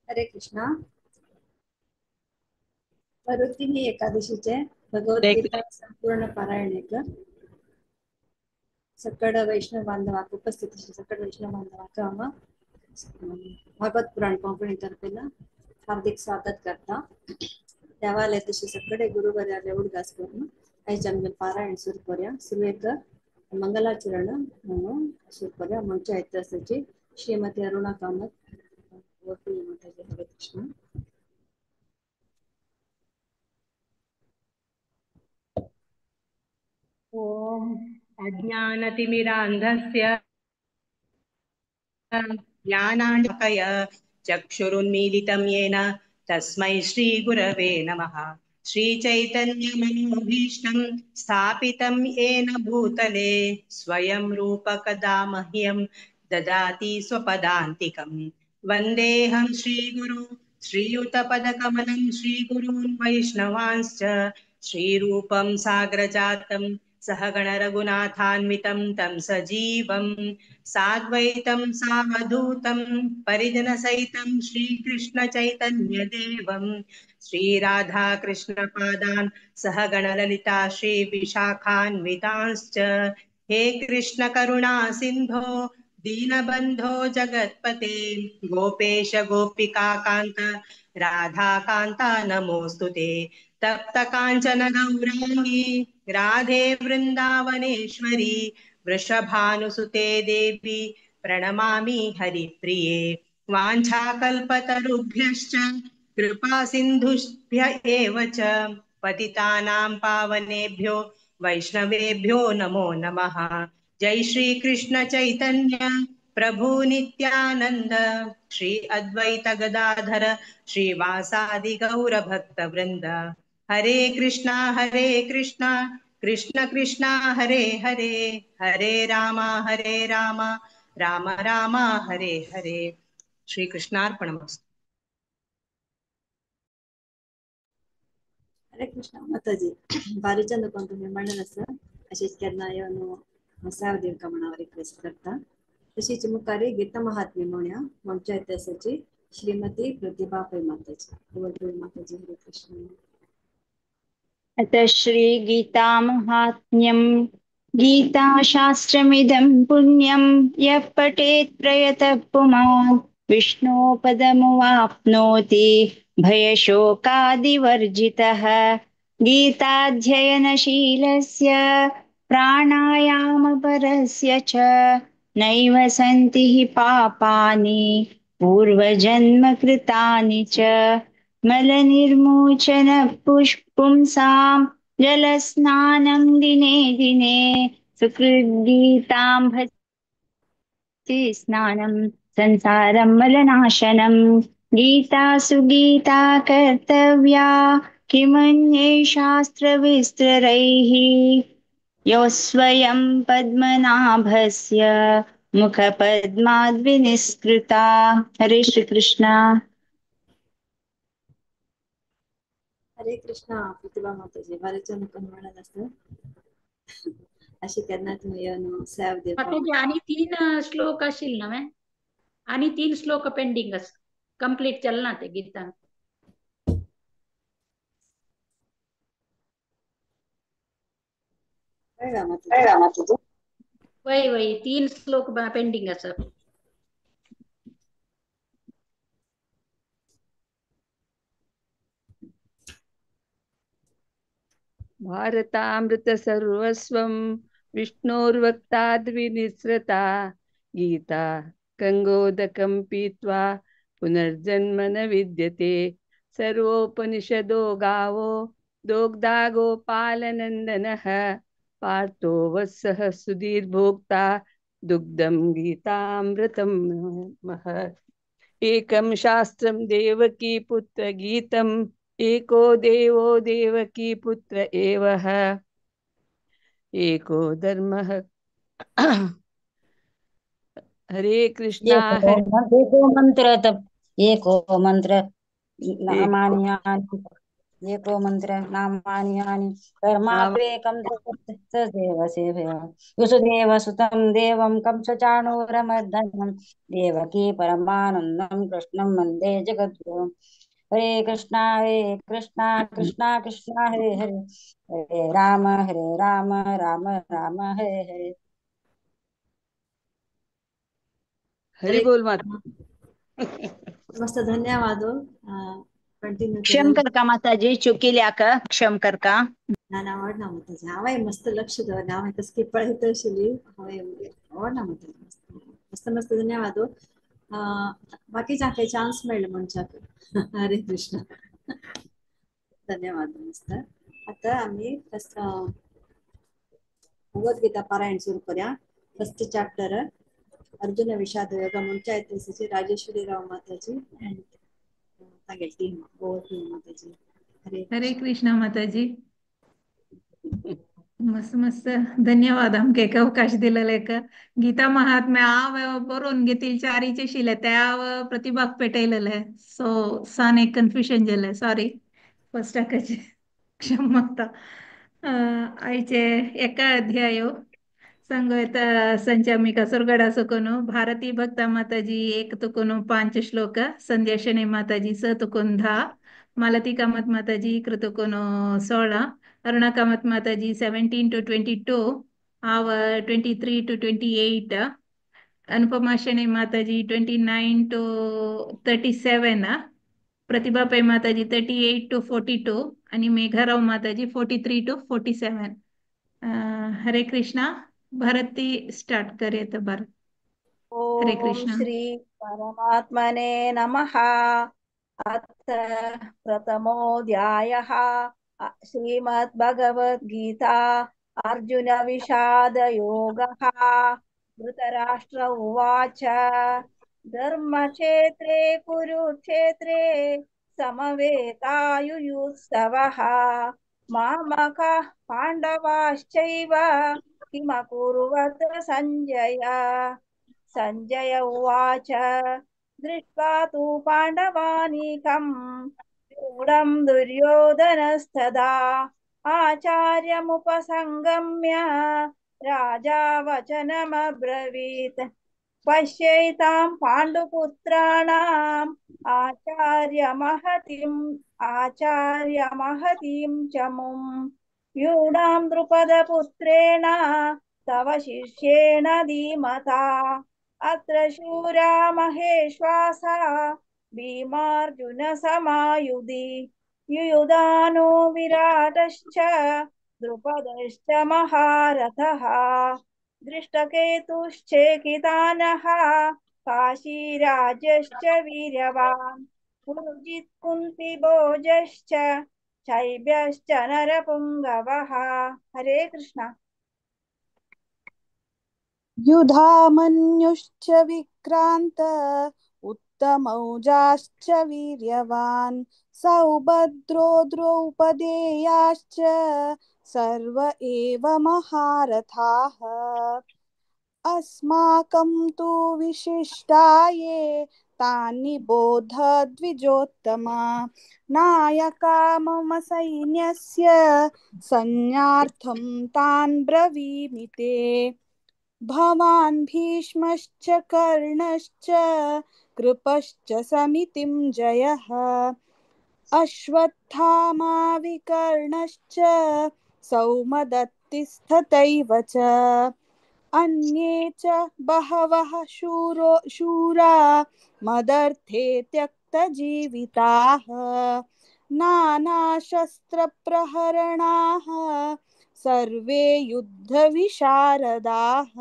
हरे कृष्णा. वरुतिनी एकादशीचे भगवद्गीता संपूर्ण पारायण कर. सकळ वैष्णव बांधवाक उपस्थित सकळ वैष्णव बांधवाक भागवत पुराण कोंकणी तर्फेला हार्दिक स्वागत करता. देवालय तशी सकळे गुरुवर्याले उडगास करून आयज आमगे पारायण सुरू करूया. सुरवेक मंगलाचरण म्हणून सुरू करूया. आमच्या इतिहासाची श्रीमती अरुणा कामत वरती माताजी. हरे कृष्ण. ओम अज्ञानतिमिरान्धस्य ज्ञानाञ्जनशलाकया चक्षुरुन्मीलितं येन तस्मै श्रीगुरवे नमः. श्रीचैतन्यमनोभीष्टं स्थापितं येन भूतले स्वयं रूपकदा मह्यं ददाति स्वपदान्तिकं. वन्देऽहं श्रीगुरु श्रीयुतपदकमलं श्रीगुरून् वैष्णवांश्च श्रीरूपं साग्रजातं सहगण रघुनाथान्वितं तं सजीवं साद्वैतं सावधूतं परिजनसहितं श्रीकृष्ण चैतन्य देवं श्रीराधा कृष्णपादान् सहगण ललिता श्रीविशाखान्वितांश्च. हे कृष्ण करुणा सिन्धो दीनबन्धो जगत्पते गोपेश गोपिका कान्त राधा कान्ता नमोऽस्तुते. तप्त काञ्चन गौराङ्गी राधे वृन्दावनेश्वरी वृषभानुसुते देवी प्रणमामि हरिप्रिये. वाञ्छाकल्पतरुभ्यश्च कृपा सिन्धुभ्य एव च पतितानां पावनेभ्यो वैष्णवेभ्यो नमो नमः. जय श्री कृष्ण चैतन्य प्रभु नित्यानंद श्री अद्वैत गदाधर श्रीवासादि गौर भक्त वृंद. हरे कृष्णा कृष्ण कृष्णा हरे हरे हरे राम राम राम हरे हरे. श्री कृष्णार्पणमस्तु. हरे कृष्ण माताजी. बारीच्या दुकान तुम्ही म्हणलं असं अशीच केन्ना येवन सावदेव कमणावर रिक्वेस्ट करता. तशीच मुखारी गीता महात्म्य म्हणूया आमच्या इतिहासाची श्रीमती प्रतिभा पै माताजी. माताजी. हरे कृष्ण. अथ श्री गीता महात्म्यं. गीताशास्त्रमिदं पुण्यं यः पठेत् प्रयतः पुमान् विष्णोपदमुवाप्नोति भयशोकादिवर्जितः. गीताध्ययनशीलस्य प्राणायामपरस्य च नैव सन्ति हि पापानि पूर्वजन्मकृतानि च. मलनिर्मूचन पुंसां जलस्नानं दिने दिने सुकृद्गीतां भजति स्नानं संसारं मलनाशनं. गीता सुगीता कर्तव्या किमन्ये शास्त्रविस्तरैः योऽस्वयं पद्मनाभस्य मुखपद्माद्विनिष्कृता. हरे श्री कृष्ण. हरे कृष्णा प्रतिभा माताजी. बारीच्या दुकान म्हणलं असं अशी केन्ना तुम्ही येवन सावदेव माताजी आणि 3 श्लोक असतील नव्हे आणि 3 श्लोक पेंडिंग अस कंप्लीट चलना ते गीता. वय वय 3 श्लोक पेंडिंग अस. भारतामृत सर्वस्वं विष्णोर्वक्ताद्विनिसृता. गीता गंगोदकं पीत्वा पुनर्जन्म न विद्यते. सर्वोपनिषदो गावो दोग्धा गोपालनन्दनः. पार्थो वत्सः सुधीर्भोक्ता दुग्धं गीतामृतं महत्. एकं शास्त्रं देवकी पुत्र गीतम् एको देवो देवकी पुत्र एवः. एको धर्मः. हरे कृष्णा. एको मंत्र एको मंत्र नामानि एको मंत्र नामानि यानि कर्माप्येकं तदेव सेवया वसुदेव सुतं देवं कंसचाणूरमर्दनं देवकी परमानन्दं कृष्णं वन्दे जगद्गुरुं हरे कृष्णा कृष्णा कृष्णा हरे हरे हरे राम राम राम हरे हरे हरि हरे बोल माता. मस्त धन्यवाद कंटिन्यू क्षम केलं करका माताजी चुकिल्याक क्षम करका. ನಾನು ಅವಡ್ನ ಮಾತಾಜಿ ಅವೇ ಮಸ್ತ್ ಲಕ್ಷದ ನಾವೇ ಕಸ್ಕಿ ಪಳಹಿತ ಶಿಲಿ ಅವೇ ಅವಡ್ನ ಮಾತಾಜಿ मस्त मस्त मस्त धन्यवाद बाकीच्या काही चान्स मिळेल मंचाक हरे कृष्ण धन्यवाद मस्त आता आम्ही भगवद्गीता पारायण सुरू करूया फर्स्ट चॅप्टर अर्जुन विषाद योग ಮುಂಚೆ ಆಯ್ತು राजेश्वरी राव माताजी सांगेल टीम ओवर टीम माताजी हरे हरे कृष्ण कृष्णा माताजी. मस्त मस्त धन्यवाद आमका एक अवकाश दिलेलेक गीता महात्म्य आव बरोवन घेतील चारीचे शिले त्या प्रतिभाग पेटयलेले सो सान एक कन्फ्युजन झाले सॉरी फर्स्ट क्षमता आयचे एका अध्याय संगत संचमिका सुरगडा सुकोनु भारती भक्ता माताजी एक तुकोनु 5 श्लोक संध्याशने माताजी स तुकोन 10 मालती कामत माताजी कृतुकोनु 16 अरुणा कामत माताजी 17 to 22 आव 23 to 28 अनुपमा शने माताजी 29 to 37 प्रतिभा पै माताजी 38 to 42 आणि मेघाराव माताजी 43 to 47 हरे कृष्णा भारती स्टार्ट करे तो भारत हरे ओम कृष्णा श्री परमात्मने नमः अथ प्रथमोऽध्यायः श्रीमद्भगवद्गीता अर्जुन विषाद योगः धृतराष्ट्र उवाच धर्मक्षेत्रे कुरुक्षेत्रे समवेतायुयुत्सवः मामकः पाण्डवाश्चैव किमकुर्वत सञ्जय सञ्जय उवाच दृष्ट्वा तु पाण्डवानीकम् व्यूढम् दुर्योधनस्तदा आचार्यमुपसङ्गम्य राजा वचनमब्रवीत् पश्यैतां पाण्डुपुत्राणाम् आचार्यमहतीं च मुम् यूढां द्रुपदपुत्रेण तव शिष्येण धीमता अत्र शूरा महेश्वासा भीमार्जुनसमायुधि युयुधानो विराटश्च द्रुपदश्च महारथः दृष्टकेतुश्चेकितानः काशीराजश्च वीर्यवान् पुरुजित् कुन्तिभोजश्च शैब्यश्च नरपुङ्गवः हरे कृष्ण युधामन्युश्च विक्रान्त उत्तमौजाश्च वीर्यवान् सौभद्रो द्रौपदेयाश्च सर्व एव महारथाः अस्माकं तु विशिष्टाये तानि बोध द्विजोत्तमा नायका मम सैन्यस्य सैन्यार्थं तान् ब्रवीमि ते भवान् भीष्मश्च कर्णश्च कृपश्च समितिं जयः अश्वत्थामा विकर्णश्च सौमदत्तिस्तथैव च अन्ये च बहवः शूरा मदर्थे त्यक्तजीविताः नानाशस्त्रप्रहरणाः सर्वे युद्धविशारदाः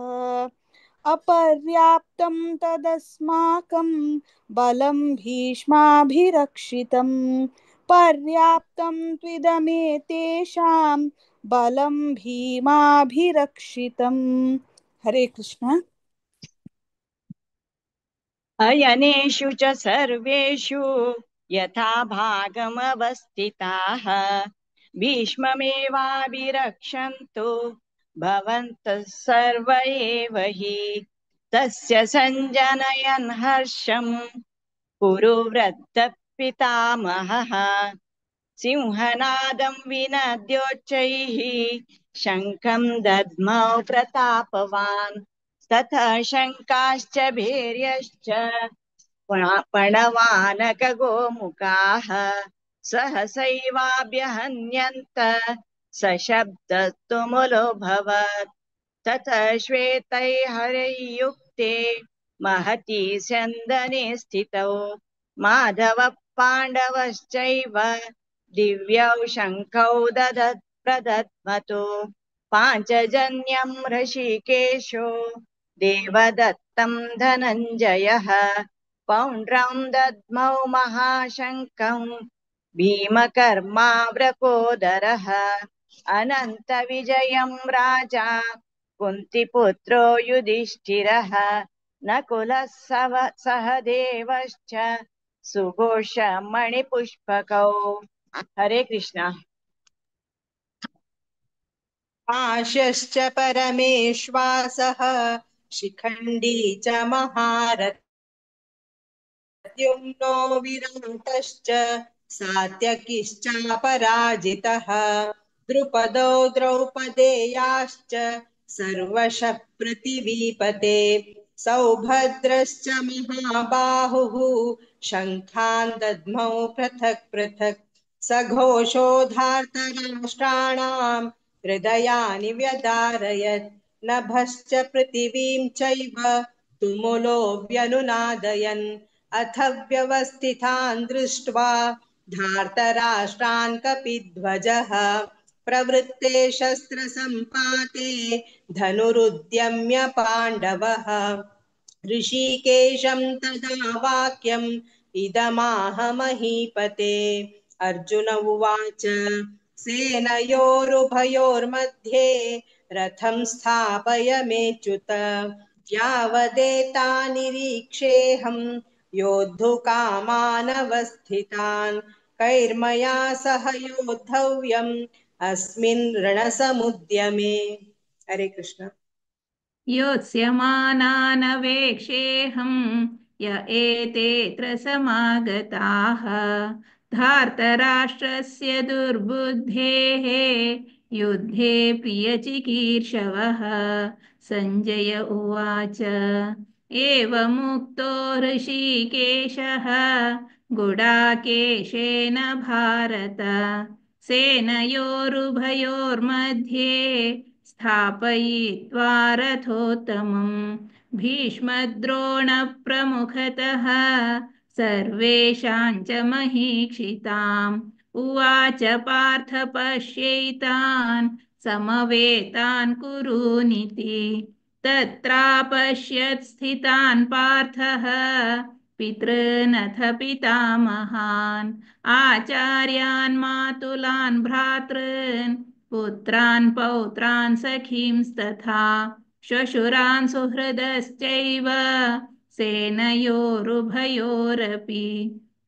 अपर्याप्तं तदस्माकं बलं भीष्माभिरक्षितं पर्याप्तं त्विदमेतेषां बलं भीमाभिरक्षितम् हरे कृष्ण अयनेषु च सर्वेषु यथा भागमवस्थिताः भीष्ममेवाभिरक्षन्तु भवन्तः सर्व एव हि तस्य सञ्जनयन् हर्षम् पुरुवृत्तः पितामहः सिंहनादं विनद्योच्चैः शङ्खं दद्मौ प्रतापवान् ततः शङ्काश्च भैर्यश्च पणवानकगोमुखाः सहसैवाभ्यहन्यन्त सशब्दस्तुमुलोऽभवत् ततः श्वेतैर्हरैर्युक्ते महती स्यन्दने स्थितौ माधवः पाण्डवश्चैव दिव्यौ शङ्खौ प्रदध्मतो पाञ्चजन्यं ऋषिकेशो देवदत्तं धनञ्जयः पौण्ड्रं दद्मौ महाशङ्खं भीमकर्माव्रकोदरः अनन्तविजयं राजा कुन्तिपुत्रो युधिष्ठिरः नकुलः सहदेवश्च सुघोषमणिपुष्पकौ। हरे कृष्ण। आशश्च परमेश्वासः शिखण्डी च महारथ्युम्नो विराटश्च सात्यकिश्चापराजितः द्रुपदो द्रौपदेयाश्च सर्वशः पृथिवीपते सौभद्रश्च महाबाहुः शङ्खान् दद्मौ पृथक् पृथक् सघोषोधार्तराष्ट्राणां हृदयानि व्यदारयत् नभश्च पृथिवीं चैव तुमुलो व्यनुनादयन् अथ व्यवस्थितान् दृष्ट्वा धार्तराष्ट्रान् कपिध्वजः प्रवृत्ते शस्त्रसम्पाते धनुरुद्यम्य पाण्डवः ऋषिकेशं तदा वाक्यम् इदमाह महीपते। अर्जुन उवाच सेनयोरुभयोर्मध्ये रथं स्थापयमेच्युत यावदेतान्निरीक्षेऽहं योद्धुकामानवस्थितान् कैर्मया सह योद्धव्यम् अस्मिन् रणसमुद्यमे। हरे कृष्ण। योत्स्यमानानवेक्षेऽहं य एतेऽत्र समागताः धार्तराष्ट्रस्य दुर्बुद्धेः युद्धे प्रियचिकीर्षवः। सञ्जय उवाच एवमुक्तो ऋषिकेशः गुडाकेशेन भारत सेनयोरुभयोर्मध्ये स्थापयित्वा रथोत्तमम् भीष्मद्रोणप्रमुखतः सर्वेषां च महीक्षिताम् उवाच पार्थ पश्यैतान् समवेतान् कुरूनिति तत्रापश्यत् स्थितान् पार्थः पितॄनथ पितामहान् आचार्यान् मातुलान् भ्रातॄन् पुत्रान् पौत्रान् सखींस्तथा श्वशुरान् सुहृदश्चैव सेनयोरुभयोरपि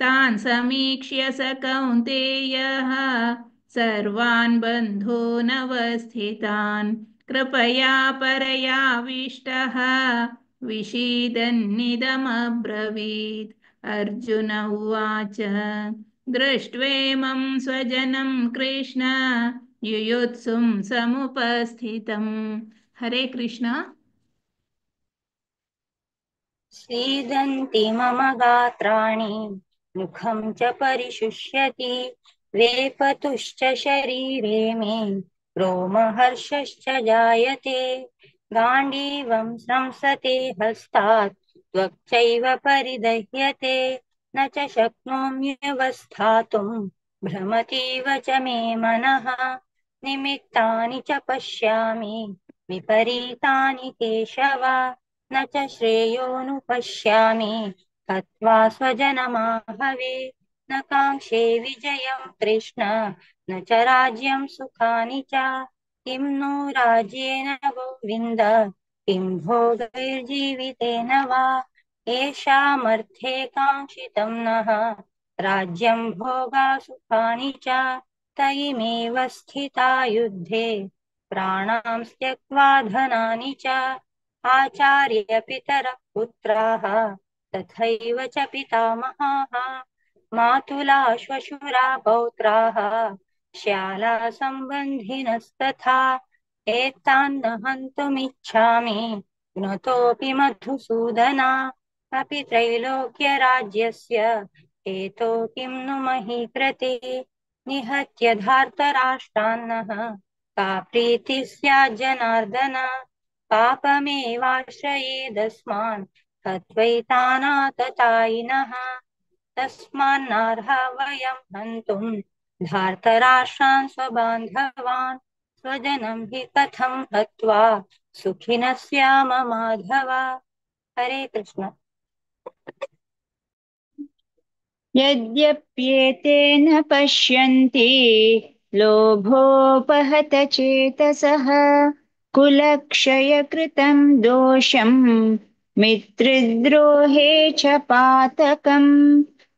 तान् समीक्ष्य स कौन्तेयः सर्वान् बन्धूनवस्थितान् कृपया परयाविष्टः विषीदन्निदमब्रवीत्। अर्जुन उवाच दृष्ट्वेमं स्वजनं कृष्ण युयुत्सुं समुपस्थितम्। हरे कृष्ण। सीदन्ति मम गात्राणि मुखं च परिशुष्यति वेपतुश्च शरीरे मे रोमहर्षश्च जायते गाण्डीवं संसते हस्तात् त्वक्चैव परिदह्यते न च शक्नोम्यवस्थातुं भ्रमतीव च मे मनः निमित्तानि च पश्यामि विपरीतानि केशव न च श्रेयोनुपश्यामि हत्वा स्वजनमाहवे न काङ्क्षे विजयं कृष्ण न च राज्यं सुखानि च किं नो राज्येन गोविन्द किं भोगैर्जीवितेन वा येषामर्थे काङ्क्षितं नः राज्यं भोगा सुखानि च तयिमेव स्थिता युद्धे प्राणां त्यक्त्वा धनानि च आचार्य पितरः पुत्राः तथैव च पितामहाः मातुला श्वशुरा पौत्राः श्याला सम्बन्धिनस्तथा एतान् न हन्तुमिच्छामि घ्नतोऽपि मधुसूदना अपि त्रैलोक्यराज्यस्य हेतो किं नु मही कृते निहत्य धार्तराष्ट्रान्नः का प्रीतिः स्यात् जनार्दन पापमेवाश्रयेदस्मान् हत्वैतानाततायिनः तस्मान्नार्हा वयं हन्तुं धार्तराष्ट्रान् स्वबान्धवान् स्वजनं हि कथं हत्वा सुखिनः स्याम माधव। हरे कृष्ण। यद्यप्येतेन पश्यन्ति लोभोपहत चेतसः कुलक्षयकृतं दोषं मित्रद्रोहे च पातकम्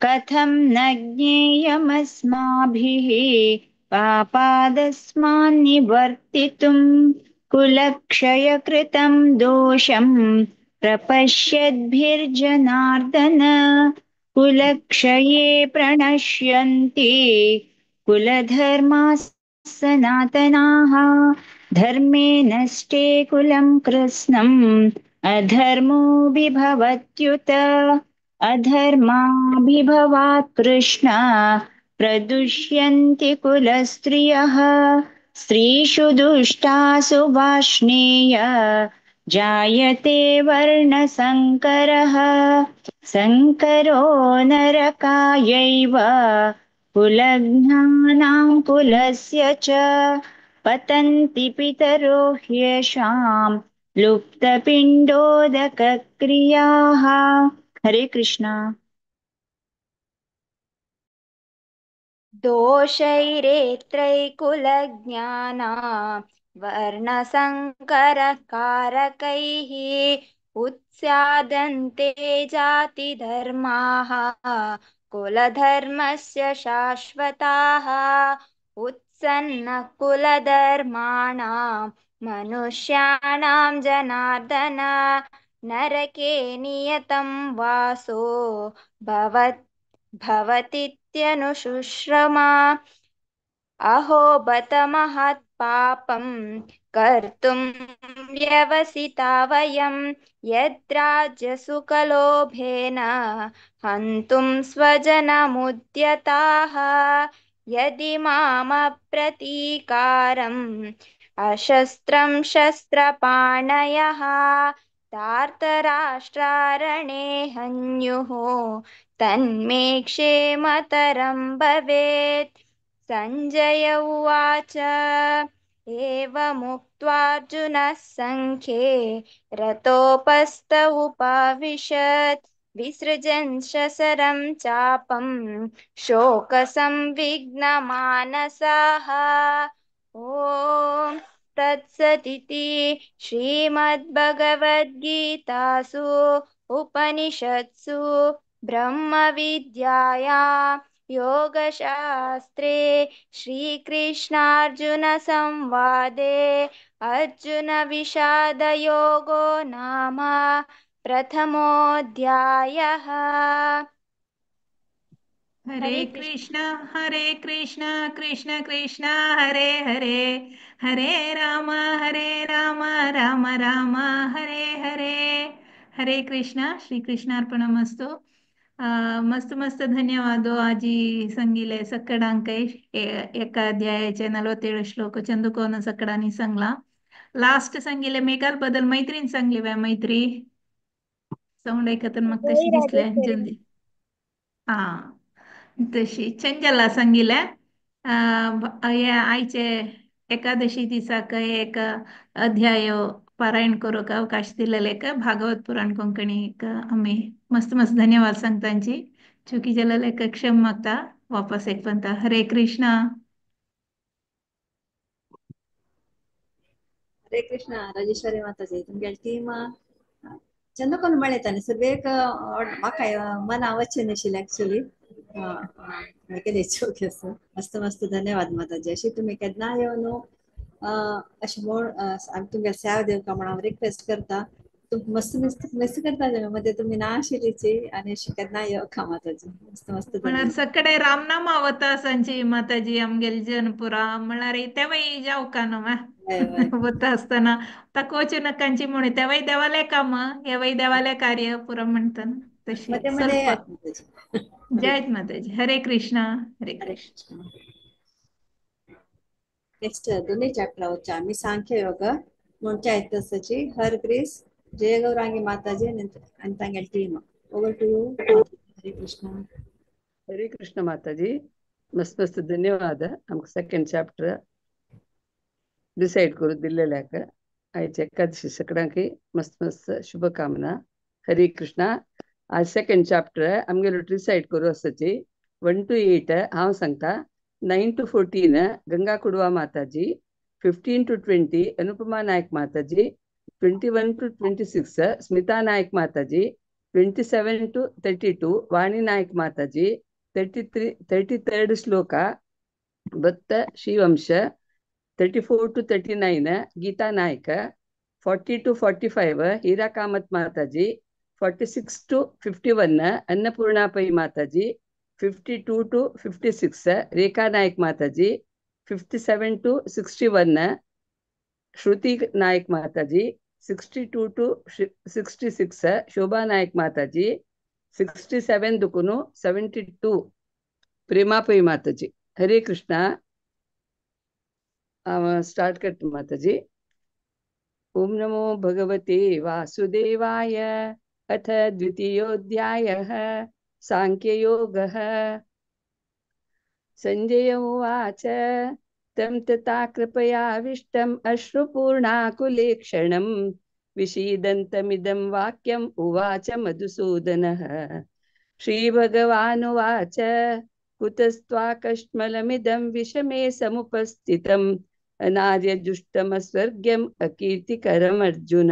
कथं न ज्ञेयमस्माभिः पापादस्मान्निवर्तितुम् कुलक्षयकृतं दोषं प्रपश्यद्भिर्जनार्दन कुलक्षये प्रणश्यन्ति कुलधर्माः सनातनाः धर्मे नष्टे कुलं कृत्स्नम् अधर्मोऽभिभवत्युत अधर्माभिभवात् कृष्ण प्रदुष्यन्ति कुलस्त्रियः स्त्रीषु दुष्टासु वार्ष्णेय जायते वर्णसङ्करः संकरो नरकायैव कुलघ्नानां कुलस्य च पतन्ति पितरो ह्येषां लुप्तपिण्डोदकक्रियाः। हरे कृष्णा। दोषैरेत्रैकुलज्ञाना वर्णसङ्करकारकैः उत्स्यादन्ते जातिधर्माः कुलधर्मस्य शाश्वताः उत्सन्नः कुलधर्माणां मनुष्याणां जनार्दन नरके नियतं वासो भवतीत्यनुशुश्रमा अहो बत महत्पापं कर्तुं व्यवसिता वयं यद्राज्यसुखलोभेन हन्तुं स्वजनमुद्यताः यदि मामप्रतीकारम् अशस्त्रं शस्त्रपाणयः धार्तराष्ट्रारणे हन्युः तन्मे क्षेमतरं भवेत्। संजय उवाच एवमुक्त्वार्जुनः सङ्ख्ये रतोपस्थ उपाविशत् विसृजन् शशरं चापं शोकसंविघ्नमानसाः ॐ तत्सदिति श्रीमद्भगवद्गीतासु उपनिषत्सु ब्रह्मविद्यायां योगशास्त्रे श्रीकृष्णार्जुनसंवादे अर्जुनविषादयोगो नाम प्रथमोऽध्यायः। हरे कृष्ण कृष्ण कृष्ण हरे हरे हरे राम राम राम हरे हरे। हरे कृष्ण श्री कृष्णार्पणमस्तु. मस्त मस्त ಧನ್ಯವಾದ ಆಜಿ ಸಂಗಿಲೆ ಸಕ್ಕಡಾಂಕೈ ಏಕ ಅಧ್ಯಾಯचे 47 श्लोक चंदुकोन सकडानी सांगला लास्ट संगिले मेघाल बदल मैत्रीण सांगली वा मैत्री साऊंड ऐकतन मग तशी दिसले जल्दी हा तशी चंचला सांगिल्या आईचे एकादशी दिसाक एक अध्याय पारायण करू का अवकाश दिलेले का भागवत पुराण कोंकणी का आम्ही मस्त मस्त धन्यवाद सांगतांची चुकी जलेले का क्षम मागता वापस एक पंता. हरे कृष्णा. ಹರೇ ಕೃಷ್ಣ ರಾಜೇಶ್ವರಿ ಮಾತಾಜಿ तुमगे टीम चंदकोन मळेताने सर बेक म्हाका मन आवचे नाशिल्ले एक्चुअली म्हाका देचोक आसा मस्त मस्त धन्यवाद माताजी अशी तुम्ही केन्ना येवन अशें म्हण तुमगे सेवा दिवका म्हण हांव रिक्वेस्ट करता मस्त मस्त मस्त करता मध्ये तुम्ही ना आशिलीचे आणि शिकत नाही का माताजी मस्त मस्त म्हळ्यार सकಡೆ रामनामावत संची माताजी आमगेल जनपुरा म्हळ्यार तेव्हाही जाऊ का न्हू वता आसतना ताकोच नकांची म्हणे तेव्हाही देवाले काम हेवही देवाले कार्य पुरा म्हणताना तशी मध्ये मध्ये ಸ್ವಲ್ಪ जय माताजी हरे कृष्णा हरे कृष्ण ನೆಕ್ಸ್ಟ್ दोन्ही चॅप्टर వచ్చా मी सांख्य योग ಮುಂಚೆ ಐತಸಚಿ ಹರ್ ಗ್ರೀಸ್ ಜಯ ಗೌರಾಂಗಿ ಮಾತಾಜಿ ಅಂತ ತಂಗೆ ಟೀಮ್ ಓವರ್ ಟು ಹರಿ ಕೃಷ್ಣ हरे कृष्ण माताजी मस्त मस्त धन्यवाद आमकां सेकंड चॅप्टर डिसाइड करून दिल्ल्याक आयच्या एकादशी सगळ्यांक मस्त मस्त शुभकामना हरे कृष्णा आज सेकंड चॅप्टर आमगेलो डिसाइड करूं आसची 1 to 8 हांव सांगता 9 to 14 गंगा कुडवा माताजी 15 to 20 अनुपमा नायक माताजी 21 to 26 स्मिता नायक माताजी 27 to 32 वाणी नायक माताजी 33rd श्लोका भक्त श्रीवंश 34 to 39 गीता नायक 40 to 45 हीरा कामत माताजी 46 to 51 अन्नपूर्णा पै माताजी 52 to 56 रेखा नायक माताजी 57 to 61 श्रुति नायक माताजी 62 to 66 शोभा नायक माताजी 67 दुकुनु 72 प्रेमा पै माताजी हरे कृष्णा स्टार्ट करते माताजी ओम नमो भगवते वासुदेवाय अथ द्वितीयोऽध्यायः सांख्ययोगः संजय उवाच तं तथा कृपयाविष्टम् अश्रुपूर्णाकुलेक्षणं विषीदन्तमिदं वाक्यम् उवाच मधुसूदनः श्रीभगवानुवाच कुतस्त्वाकश्मलमिदं विषमे समुपस्थितम् अनार्यजुष्टमस्वर्ग्यम् अकीर्तिकरम् अर्जुन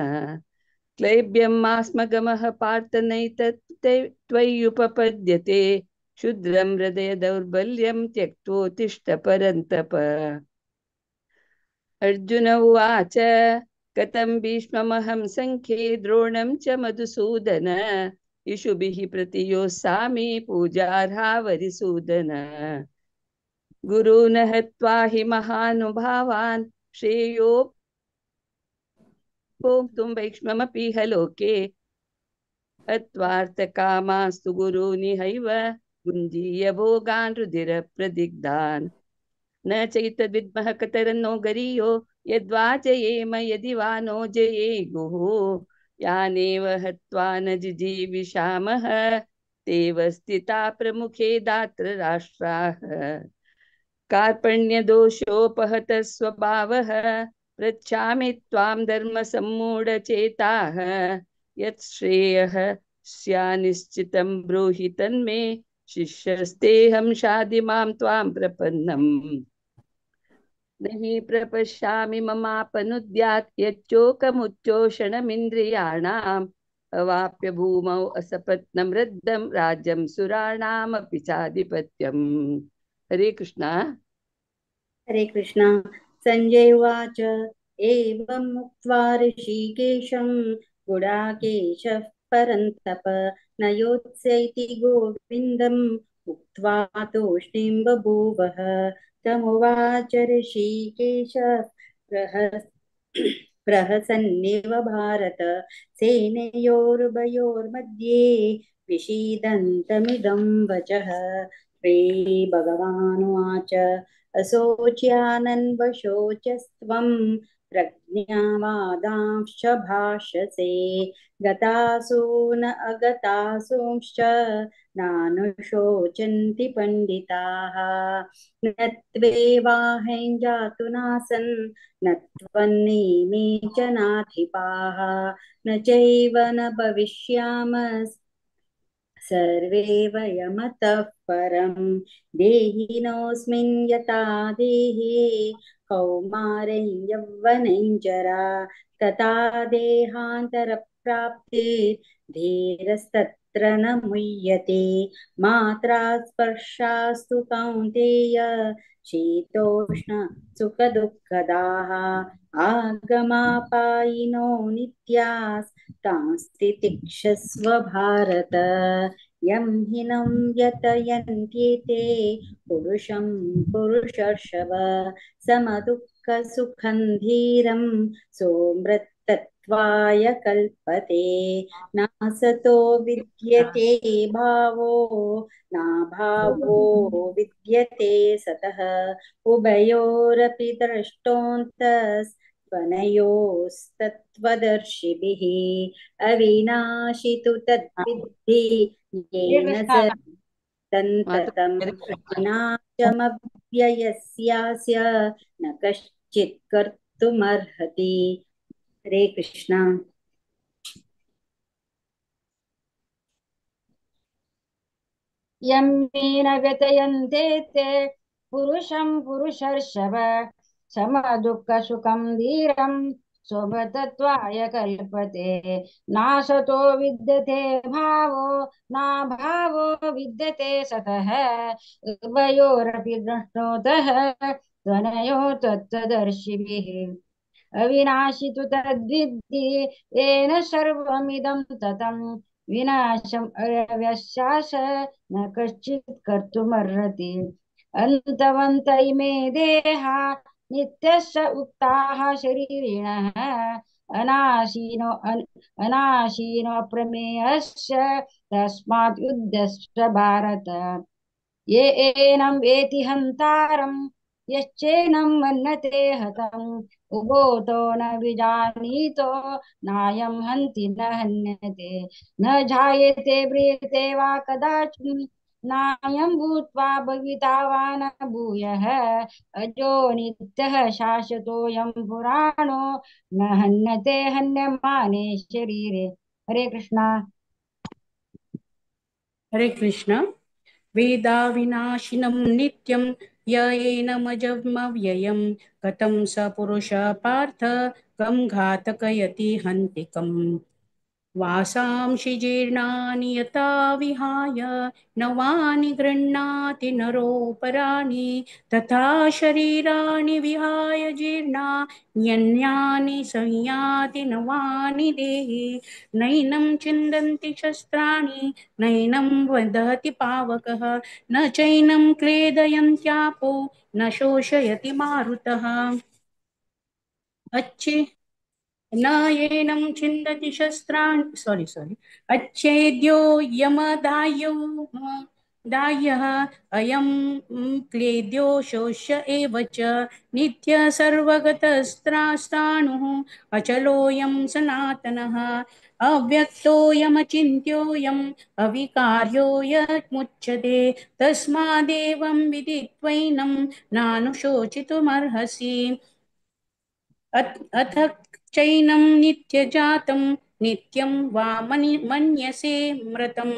क्लैब्यं मास्मगमः पार्थ नैतत् त्वय्युपपद्यते क्षुद्रं हृदय दौर्बल्यं त्यक्तोत्तिष्ठ परन्तप अर्जुन उवाच कथं भीष्ममहं संख्ये द्रोणं च मधुसूदन इषुभिः प्रतियोत्सामि पूजार्हा वरिसूदन गुरून् हत्वा हि महानुभावान् श्रेयो भोक्तुं वैक्ष्ममपि ह लोके अत्वार्थकामास्तु गुरूनिहैव भुञ्जीय भोगान् रुधिरप्रदिग्धान् न चैतद्विद्मः कतरन्नो गरीयो यद्वा जयेम यदि वा नो जयेयुः यानेव हत्वा न जिजीविषामः तेव स्थिता प्रमुखे दात्र राष्ट्राः कार्पण्यदोषोपहतः स्वभावः पृच्छामि त्वां धर्मसम्मूढचेताः यत् श्रेयः स्यान्निश्चितं ब्रूहि तन्मे शिष्यस्तेऽहं शाधि मां त्वां प्रपन्नम् न हि प्रपश्यामि ममापनुद्यात् यच्चोकमुच्चोषणमिन्द्रियाणाम् अवाप्य भूमौ असपत्नं रद्धं राज्यं सुराणामपि चाधिपत्यम् हरे कृष्णा हरे कृष्णा संजय उवाच एवं मुक्त्वा ऋषिकेशं गुडाकेशः परन्तप न योत्स्यैति गोविन्दम् उक्त्वा तूष्णीं बभूवः तमुवाच ऋषिकेशः प्रहसन्निव भारत सेनयोरुभयोर्मध्ये विषीदन्तमिदं वचः श्रीभगवानुवाच असोच्यानन्वशोचस्त्वं प्रज्ञावादांश्च भाषसे गतासु न अगतासूंश्च नानुशोचन्ति पण्डिताः न त्वेवाहं जातु नासन् न त्वन्नेमे च नाधिपाः न चैव न भविष्यामः सर्वे वयमतः परं देहिनोऽस्मिन् यथा देहे कौमारं यौवनं जरा तथा देहान्तरप्राप्ते धीरस्तत्र यत्र न मुह्यते मात्रा स्पर्शास्तु कौन्तेय शीतोष्ण सुखदुःखदाः आगमापायिनो नित्यास्तांस्तितिक्षस्व भारत यं हिनं व्यतयन्त्येते पुरुषं पुरुषर्षभ समदुःखसुखं धीरं सोमृतत्वाय कल्पते नासतो विद्यते भावो नाभावो विद्यते सतः उभयोरपि द्रष्टोऽन्तस्त्वनयोस्तत्त्वदर्शिभिः अविनाशि तु तद्विद्धि येन तन्ततम् विनाशमव्ययस्यास्य न कश्चित् कर्तुमर्हति। हरे कृष्ण। यं येन व्यतयन्ते ते पुरुषं पुरुषर्षभ समदुःखसुखं धीरं स्वभतत्वाय कल्पते नासतो विद्यते भावो नाभावो विद्यते सतः उभयोरपि दृष्टोतः त्वनयो तत्त्वदर्शिभिः अविनाशि तु तद्विद्धि येन सर्वमिदं ततं विनाशम् अव्यस्यास न कश्चित् कर्तुमर्हति अन्तवन्त इमे देहा नित्यस्य उक्ताः शरीरिणः अनाशीनो अप्रमेयस्य तस्मात् युद्धस्य भारत ये एनं वेति हन्तारं यश्चैनं मन्यते हतम् उभोतो न विजानीतो नायं हन्ति न हन्यते न जायते म्रियते वा कदाचित् नायं भूत्वा भविता वा न भूयः अजो नित्यः शाश्वतोऽयं पुराणो न हन्यते हन्यमाने शरीरे। हरे कृष्णा। हरे कृष्ण। वेदाविनाशिनं नित्यं य एनमजमव्ययं कथं स पुरुषः पार्थ कं घातकयति हन्तिकम् वासांसि जीर्णानि यथा विहाय नवानि गृह्णाति नरोपराणि तथा शरीराणि विहाय जीर्णान्यन्यानि संयाति नवानि देहि नैनं छिन्दन्ति शस्त्राणि नैनं वदति पावकः न चैनं क्लेदयन्त्यापो न शोषयति मारुतः अच्छे न येनं छिन्दति शस्त्राणि अच्छेद्यो यमदाह्यो दाह्यः अयं क्लेद्यो शोष्य एव च नित्य सर्वगतस्त्राणुः अचलोऽयं सनातनः अव्यक्तोऽयमचिन्त्योऽयम् अविकार्यो यमुच्यते तस्मादेवं विदित्वैनं नानुशोचितुमर्हसि अथ चैनं नित्यजातं नित्यं वा मन्यसे मृतं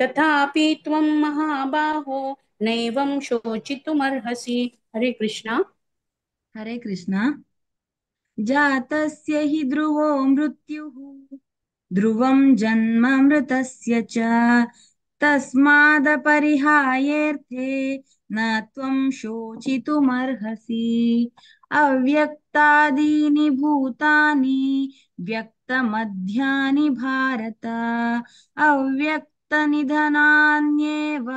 तथापि त्वं महाबाहो नैवं शोचितुमर्हसि। हरे कृष्णा। हरे कृष्ण। जातस्य हि ध्रुवो मृत्युः ध्रुवं जन्म मृतस्य च तस्मादपरिहायेऽर्थे न त्वं शोचितुमर्हसि अव्यक्तादीनि भूतानि व्यक्तमध्यानि भारत अव्यक्तनिधनान्येव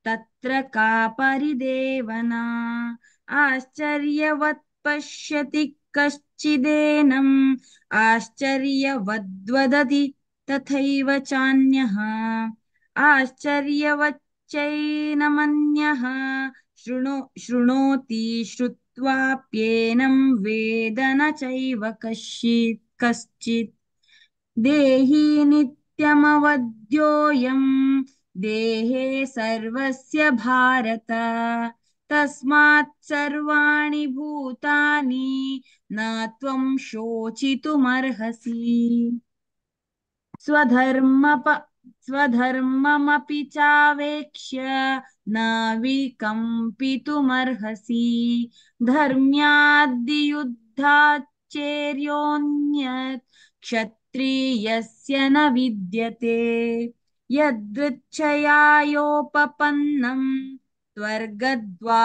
तत्र का परिदेवना आश्चर्यवत् पश्यति कश्चिदेनम् आश्चर्यवद्वदति तथैव चान्यः आश्चर्यवच्चैनमन्यः शृणोति श्रुत्वाप्येनं वेद न चैव कश्चित् देहि नित्यमवध्योऽयं देहे सर्वस्य भारत तस्मात् सर्वाणि भूतानि न त्वं शोचितुमर्हसि स्वधर्ममपि चावेक्ष्य न विकम्पितुमर्हसि धर्म्याद्धियुद्धाच्चेर्योऽन्यत् क्षत्रियस्य न विद्यते यदृच्छयायोपपन्नं त्वर्गद्वा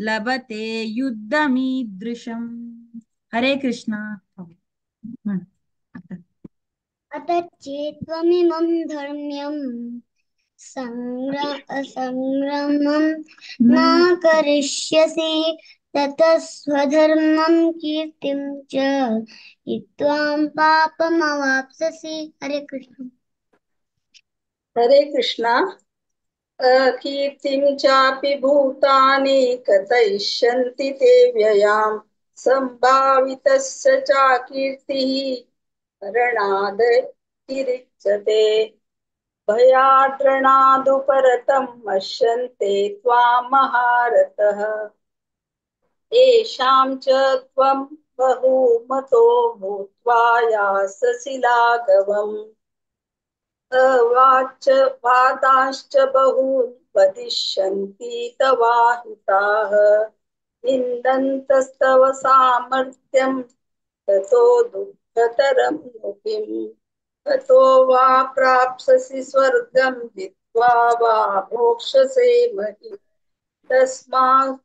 लभते युद्धमीदृशम्। हरे कृष्णा। अतचेत्त्वमिमं धर्म्यं संग्रामं न करिष्यसि ततः स्वधर्मं कीर्तिं च हित्वां पापमवाप्स्यसि। हरे कृष्ण। हरे कृष्णा। अकीर्तिं चापि भूतानि कथयिष्यन्ति ते व्ययाम् सम्भावितस्य चाकीर्तिः मरणादतिरिच्यते भयाद्रणादुपरतं मश्यन्ते त्वां महारथः येषां च त्वं बहुमतो भूत्वा यास्यसि लाघवम् वाच वादाश्च बहून् वदिष्यन्ति तवाहिताः निन्दन्तस्तव सामर्थ्यं ततो दुःखतरं नु किम् ततो वा प्राप्स्यसि स्वर्गं जित्वा वा भोक्ष्यसे महि तस्मात्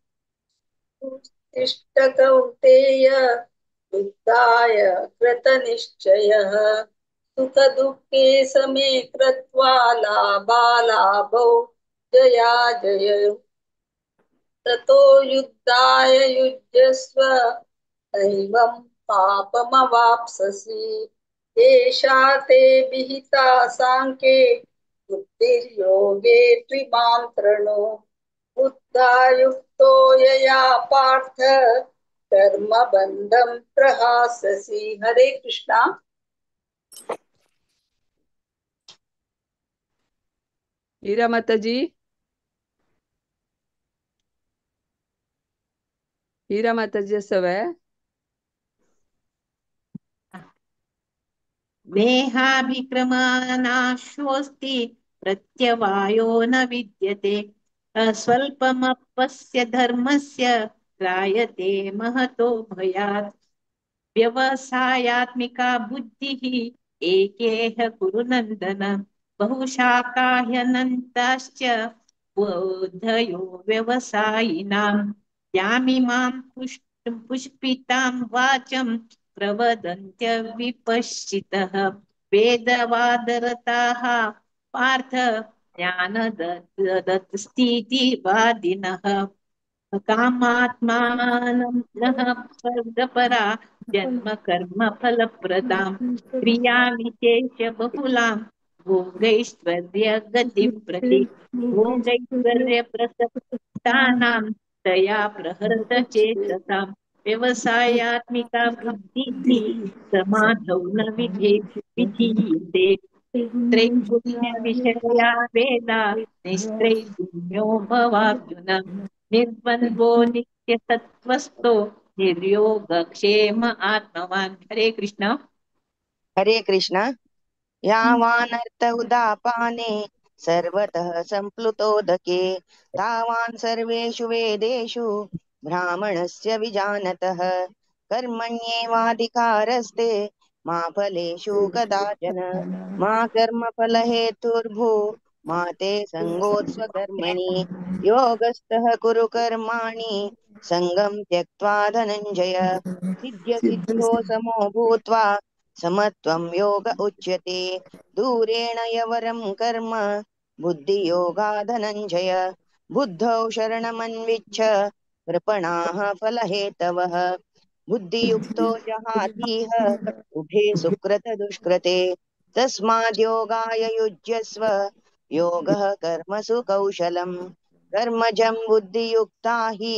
उत्तिष्ठ कौन्तेय युद्धाय कृतनिश्चयः सुखदुःखे समे कृत्वा लाभालाभौ जयाजय ततो युद्धाय युज्यस्व नैवं पापमवाप्स्यसि एषा ते विहिता सांख्ये बुद्धिर्योगे त्रिमां तृणु बुद्धायुक्तो यया पार्थ कर्मबन्धं प्रहास्यसि। हरे कृष्णा। हीरा माताजी, हीरा माताजी असवे देहाभिक्रमनाशोऽस्ति प्रत्यवायो न विद्यते स्वल्पमप्यस्य धर्मस्य त्रायते महतो भयात् व्यवसायात्मिका बुद्धिः एकेह कुरु नन्दन बहुशाखा ह्यनन्ताश्च बोधयो व्यवसायिनां यामिमां पुष्पितां वाचं प्रवदन्त्य विपश्चितः वेदवादरताः पार्थ ज्ञानदस्तीतिवादिनः कामात्मानं नः स्वर्गपरा जन्म कर्म फलप्रदां क्रियाविशेष बहुलां भोगैश्वर्य गतिं प्रति भोगैश्वर्य प्रसक्तानां तया प्रहृत चेतसां व्यवसायात्मिका बुद्धिः समाधौ न विधीयते त्रैगुण्य विषया वेदा निस्त्रैगुण्यो भवार्जुन निर्द्वन्द्वो नित्यसत्त्वस्थो निर्योगक्षेम आत्मवान्। हरे कृष्ण। हरे कृष्ण। यावानर्थ उदापाने सर्वतः सम्प्लुतोदके तावान् सर्वेषु वेदेषु ब्राह्मणस्य विजानतः कर्मण्येवाधिकारस्ते मा फलेषु कदाचन मा कर्मफलहेतुर्भू मा ते सङ्गोत्स्वकर्मणि योगस्थः कुरु कर्माणि सङ्गं त्यक्त्वा धनञ्जय सिद्ध्यसिद्ध्यो समो भूत्वा समत्वं योग उच्यते दूरेण यवरं कर्म बुद्धियोगा धनञ्जय बुद्धौ शरणमन्विच्छ कृपणाः फलहेतवः बुद्धियुक्तो जहातीह उभे सुकृतदुष्कृते तस्माद्योगाय युज्यस्व योगः कर्मसु कौशलम् कर्मजं बुद्धियुक्ता हि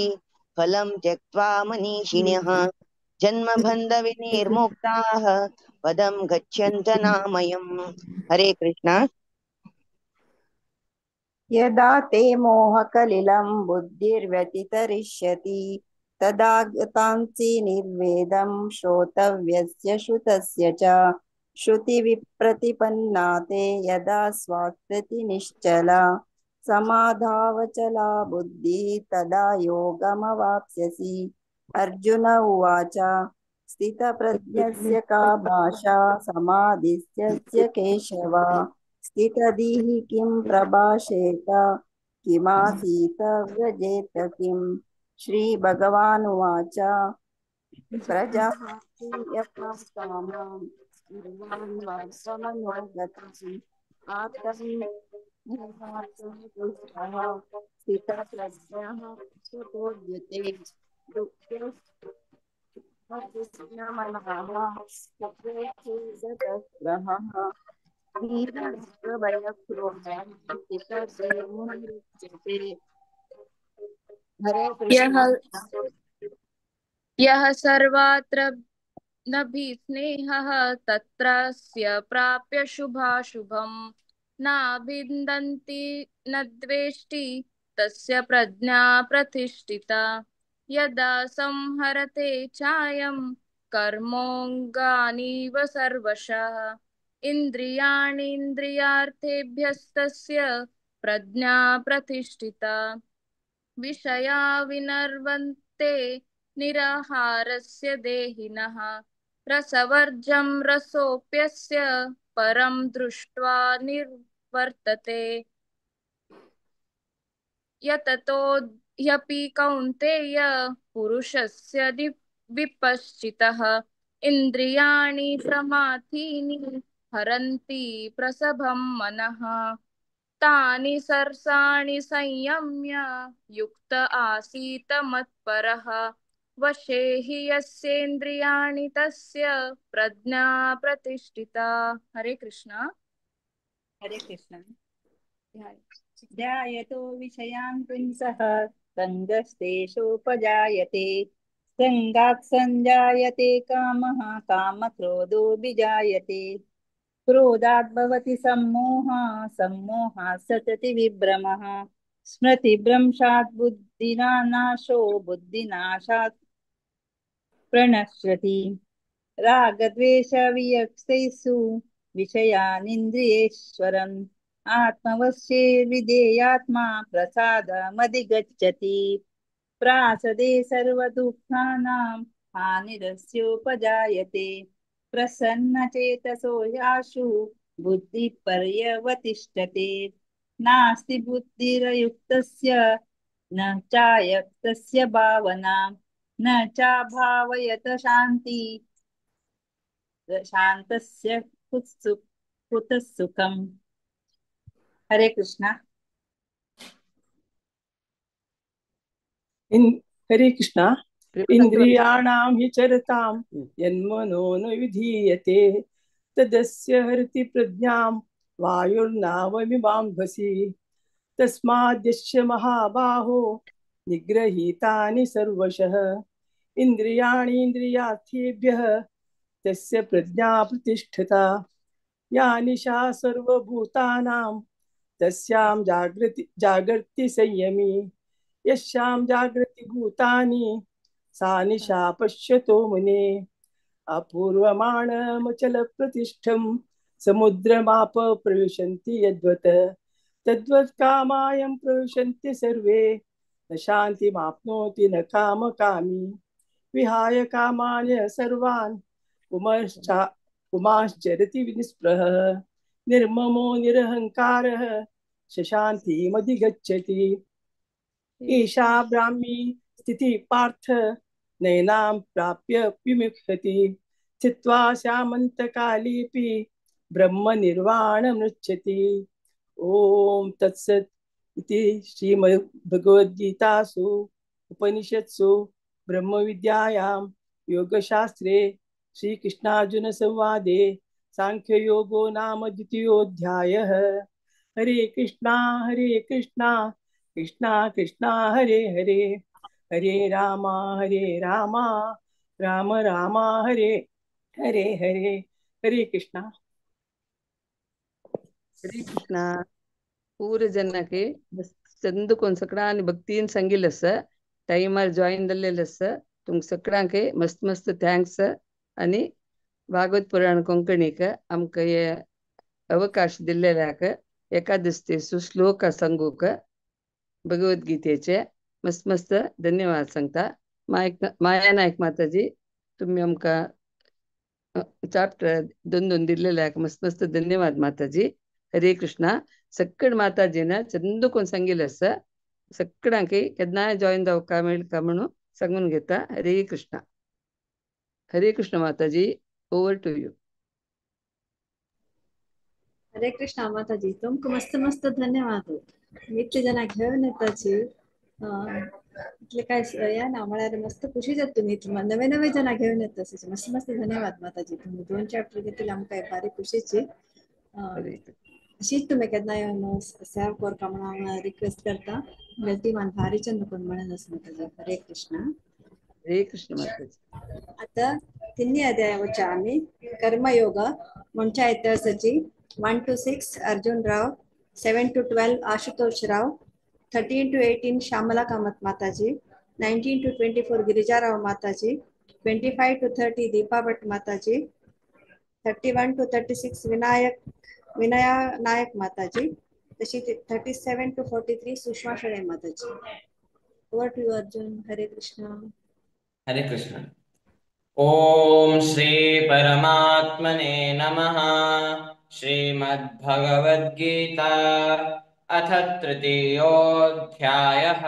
फलं त्यक्त्वा मनीषिणः जन्मबन्धविनिर्मुक्ताः पदं गच्छन्त नामयम्। हरे कृष्ण। यदा ते मोहकलिलं बुद्धिर्व्यतितरिष्यति तदा गतांसि निर्वेदं श्रोतव्यस्य श्रुतस्य च श्रुतिविप्रतिपन्ना ते यदा स्वात्मति निश्चला समाधावचला बुद्धिः तदा योगमवाप्स्यसि। अर्जुन उवाच स्थितप्रज्ञस्य का भाषा समाधिस्य केशव स्थितधिः किं प्रभाषेत किमासीत व्रजेत किम् श्रीभगवानुवाच प्रजहाति यथा कामान् सर्वान् वर्षमनोगतान् आत्मनिर्भरः स्थितप्रज्ञः सुतोद्यते यः सर्वत्र नभिस्नेहः तत्रस्य प्राप्य शुभाशुभम् नाभिन्दन्ति न द्वेष्टि तस्य प्रज्ञा प्रतिष्ठिता यदा संहरते चायं कर्मोऽङ्गानीव सर्वशः इन्द्रियाणीन्द्रियार्थेभ्यस्तस्य प्रज्ञा प्रतिष्ठिता विषया विनर्वन्ते निराहारस्य देहिनः रसवर्जं रसोऽप्यस्य परं दृष्ट्वा निर्वर्तते यततो ह्यपि कौन्तेय पुरुषस्य विपश्चितः इन्द्रियाणि प्रमाथीनि हरन्ति प्रसभं मनः तानि सर्साणि संयम्य युक्त आसीत मत्परः वशे हि यस्येन्द्रियाणि तस्य प्रज्ञा प्रतिष्ठिता। हरे कृष्ण। हरे कृष्ण। ध्यायतो विषयान् पुंसः सङ्गस्तेषोपजायते सङ्गात् सञ्जायते कामः कामक्रोधोऽभिजायते क्रोधात् भवति सम्मोहः सम्मोहात् सतति विभ्रमः स्मृतिभ्रंशात् बुद्धिनाशो बुद्धिनाशात् प्रणश्यति रागद्वेषवियुक्तैषु विषयानिन्द्रियेश्वरम् आत्मवश्ये विधेयात्मा प्रसादमधिगच्छति प्रासदे सर्वदुःखानां हानिरस्योपजायते प्रसन्नचेतसो याशु बुद्धिपर्यवतिष्ठते नास्ति बुद्धिरयुक्तस्य न चायुक्तस्य भावना न चाभावयत शान्ति शान्तस्य कुतः सुखम्। हरे कृष्णा। हरे कृष्णा। इन्द्रियाणां हि चरतां यन्मनो न विधीयते तदस्य हरति प्रज्ञां वायुर्नावमिवाम्भसि तस्माद्यस्य महाबाहो निग्रहीतानि सर्वशः इन्द्रियाणीन्द्रियार्थेभ्यः तस्य प्रज्ञा प्रतिष्ठिता या निशा सर्वभूतानां तस्यां जागर्ति संयमी यस्यां जागृति भूतानि सा निशा पश्यतो मुने अपूर्वमाणमचल प्रतिष्ठं समुद्रमाप प्रविशन्ति यद्वत् तद्वत् कामायं प्रविशन्ति सर्वे न शान्तिमाप्नोति न कामकामी विहाय कामान् सर्वान् पुमाश्चरति निःस्पृहः निर्ममो निरहङ्कारः शान्तिमधिगच्छति ईशा ब्राह्मी स्थिति पार्थ नैनां प्राप्य विमुह्यति स्थित्वा श्यामन्तकालेऽपि ब्रह्मनिर्वाणमृच्छति। ओम तत्सत् इति श्रीमद्भगवद्गीतासु उपनिषत्सु ब्रह्मविद्यायां योगशास्त्रे श्रीकृष्णार्जुनसंवादे सांख्ययोगो नाम द्वितीयोऽध्यायः। हरे कृष्णा कृष्णा कृष्णा हरे हरे हरे राम राम राम हरे हरे हरे। हरे कृष्णा। हरे कृष्ण। पूरे ಜನಕ್ಕೆ ಚಂದಕ್ಕೊಂದು ಸಕಡಾನಿ ಭಕ್ತಿನ ಸಂಗಿಲ್ಲಸ ಟೈಮರ್ ಜಾಯಿನ್ ದಲ್ಲೆಲ್ಲಸ तुम सगळ्यांके मस्त मस्त थँक्स आणि भागवत पुराण कोंकणीक आमकां हे अवकाश दिल्ल्याक एकादशतेचो श्लोक सांगूक भगवद्गीतेचे मस्त मस्त धन्यवाद सांगता। माया नायक माताजी तुम्ही आमकां चॅप्टर दोन दोन दिलेले मस्त मस्त धन्यवाद माताजी. हरे कृष्णा. सक्कड माताजीन चंद कोण सांगिल्लें आसा सक्कडांक केन्नाय जॉइन जावका मेळका म्हणून सांगून घेता. हरे कृष्णा. हरे कृष्ण माताजी. Over to you. Hare Krishna माताजी. तुमकां मस्त मस्त धन्यवाद. इतले जना घेवन येताची इतले काय या ना म्हळ्यार मस्त खुशी जाता. तुम्ही नवे नवे जना घेवन येता मस्त मस्त धन्यवाद माताजी. तुम्ही 2 चॅप्टर घेतले आमकां भारी खुशीची. अशीच तुम्ही केन्नाय येवन सेव करता म्हणून हांव रिक्वेस्ट करता. ती मान भारीच्या नको म्हणून आसा माताजी. हरे कृष्णा. हरे कृष्ण माताजी. आता 3 अध्यायाच्या आम्ही कर्मयोग म्हणच्या इतिहासाची 1 to 6 Arjuna Rao, 7 to 12 Ashutosh Rao, 13 to 18 श्यामला कामत माताजी, 19 to 24 गिरिजा राव माताजी, 25 to 30 दीपा भट माताजी, 31 to 36 विनया नायक माताजी, तशी 37 to 43 सुषमा शेळे माताजी. Over to you Arjun. Hare Krishna. Hare Krishna. ओम श्री परमात्मने नमः. श्रीमद्भगवद्गीता अथ तृतीयोऽध्यायः.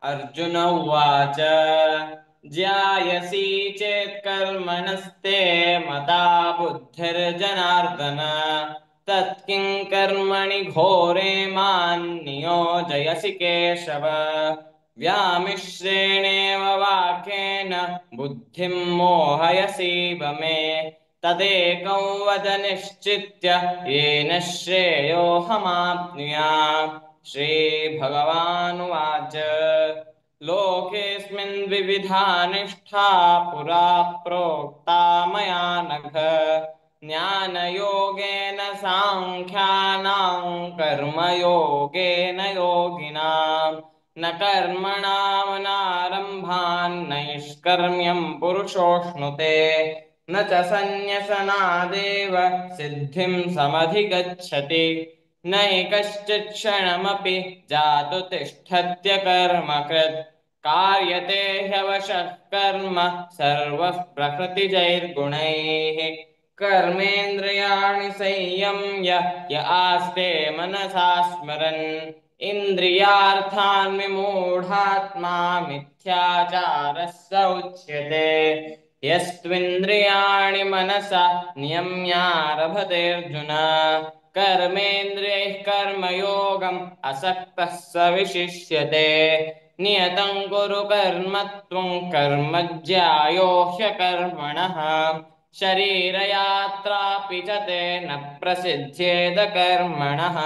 अर्जुन उवाच ज्यायसि चेत् कर्मणस्ते मता बुद्धिर्जनार्दन तत्किं कर्मणि घोरे मां नियोजयसि केशव. व्यामिश्रेणेव वाक्येन बुद्धिं मोहयसीव मे तदेकं वद निश्चित्य येन श्रेयोऽहमाप्नुयाम्. श्रीभगवानुवाच लोकेऽस्मिन् विविधा निष्ठा पुरा प्रोक्ता मया नघ. ज्ञानयोगेन साङ्ख्यानां कर्मयोगेन योगिनाम् न कर्मणामनारम्भान् नैष्कर्म्यं पुरुषोऽश्नुते न च सन्न्यसनादेव सिद्धिं समधिगच्छति. नैकश्चित् क्षणमपि जातु तिष्ठत्य कर्मकृत् कार्यते ह्यवशः कर्म सर्वः प्रकृतिजैर्गुणैः. कर्मेन्द्रियाणि संयम्य य आस्ते मनसा स्मरन् इन्द्रियार्थान् विमूढात्मा मिथ्याचारः स उच्यते. यस्त्विन्द्रियाणि मनसा नियम्यारभतेऽर्जुन कर्मेन्द्रियैः कर्मयोगम् असक्तः स विशिष्यते. नियतं कुरु कर्म त्वं कर्म ज्यायो ह्यकर्मणः शरीरयात्रापि च ते न प्रसिद्ध्येद कर्मणः.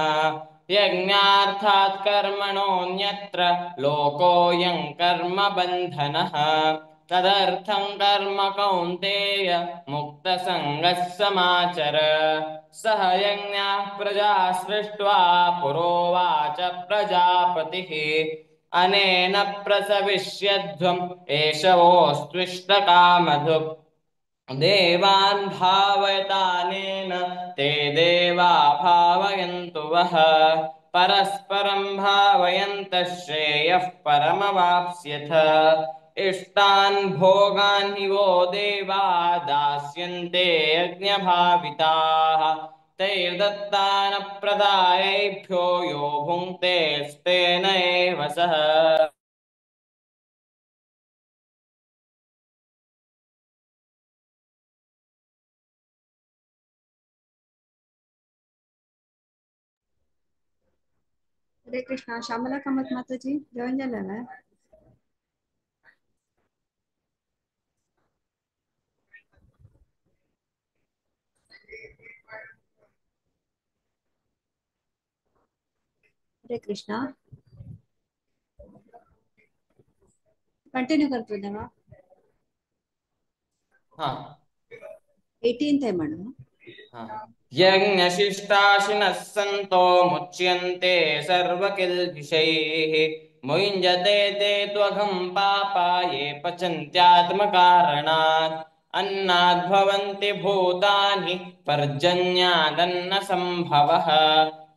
यज्ञार्थात् कर्मणोऽन्यत्र लोकोऽयं कर्म बन्धनः. तदर्थं कर्म कौन्तेय मुक्तसङ्गः समाचर. सह यज्ञाः प्रजा सृष्ट्वा पुरोवाच प्रजापतिः अनेन प्रसविष्यध्वम् एषवोऽस्त्विष्टकामधुक्. देवान् भावयतानेन ते देवा भावयन्तु वः. परस्परं भावयन्तः श्रेयः परमवाप्स्यथ. इष्टान् भोगान् हि वो देवा दास्यन्ते यज्ञभाविताः. तैर्दत्तानप्रदायैभ्यो यो भुङ्क्तेस्तेन एव सः. हरे कृष्णा. श्यामला कामत माताजी जॉइन झाला ना. हरे कृष्णा. कंटिन्यू करतो ना. हाँ 18th आहे म्हणून. यज्ञशिष्टाशिनः सन्तो मुच्यन्ते सर्वकिल्बिषैः. मुञ्जते ते त्वघं पापा ये पचन्त्यात्मकारणात्. अन्नाद्भवन्ति भूतानि पर्जन्यादन्नसम्भवः.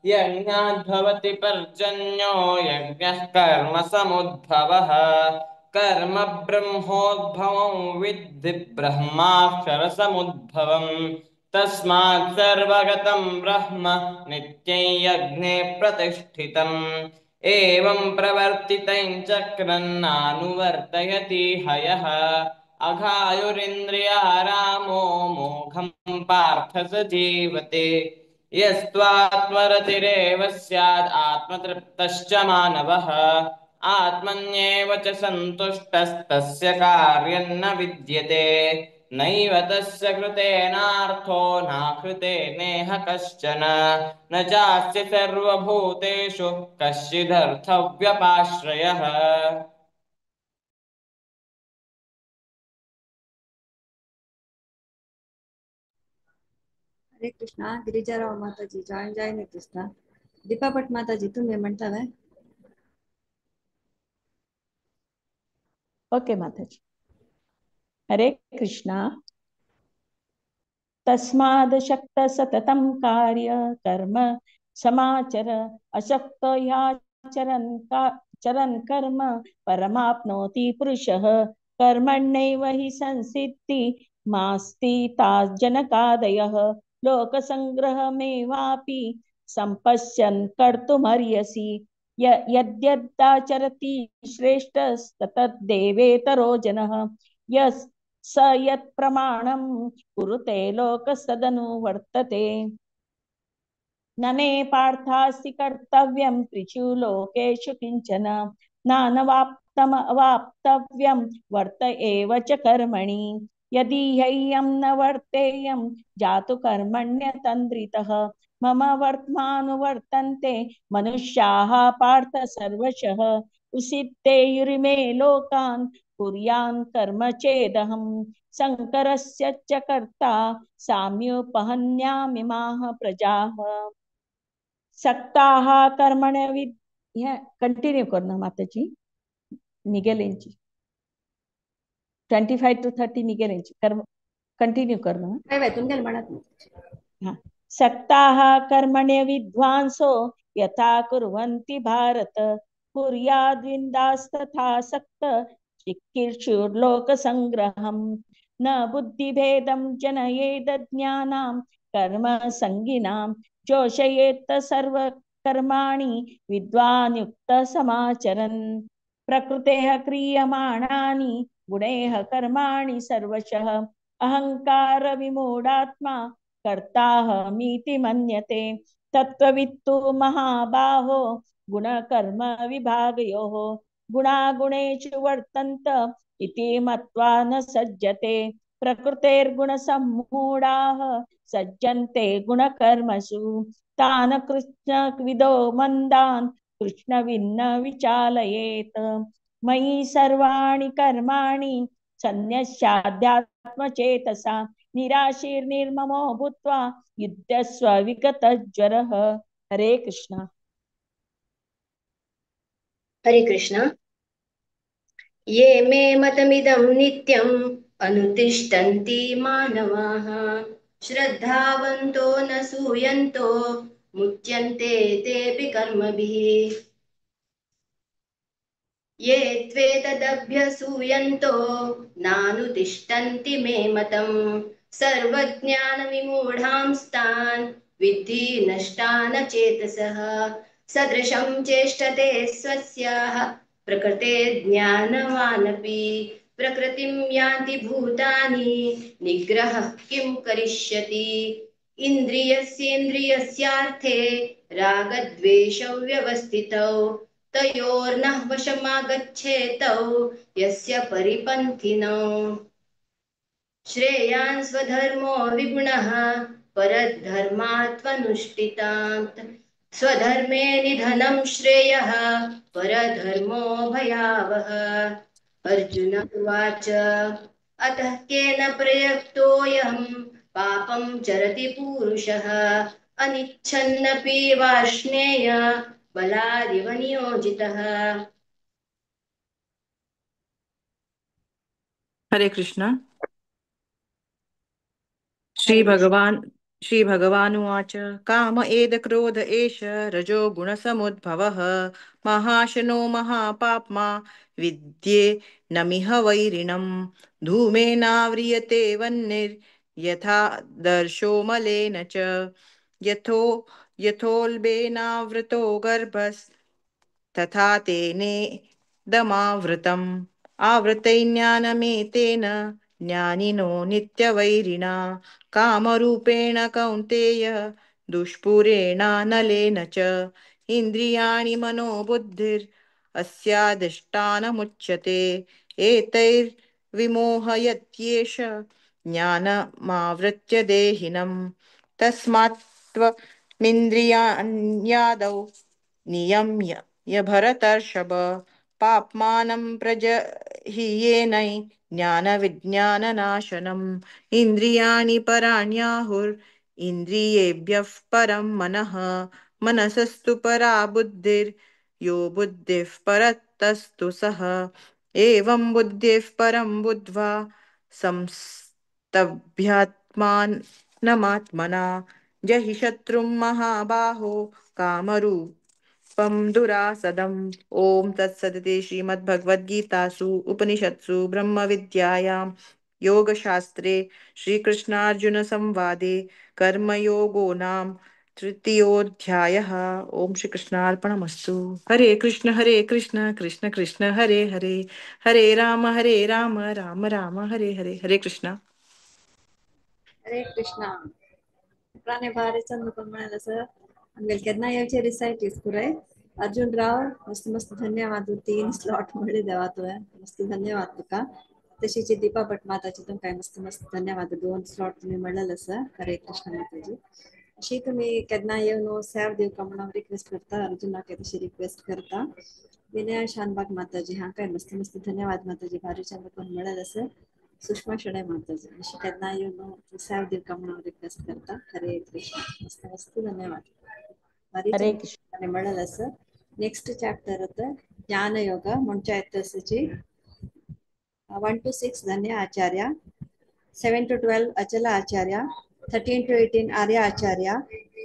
यज्ञाद्भवति पर्जन्यो यज्ञः कर्म समुद्भवः. कर्म ब्रह्मोद्भवं विद्धि ब्रह्माक्षरसमुद्भवम् तस्मात् सर्वगतं ब्रह्म नित्यं यज्ञे प्रतिष्ठितम् एवं प्रवर्तितं चक्रन्नानुवर्तयति हयः अघायुरिन्द्रियारामो मोघं पार्थ स जीवते यस्त्वात्मरतिरेव स्यात् आत्मतृप्तश्च मानवः आत्मन्येव च सन्तुष्टस्तस्य कार्यं न विद्यते नैव तस्य कृतेनार्थो नाकृतेनेह कश्चन न चास्य सर्वभूतेषु कश्चिदर्थव्यपाश्रयः। हरे कृष्णा. गिरिजाराव माताजी जॉईन जाईन दिसता. दीपा भट माताजी तुम्ही म्हणतावे? ओके माताजी. हरे कृष्णा. तस्माद् शक्त सततं कार्य कर्म समाचर अशक्त चरन् कर्म परमाप्नोति पुरुषः कर्मण्यैव हि संसिद्धि मास्ति ताज्जनकादयः लोकसंग्रहमेवापि सम्पश्यन् कर्तुमर्हसि यद्यदाचरति श्रेष्ठस्ततद्देवेतरो जनः यस् स यत् प्रमाणं कुरुते लोकसदनुवर्तते न मे पार्थास्ति कर्तव्यं त्रिषु लोकेषु किंचन नानवाप्तमवाप्तव्यं वर्त एव च कर्मणि यदि ह्ययं न वर्तेयं जातु कर्मण्यतन्द्रितः मम वर्त्मानुवर्तन्ते मनुष्याः पार्थ सर्वशः उसित्तेयुरिमे लोकान् कुर्यान् कर्म चेदहं शङ्करस्य च कर्ता साम्योपहन्यामिमाः प्रजाः सक्ताः कर्मण कंटिन्यू करना माताजी मिगेलेंची 25 to 30 मिगेलेंची कर्म कंटिन्यू करना तुमगेल म्हणत हाँ सक्ताः कर्मण्य विद्वांसो यथा कुर्वन्ति भारत कुर्याद्विन्दास्तथा सक्त चिकीर्षुर्लोकसंग्रहम् न बुद्धिभेदं जनयेदज्ञानां कर्म संगिनां जोषयेत् सर्वकर्माणि विद्वान् युक्त समाचरन् प्रकृतेः क्रियमाणानि गुणैः कर्माणि सर्वशः अहंकार विमूढात्मा कर्ताहमीति मन्यते तत्त्ववित्तु महाबाहो गुणकर्म विभागयोः गुणागुणेषु वर्तन्त इति मत्वा न सज्जते प्रकृतेर्गुणसम्मूढाः सज्जन्ते गुणकर्मसु तान् कृष्णविदो मन्दान् कृष्णविन्न विचालयेत् मयि सर्वाणि कर्माणि सन्न्यस्याध्यात्मचेतसा निराशीर्निर्ममो भूत्वा युध्यस्व विगतज्वरः. हरे कृष्ण. हरे कृष्ण. ये मे मतमिदं नित्यम् अनुतिष्ठन्ति मानवाः श्रद्धावन्तो न सूयन्तो मुच्यन्ते तेऽपि कर्मभिः ये त्वेतदभ्यसूयन्तो नानुतिष्ठन्ति मे मतम् सर्वज्ञानविमूढांस्तान् विद्धि नष्टान चेतसः सदृशं चेष्टते स्वस्याः प्रकृते ज्ञानवानपि प्रकृतिं यान्ति भूतानि निग्रहः किं करिष्यति इन्द्रियस्येन्द्रियस्यार्थे रागद्वेषौ व्यवस्थितौ तयोर्नः वशमागच्छेतौ यस्य परिपन्थिनौ श्रेयान् स्वधर्मो विगुणः परधर्मात्मनुष्ठितात् स्वधर्मे निधनं श्रेयः परधर्मो भयावः. अर्जुन उवाच अतः केन प्रयुक्तोऽयं पापं चरति पूरुषः अनिच्छन्नपि वार्ष्णेय बलादिव नियोजितः. हरे कृष्ण. श्री भगवान श्रीभगवानुवाच काम एद क्रोध एष रजो गुणसमुद्भवः महाशनो महापाप्मा विद्ये नमिह वैरिणम् धूमेनाव्रियते वह्निर्यथा दर्शो मलेन च यथो यथोल्बेनावृतो गर्भस्तथा तेनेदमावृतम् आवृतैज्ञानमेतेन ज्ञानिनो नित्यवैरिणा कामरूपेण कौन्तेय दुष्पूरेणानलेन च इन्द्रियाणि मनोबुद्धिरस्याधिष्ठानमुच्यते एतैर्विमोहयत्येष ज्ञानमावृत्य देहिनम् तस्मात्त्वमिन्द्रियाण्यादौ नियम्य भरतर्षभ पाप्मानं प्रजह्येनै ज्ञानविज्ञाननाशनम् इन्द्रियाणि पराण्याहुरिन्द्रियेभ्यः परं मनः मनसस्तु परा बुद्धिर्यो बुद्धिः परतस्तु सः एवं बुद्धिः परं बुद्ध्वा संस्तभ्यात्मानमात्मना जहि शत्रुं महाबाहो कामरूपं दुरासदम् ॐ तत्सदिति श्रीमद्भगवद्गीतासु उपनिषत्सु ब्रह्मविद्यायां योगशास्त्रे श्रीकृष्णार्जुनसंवादे कर्मयोगो नाम तृतीयोऽध्यायः। ॐ श्रीकृष्णार्पणमस्तु। हरे कृष्ण कृष्ण कृष्ण हरे हरे, हरे राम राम राम हरे हरे. हरे कृष्ण. हरे कृष्णा. प्राणे भारी चंद म्हणाला सर आम्ही केदना येवचे रिसाइट इसकुराय अर्जुन राव मस्त मस्त धन्यवाद. 3 स्लॉट मिळले देवा तुवें मस्त धन्यवाद तुका. तशीच दीपा भट माताची तुमकां मस्त मस्त धन्यवाद. 2 स्लॉट तुम्ही म्हणलेलं सर. हरे कृष्ण माताजी. अशी तुम्ही केदना येवन सेव दिवका म्हणून रिक्वेस्ट करता अर्जुनाक तशी रिक्वेस्ट करता. विनय शानबाग माताजी हां काय मस्त मस्त धन्यवाद माताजी. भारी चंद म्हणलेलं सर. सुषमा शणे माताजी अशी केदना येवन सेव दिवका म्हणून रिक्वेस्ट करता. हरे कृष्ण. मस्त मस्त धन्यवाद. भारी हरे चंद कृष्ण. म्हणलेलं सर. नेक्स्ट चॅप्टर होतं ज्ञानयोग म्हणच्या येतसची 1 to 6 धन्य आचार्य, 7 to 12 अचला आचार्य, 13 to 18 आर्या आचार्य,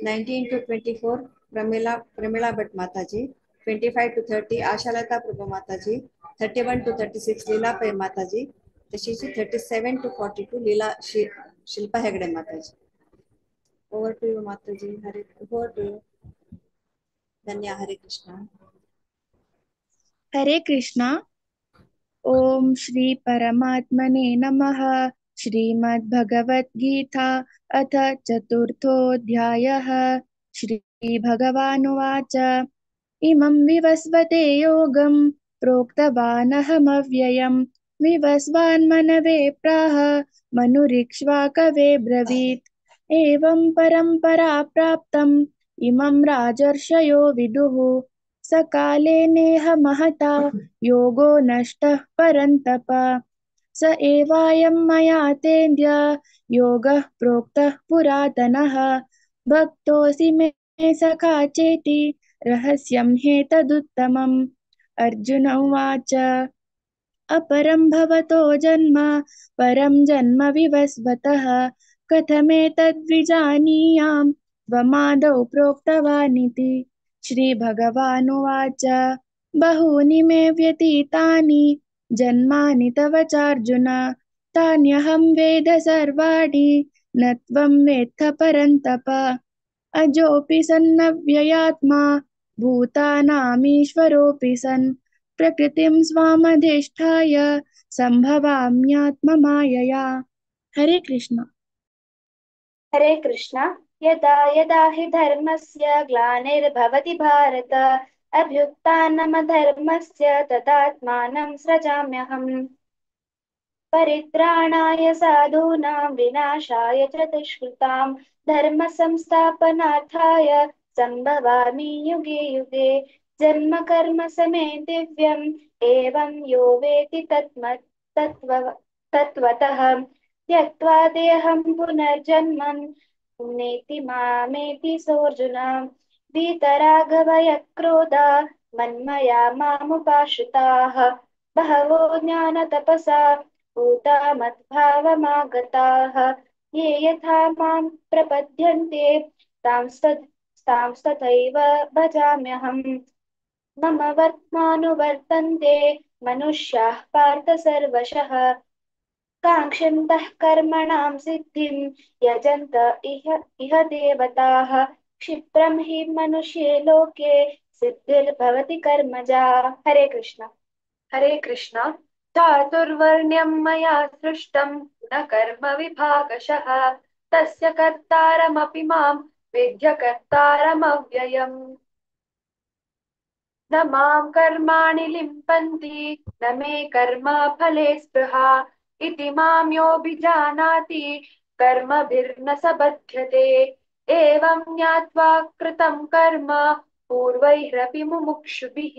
19 to 24 प्रमिला भट माताजी, 25 to 30 आशालता प्रभू माताजी, 31 to 36 लीला पै माताजी, तशीच 37 to 42 लीला शिल्पा हेगडे माताजी. ओव्हर टू यू माताजी. हरे ओव्हर टू यू. धन्य. हरे कृष्ण. हरे कृष्णा. ओम श्री परमात्मने नमः. श्रीमद्भगवद्गीता अथ चतुर्थोऽध्यायः. श्रीभगवानुवाच इमं विवस्वते योगं प्रोक्तवानहमव्ययम् विवस्वान्मनवे प्राह मनुरिक्ष्वाकवे ब्रवीत्. एवं परम्परा प्राप्तम् इमं राजर्षयो विदुः. सकाले नेह महता योगो नष्टः परन्तप. स एवायं मया तेन्द्य योगः प्रोक्तः पुरातनः. भक्तोऽसि मे सखा चेति रहस्यं ह्येतदुत्तमम्. अर्जुन उवाच अपरं भवतो जन्म परं जन्म विवस्वतः कथमेतद्विजानीयाम् त्वमादौ प्रोक्तवानिति. श्रीभगवानुवाच बहूनि मे व्यतीतानि जन्मानि तव चार्जुन तान्यहं वेद सर्वाणि न त्वं वेत्थ परन्तप. अजोऽपि सन्नव्ययात्मा भूतानामीश्वरोऽपि सन् प्रकृतिं स्वामधिष्ठाय सम्भवाम्यात्ममायया. हरे कृष्ण. हरे कृष्ण. यदा यदा हि धर्मस्य ग्लानिर्भवति भारत अभ्युत्थानमधर्मस्य तदात्मानं सृजाम्यहम्. परित्राणाय साधूनां विनाशाय च दुष्कृतां धर्म संस्थापनार्थाय सम्भवामि युगे युगे. जन्म कर्म समे दिव्यम् एवं यो वेति तत्त्वतः त्यक्त्वा देहं पुनर्जन्मं नेति मामेति सोऽर्जुन. वीतरागभयक्रोधा मन्मया मामुपाश्रिताः बहवो ज्ञानतपसा भूता मद्भावमागताः ये यथा मां प्रपद्यन्ते तांस्तथैव भजाम्यहम् मम वर्त्मानुवर्तन्ते मनुष्याः पार्थ सर्वशः काङ्क्षन्तः कर्मणां सिद्धिं यजन्त इह देवताः क्षिप्रं हि मनुष्ये लोके सिद्धिर्भवति कर्मजा। हरे कृष्ण। हरे कृष्ण। चातुर्वर्ण्यं मया सृष्टं न कर्म विभागशः तस्य कर्तारमपि मां विद्य कर्तारमव्ययम् न मां कर्माणि लिम्पन्ति न मे कर्मा फले स्पृहा इति मां योऽभिजानाति कर्मभिर्न स बध्यते एवं ज्ञात्वा कृतं कर्म पूर्वैरपि मुमुक्षुभिः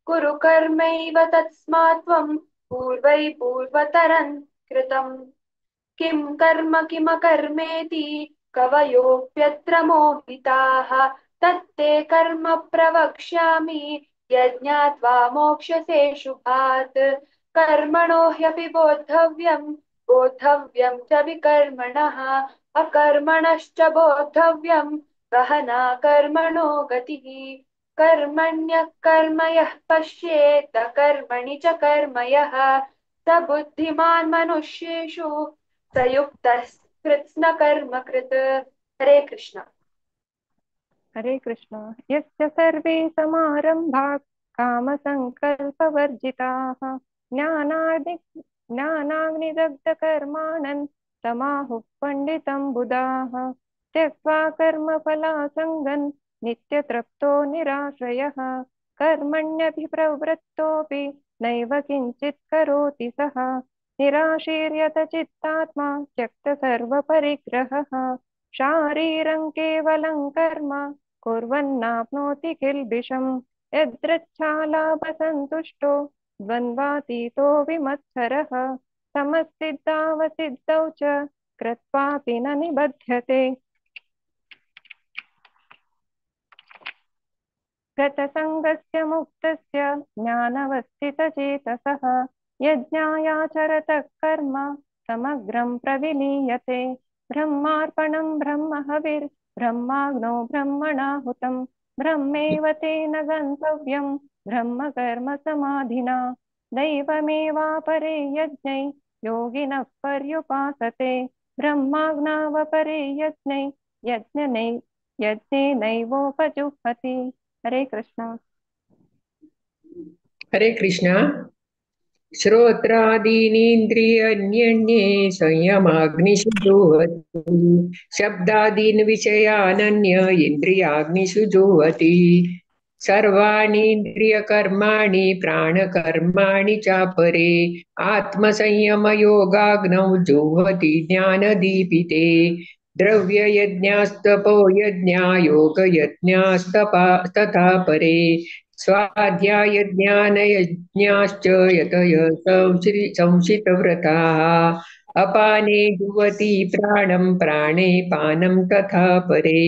कुरु कर्मैव तस्मात् त्वं पूर्वतरं कृतम् किं कर्म किमकर्मेति कवयोऽप्यत्र मोहिताः तत्ते कर्म प्रवक्ष्यामि यज्ञात्वा मोक्ष्यसे शुभात् कर्मणो ह्यपि बोद्धव्यं च विकर्मणः अकर्मणश्च बोद्धव्यं गहना कर्मणो गतिः कर्मण्यः कर्म यः पश्येत् कर्मणि च कर्म यः स बुद्धिमान् मनुष्येषु प्रयुक्तः कृत्स्न कर्म कृत। हरे कृष्ण। हरे कृष्ण। यस्य सर्वे समारम्भाः कामसङ्कल्पवर्जिताः ज्ञानाग्निदग्धकर्माणन् तमाहुः पण्डितं बुधाः त्यक्त्वा कर्मफलासङ्गन् नित्यतृप्तो निराश्रयः कर्मण्यभिप्रवृत्तोऽपि नैव किञ्चित् करोति सः निराशीर्यत चित्तात्मा त्यक्तसर्वपरिग्रहः शारीरं केवलं कर्म कुर्वन्नाप्नोति किल्बिषम् यदृच्छालाभसन्तुष्टो द्वन्द्वातीतो विमत्सरः समसिद्धावसिद्धौ च कृत्वापि न निबध्यते गतसङ्गस्य मुक्तस्य ज्ञानवस्थितचेतसः यज्ञायाचरतः कर्म समग्रं प्रविलीयते ब्रह्मार्पणं ब्रह्महविर्ब्रह्माग्नौ ब्रह्मणाहुतं ब्रह्मेव तेन गन्तव्यं ब्रह्म कर्म समाधिना दैवमेवापरे यज्ञै योगिनः पर्युपासते ब्रह्माज्ञावपरे यज्ञै यज्ञेनैवोपजुह्वति। हरे कृष्ण। हरे कृष्ण। श्रोत्रादीनीन्द्रियाण्यन्ये संयमाग्निषु जुह्वति शब्दादीन् विषयानन्य इन्द्रियाग्निषु जुह्वति सर्वाणीन्द्रियकर्माणि प्राणकर्माणि चापरे आत्मसंयमयोगाग्नौ जुह्वति ज्ञानदीपिते द्रव्ययज्ञास्तपो यज्ञा योगयज्ञास्तथा परे स्वाध्यायज्ञानयज्ञाश्च यतय संशितव्रताः अपाने जुह्वति प्राणं प्राणे पानं तथा परे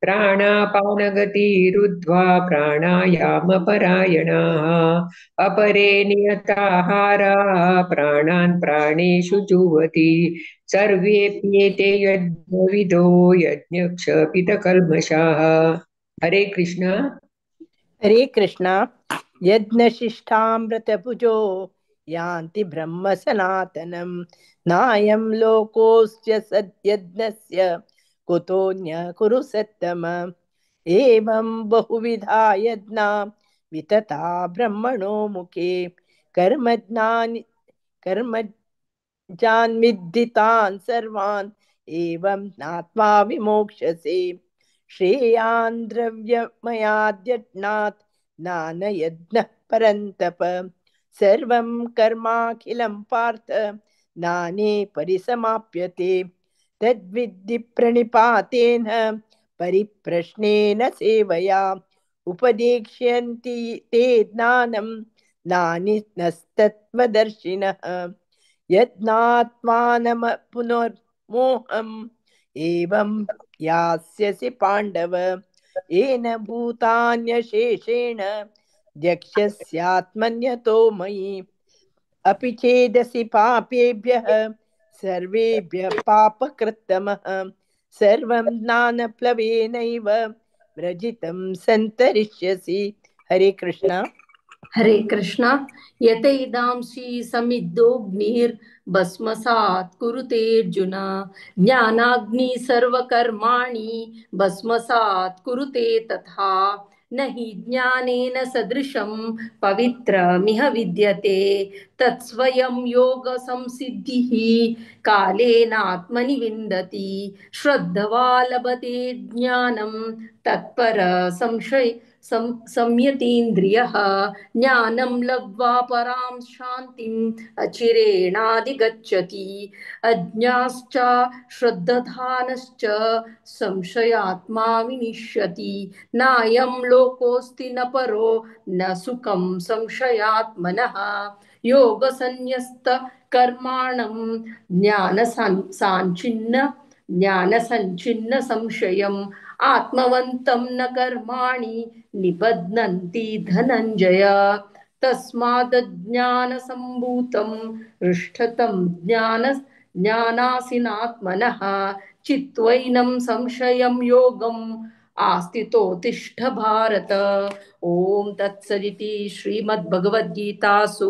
प्राणापानगतिरुद्ध्वा प्राणायामपरायणाः अपरे नियताहाराः प्राणान् प्राणेषु जुह्वति सर्वेऽप्येते यज्ञविदो यज्ञक्षपितकल्मषाः। हरे कृष्ण। हरे कृष्ण। यज्ञशिष्टामृतभुजो यान्ति ब्रह्म सनातनं नायं लोकोऽस्य सद्यज्ञस्य कुतोऽन्य कुरु सत्तम एवं बहुविधा यज्ञा वितता ब्रह्मणो मुखे कर्मजान्विद्धितान् सर्वान् एवं ज्ञात्वा विमोक्ष्यसे श्रेयान् द्रव्यमयाद्यज्ञात् ज्ञानयज्ञः परन्तप सर्वं कर्माखिलं पार्थ ज्ञाने परिसमाप्यते तद्विद्धि प्रणिपातेन परिप्रश्नेन सेवया उपदेक्ष्यन्ति ते ज्ञानं ज्ञानिनस्तत्त्वदर्शिनः यज्ञात्मानं पुनर्मोहम् एवं यास्यसि पाण्डव येन भूतान्यशेषेण द्यक्ष्यस्यात्मन्यतो मयि अपि चेदसि पापेभ्यः सर्वेभ्यः पापकृत्तमः सर्वं ज्ञानप्लवेनैव व्रजितं सन्तरिष्यसि। हरे कृष्ण। हरे कृष्ण। यतैदांसि समिद्धोऽग्निर्भस्मसात् कुरुते अर्जुन ज्ञानाग्नि सर्वकर्माणि भस्मसात् कुरुते तथा न हि ज्ञानेन सदृशं पवित्रमिह विद्यते तत्स्वयं योगसंसिद्धिः कालेनात्मनि विन्दति श्रद्धवा लभते ज्ञानं तत्पर संयतीन्द्रियः ज्ञानं लब्ध्वा परां शान्तिम् अचिरेणाधिगच्छति अज्ञाश्च श्रद्धधानश्च संशयात्मा विनिश्यति नायं लोकोऽस्ति न परो न सुखं संशयात्मनः योगसन्न्यस्त कर्माणं ज्ञानसञ्छिन्न संशयम् आत्मवन्तं न कर्माणि निबध्नन्ति धनञ्जय तस्मादज्ञानसम्भूतं पृष्ठतं ज्ञानासिनात्मनः चित्वैनं संशयं योगम् आस्थितो तिष्ठ भारत। ओम तत्सदिति श्रीमद्भगवद्गीतासु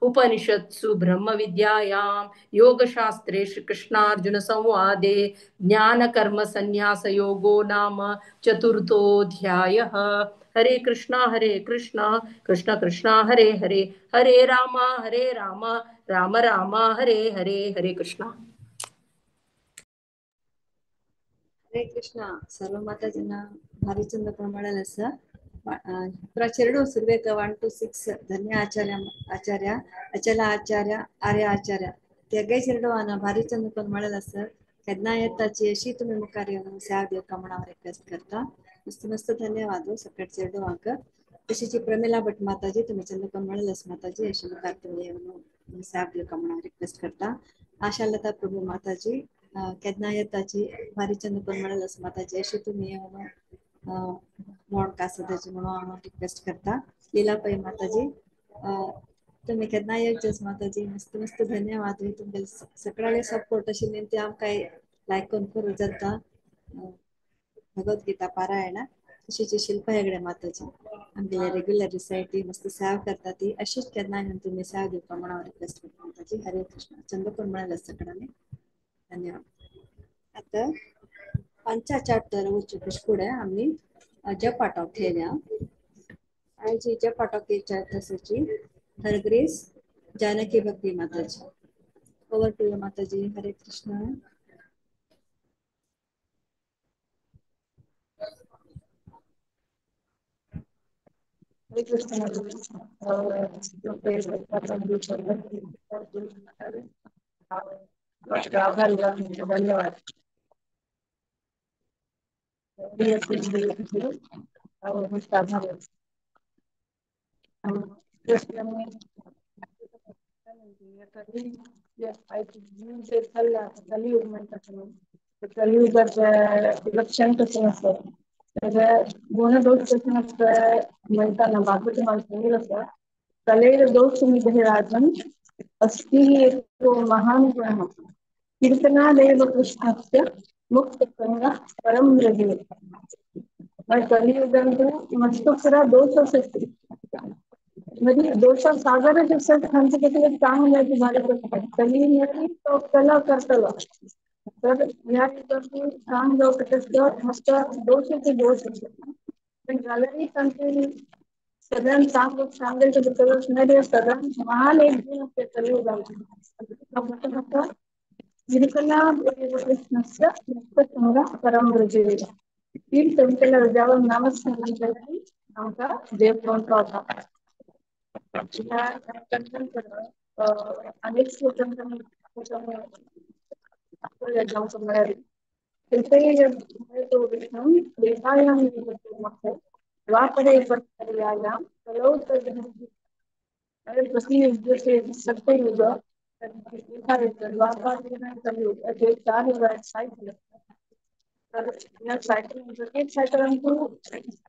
उपनिषत्सु ब्रह्मविद्यायां योगशास्त्रे श्रीकृष्णार्जुन संवादे ज्ञानकर्म संन्यास योगो नाम चतुर्थोऽध्यायः। हरे कृष्णा कृष्ण कृष्ण हरे हरे हरे राम राम राम हरे हरे। हरे कृष्णा। हरे कृष्ण. सर्व माताजींना भारीचंद प्रमाणाला सर प्रचरडो सुरवेक 1 to 6 धन्य आचार्य अचल आचार्य आर्य आचार्य तेगे चिरडवाना भारीचंद प्रमाणाला सर यज्ञायताची अशी तुम्ही मुखारी सेवा देव कमणावर रिक्वेस्ट करता मस्त मस्त धन्यवाद सकट चिरडवाक तशीची प्रमिला भट माताजी तुम्ही चंद्रकन मळलस माताजी अशी मुखार तुम्ही सेवा देव कमणावर रिक्वेस्ट करता आशालता प्रभू माताजी यज्ञायताची भारीचंद प्रमाणाला माताजी अशी तुम्ही मोड कासदाची म्हणून रिक्वेस्ट करता लीलाबाई माताजी तुम्ही केन्ना येवचेच माताजी मस्त मस्त धन्यवाद तुमचे सगळे सपोर्ट अशी नेमती आमकां लायक करून जाता भगवद्गीता पारायण तशीची शिल्पा हेगडे माताजी आमगे रेग्युलर रिसायटी मस्त सेवा करता ती अशीच केन्ना तुम्ही सेवा दिवपा म्हणून रिक्वेस्ट करता माताजी. हरे कृष्ण. चंद्रपूर म्हणाले सगळ्यांनी धन्यवाद. आता 5 चॅप्टर वरची पुष्पुडे आम्ही जपाटाव ठेवल्या आयची जपाटाव केच्या तसची हरग्रेस जानकी भक्ती माताजी. ओवर टू यू माताजी. हरे कृष्ण. हरे कृष्ण. धन्यवाद. कलियुगाचं लक्षण कसं असतं त्याच्या गुण दोष कसं असतं म्हणताना बाकीचे माणसं असतं कलेर दोष निधेराजन अस्ति तो महान गुण कीर्तनादेव कृष्णस्य मुक्त परम रजे कलियुगांतू मस्त खरा दोष असते म्हणजे दोषा सागरच असतात त्यांचं किती काम नाही झालं कली तो कला करतला तर या ठिकाणी काम लोक मस्त दोषाचे दोष असतात पण झालंही त्यांचे सगळ्यांना सांगायचं नाही सगळ्यांना महान एक गुण असते कलियुगांचे कीर्तना कृष्णस्य मुक्त परम रजे तीन संख्येला ज्यावर नामस्मरण आमचा देव कोणता होता अनेक द्वापरे पर्यायां सत्ययुग कलियुग असे 4 युगात सायकल तर या सायकलांतू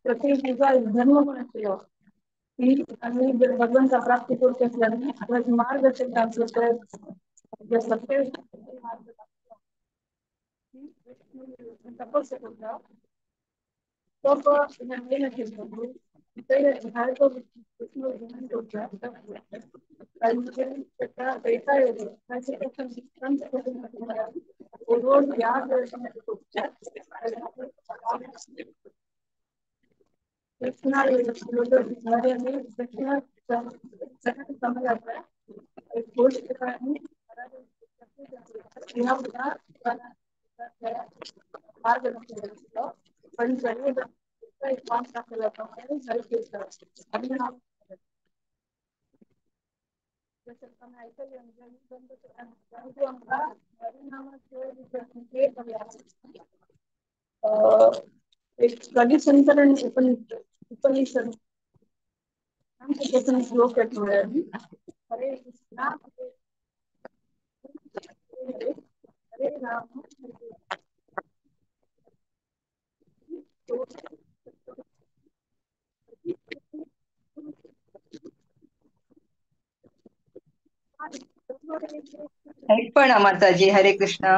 प्रत्येक युगात धर्म पण असतो की आम्ही भगवंता प्राप्ती करत असल्याने आपला मार्गदर्शन सत्य तपस करता तप ह्या केलं ते बाहेर तो विष्णू ध्यान करता आणि त्याचा पैसा येतो त्याचे रोज याद दक्षिणा दक्षिणा समज आता है एक गोष्ट मार्ग पण एक काम टाकलेला एक कधी संतरण उपनिषद श्लोक हरे कृष्णा हरे राम पण माताजी हरे कृष्णा.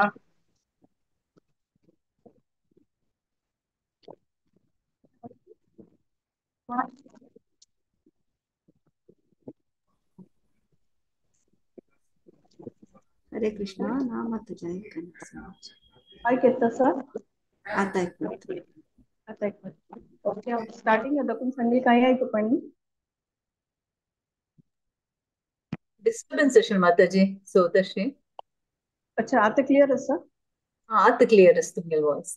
हरे कृष्णा नाम तुझ्या ऐकत सर आता ऐकत आता ऐकत ओके स्टार्टिंग आपण संगीत काय ऐकू पण डिस्टर्बेन्स असेल माताजी सो तशी. अच्छा आता क्लिअर असं आता क्लिअर असतं तुमगे वॉइस.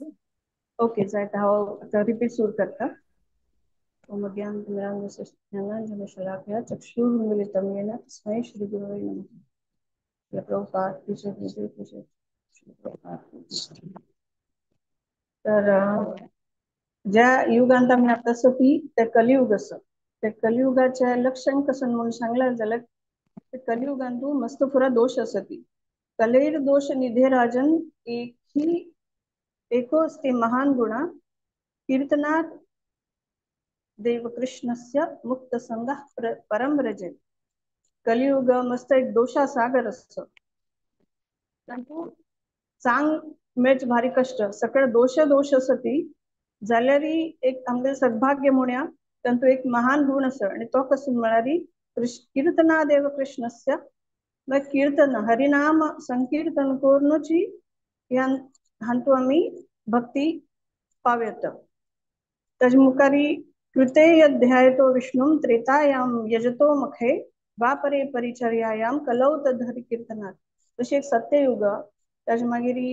ओके जायत हा रिपीट सुरू करता ओमज्ञान तिमिरान्धस्य चक्षुर्मिलितं येन तस्मै श्रीगुरवे नमः. प्रभुपाद तर ज्या युगांत आम्ही आता सती त्या कलियुग असं त्या कलियुगाच्या लक्षण कसं म्हणून सांगला झालं ते कलियुगांतू मस्त पुरा दोष असती कलेर दोष निधे राजन एको अस्ति महान गुणा कीर्तनात देवकृष्णस्य मुक्त संगः परम रजेत. कलियुग मस्त एक दोषा सागर असतं परंतु चांग मेच भारी कष्ट सगळं दोष असती जाल्यारी एक आमचे सद्भाग्य म्हणूया परंतु एक महान गुण असं आणि तो कसून मिळाली कीर्तनादेव कृष्णस्य मग कीर्तन हरिनाम संकीर्तन करूनची हांतू आम्ही भक्ती पावत तजमुखारी कृते यध्यायतो विष्णुं त्रेतायां यजतो मखे वापरे परिचर्यायां कलौ तद्धरि कीर्तनात. तसे एक सत्ययुग त्याच्या मागेरी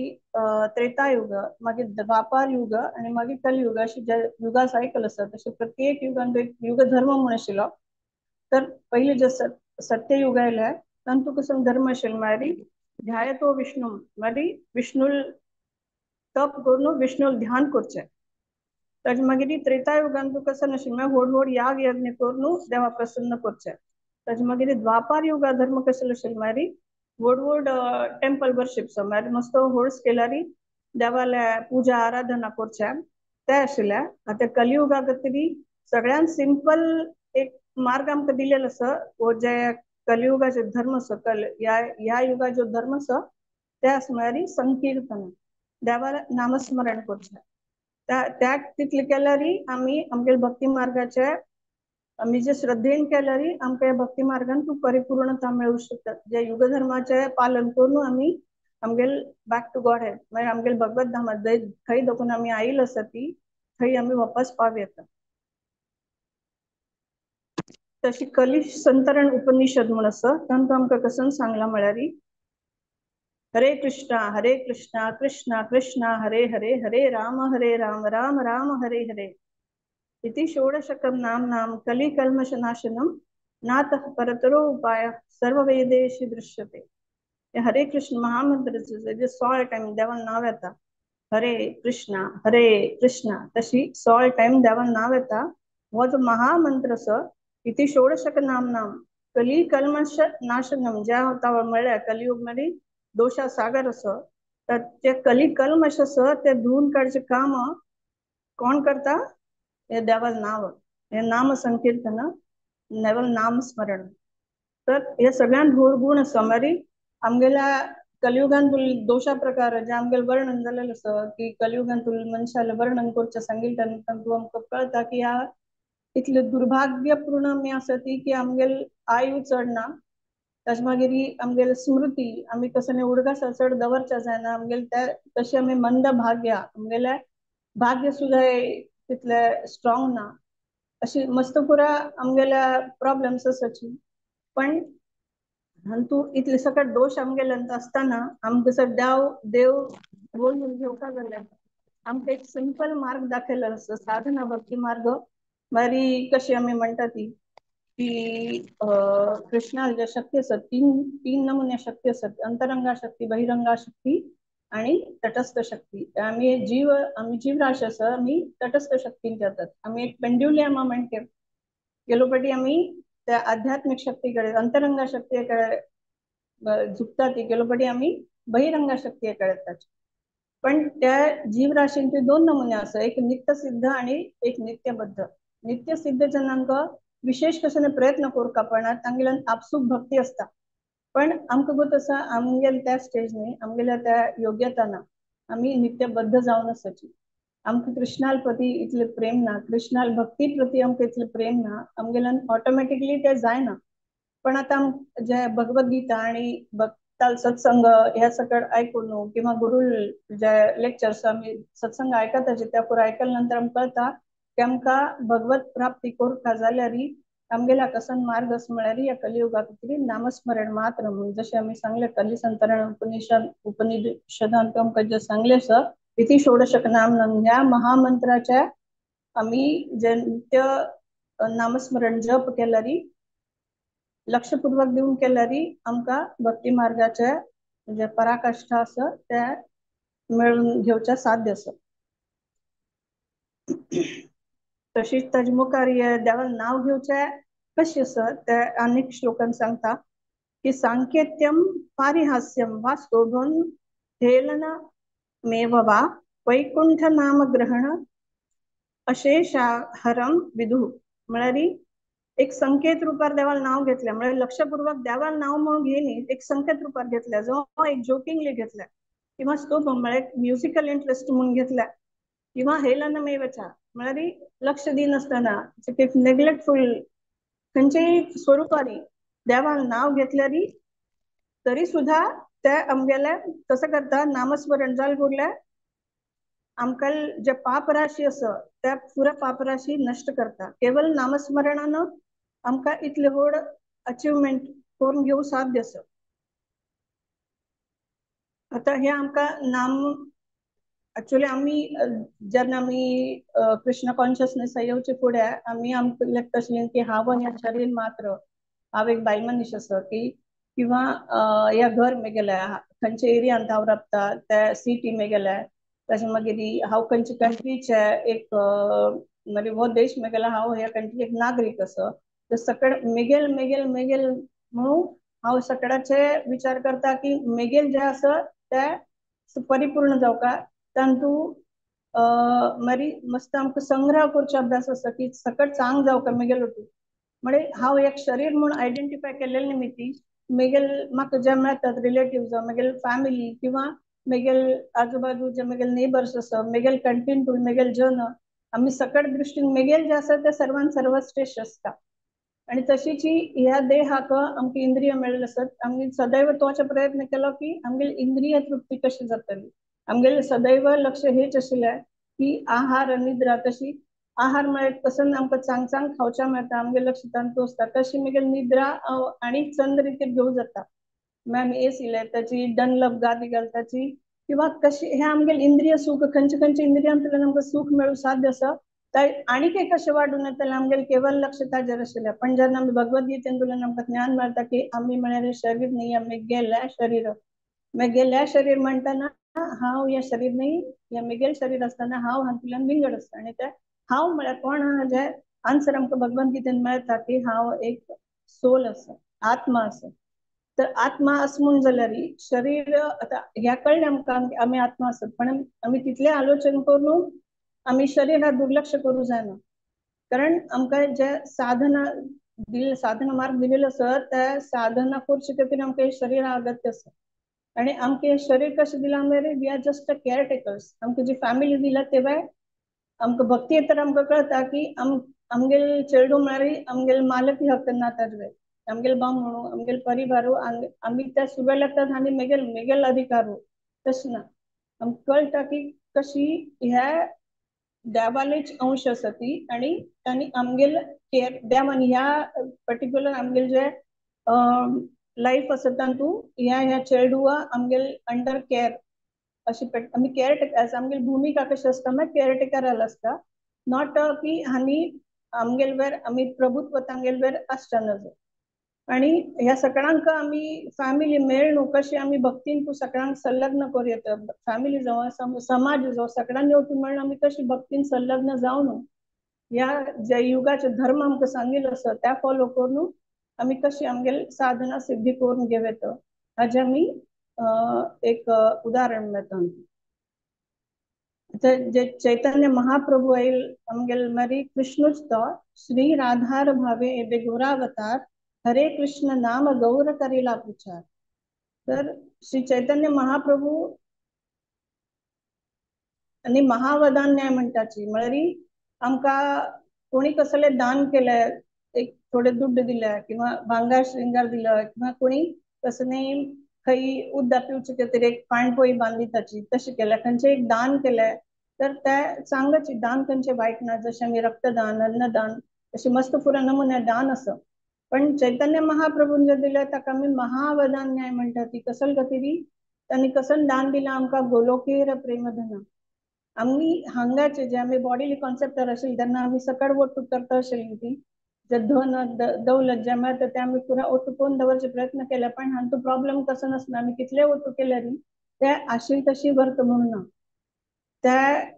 त्रेतायुग मागे द्वापार युग आणि मागे कलियुग अशी ज्या युगा सायकल असतात तसे प्रत्येक युगांत एक युग धर्म म्हणून आशिल्लो. तर पहिले जे सत्ययुग आयले तांतू कसं धर्म आशिल्लो मारी ध्यायतो विष्णू मारी विष्णुल तप करून विष्णुल ध्यान करचे. ताजे मागीर त्रेतायुगांत कसं नाशिल्लें व्हड व्हड याग यज्ञ करून देवा प्रसन्न करचे. ताजे मागीर द्वापार युगा धर्म कसलो आशिल्लो मारी व्हड व्हड टेम्पल वर्शिप्स मारी मस्त व्हड स्केलारी देवाले पूजा आराधना करचे ते आशिल्ले. आता कलियुगाक तरी सगळ्यात सिंपल एक मार्ग आमकां दिलेलो आसा वो जे कलियुगाचे धर्म आसा ह्या युगाचो धर्म आसा ते आसा म्हळ्यार संकीर्तन देवाला नामस्मरण करचे. त्या तितले केल्यारी आम्ही आमगे भक्ती मार्गाचे आम्ही जे श्रद्धेन केल्यारी आमच्या भक्ती मार्गान तू परिपूर्णता मिळवू शकतात. जे युग धर्माचे पालन करून आम्ही आमगेल बॅक टू गॉड हेड म्हणजे आमगेल भगवत धामात खंय देखून आम्ही आयिल्लो आसा ती थंय आम्ही वापस पाव येता. तशी कली संतरण उपनिषद म्हणून आसा तांकां आमकां कसं सांगला म्हळ्यार हरे कृष्णा कृष्णा कृष्णा हरे हरे हरे राम राम राम हरे हरे इति षोडशकं नाम कली कल्मषनाशनम नातः परतरो उपाय सर्ववेदेषु दृश्यते. हरे कृष्ण महामंत्र जे 16 टाइम देवान नाव येता हरे कृष्णा तशी 16 टाइम देवान नाव येता हो जो महामंत्र आसा इति षोडशक नाम कली कल्मष नाशनम ज्या होता म्हळ्यार कलियुग मध्ये दोषा सागर असो तर ते कली कल्मश असो ते धुवून काढचे काम कोण करता हे देवाल नाव हे नाम संकीर्तन देवाल नाम स्मरण तर हे सगळ्यात व्हड गुण आसा मारी आमगेल्या कलियुगान तुल दोषा प्रकार जे आमगेल वर्णन झालेलं असं की कलियुगान तुल मनशाला वर्णन करच्या सांगितलं तू आमकां कळता की ह्या इतले दुर्भाग्यपूर्ण आमी आसा ती की आमगेल आयु चढना ताजे मागीर आमगेल स्मृती आमी कसं उडगासा चढ दवरच्या जायना आमगेल त्या तशी आमी मंद भाग्य आमगेले भाग्य सुद्धा तितले स्ट्रॉंग ना अशी मस्त पुरा आमगेल्या प्रॉब्लेम्स आसाची पण तू इतले सकट दोष आमगेल्यांत असताना आमकां सर देव बोलून घेवका जाल्यार आमकां एक सिंपल मार्ग दाखयला असं साधना भक्ती मार्ग बरी कशी आमी म्हणटा ती की कृष्णाला ज्या शक्ती असत तीन नमुने शक्ती असत अंतरंगा शक्ती बहिरंगा शक्ती आणि तटस्थ शक्ती आम्ही जीवराशी असं आम्ही तटस्थ शक्तीन जातात आम्ही एक पेंड्युलियम म्हणते गेलोपटी आम्ही त्या आध्यात्मिक शक्तीकडे अंतरंगा शक्तीकडे झुकतात गेलोपटी आम्ही बहिरंगा शक्तीकडे येतात पण त्या जीवराशींचे दोन नमुने असं एक नित्य सिद्ध आणि एक नित्यबद्ध नित्य सिद्ध जनांक विशेष कशाने प्रयत्न करू का पण तांगेल्यान आपसूक भक्ती असता पण आमकां गो तसा आमगेल त्या स्टेजने आमगेल्या त्या योग्यताना आम्ही नित्यबद्ध जावन आसाची आमकां कृष्णाल प्रती इतले प्रेम ना कृष्णाल भक्ती प्रती आमकां इतले प्रेम ना आमगेल्यान ऑटोमॅटिकली ते जायना पण आता जे भगवद्गीता आणि भक्ताल सत्संग ह्या सकट ऐकून किंवा गुरु जे लेक्चर्स आम्ही सत्संग ऐकता त्या पुरा ऐकल्या नंतर आमकां कळता की आमकां भगवत प्राप्ती करूंक जाल्यार आमगेल्या कसन मार्ग असं म्हळ्यार या कलियुगात कितें नामस्मरण मात्र म्हणून जशें आमी सांगले कलिसंतरण उपनिषदांत आमकां जे सांगले आसा इति षोडशक नाम ह्या महामंत्राच्या आम्ही जे नित्य नामस्मरण जप केल्यार लक्षपूर्वक दिवन केल्यार आमकां भक्ती मार्गाचे जे पराकाष्ठा आसा ते मेळून घेवचे साध्य आसा तशीच ताजे मुखार देवान नाव घेवचे कशें आसा ते अनेक श्लोकान सांगता की सांकेत्यम पारिहास्यम वा शोभन हेलना मेव वा वैकुंठ नाम ग्रहण अशेषाहरम विदु म्हळ्यार एक संकेत रूपार देवाला नाव घेतल्या म्हणजे लक्षपूर्वक देवाला नाव म्हणून घेयनी एक संकेत रूपार घेतल्या जो एक जोकिंगली घेतल्या किंवा स्तोभ म्हळ्यार म्युझिकल इंटरेस्ट म्हणून घेतल्या किंवा हेलन मेवच्या म्हळ्यार लक्ष दिनासतना एक नेग्लेक्टफुल खंयच्याय स्वरूपारी देवाला नाव घेतल्यार तरी सुद्धा ते आमगेले कसं करता नामस्मरण जाल उरले आमकां जे पाप राशी आसा त्या पुरा पाप राशी नष्ट करता केवळ नामस्मरणानं आमकां इतले व्हड अचिवमेंट करून घेवंक साध्य आसा आता हे आमकां नाम एक्चुअली आमी जेन्ना आमी कृष्ण कॉन्शियसनेस येवचे फुडें आमी आमकां तशें की हांव ह्या शरीर मात्र हांव एक बायल मनीस आसा की किंवा ह्या घर मेगेले खंयच्या एरियांत हांव राबता त्या सिटी मेगेले तशें मागीर हांव खंयच्या कंट्रीचे एक म्हणजे हो देश मेगेला हांव ह्या कंट्री एक नागरीक आसा तर सकड मेगेल मेगेल मेगेल म्हणून हांव सकडाचे विचार करता की मेगेल जे आसा ते परिपूर्ण जावका तांतू मरी मस्त आमकां संग्रह करचे अभ्यास आसा की सकट चांग जावका मेगेल म्हणजे हांव एक शरीर म्हणून आयडेंटिफाय केलेले निमित्ती मेगेल म्हाका जे मेळटात रिलेटिव्स मेगेल फॅमिली किंवा मेगेल आजूबाजू जे मेगेल नेबर्स आसा मेगेल कंट्रीन मेगेल जन आमी सकट दृश्टीन मेगेल जे आसा ते सर्वान सर्वश्रेष्ठ आसता आणि तशीच ह्या देहाक आमकां इंद्रिय मेळिल्ले आसात आमी सदैव तोचे प्रयत्न केलो की आमगेली इंद्रिय तृप्ती कशी जातली आमगेले सदैव लक्ष हेच आशिल्ले की आहार निद्रा तशी आहार म्हळ्यार कसं आमकां चांग चांग खावच्या मेळटा आमगे लक्ष तांतू आसता तशी मेगेल निद्रा आणि चंद रितीन घेवं जाता आमी एसी लायताची डनलप गादी घालताची किंवा कशी हे आमगेले इंद्रिय सुख खंयचे खंयचे इंद्रियांतल्यान आमकां सुख मेळूं साध्य आसा आणीक एक कशें वाडून येतलें आमगेलें केवळ लक्ष ताजेर आशिल्लें पण जेन्ना आमी भगवद्गीतेंतल्यान आमकां ज्ञान मेळटा की आमी म्हळ्यार शरीर न्ही आमी गेल्या शरीर गेल्या शरीर म्हणटना हांव या शरीर न्ही या मेगेल शरीर आसतना हांव हातूंतल्यान विंगड आसता आनी ते हांव म्हळ्यार कोण जे आन्सर आमकां भगवद्गीतेन मेळटा की हांव एक सोल आसा आत्मा आसा तर आत्मा आस म्हूण जाल्यार शरीर आतां ह्या कळ्ळें आमकां आमी आत्मा आसत पण आमी तितलें आलोचन करून आमी शरीराक दुर्लक्ष करूं जायना कारण आमकां जे साधना मार्ग दिलेलो आसा त्या साधना करचे खातीर आमकां शरीर अगत्य आसा आणि आमके शरीर कशें दिला मेरे we are just a caretakers. आमकां जी फॅमिली दिला तेव्हा आमकां भक्ती येता आमकां कळटा की आमगेल चेडू म्हळ्यार आमगेल मालक हक्क ना ताजे आमगेल बाम म्हणू आमगेल परिवारू आमी त्या सुबेल लागतात आनी मेगेल अधिकारू तशें ना. आमकां कळटा की कशी ह्या देवालेच अंश आसा ती आणि तांणी आमगेल केअर देवान ह्या पर्टिक्युलर आमगेल जे लाईफ आसा तातूं ह्या चेडूआ आमगेल अंडर केअर अशी आमी केअर टेकर आमगेल भूमिका कशी आसता म्हळ्यार केअर टेकराल आसता. नॉट की आमी आमगेल वेर आमी प्रभुत्व तांगेल वेर आसचना जाय. आणि ह्या सगळ्यांक आमी फॅमिली मेळ न्हू कशी आमी भक्तीन तू सगळ्यांक संलग्न करूं येता. फॅमिली जावं समाज जावं सगळ्यांनी वचून मेळून आमी कशी भक्तीन संलग्न जावं न्हू ह्या जे युगाचे धर्म आमकां सांगिल्लो आसा त्या फॉलो करून आमी कशी आमगेल साधना सिद्धी करून घेवं येता हाजे आमी एक उदाहरण मेळटा. जे चैतन्य महाप्रभु आयल आमगेल मरी कृष्णुच तो श्री राधार भावे एबे गौरावतार हरे कृष्ण नाम गौर करेला प्रचार. तर श्री चैतन्य महाप्रभु आणि महावदान्याय म्हणटाची म्हळ्यार आमकां कोणी कसले दान केले एक थोडे दुड्ड दिले किंवा भांगार श्रृंगार दिला किंवा कोणी कसले खंय उदक पिवचे खातीर एक पाणपोई बांदली ताची तशें केलें खंयचे एक दान केले तर ते चांगलच दान खंयचे वायट ना. जशें आमी रक्तदान अन्नदान अशें मस्त पुरा नमुने दान आसा. पण चैतन्य महाप्रभून जे दिले ताका आमी महावदान्याय म्हणटा ती कसल खातीर तांणी कसन दान दिला आमकां गोलोकेर प्रेमधन. आमी हांगाचे जे आमी बॉडीली कॉन्सेप्टर आशिल्ली तेन्ना आमी सकड वट्ट करता आशिल्ली ती जे धन दौलत जे मेळटा ते आमी पुरा ओतून दवरचे प्रयत्न केले पण हातूंत प्रॉब्लेम कसो नासना. आमी कितले ओतू केले री ते आशिल्ली तशी व्हरता म्हणून ना. ते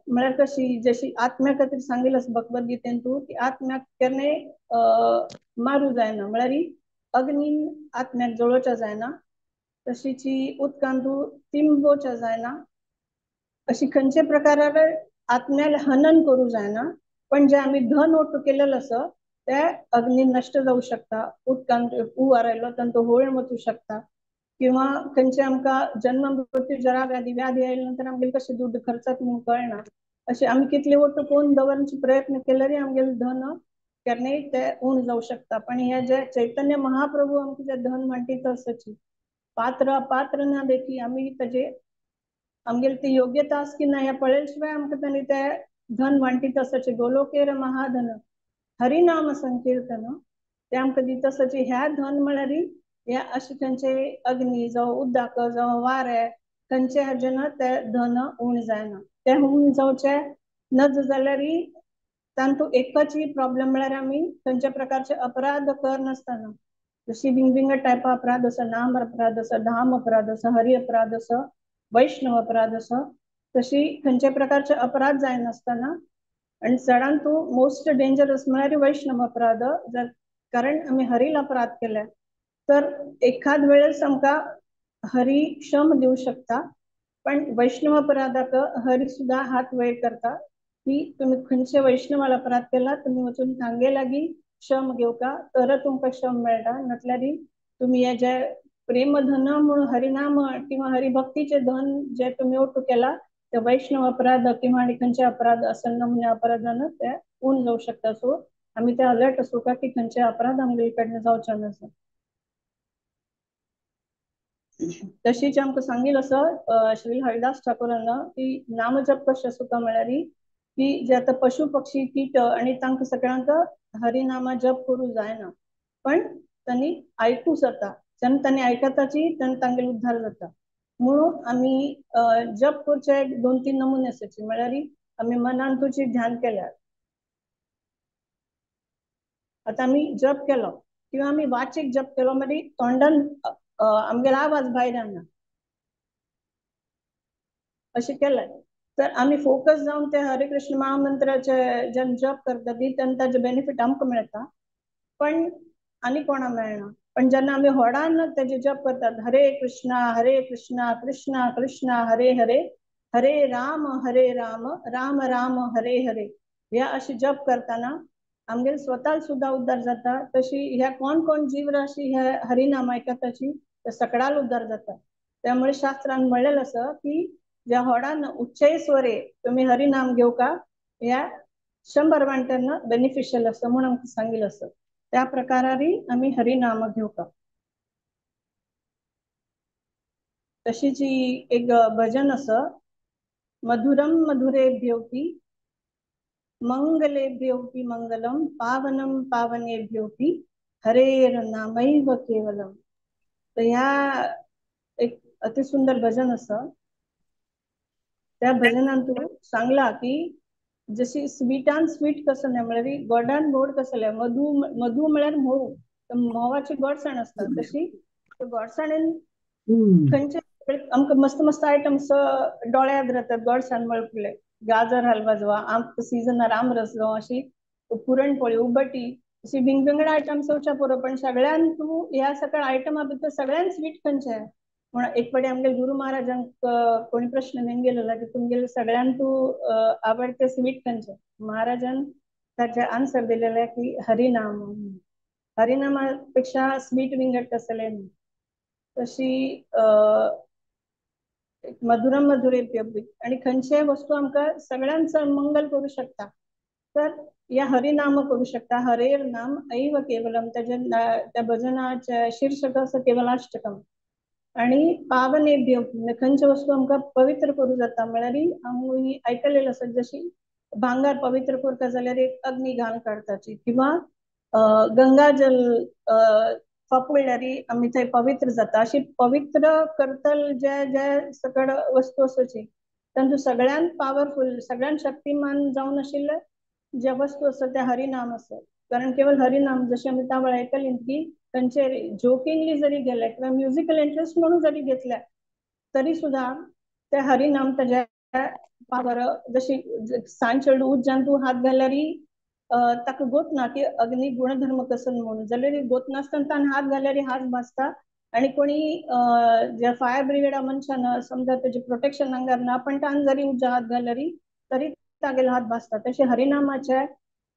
म्हळ्यार कशी जशी आत्म्या खातीर सांगिल्लें आसा भगवद्गीतेन तू की आत्म्याक केन्नाय मारूं जायना म्हळ्यार अग्नीन आत्म्याक जळोवचें जायना तशीची उदकान तू तिंबोवचें जायना अशी खंयचे प्रकारान आत्म्याला हनन करूं जायना. पण जे आमी धन ओट्ट केलेलो आसा ते अग्नीन नष्ट जाऊ शकता. उदकान पुवार आयलो तातूंत होळण वचूं शकता किंवा खंयचे आमकां जन्म मृत्यू जरा व्याधी आयले नंतर आमगेले कशें दुड्ड खर्चाक म्हणून कळना अशें आमी कितले वट्ट करून दवरचे प्रयत्न केल्यार आमगेले धन केन्नाय ते उण जाऊ शकता. पण हे जे चैतन्य महाप्रभू आमकां जे धन म्हणटी तसची पात्र अपात्र ना देखी आमी ताजे आमगेले ती योग्यता आस की ना हे पळयले शिवाय आमकां तांणी ते धन वांटी तसचे गोलोकेर महाधन हरिनाम संकीर्तन ते आमकां दिता तसचे ह्या धन म्हळ्यार हे अशें खंयचे अग्नी जावं उदक जावं वारें खंयचे हाजेन ते धन उण जायना. ते उण जावचे नज जाल्यार तातूंत एकच प्रॉब्लेम म्हळ्यार आमी खंयच्या प्रकारचे अपराध कर नासतना जशी विंगविंगड टायपा अपराध आसा नाम अपराध आसा धाम अपराध आसा हरी अपराध आसा वैष्णव अपराध आसा तशी खंयच्या प्रकारचे अपराध जायनासतना आणि चडान तू मोस्ट डेंजरस म्हळ्यार वैष्णव अपराध कारण आमी हरील अपराध केले तर एखाद वेळेस आमकां हरी क्षम दिवं शकता. पण वैष्णव अपराधाक हरी सुद्धा हात वयर करता की तुम्ही खंयचे वैष्णवाला अपराध केला तुम्ही वचून तांगे लागीं क्षम घेवका तर तुमकां क्षम मेळटा नातल्यार तुम्ही हे जे प्रेमधन म्हणून हरिनाम किंवा हरिभक्तीचे धन जे तुम्ही ओट्ट केला ते वैष्णव अपराध किंवा आणि खंयचे अपराध असल नमुने अपराधान ते उण जाऊ शकता. सो आमी ते अलर्ट असू का की खंयचे अपराध आमगे कडनं जावचे नसता. तशीच आमकां सांगिल्लो आसा श्री हरिदास ठाकुरान की नामजप कशें आसूं म्हळ्यार की जे आता पशु पक्षी कीट आणि तांकां सगळ्यांक हरिनामा जप करूं जायना पण तांणी आयकूं जाता जेन्ना तांणी आयकताची तेन्ना तांगेलो उद्धार जाता. म्हणून आमी जप करचे 2-3 नमुने आसाचे म्हळ्यार आमी मनान तुजी ध्यान केल्यार आता आमी जप केलो किंवा आमी वाचीक जप केलो म्हणजे तोंडान आमगेलो आवाज भायर येना अशें केलें तर आमी फोकस जावन ते हरे कृष्ण महामंत्राचे जेन्ना जप करता ती तेन्ना ताजे बेनिफीट आमकां मेळटा पण आनी कोणा मेळना. पण जेन्ना आमी व्हडान तेजे जप करतात हरे कृष्णा कृष्णा कृष्णा हरे हरे हरे राम राम राम हरे हरे ह्या अशी जप करताना आमगेल स्वता सुद्धा उद्धार जाता. तशी ह्या कोण कोण जीव राशी ह्या हरिनाम आयकताची ते सगळ्याल उद्धार जाता. त्यामुळे शास्त्रांत म्हणलेलं असं की ज्या होडान उच्चय स्वरे तुम्ही हरिनाम घेऊ का या 100 वांट्यांना बेनिफिशियल असं म्हणून आमकां सांगितलं असं त्या प्रकारारी आम्ही हरिनाम घेऊ का. तशीच एक भजन असं मधुरम मधुरेभ्योऽपि मंगलेभ्योऽपि मंगलम पावनम पावनेभ्योऽपि हरेर्नामैव केवलम. तर ह्या एक अतिसुंदर भजन असं त्या भजनांतून सांगला की जशी स्वीटान स्वीट कसं नाही म्हळ्यार गोडान गोड कसं मधू मधू म्हळ्यार म्होव म्होवाची गोडसाण असता तशी गोडसाणेन खंयचे आमकां मस्त मस्त आयटम्स डोळ्यात राहतात गोडसाण म्हळ्यार गाजर हलवा जो सीजनार आमरस जो अशी पुरणपोळी उबटी अशी वेगवेगळे आयटम्स येवच्या पुरो पण सगळ्यान तूं ह्या सगळ्या आयटमा भितर सगळ्यान स्वीट खंयचे म्हणून एक फावटी आमगे गुरु महाराजांक कोणी प्रश्न विचारलेला की तुमगेले सगळ्यान तूं आवडते स्वीट खंयचे महाराजान ताचे आन्सर दिलेले की हरिनाम. हरिनामापेक्षा स्वीट विंगड कसले न्ही. तशी मधुरम मधुरेभ्योऽपि आणि खंयचे वस्तू आमकां सगळ्यांचं मंगल करू शकता तर या हरिनाम करू शकता. हरेर नाम ऐव केवलम त्या भजनाचे शीर्षक असं केवलाष्टकम. आणि पावनेभ्यो खंयचे वस्तू आमकां पवित्र करू जाता म्हळ्यार आमी आयकलेलें आसा जशी भांगार पवित्र करता जाल्यार एक अग्नी घाण काडपाची किंवा गंगाजल फापुळ्ळ्यार आमी थंय पवित्र जाता अशी पवित्र करतल जे जे सकड वस्तू आसोची तातूंत सगळ्यान पावरफुल सगळ्यान शक्तिमान जावन आशिल्ले जे वस्तू आसा ते हरिनाम आसा. कारण केवळ हरिनाम जशें आमी त्या वेळार आयकलें की तांचे जोकिंगली जरी गेले किंवा म्युजिकल इंटरेस्ट म्हणून जरी घेतले तरी सुद्धा ते हरिनाम ताजे पावर जशी सांजचे उज्जान तूं हात घाल्यार ताका गोत ना की अग्नी गुणधर्म कसं म्हणून जाल्यार गोत नासतना हात घाल्यार हात भाजता आणि कोणी जे फायर ब्रिगेडा मनशान समजा त्याचे प्रोटेक्शन आंगार ना पण तान जरी उज्जा हात घाल्यार तरी तागेले हात भाजता. तशें हरिनामाचे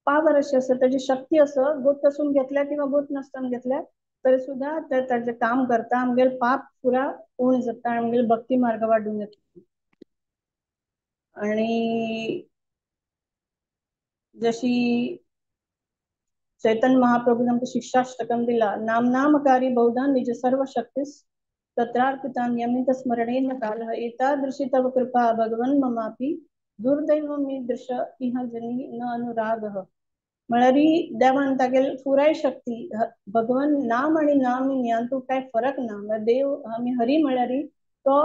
पावर अशी आसा ताची शक्ती आसा गोत कसून घेतल्या किंवा गोत नासतना घेतल्या तरी सुद्धा ते ताजें काम करता आमगेले पाप पुरा उण जाता आनी आमगेली भक्ती मार्ग वाडून येता. आणि जशी चैतन्य महाप्रभून आमकां शिक्षाष्टकम दिला नाम नामकारी बहुधा निज सर्व शक्तीस तत्रार्पितां यमित स्मरणेन कालः एतादृशी तव कृपा भगवन् ममापि दुर्दैव मी दृश इह जनी न अनुरागः. म्हळ्यार देवान तागेली पुराय शक्ती भगवान नाम आणि नाम यांतूं काय फरक ना. देव आमी हरी म्हळ्यार तो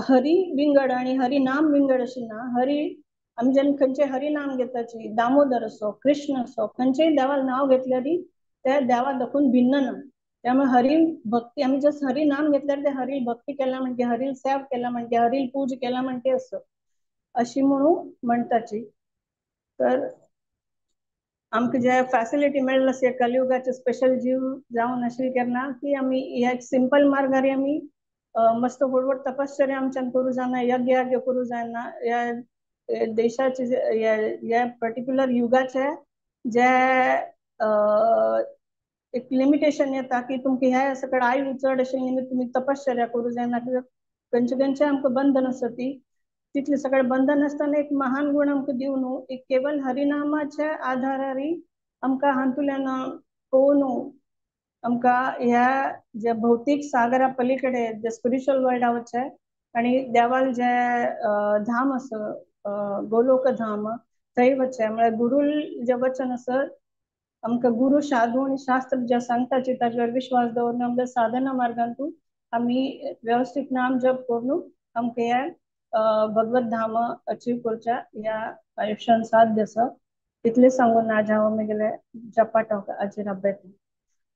हरी विंगड आणि हरी नाम विंगड अशी ना. हरी आमी जेन्ना खंयचे हरी नाम घेताची दामोदर असो कृष्ण असो खंयचेय देवाला नाव घेतल्यार ते देवा दाखून भिन्न ना. त्यामुळे हरी भक्ती आमी जस्ट हरी नाम घेतल्यार ते हरी भक्ती केला म्हणजे हरी सेव केला म्हणजे हरी पूज केला म्हणजे असो अशी म्हणून म्हणटाची. तर आमकां जे फॅसिलिटी मेळ्ळी आसा कलियुगाचे स्पेशल जीव जावन आशिल्ले केन्ना की आमी ह्या सिंपल मार्गारी आमी मस्त व्हड तपश्चर्या आमच्यान करूं जायना यज्ञ करूं जायना. ह्या देशाचे ह्या पर्टिक्युलर युगाचे जे एक लिमिटेशन येता की तुमकां ह्या सकड आयु चड आशिल्ले निमित्त तुमी तपश्चर्या करूं जायना खंयचे आमकां बंधन आसा ती तितले सगळे बंधन आसतना एक महान गुण आमकां दिवन एक केवल हरिनामाच्या आधारारी आमकां हातूंतल्यान पळोवन आमकां ह्या जे भौतीक सागरा पलीकडे जे स्पिरिच्युअल वर्ल्डाचे आणि देवाल जे धाम आसा गोलोक धाम थंय वचचे म्हळ्यार गुरु जे वचन आसा आमकां गुरु साधू आणि शास्त्र जे सांगताचे ताजेर विश्वास दवरून आमच्या साधना मार्गांतून आमी व्यवस्थित नाम जप करून आमकां ह्या भगवत धाम अचीव करच्या ह्या आयुष्यान साध्य आसा. तितले सांगून आज हांव म्हगेले जपाट हाचेर अभ्यास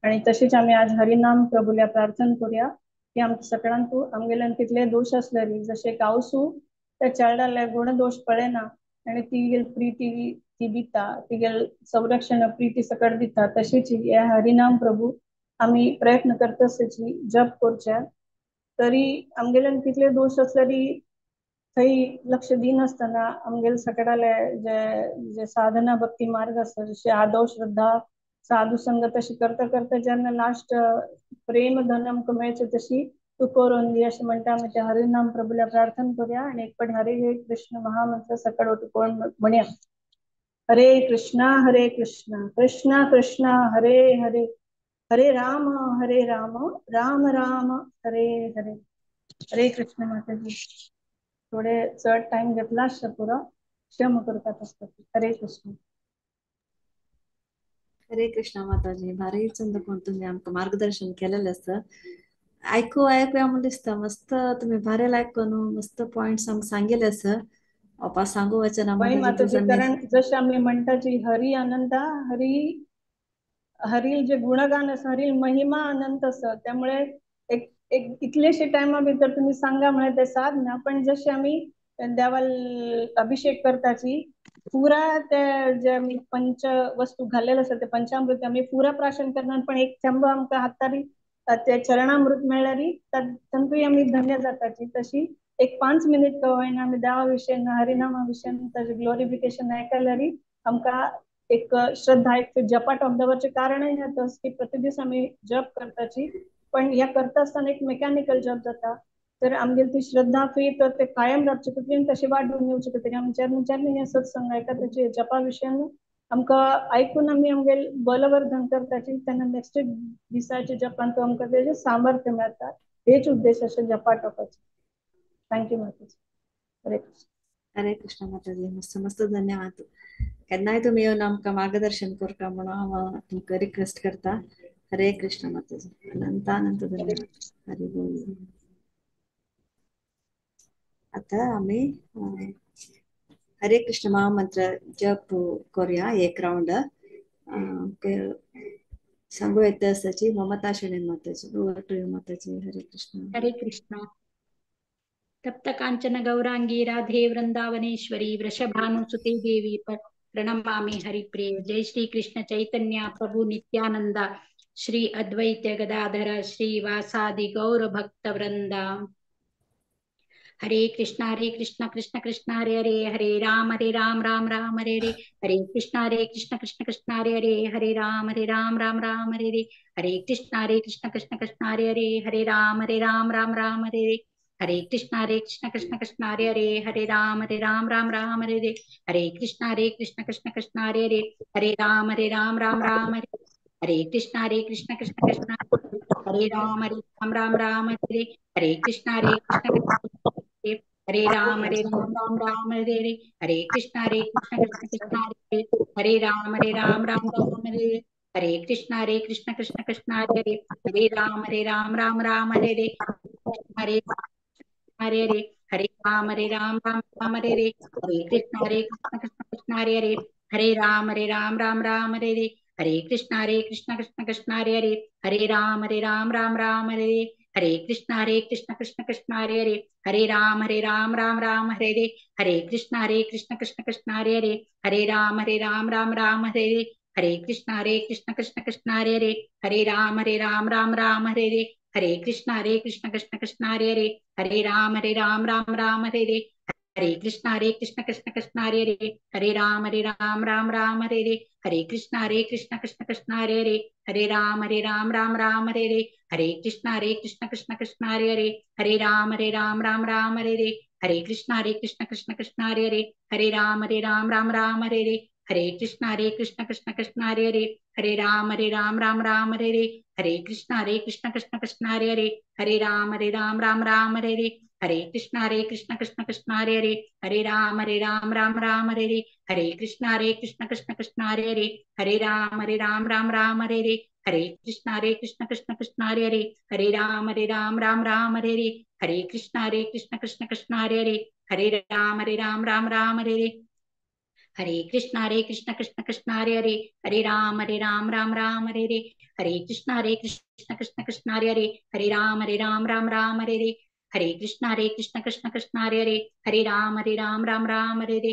आणि तशीच आमी आज हरिनाम प्रभुल्या प्रार्थना करूया की आमच्या सगळ्यांक आमगेल्यान कितले दोष असले जसे कावसू त्या चेडले गुण दोष पळयना आणि तिगेल प्रीती ती दिता तिगेल संरक्षण प्रीती सकट दिता तशीच हे हरिनाम प्रभू आमी प्रयत्न करता आसची जप करचे तरी आमगेल्यान कितले दोष असल्यारी थंय लक्ष दिनासतना आमगेले सकडाले जे साधना भक्ती मार्ग आसा जसे आदव श्रद्धा साधू संगत अशी करता करता जेन्ना लास्ट प्रेम धन आमकां मेळचे तशी तू कोरोंदी असे म्हणता आम्ही त्या हरिनाम प्रभूला प्रार्थना करूया आणि एक पण हरे कृष्ण महामंत्र सकळ उठून म्हणूया. हरे कृष्णा कृष्ण कृष्ण हरे हरे, हरे राम राम राम हरे हरे. हरे कृष्ण माताजी. थोडे चढ टाइम घेतला पुरा क्षम करतात असतात. हरे कृष्ण. हरे कृष्णा माताजी. भारी चंद कोण तुम्ही आमचं मार्गदर्शन केलेलं असतं. ऐकूया म्हणून दिसतं मस्त. तुम्ही भारी ऐकून मस्त पॉइंट सांगेल असं आपा सांगू वचन माताजी. कारण जसे आम्ही म्हणताची हरी अनंता, हरी जे गुणगान असं, हरी महिमा अनंत असं. त्यामुळे एक इतलेशे टाइमा भितर तुम्ही सांगा म्हणे ते साधना. पण जसे आम्ही देवाल अभिषेक करताची पुरा ते जे आम्ही पंच वस्तू घालेलं असतं ते पंचामृत आम्ही पुरा प्राशन करणार. पण एक चंब आमका हातारी ते चरणामृत मिळाली तंतुही आम्ही धन्य जाताची. तशी एक 5 मिनिट कवयना आम्ही देवाविषयी हरिनामाविषयी त्याचे ग्लोरिफिकेशन ऐकायला आमका एक श्रद्धा एक जपाट ऑब्दवरचे कारणही होतंच की प्रतिदिवस आम्ही जप करताची. पण या करता असताना एक मेकॅनिकल जप जाता. तर आमगे ती श्रद्धा फी तर ते कायम राहू शकते तशी वाढवून येऊ शकते. आमच्या या सत्संग ऐका त्याचे जपाविषयी आमका ऐकून आम्ही आमगे बलवर्धन करताची. त्यांना नेक्स्ट दिसाचे जपान तो आमका त्याचे सामर्थ्य मिळतात. हेच उद्देश असे जपा टाकायचे. थँक्यू माताजी. हरे कृष्ण. हरे कृष्ण माताजी. मस्त मस्त धन्यवाद. केन्नाय तुम्ही येऊन आमका मार्गदर्शन करता म्हणून तुमका रिक्वेस्ट करता. हरे कृष्ण माताजी. अनंत अनंत धन्यवाद. हरे बोल. आता आम्ही हरे कृष्ण महामंत्र जप करूया एक राऊंड. सांगू येते असाची ममता शिणे माताजी. माताजी. हरे कृष्ण. हरे कृष्ण. तप्त कांचन गौरांगी राधे वृंदावनेश्वरी वृषभानुसुते देवी प्रणमामि हरिप्रिय. जय श्री कृष्ण चैतन्य प्रभु नित्यानंदा श्री अद्वैत गदाधर श्री वासादि गौर भक्त वृंदा. हरे कृष्ण कृष्ण कृष्ण हरे हरे, हरे राम राम राम हरे हरे. हरे कृष्ण कृष्ण कृष्ण हरे हरे राम राम राम हरे हरे. हरे कृष्ण कृष्ण कृष्ण हरे हरे, हरे राम राम राम हरे हरे. हरे कृष्ण कृष्ण कृष्ण हरे राम राम राम हरे हरे. हरे कृष्ण कृष्ण कृष्ण हरे हरे, हरे राम राम हरे. हरे कृष्ण कृष्ण कृष्ण हरे राम राम हरे. हरे कृष्ण हरे राम राम हरे हरे. हरे कृष्ण कृष्ण कृष्ण हरे राम राम हरे. हरे कृष्ण कृष्ण कृष्ण हरे राम राम हरे हरे. हरे हरे हरे. हरे राम राम हरे हरे. हरे कृष्ण कृष्ण कृष्ण हरे हरे राम राम हरे हरे. हरे कृष्ण कृष्ण कृष्ण हरे हरे. हरे राम राम हरे हरे. हरे कृष्ण कृष्ण कृष्ण हरे हरे. हरे राम राम हरे हरे. हरे कृष्ण कृष्ण कृष्ण हरे हरे. हरे राम राम हरे हरे. हरे कृष्ण कृष्ण कृष्ण हरे हरे. हरे राम राम हरे हरे. हरे कृष्ण कृष्ण कृष्ण हरे हरे. हरे राम राम हरे हरे. हरे कृष्ण कृष्ण कृष्ण हरे हरे. हरे राम राम हरे हरे. हरे कृष्ण कृष्ण कृष्ण हरे हरे. हरे राम राम हरे हरे. हरे कृष्ण कृष्ण कृष्ण हरे हरे. हरे राम राम हरे हरे. हरे कृष्ण कृष्ण कृष्ण हरे हरे. हरे राम राम हरे हरे. हरे कृष्ण कृष्ण कृष्ण हरे हरे. हरे राम राम हरे हरे. हरे कृष्ण कृष्ण कृष्ण हरे हरे. हरे राम राम हरे हरे. हरे कृष्ण कृष्ण कृष्ण हरे हरे. हरे राम राम हरे हरे. हरे कृष्ण कृष्ण कृष्ण हरे हरे. हरे राम राम हरे हरे. हरे कृष्ण कृष्ण कृष्ण हरे हरे. हरे राम राम हरे हरे. हरे कृष्ण कृष्ण कृष्ण हरे हरे. हरे राम राम हरे हरे. हरे कृष्ण कृष्ण कृष्ण हरे हरे. हरे राम राम हरे हरे. हरे कृष्ण कृष्ण कृष्ण हरे हरे. हरे राम राम हरे हरे. हरे कृष्ण कृष्ण कृष्ण हरे हरे. हरे राम राम हरे हरे.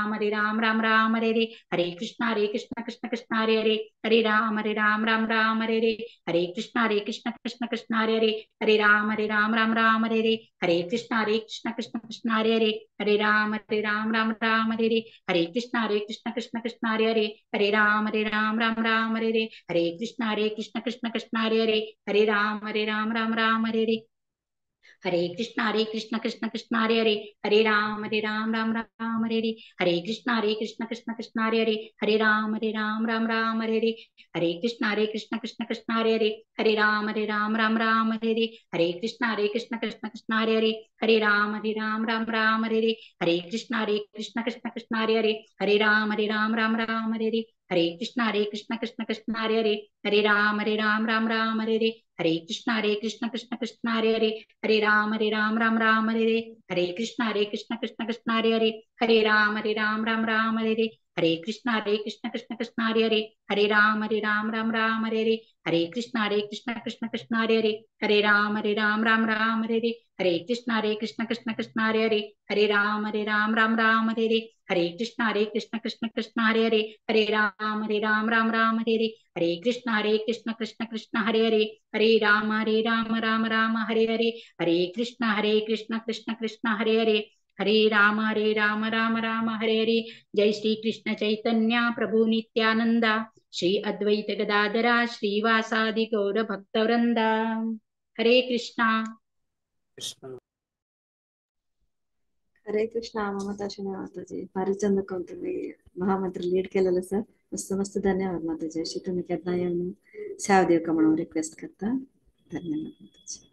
राम राम राम हरे कृष्ण कृष्ण कृष्ण हरे राम राम राम हरे कृष्ण कृष्ण कृष्ण हरे राम राम हरे कृष्ण कृष्ण कृष्ण हरे राम राम हरे कृष्ण कृष्ण कृष्ण हरे राम राम हरे कृष्ण कृष्ण कृष्ण हरे राम राम हरे कृष्ण कृष्ण हरे राम राम हरे कृष्ण कृष्ण कृष्ण हरे राम राम हरे कृष्ण कृष्ण हरे राम राम हरे कृष्ण कृष्ण कृष्ण हरे राम राम हरे कृष्ण कृष्ण कृष्ण हरे राम राम हरे कृष्ण कृष्ण कृष्ण हरे राम राम हरे कृष्ण कृष्ण कृष्ण हरे राम हरे कृष्ण कृष्ण कृष्ण हरे राम हरे कृष्ण कृष्ण कृष्ण हरे राम हरे कृष्ण कृष्ण कृष्ण हरे राम हरे कृष्ण कृष्ण कृष्ण हरे राम हरे कृष्ण कृष्ण कृष्ण हरे राम हरे कृष्ण कृष्ण कृष्ण हरे राम राम हरे हरे कृष्ण कृष्ण हरे राम राम हरे जय श्री कृष्ण चैतन्य प्रभु नित्यानंद श्री अद्वैत गदाधरा श्रीवासादि गौर भक्तवृंद हरे कृष्णा हरे कृष्णा ममताशी माताजी फारच चंद कोण तुम्ही महामंत्र लीड केलेलं सर मस्त मस्त धन्यवाद माताजी अशी तुम्ही केदना येऊन सावदेव का म्हणून रिक्वेस्ट करता धन्यवाद माताजी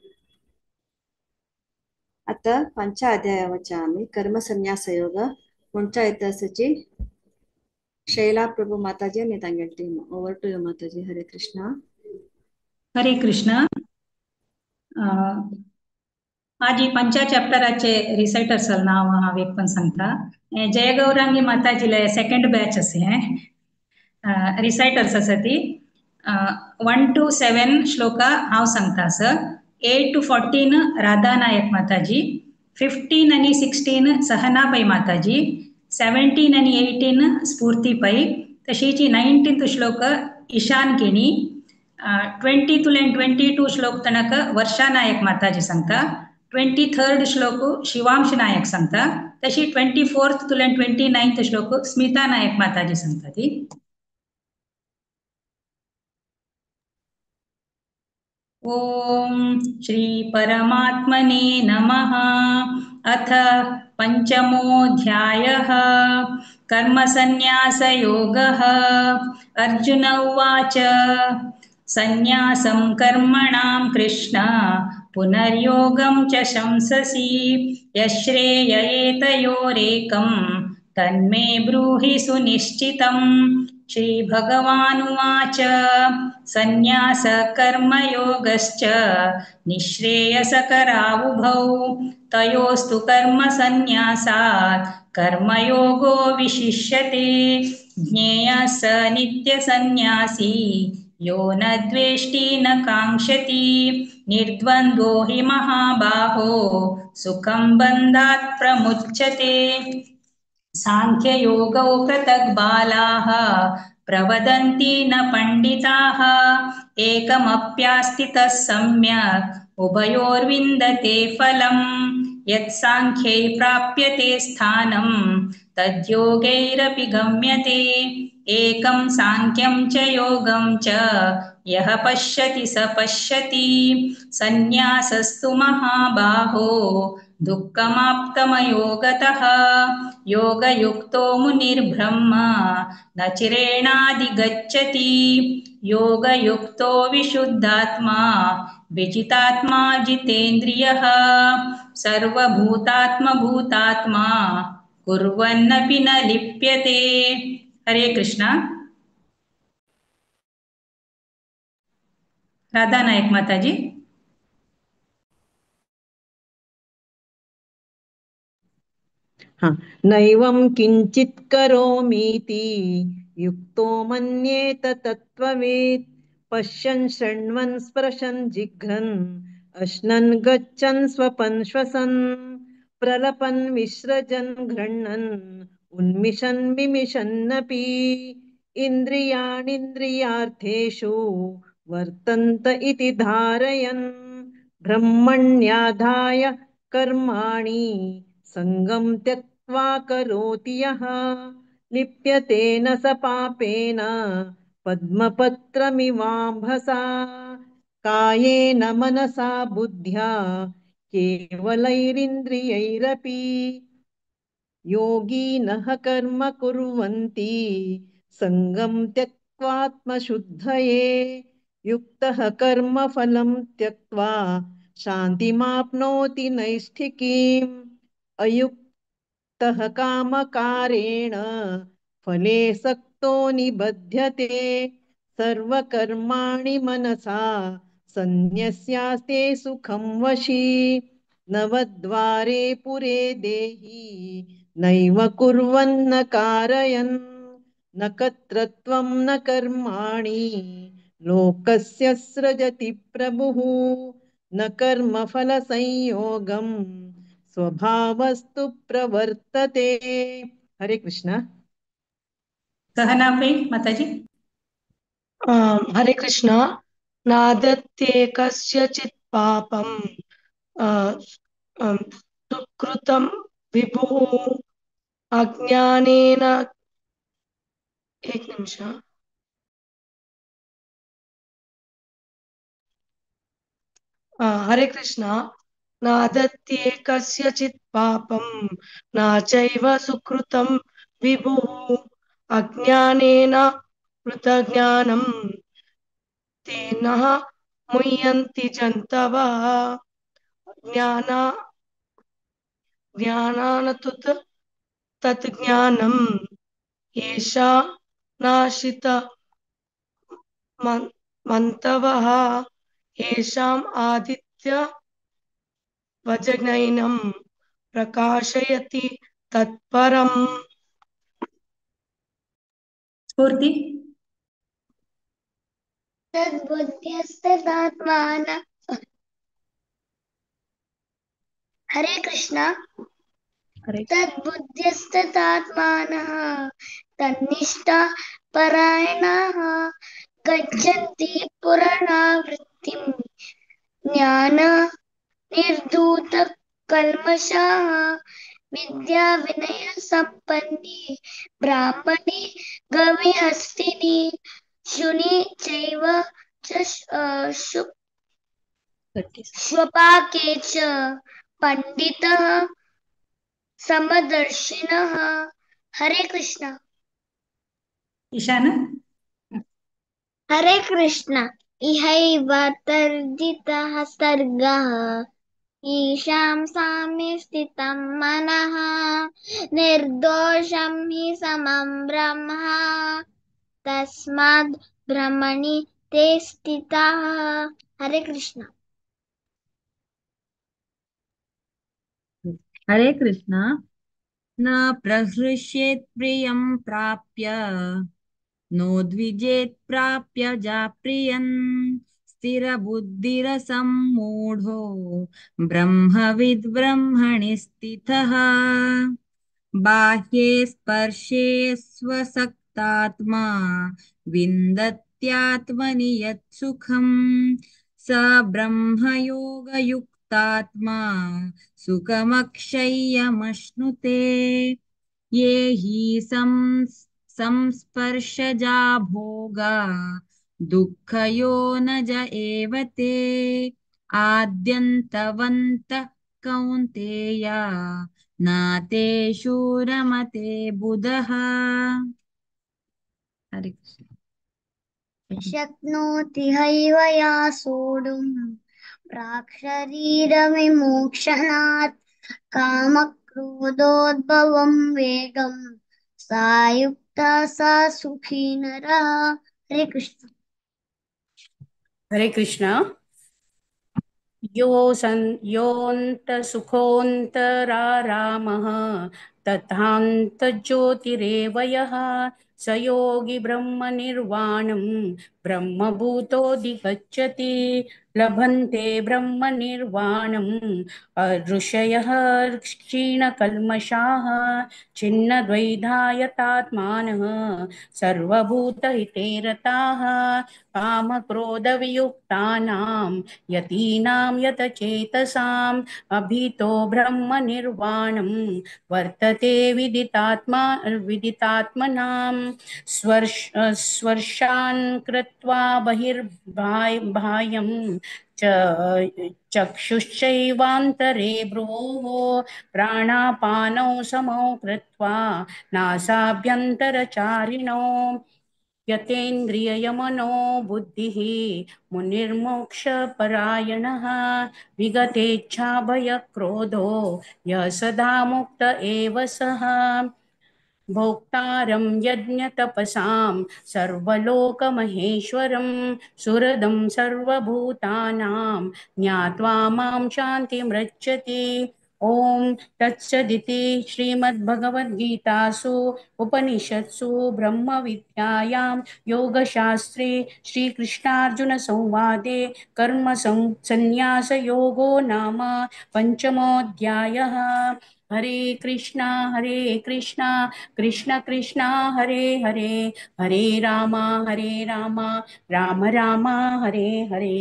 आता पंचा अध्यायावरच्या आम्ही कर्मसन्यास योग पुढच्या इतिहासाची शैला प्रभू माताजी आणि तांगेल टीम ओव्हर टू यू माताजी हरे कृष्णा हरे कृष्ण आज पंचा चॅप्टराचे रिसाइटर्स नाव हांव एक पण सांगता जय गौरांगी माताजीला सेकंड बैच असे रिसाइटर्स आसा ती 1 to 7 श्लोका हांव सांगता सर 8 to 14 राधा नायक माताजी 15 आणि 16 सहनाबाई माताजी 17 आणि 18 स्फूर्ती पै तशीच 19th श्लोक ईशान केणी 20 तुलेन 22 श्लोक तनक वर्षा नायक माताजी सांगता 23rd श्लोक शिवांश नायक सांगता तशी 24th तुलेन 29th श्लोक स्मिता नायक माताजी सांगता ती ओम श्री परमात्मने नमः अथ पंचमोऽध्यायः कर्मसन्न्यासयोगः अर्जुन उवाच सन्न्यासं कर्मणां कृष्ण पुनर्योगं च शंससि यश्रेययेतयोरेकं तन्मे ब्रूहि सुनिश्चितम् श्रीभगवानुवाच सन्न्यास कर्मयोगश्च निःश्रेयसकरावुभौ तयोस्तु कर्मसन्न्यासात् कर्मयोगो विशिष्यते ज्ञेयः स नित्यसन्न्यासी यो न द्वेष्टि न काङ्क्षति निर्द्वन्द्वो हि महाबाहो सुखं बन्धात् प्रमुच्यते सांख्ययोगौ पृथक् बालाः प्रवदन्ति न पण्डिताः एकमप्यास्थितः सम्यक् उभयोर्विन्दते फलम् यत्साङ्ख्यै प्राप्यते स्थानं तद्योगैरपि गम्यते एकं साङ्ख्यं च योगं च यः पश्यति स पश्यति सन्न्यासस्तु महाबाहो दुःखमाप्तमयो गतः योगयुक्तो मुनिर्ब्रह्म न चिरेणाधिगच्छति योगयुक्तो विशुद्धात्मा विजितात्मा जितेन्द्रियः सर्वभूतात्मभूतात्मा कुर्वन्नपि न लिप्यते हरे कृष्णा राधा नायक माताजी नैवं किञ्चित् करोमीति युक्तो मन्येत तत्त्ववित् पश्यन् शृण्वन् स्पृशन् जिघ्रन् अश्नन् गच्छन् स्वपन् श्वसन् प्रलपन् विसृजन् गृह्णन् उन्मिषन् विमिषन्नपि इन्द्रियाणीन्द्रियार्थेषु वर्तन्त इति धारयन् ब्रह्मण्याधाय कर्माणि सङ्गं त्यक्त्वा करोति यः लिप्यते न स पापेन पद्मपत्रमिवाम्भसा कायेन मनसा बुद्ध्या केवलैरिन्द्रियैरपि योगिनः कर्म कुर्वन्ति सङ्गं त्यक्त्वात्मशुद्धये युक्तः कर्मफलं त्यक्त्वा शान्तिमाप्नोति नैष्ठिकीम् अयुक्तः कामकारेण फले सक्तो निबध्यते सर्वकर्माणि मनसा सन्न्यस्यास्ते सुखं वशी नवद्वारे पुरे देहि नैव कुर्वन्न कारयन् न कर्तृत्वं न कर्माणि लोकस्य सृजति प्रभुः न कर्मफलसंयोगं स्वभावस्तु प्रवर्तते। हरे कृष्ण। सहना प्रिय माताजी। हरे कृष्ण। नादत्ते कस्यचित् पापं सुकृतं विभुः अज्ञानेन। एक निमिष। हरे कृष्ण। नादत्ते कस्यचित् पापं न चैव सुकृतं विभुः अज्ञानेन कृतज्ञानं तेन मुह्यन्ति जन्तवः ज्ञानानतु तत् ज्ञानम् येषा नाशित मन्तवः येषाम् आदित्य वज्रनयनं प्रकाशयति तत्परम्। स्फूर्ति। तद्बुद्ध्यस्तदात्मानः। हरे कृष्ण। तद्बुद्ध्यस्तदात्मानः तन्निष्ठा परायणाः गच्छन्ति पुराणावृत्तिम् ज्ञान निर्धूत कल्मषाः विद्या विनय संपन्नी ब्राह्मणी गविहस्तिनी शुनि चैव च श्वपाके च पंडितः समदर्शिनः। हरे कृष्ण। ईशान। हरे कृष्ण। इहैव तर्जितः सर्गः ईशां साम्ये स्थितं मनः निर्दोषं हि समं ब्रह्म तस्माद् ब्रह्मणि ते स्थिताः। हरे कृष्ण। हरे कृष्ण। न प्रहृष्येत् प्रियं प्राप्य नोद्विजेत् प्राप्य जाप्रियन् स्थिरबुद्धिरसम्मूढो ब्रह्मविद् ब्रह्मणि स्थितः बाह्ये स्पर्शे स्वसक्तात्मा विन्दत्यात्मनि यत् सुखम् स ब्रह्मयोगयुक्तात्मा सुखमक्षय्यमश्नुते ये हि संस्पर्शजा भोगा दुःखयो न ज एव ते आद्यन्तवन्तः कौन्तेया नातेषु रमते बुधः। हरे कृष्ण। शक्नोति हैव या सोढुम् प्राक्शरीरविमोक्षणात् कामक्रोधोद्भवं वेगं सा युक्ता सा सुखी नरः। हरे कृष्ण। हरे कृष्ण। योऽन्तसुखोऽन्तरारामः तथान्तज्योतिरेव यः स योगी ब्रह्मनिर्वाणं ब्रह्मभूतोऽधिगच्छति लभन्ते ब्रह्मनिर्वाणम् ऋषयः क्षीणकल्मषाः छिन्नद्वैधायतात्मानः सर्वभूतहिते रताः कामक्रोधवियुक्तानां यतीनां यतचेतसाम् अभितो ब्रह्मनिर्वाणं वर्तते विदितात्मनां स्वर्शान् कृत्वा बहिर्बाह्यं चक्षुश्चैवान्तरे भ्रुवोः प्राणापानौ समौ कृत्वा नासाभ्यन्तरचारिणौ यतेन्द्रियमनो बुद्धिः मुनिर्मोक्षपरायणः विगतेच्छाभयक्रोधो यः सदा मुक्त एव सः भोक्तारं यज्ञतपसां सर्वलोकमहेश्वरं सुहृदं सर्वभूतानां ज्ञात्वा मां शान्तिमृच्छति। ॐ तत्सदिति श्रीमद्भगवद्गीतासु उपनिषत्सु ब्रह्मविद्यायां योगशास्त्रे श्रीकृष्णार्जुनसंवादे कर्मसन्न्यासयोगो नाम पञ्चमोऽध्यायः। हरे कृष्णा कृष्ण कृष्ण हरे हरे, हरे राम राम राम हरे हरे।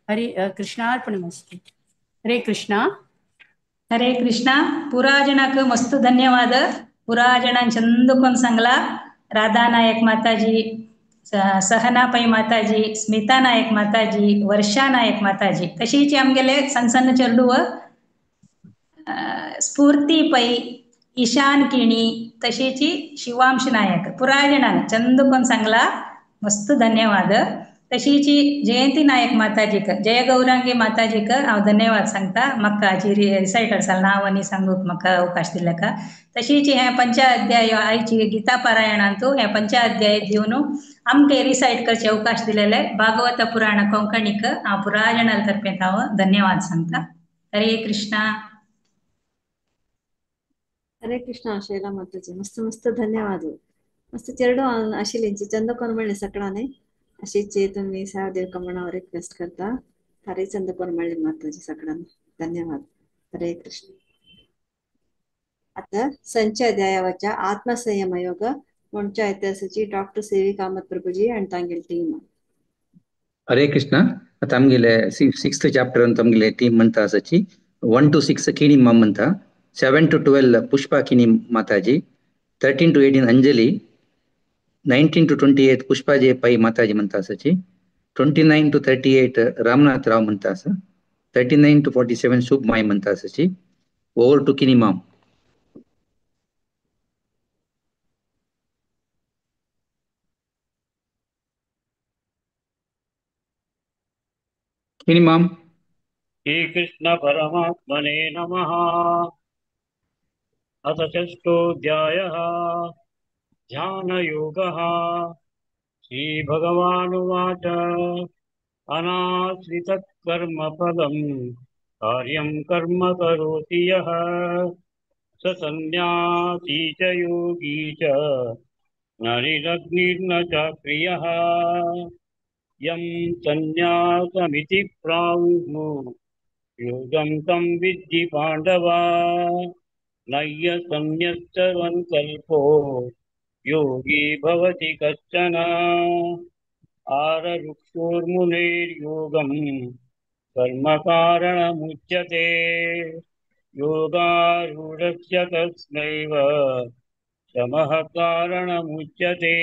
हरे कृष्णार्पणमस्तु। हरे कृष्णा हरे कृष्णा पुराजनाक मस्त धन्यवाद. पुराजनान चंदुकोन सांगला. राधा नायक माताजी, सहनापै माताजी, स्मिता नायक माताजी, वर्षा नायक माताजी तशीच आमगेले सनसन चेरडू स्फूर्ती पै, ईशान किणी तशीची शिवांश नायक पुराजनान चंदुकोन सांगला. मस्त धन्यवाद. तशीची जयंती नायक माताजीक, जय गौरांगी माताजीक हांव धन्यवाद सांगता म्हाका हाजी रिसायटर साल नांव आनी सांगूक म्हाका अवकाश दिल्याका. तशीची हे पंचाध्याय आयची गीता पारायणांतू हे पंचाध्याय दिवन आमके रिसायट करचे अवकाश दिलेले भागवत पुराण कोंकणीक हांव पुराजनाल तर्फे हांव धन्यवाद सांगता. हरे कृष्णा. हरे कृष्ण ಶೈಲಾ ಮಾತಾಜಿ मस्त धन्यवाद. मस्त चेरडू आशिल्लींची चंद कोरमळे सकळाने अशीचे तुम्ही सहदेव कमणावर रिक्वेस्ट करता. हरे चंद कोरमळे माताजी सकळाने धन्यवाद. हरे कृष्ण. आता संचय अध्यायावरच्या आत्मसंयम योग म्हणच्या इतिहासाची डॉक्टर सेवी कामत प्रभुजी आणि तांगेल टीम. हरे कृष्ण. आता आमगेले 6th चॅप्टर ಅಂತ आमगेले टीम म्हणता आसाची 1 to 6 किणी माम म्हणता, 7 to 12 पुष्पा किणी माताजी, 13 to 18 अंजली, 19 to 28 पुष्पाजे पै माताजी म्हणता आसाची, 29 to 38 रामनाथ राव म्हणता आसा, 39 to 47 शुभ माई म्हणता आसाची. ओव्हर टू किणी माम. किणी माम. श्रीकृष्ण परमात्मने नमः. अथ षष्ठोऽध्यायः ध्यानयोगः. श्रीभगवानुवाच अनाश्रितकर्मफलम् कार्यं कर्म करोति यः स सन्न्यासी च योगी च न निरग्निर्न चाक्रियः. यं सन्न्यासमिति प्राहुः योगं तं विद्धि पाण्डव. नय्यसन्न्यस्तवन्कल्पो योगी भवति कश्चन. आररुक्षोर्मुनेर्योगं कर्मकारणमुच्यते. योगारूढस्य तस्मैव शमः कारणमुच्यते.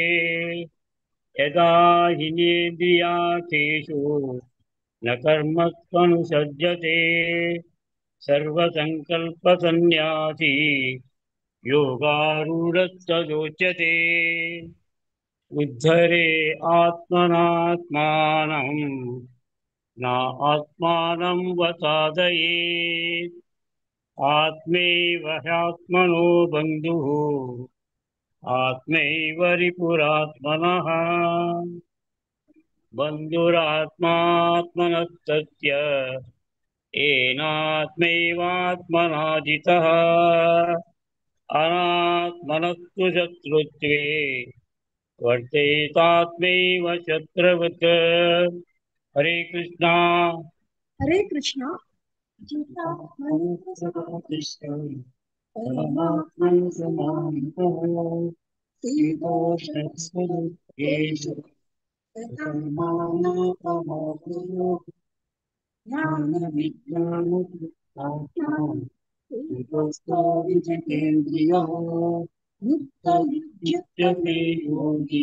यदा हिनेन्द्रियार्थेषु न कर्मत्वनुसज्जते सर्वसङ्कल्पसन्न्यासी योगारूढस्तदोच्यते. उद्धरे आत्मनात्मानं न आत्मानं वसादयेत्. आत्मैव ह्यात्मनो बन्धुः आत्मैव रिपुरात्मनः. बन्धुरात्मात्मनस्तस्य येनात्मैवात्मना जितः. अनात्मनस्तु शत्रुत्वे वर्तयितात्मैव शत्रवत्। हरे कृष्णा। हरे कृष्णा। युक्तयुज्यते योगी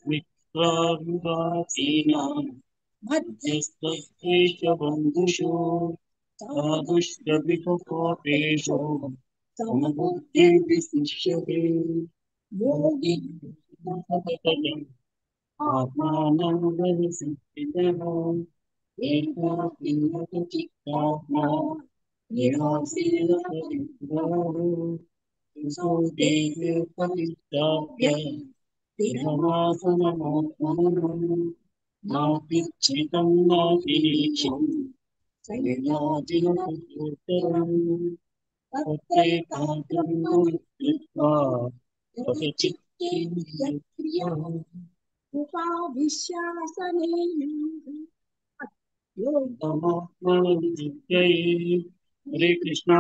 मित्रारुदासीनां मध्यस्थस्ते च बन्धुषु साधुष्यपितुकोपेषु समबुद्धिर्विशिष्यते योगी आत्मानं वयसिद्धितः एकाकीनचित्तात्मा निराशीलपरिग्रहो सो देहे परित्याज्य देहमासनमात्मनः नात्युच्छ्रितं नातिरीक्षं सैन्याजिनपुत्रोत्तरम् तत्रैकाग्रं कृत्वा तपचित्तेन्द्रियक्रियः उपाविश्यासने योगमात्मविचित्तये। हरे कृष्णा।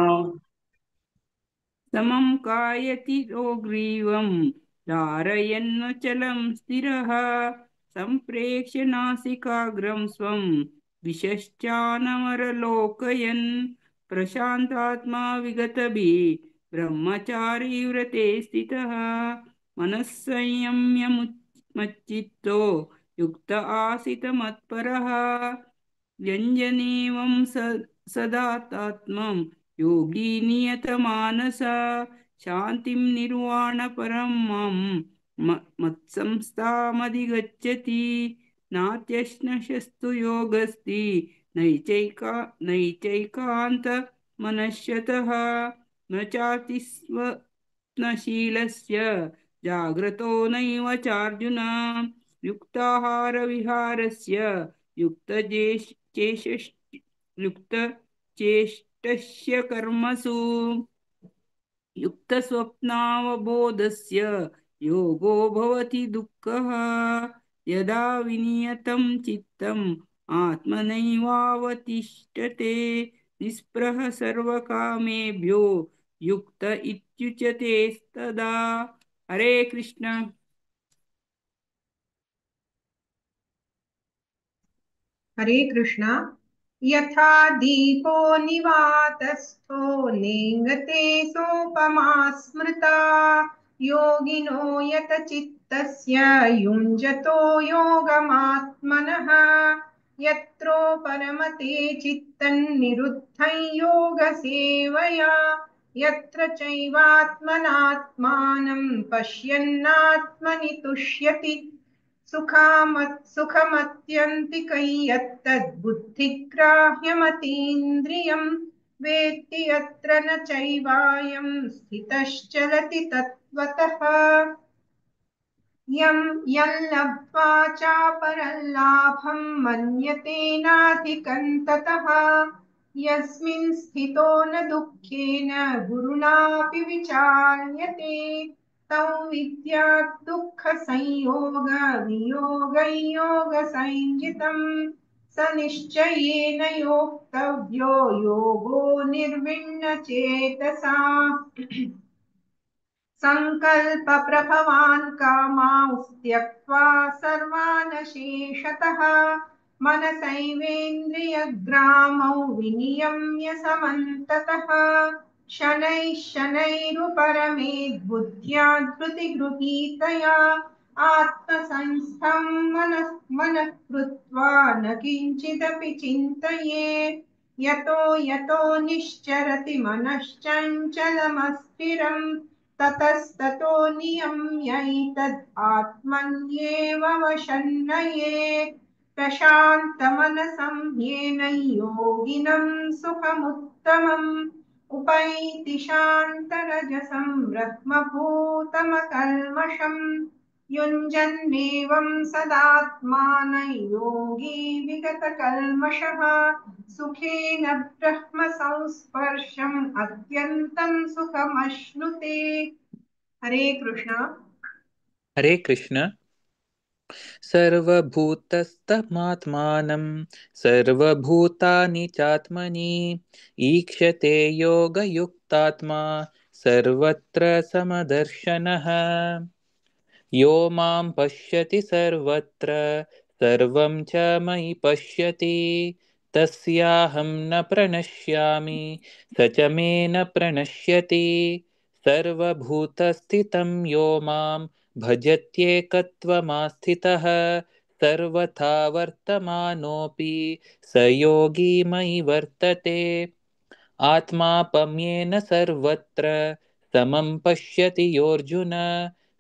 समं कायति ग्रीवं धारयन्नचलं स्थिरः सम्प्रेक्ष्य नासिकाग्रं स्वं दिशश्चानवरलोकयन् प्रशान्तात्मा विगतभिः ब्रह्मचारी व्रते स्थितः मनस्संयम्य मच्चित्तो युक्त आसीत मत्परः व्यञ्जनेवं सदात्मं योगी नियतमानसा शान्तिं निर्वाणपरं मत्संस्थामधिगच्छति नात्यश्नशस्तु योगस्ति नैचैकान्तमनश्यतः न चातिस्वप्नशीलस्य जाग्रतो नैव चार्जुन युक्ताहारविहारस्य युक्तचेष्टस्य कर्मसु युक्तस्वप्नावबोधस्य योगो भवति दुःखः यदा विनियतं चित्तम् आत्मनैवावतिष्ठते निःस्पृह सर्वकामेभ्यो युक्त इत्युच्यते तदा। हरे कृष्ण। हरे कृष्ण। यथा दीपो निवातस्थो नेङ्गते सोपमा स्मृता योगिनो यतचित्तस्य युञ्जतो योगमात्मनः यत्रो परमते चित्तन्निरुद्धं योगसेवया यत्र चैवात्मनात्मानं पश्यन्नात्मनि तुष्यति सुखमत्यन्तिकं यत्तद्बुद्धिग्राह्यमतीन्द्रियं वेत्ति यत्र न चैवायं स्थितश्चलति तत्त्वतः यं लब्ध्वा चापरल्लाभं मन्यते नाधिकं ततः यस्मिन् स्थितो न दुःखेन गुरुणापि विचाल्यते तौ विद्यात् दुःखसंयोग वियोगं स निश्चयेन योक्तव्यो योगो निर्विण्णचेतसा सङ्कल्पप्रभवान् कामांस् त्यक्त्वा सर्वान् शेषतः मनसैवेन्द्रियग्रामौ विनियम्य समन्ततः शनैः शनैरुपरमेद् बुद्ध्या धृतिगृहीतया आत्मसंस्थं मनः कृत्वा न किञ्चिदपि चिन्तये यतो यतो निश्चरति मनश्चञ्चलमस्थिरम् ततस्ततो नियम्यैतद् आत्मन्येव वशन्नयेत् प्रशान्तमनसं येन योगिनं सुखमुत्तमम् उपैति शान्तरजसं ब्रह्मभूतमकल्मषम् युञ्जन्नेवं सदात्मान योगी विगतकल्मषः सुखेन ब्रह्म संस्पर्शम् अत्यन्तं सुखमश्नुते। हरे कृष्ण। हरे कृष्ण। सर्वभूतस्थमात्मानं सर्वभूतानि चात्मनि ईक्षते योगयुक्तात्मा सर्वत्र समदर्शनः यो मां पश्यति सर्वत्र सर्वं च मयि पश्यति तस्याहं न प्रणश्यामि स च मे न प्रणश्यति सर्वभूतस्थितं यो मां भजत्येकत्वमास्थितः सर्वथा वर्तमानोऽपि स योगी मयि वर्तते आत्मापम्येन सर्वत्र समं पश्यति योऽर्जुन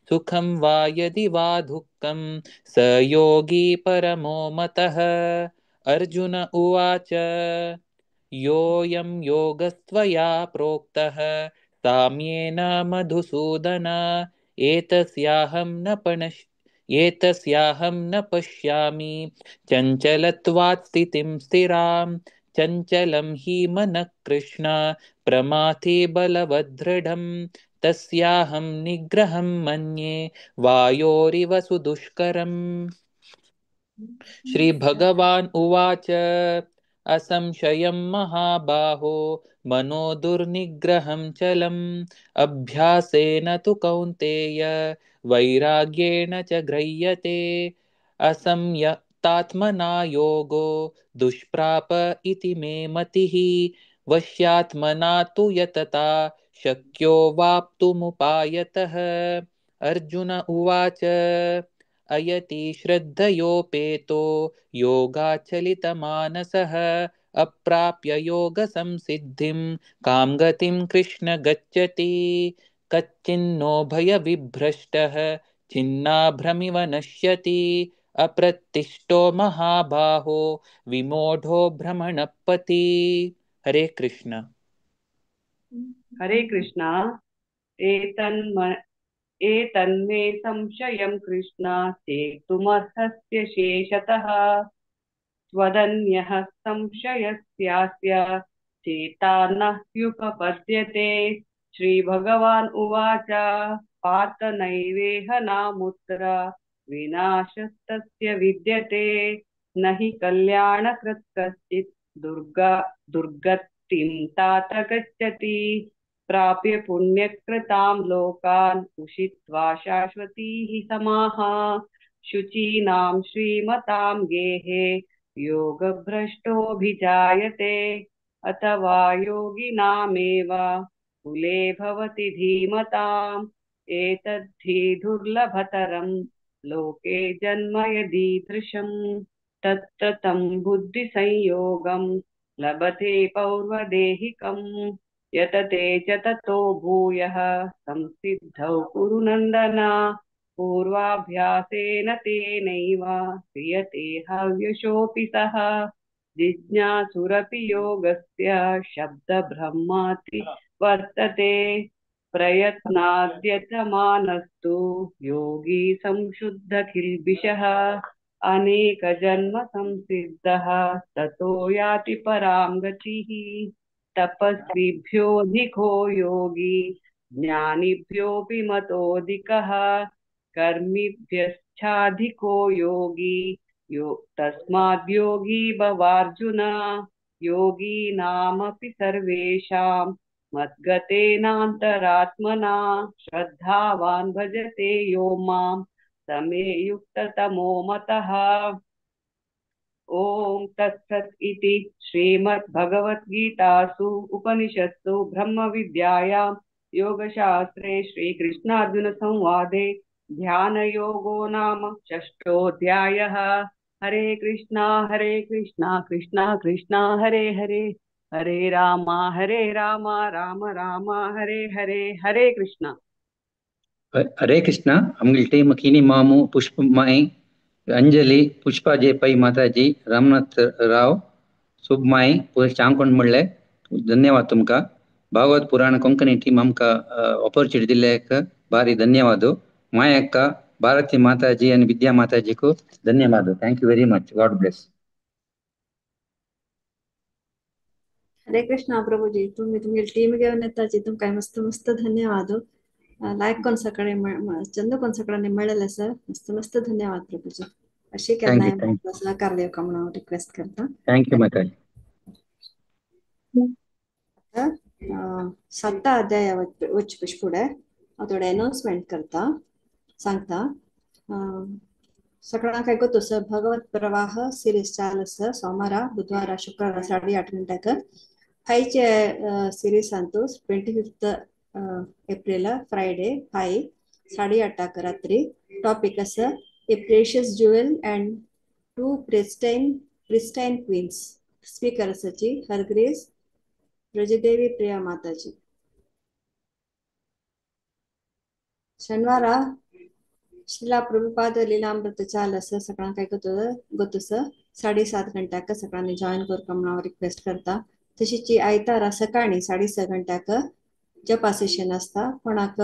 सुखं वा यदि वा दुःखं स योगी परमो मतः अर्जुन उवाच योऽयं योगस्त्वया प्रोक्तः साम्येन मधुसूदन एतस्याहं न पश्यामि चञ्चलत्वात् स्थितिं स्थिराम् चञ्चलं हि मनः कृष्ण प्रमाथे बलवदृढं तस्याहं निग्रहं मन्ये वायोरिव सुदुष्करम् श्रीभगवान् उवाच असंशयं महाबाहो मनो दुर्निग्रहं चलम् अभ्यासेन तु कौन्तेय वैराग्येण च गृह्यते असंयतात्मना योगो दुष्प्राप इति मे मतिः वश्यात्मना तु यतता शक्यो वाप्तुमुपायतः अर्जुन उवाच अयति श्रद्धयोपेतो योगाचलितमानसः अप्राप्य योगसंसिद्धिं कां गतिं कृष्ण गच्छति कच्चिन्नो भयविभ्रष्टः छिन्नाभ्रमिव नश्यति अप्रतिष्ठो महाबाहो विमूढो भ्रमणपति हरे कृष्ण। हरे कृष्ण। एतन्मे संशयं कृष्ण चेतुमर्हस्य शेषतः त्वदन्यः संशयस्यास्य चेता न ह्युपपद्यते। श्रीभगवान् उवाच पार्थ नैवेह नामुत्र विनाशस्तस्य विद्यते न हि कल्याणकृत् कश्चित् दुर्गतिं तात गच्छति प्राप्य पुण्यकृतां लोकान् उषित्वा शाश्वतीः समाः शुचीनां श्रीमतां गेहे योगभ्रष्टोऽभिजायते अथवा योगिनामेव कुले भवति धीमताम् एतद्धि दुर्लभतरं लोके जन्म यदीदृशं तत्र तं बुद्धिसंयोगं लभते पौर्वदेहिकम् यतते च ततो भूयः संसिद्धौ कुरु नन्दन पूर्वाभ्यासेन तेनैव क्रियते हव्यशोऽपि सः जिज्ञासुरपि योगस्य शब्दब्रह्माति वर्तते प्रयत्नाद्यतमानस्तु योगी संशुद्धकिल्बिषः अनेकजन्म संसिद्धः ततो याति परां गतिः तपस्विभ्योऽधिको योगी ज्ञानिभ्योऽपि मतोऽधिकः कर्मिभ्यश्चाधिको योगी तस्माद् योगी भवार्जुन योगीनामपि सर्वेषां मद्गतेनान्तरात्मना श्रद्धावान् भजते यो मां समे युक्ततमो मतः। ओम तत्सत् इति श्रीमद्भगवद्गीतासु उपनिषत्सु ब्रह्मविद्यायां योगशास्त्रे श्रीकृष्णार्जुनसंवादे ध्यानयोगो नाम षष्ठोऽध्यायः। हरे कृष्णा कृष्णा कृष्णा हरे हरे हरे राम राम राम हरे हरे। हरे Krishna. Hare Krishna. Amgil team Kini Mamu Pushpa Mai Anjali Pushpa J Pai Mataji Ramnath Rao Submai Push Chamkond Mulle धन्यवाद तुमका भागवत पुराण कोंकणी टीम आमका ऑपॉर्च्युनिटी दिल्याक भारी धन्यवाद माय अक्का भारती माताजी आणि विद्या माताजी को धन्यवाद thank you very much God bless. हरे कृष्णा प्रभूजी, तुम्ही तुमची टीम घेऊन येताची तुमकां मस्त मस्त धन्यवाद. लायक कोण सकाळी चंद कोण सकाळी मिळेल सर, मस्त मस्त धन्यवाद प्रभूजी. अशी थँक यू केन्ना सहकार दिवका म्हणून रिक्वेस्ट करता. थँक यू माताजी. सत्ता अध्याय वच फुडें हांव थोडे अनाउन्समेंट करता सांगता. सकाळां काय करतो सर, भगवत प्रवाह सिरीज चालू सर, सोमारा बुधवार शुक्रार 8:30 ಗಂಟೆಗೆ. फायचे सिरीज सांगतो 25th एप्रिल फ्रायडे 5 8:30 रात्री. टॉपिक असं a precious jewel and 2 pristine queens. Speaker असाची हरग्रेस ब्रजदेवी प्रिया माताजी. शनिवार ಶ್ರೀಲಾ ಪ್ರಭುಪಾದ ಲೀಲಾಮೃತ ಚಾಲ सकाळ काय ಗೊತ್ತು सर 7:30 ಗಂಟೆಗೆ सकाळी जॉईन करता म्हणून रिक्वेस्ट करता. तशीच आयतारा सकाळी 6:30 ಗಂಟೆಗೆ जपा सेशन असता. कोणाक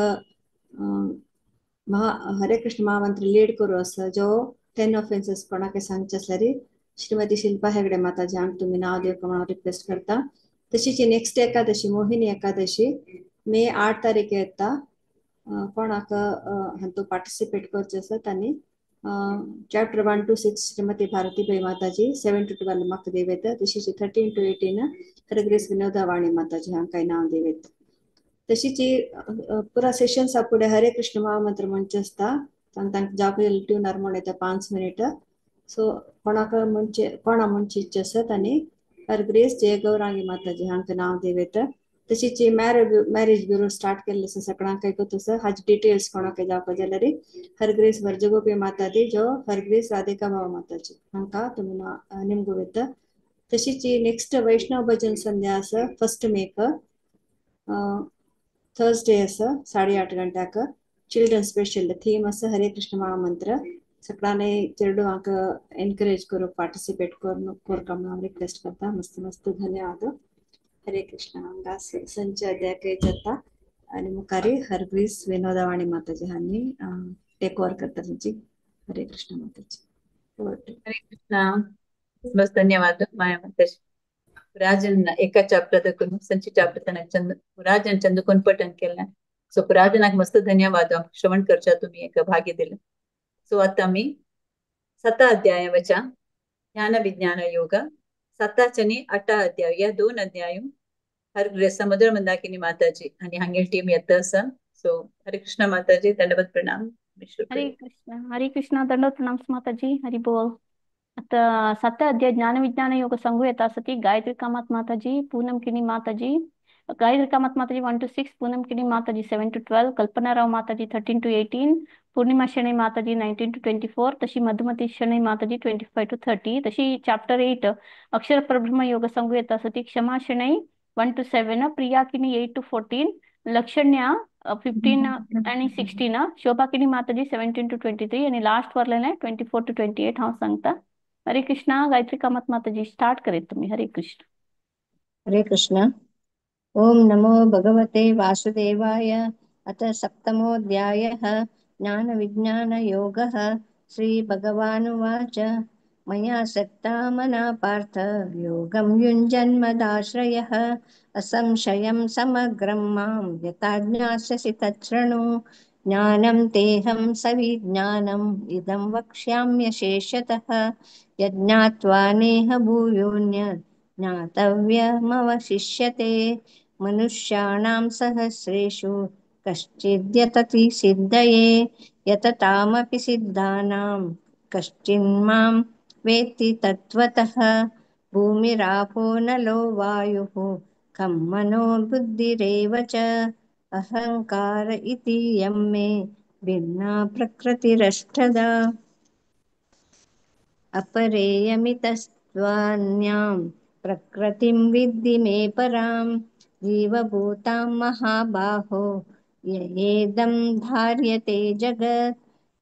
हरे कृष्ण महामंत्र लीड करू असं जो 10 ऑफेन्सेस कोणाक सांगचे असल्यार श्रीमती शिल्पा हेगडे माताजी हांग तुम्ही नाव दिवका म्हणून रिक्वेस्ट करता. तशीच नेक्स्ट एकादशी मोहिनी एकादशी मे 8 तारीख येता. कोणाक हातूं पार्टिसिपेट करचे आसा तांणी चॅप्टर 1 to 6 श्रीमती भारतीबाई माताजी, 7 to 12 म्हाका देवेत. तशीच 13 to 18 हरग्रेस विनोदावाणी माताजी हांकां नाव देवेत. तशीच पुरा सेशन्स फुडें हरे कृष्ण महामंत्र मंच आसता. तांकां जावं ट्युनर म्हणून येता 5 मिनिट. सो कोणाक कोणा म्हणची इच्छा आसा तांणी हरग्रेस जय गौरांगी माताजी हांकां नाव देवेत. तशीच मॅरेज ब्युरो स्टार्ट केल्लो आसा सकाळां काय करता सर. हाचे डिटेल्स कोणाक जावपा जाल्यार हरग्रेस वर्जगोपी माताजी जो हरग्रेस राधिका भाव माताजी हांकां तुमी निमगो वेता. तशीच नेक्स्ट वैष्णव भजन संध्या आसा 1 मेक थर्सडे आसा 8:30 ಗಂಟೆಗೆ. चिल्ड्रन स्पेशल थीम आसा हरे कृष्ण महामंत्र. सकाळी चेडू हांकां एनकरेज करूंक पार्टिसिपेट करता म्हणून रिक्वेस्ट करता. मस्त मस्त धन्यवाद. हरे कृष्ण. हांगा संजय अध्याय जाता आणि मुखारी हरग्रीस विनोदावाणी माताजी हांनी टेक ओवर करता तुमची. हरे कृष्ण माताजी. हरे कृष्ण. बस धन्यवाद माया माताजी. ರಾಜನ್ ಏಕ ಚಾಪ್ಟರ್ ಸಂಚಿ ಚಾಪ್ಟರ್ ರಾಜನ್ चंदकोन पठन केलं. सो राजनाक मस्त धन्यवाद श्रवण करच्या तुम्ही एक भाग्य दिलं. सो आता मी 7 अध्यायाच्या ज्ञान विज्ञान योग 7 आणि 8 अध्याय या 2 अध्याय हर समुद्र मंदाकिनी माताजी आणि हांगेल टीम येत असा. सो हरे कृष्ण माताजी, दंडवत प्रणाम. हरे कृष्ण दंडवत प्रणाम माताजी. हरि बोल. आता 7 अध्याय ज्ञान विज्ञान योग संघ येता सती गायत्री कामत माताजी, पूनम किनी माताजी, गायत्री कामत माताजी 1 to 6, पूनम किनी माताजी 7 to 12, कल्पना राव माताजी 13 to 18, पूर्णिमा शनई माताजी 19 to 24, तशी मधुमती शनई माताजी 25 to 30, तशी चॅप्टर 8 अक्षर परब्रह्म योग संघ येता सती क्षमा शनई 1 to 7, प्रिया किनी 8 to 14, लक्षण्या 15 आणि 16, शोभा किनी माताजी 17 to 23 आणि लास्ट वरलेले 24 to 28 हांव सांगता. हरे कृष्णा. गायत्री कामत माताजी स्टार्ट करेत तुम्ही. हरे कृष्ण. हरे कृष्ण. ओम नमो भगवते वासुदेवाय. अथ 7मोऽध्यायः ज्ञान विज्ञान योगः. श्री भगवानुवाच मया सक्ता मना पार्थ योगं युञ्जन्मदाश्रयः असंशयं समग्रं मां यथा ज्ञास्यसि तच्छृणु. ज्ञानं तेहं सविज्ञानम् इदं वक्ष्याम्यशेषतः. यज्ञात्वा नेह भूयोऽन्यत् ज्ञातव्यमवशिष्यते. मनुष्याणां सहस्रेषु कश्चिद्यतति सिद्धये यततामपि सिद्धानां कश्चिन्मां वेत्ति तत्त्वतः. भूमिरापो नलो वायुः खं मनो बुद्धिरेव च. अहङ्कार इति यं मे भिन्ना प्रकृतिरष्टधा. अपरेयमितस्त्वान्यां प्रकृतिं विद्धि मे परां. जीवभूतां महाबाहो येदं धार्यते जगत्.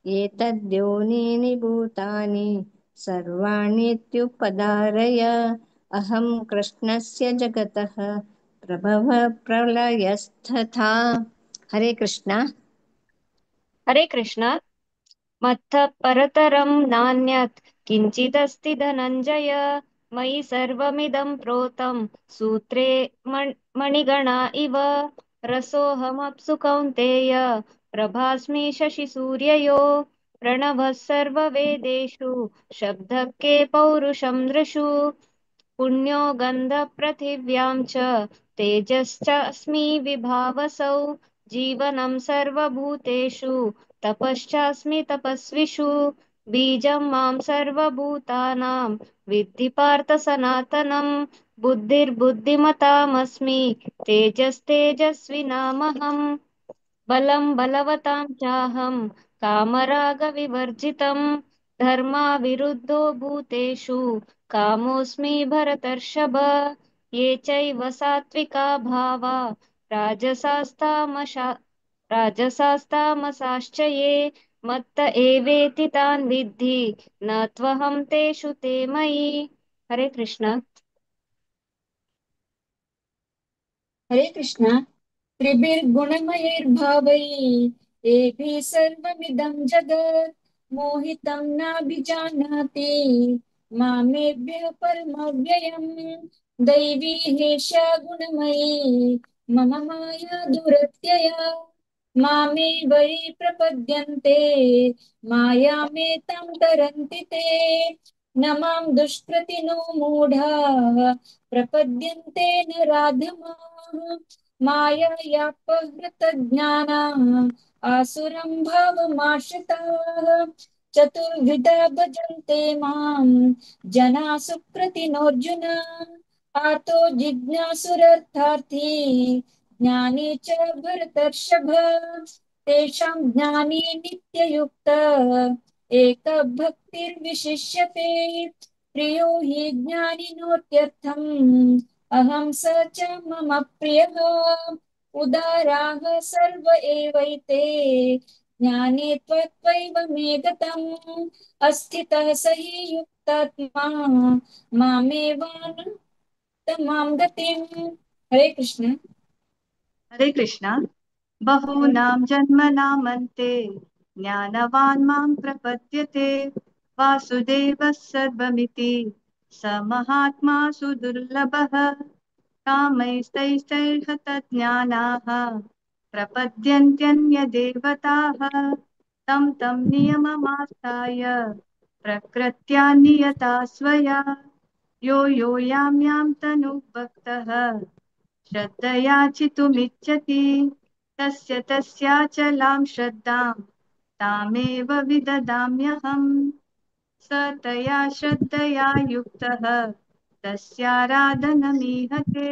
एतद्योनीनि भूतानि सर्वाण्येत्युपधारय. अहं कृष्णस्य जगतः प्रभव प्रलयस्तथा. हरे कृष्ण. हरे कृष्ण. मत्तः परतरं नान्यत् किञ्चिदस्ति धनञ्जय. मयि सर्वमिदं प्रोतं सूत्रे मणिगणा इव रसोऽहमप्सु कौन्तेय प्रभास्मि शशिसूर्ययो प्रणवः सर्ववेदेषु शब्दः के पौरुषं नृषु पुण्यो गन्धपृथिव्यां च तेजश्चास्मि विभावसौ जीवनं सर्वभूतेषु तपश्चास्मि तपस्विषु बीजं मां सर्वभूतानां विद्धि पार्थ सनातनं बुद्धिर्बुद्धिमतामस्मि तेजस्तेजस्विनामहम् बलं बलवतां चाहं कामरागविवर्जितं धर्माविरुद्धो भूतेषु कामोऽस्मि भरतर्षभ ये चैव सात्विका भावा राजसास्तामसाश्च ये मत्त एवेति तान् विद्धि न त्वहं तेषु ते मयि। हरे कृष्ण। हरे कृष्ण। त्रिभिर्गुणमयैर्भावैः एभिः सर्वमिदं जगत् मोहितं नाभिजानाति मामेभ्यः परमव्ययम् दैवी हेषा गुणमयी मम माया दुरत्यया मामे वै प्रपद्यन्ते मायामेतां तरन्ति ते न मां दुष्कृतिनो मूढाः प्रपद्यन्ते न राधमाः माययापहृतज्ञानाः आसुरं भावमाश्रिताः चतुर्विधा भजन्ते मां जना सुकृतिनोऽर्जुन आर्तो जिज्ञासुरर्थार्थी ज्ञानी च भरतर्षभ तेषां ज्ञानी नित्ययुक्त एकभक्तिर्विशिष्यते प्रियो हि ज्ञानिनोत्यर्थम् अहं स च मम प्रियः उदाराः सर्व एवैते ज्ञाने त्वत्त्वैव मे गतम् अस्थितः स हि युक्तात्मा मामेवानुत्तमां गतिम्। हरे कृष्ण। हरे कृष्ण। बहूनां जन्मनामन्ते ज्ञानवान् मां प्रपद्यते वासुदेवः सर्वमिति स महात्मा सुदुर्लभः कामैस्तैस्तैर्हतज्ञानाः प्रपद्यन्त्यन्यदेवताः तं तं नियममास्ताय प्रकृत्या नियता स्वया यो यो यां यां तनुभक्तः श्रद्धया चितुमिच्छति तस्य तस्याचलां श्रद्धां तामेव विददाम्यहम् स तया श्रद्धया युक्तः तस्याराधनमीहते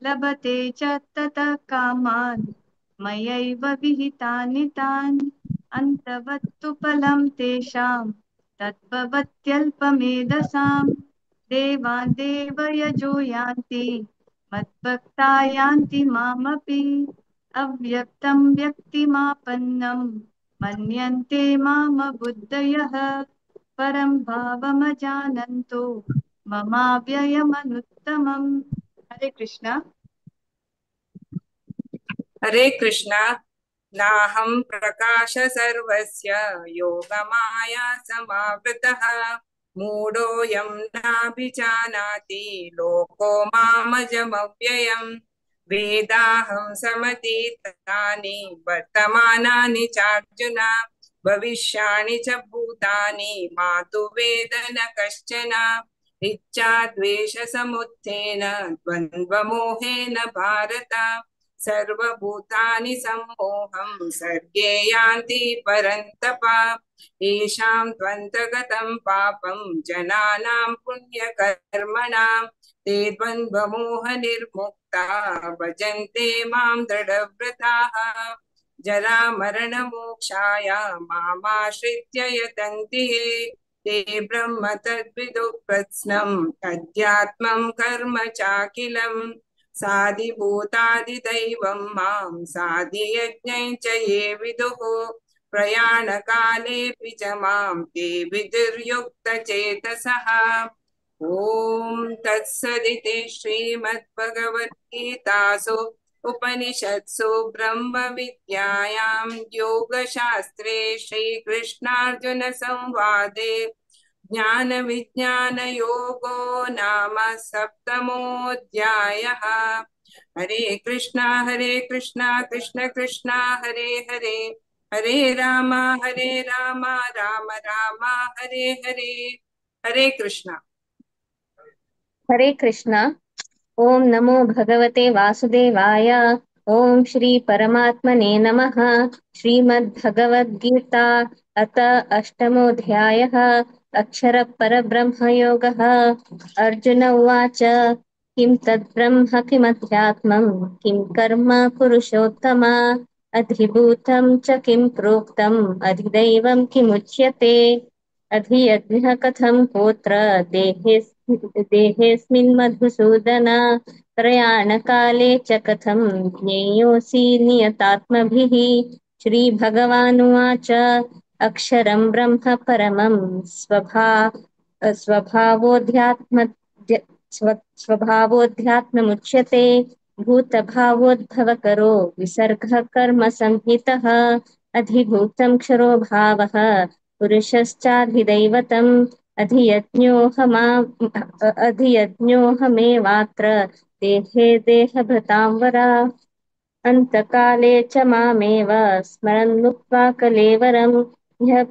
लभते च ततः कामान् मयैव विहितानि तान् अन्तवत्तु फलं तेषां तद्भवत्यल्पमेधसाम् देवान् देवयजो यान्ति मद्भक्ता यान्ति मामपि अव्यक्तं व्यक्तिमापन्नं मन्यन्ते माम बुद्धयः परं भावमजानन्तो ममाव्ययमनुत्तमम्। हरे कृष्ण। हरे कृष्ण। नाहं प्रकाश सर्वस्य योगमाया समावृतः मूढोऽयं नाभिजानाति लोको मामजमव्ययम् वेदाहं समतीतानि वर्तमानानि चार्जुन भविष्याणि च भूतानि मातु वेद न कश्चन इच्छा द्वेष समुत्थेन द्वन्द्वमोहेन भारत सर्वभूतानि सम्मोहं सर्गे यान्ति परन्तप येषां त्वन्तगतं पापं जनानां पुण्यकर्मणां ते द्वन्द्वमोहनिर्मुक्ता भजन्ते मां दृढव्रताः जरामरणमोक्षाय मामाश्रित्य यतन्ति ये ते ब्रह्म तद्विदुः कृत्स्नम् अध्यात्मं कर्म चाखिलम् साधिभूतादिदैवं मां साधियज्ञं च ये विदुः प्रयाणकालेऽपि च मां ते विदुर्युक्तचेतसः ॐ तत्सदिति श्रीमद्भगवद्गीतासु उपनिषत्सु ब्रह्मविद्यायां योगशास्त्रे श्रीकृष्णार्जुनसंवादे ज्ञानविज्ञानयोगो नाम सप्तमोऽध्यायः। हरे कृष्णा कृष्ण कृष्ण हरे हरे, हरे राम राम राम हरे हरे। हरे कृष्णा। हरे कृष्ण। ओम नमो भगवते वासुदेवाय। ओम श्री परमात्मने नमः। श्रीमद्भगवद्गीता अथ अष्टमोऽध्यायः। अक्षर परब्रह्मयोगः। अर्जुन उवाच किं तद्ब्रह्म किमध्यात्मं किं कर्म पुरुषोत्तम अधिभूतं च किं प्रोक्तम् अधिदैवं किमुच्यते अधियज्ञः कथं कोत्र देहेऽस्मिन् मधुसूदन प्रयाणकाले च कथं ज्ञेयोऽसि नियतात्मभिः। श्रीभगवानुवाच अक्षरं ब्रह्म परमं स्वभावोऽध्यात्म स्वभावोऽध्यात्ममुच्यते भूतभावोद्भवकरो विसर्गः कर्म संहितः अधिभूतं क्षरो भावः पुरुषश्चाधिदैवतम् अधियज्ञोऽहमेवात्र देहे देहभृतां वरा अन्तकाले च मामेव स्मरन् मुक्त्वा कलेवरं ह्यः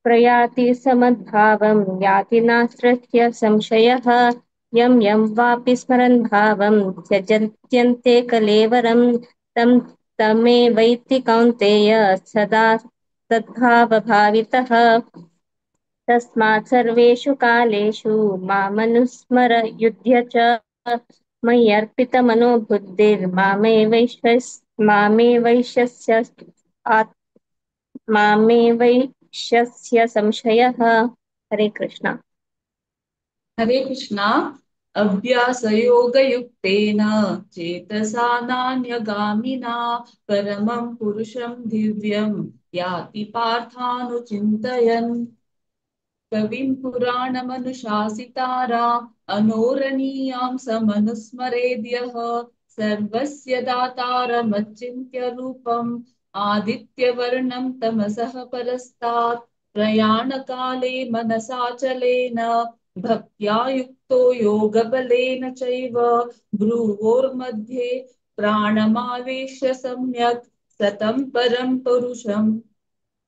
प्रयाति समद्भावं याति नास्त्रह्य संशयः यं यं वापि स्मरन् भावं त्यजत्यन्ते कलेवरं तं तमेवैति कौन्तेय सदा तद्भावभावितः तस्मात् सर्वेषु कालेषु मामनुस्मर युध्य च मय्यर्पितमनो बुद्धिर्मामे वैश्यस्य संशयः। हरे कृष्ण। हरे कृष्णा। अभ्यासयोगयुक्तेन चेतसा नान्यगामिना परमं पुरुषं दिव्यं याति पार्थानुचिन्तयन् कविं पुराणमनुशासिताराम् अनोरणीयां समनुस्मरेद्यः सर्वस्य दातारमचिन्त्य रूपम् आदित्यवर्णं तमसः परस्तात् प्रयाणकाले मनसाचलेन भक्त्या युक्तो योगबलेन चैव भ्रुवोर्मध्ये प्राणमावेश्य सम्यक् सतं परं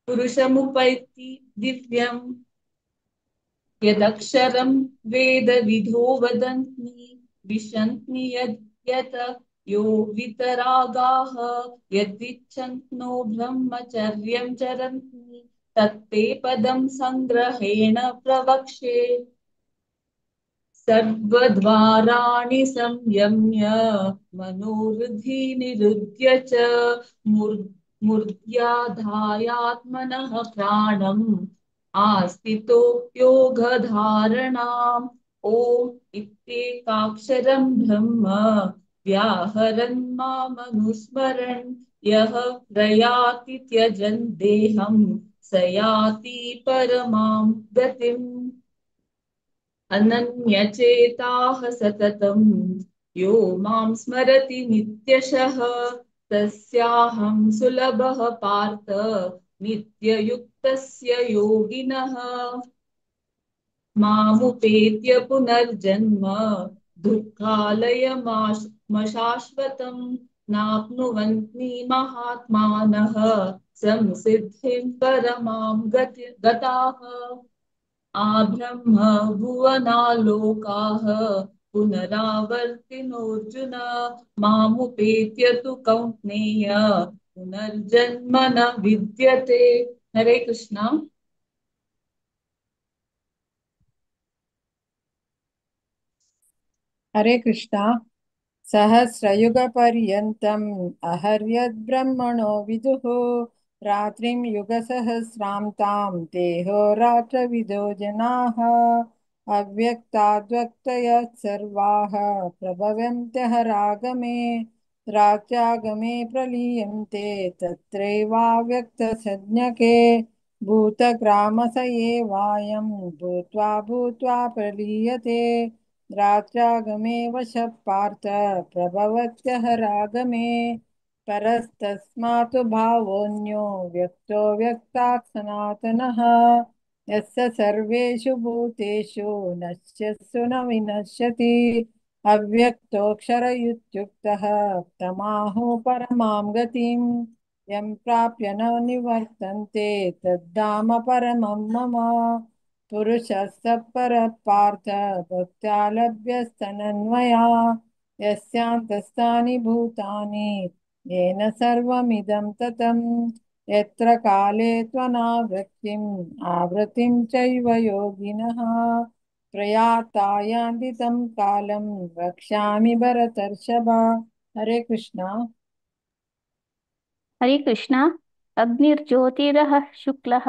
पुरुषमुपैति दिव्यम् यदक्षरं वेदविधो वदन्ति विशन्ति यत् यो वितरागाः यदिच्छन्तो ब्रह्मचर्यं चरन्ति तत्ते पदं संग्रहेण प्रवक्ष्ये सर्वद्वाराणि संयम्य मनोहृदि निरुध्य च मूर्ध्याधायात्मनः प्राणम् आस्थितो योगधारणाम् ॐ इत्येकाक्षरं ब्रह्म व्याहरन् मामनुस्मरन् यः प्रयाति त्यजन् देहं स याति परमां गतिम् अनन्यचेताः सततं यो मां स्मरति नित्यशः तस्याहं सुलभः पार्थ नित्ययुक्तस्य योगिनः मामुपेत्य पुनर्जन्म दुःखालयमशाश्वतम् नाप्नुवन्ति महात्मानः संसिद्धिं परमां गताः आब्रह्म भुवनालोकाः पुनरावर्तिनोऽर्जुन मामुपेत्य तु कौन्तेय पुनर्जन्म न विद्यते। हरे कृष्णा। हरे कृष्णा। सहस्रयुगपर्यन्तम् अहर्यद्ब्रह्मणो विदुः रात्रिं युगसहस्रान्तां देहोरात्रविदो जनाः अव्यक्ताद्व्यक्तयः सर्वाः प्रभवन्त्यहरागमे रात्र्यागमे प्रलीयन्ते तत्रैवाव्यक्तसंज्ञके भूतग्रामस एवायं भूत्वा भूत्वा प्रलीयते रात्रागमे वशः पार्थ प्रभवत्यहरागमे परस्तस्मात् भावोऽन्यो व्यक्तो व्यक्तात् सनातनः यस्य सर्वेषु भूतेषु नश्यत्सु न विनश्यति अव्यक्तोऽक्षरयुक्तः तमाहुः परमां गतिं यं प्राप्य न निवर्तन्ते तद्धाम परमं मम पुरुषस्य परः पार्थ भक्त्या लभ्यस्तनन्मया यस्यान्तस्थानि भूतानि येन सर्वमिदं ततं यत्र काले त्वनावृत्तिम् आवृत्तिं चैव योगिनः प्रयाता यान्ति तं कालं वक्ष्यामि भरतर्षभ। हरे कृष्णा। हरे कृष्णा। अग्निर्ज्योतिरः शुक्लः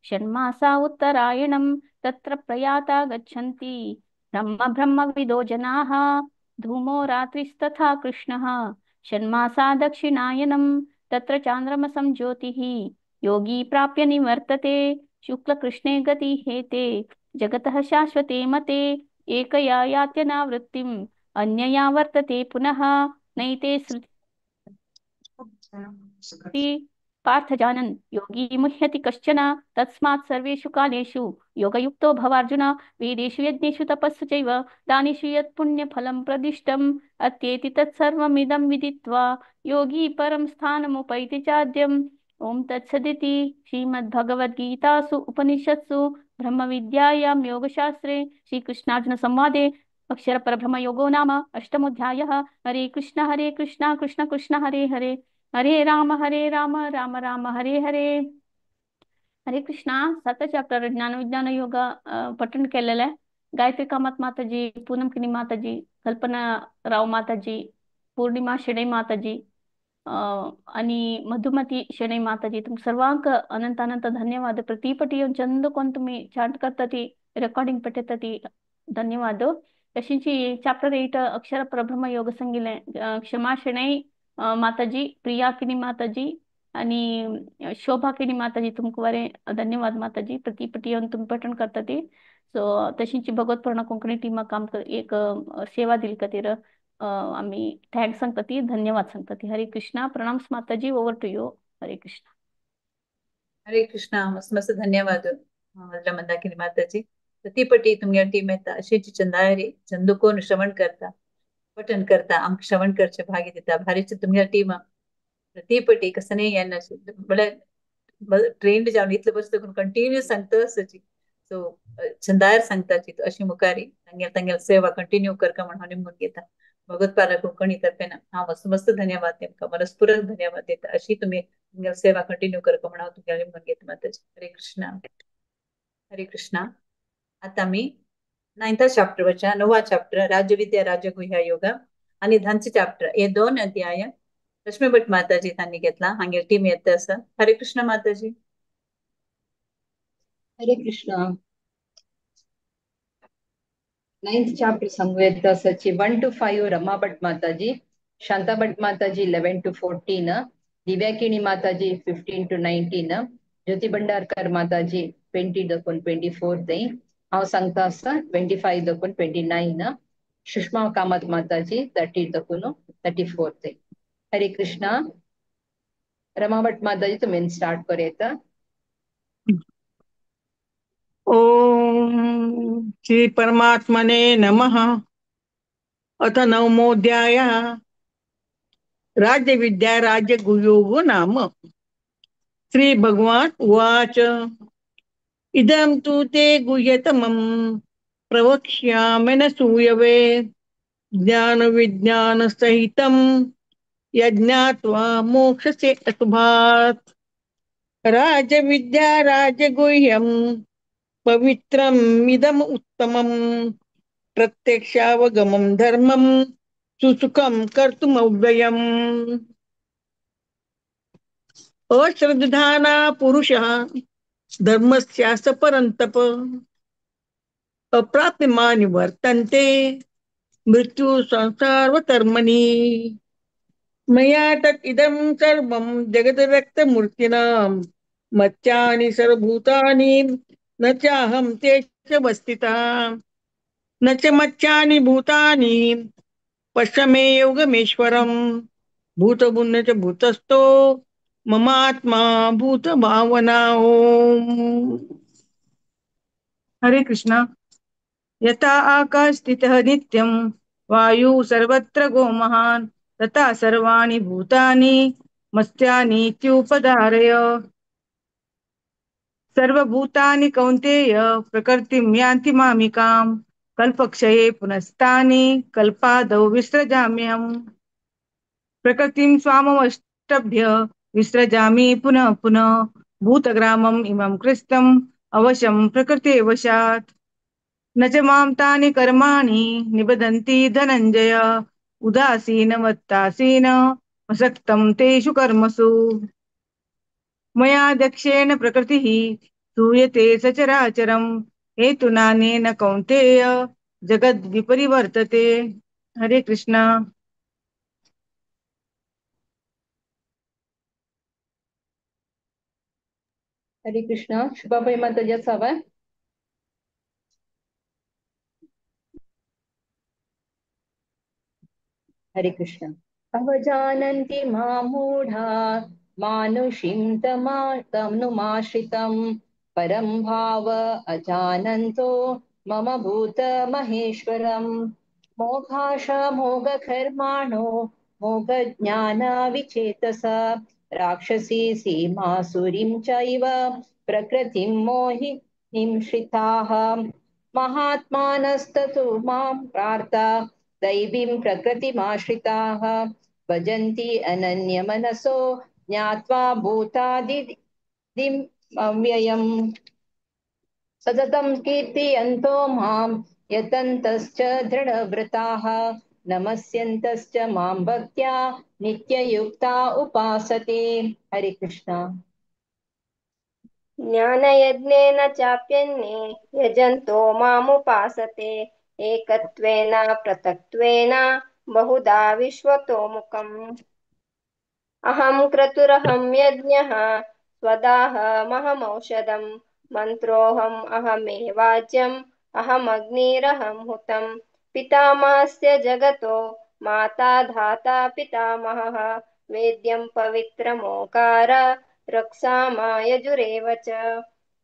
षण्मासा उत्तरायणं तत्र प्रयाता गच्छन्ति ब्रह्मविदो जनाः धूमो रात्रिस्तथा कृष्णः षण्मासा दक्षिणायनं तत्र चान्द्रमसं ज्योतिः योगी प्राप्य निवर्तते शुक्लकृष्णे गति हेते जगतः शाश्वते मते एकया यात्यनावृत्तिम् अन्यया वर्तते पुनः नैते पार्थ जानन् योगी मुह्यति कश्चन तस्मात् सर्वेषु कालेषु योगयुक्तो भवार्जुन वेदेषु यज्ञेषु तपस्सु चैव दानेषु यत् पुण्यफलं प्रदिष्टम् अत्येति तत्सर्वमिदं विदित्वा योगी परं स्थानमुपैति चाद्यम् ॐ तत्सदिति श्रीमद्भगवद्गीतासु उपनिषत्सु ब्रह्मविद्यायां योगशास्त्रे श्रीकृष्णार्जुन संवादे अक्षरपरब्रह्मयोगो नाम अष्टमोऽध्यायः। हरे कृष्ण कृष्ण कृष्ण हरे हरे हरे राम राम राम हरे हरे। हरे कृष्णा। 7 चॅप्टर ज्ञान विज्ञान योग पठण केलेलं आहे। गायत्री कामत माताजी, पूनम किनी माताजी, कल्पना राव माताजी, पौर्णिमा शेणे माताजी आणि मधुमती शेणे माताजी, तुम सर्वांक अनंत अनंत धन्यवाद। प्रतिपटी चंदकोन तुम्ही चांट करता रेकॉर्डिंग पठेतती धन्यवाद। तशीची चॅप्टर 8 अक्षर परब्रह्म योग संगिले क्षमा शेणे माताजी, प्रिया किनी माताजी आणि शोभा किनी माताजी तुमको वरे धन्यवाद माताजी। प्रतिपटी तुम्ही पठण करता ती सो तशीची भगवत पूर्ण कोंकणी टीम काम एक सेवा दिली खातीर आम्ही थँक्स सांगता ती धन्यवाद सांगता ती। हरे कृष्णा। प्रणाम माताजी। Over to you. Hare Krishna. हरे कृष्णा मस्त मस्त धन्यवाद मंदाकिनी माताजी। प्रतिपटी तुमच्या टीम येता अशीची चंदारी चंदुकोन श्रवण करता पठन करता आमक श्रवण करचे भागी देता भारीच तुमच्या टीम प्रतिपटी कसने यांना बडे ट्रेंड जावन इतले बस कंटिन्यू सांगता असची सो छंदार सांगताची अशी मुखारी तांगेल सेवा कंटिन्यू करका म्हणून हांव निमून घेता। भगवत पारा कोंकणी तर्फेन हांव मस्त मस्त धन्यवाद तेमकां मनस्फूर्त धन्यवाद देता। अशी तुम्ही तुमगे सेवा कंटिन्यू करका म्हणून हांव तुमगे निमून घेता माताजी। हरे कृष्णा। हरे कृष्णा। आता आमी 9th चॅप्टर वरच्या 9वा चॅप्टर राजविद्या राजगुह्य योग आणि 10th चॅप्टर हे 2 अध्याय लक्ष्मी भट माताजी तांणी घेतला। हांगे टीम येता आसा। हरे कृष्ण माताजी। हरे Krishna. 9th chapter Samveda Sachi 1 to 5 Rama Bhat Mataji, Shanta Bhat Mataji 11 to 14, Divyakini Mataji 15 to 19, Jyoti Bhandarkar Mataji 20 to 24 day, How Sankasa 25 to 29, Shushma Kamat Mataji 30 to 34 day. Hare Krishna. Rama Bhat Mataji to men start kareta. ओम श्री परमात्मने नमः। अथ नवमोऽध्याय राज्य विद्या राज्य गुह्यो नाम। श्री भगवान उवाच इदं तु ते गुह्यतमं प्रवक्ष्यामि न सूयवे ज्ञान विज्ञान सहितं यज्ञात्वा मोक्षसे अशुभात्। राज्य विद्या राज्य गुह्यं पवित्रम् इदम् उत्तमम् प्रत्यक्षावगमं धर्मं सुसुखं कर्तुमव्ययम्। अश्रद्धाना पुरुषः धर्मस्यास्य परन्तप अप्राप्यमा निवर्तन्ते मृत्यु संसारवतर्मणि। मया तत् इदं सर्वं जगद्व्यक्तमूर्तिनां मत्यानि सर्वभूतानि न चाहं तेषवस्थिता न च मत्यानि भूतानि पश्य मे योगमेश्वरम् भूतभुन्न च भूतस्थो ममात्मा भूतभावना। ओम हरे कृष्ण। यथा आकाशस्थितः नित्यं वायु सर्वत्र गो महान् तथा सर्वाणि भूतानि मत्स्यानीत्युपधारय। सर्वभूतानि कौन्तेय प्रकृतिं यान्ति मामिकाम् कल्पक्षये पुनस्तानि कल्पादौ विसृजाम्यहम्। प्रकृतिं स्वामवष्टभ्य विसृजामि पुनः पुनः भूतग्रामम् इमं कृष्टम् अवशं प्रकृते वशात्। न च मां तानि कर्माणि निबधन्ति धनञ्जय उदासीनवत्तासीन असक्तं तेषु कर्मसु। मया दक्षेण प्रकृतिः सूयते सचराचरम् हेतुनानेन कौन्तेय जगद्विपरिवर्तते। हरे कृष्ण। हरे कृष्ण। शुभाबाई माताजी असावा. हरे कृष्ण। अवजानन्ति मामूढा मानुषीं तमनुमाश्रितं परं भाव अजानन्तो मम भूत महेश्वरम्। मोघाश मोघकर्माणो मोघज्ञान विचेतस राक्षसी सीमासुरीं चैव प्रकृतिं मोहिनीं श्रिताः। महात्मानस्ततो मां प्रार्थ दैवीं प्रकृतिमाश्रिताः भजन्ति अनन्यमनसो ज्ञात्वा भूतादिदिम् अव्ययम्। सततं कीर्तयन्तो मां यतन्तश्च दृढव्रताः नमस्यन्तश्च मां भक्त्या नित्ययुक्ता उपासते। हरे कृष्ण। ज्ञानयज्ञेन चाप्यन्ये यजन्तो मामुपासते एकत्वेन पृथक्त्वेन बहुधा विश्वतोमुखम्। अहं क्रतुरहं यज्ञः स्वदाहमहमौषधम् मन्त्रोऽहम् अहमेवाज्यम् अहमग्निरहं हुतं। पितामहस्य जगतो माता धाता पितामहः वेद्यं पवित्रमोकार रक्षामा यजुरेव च।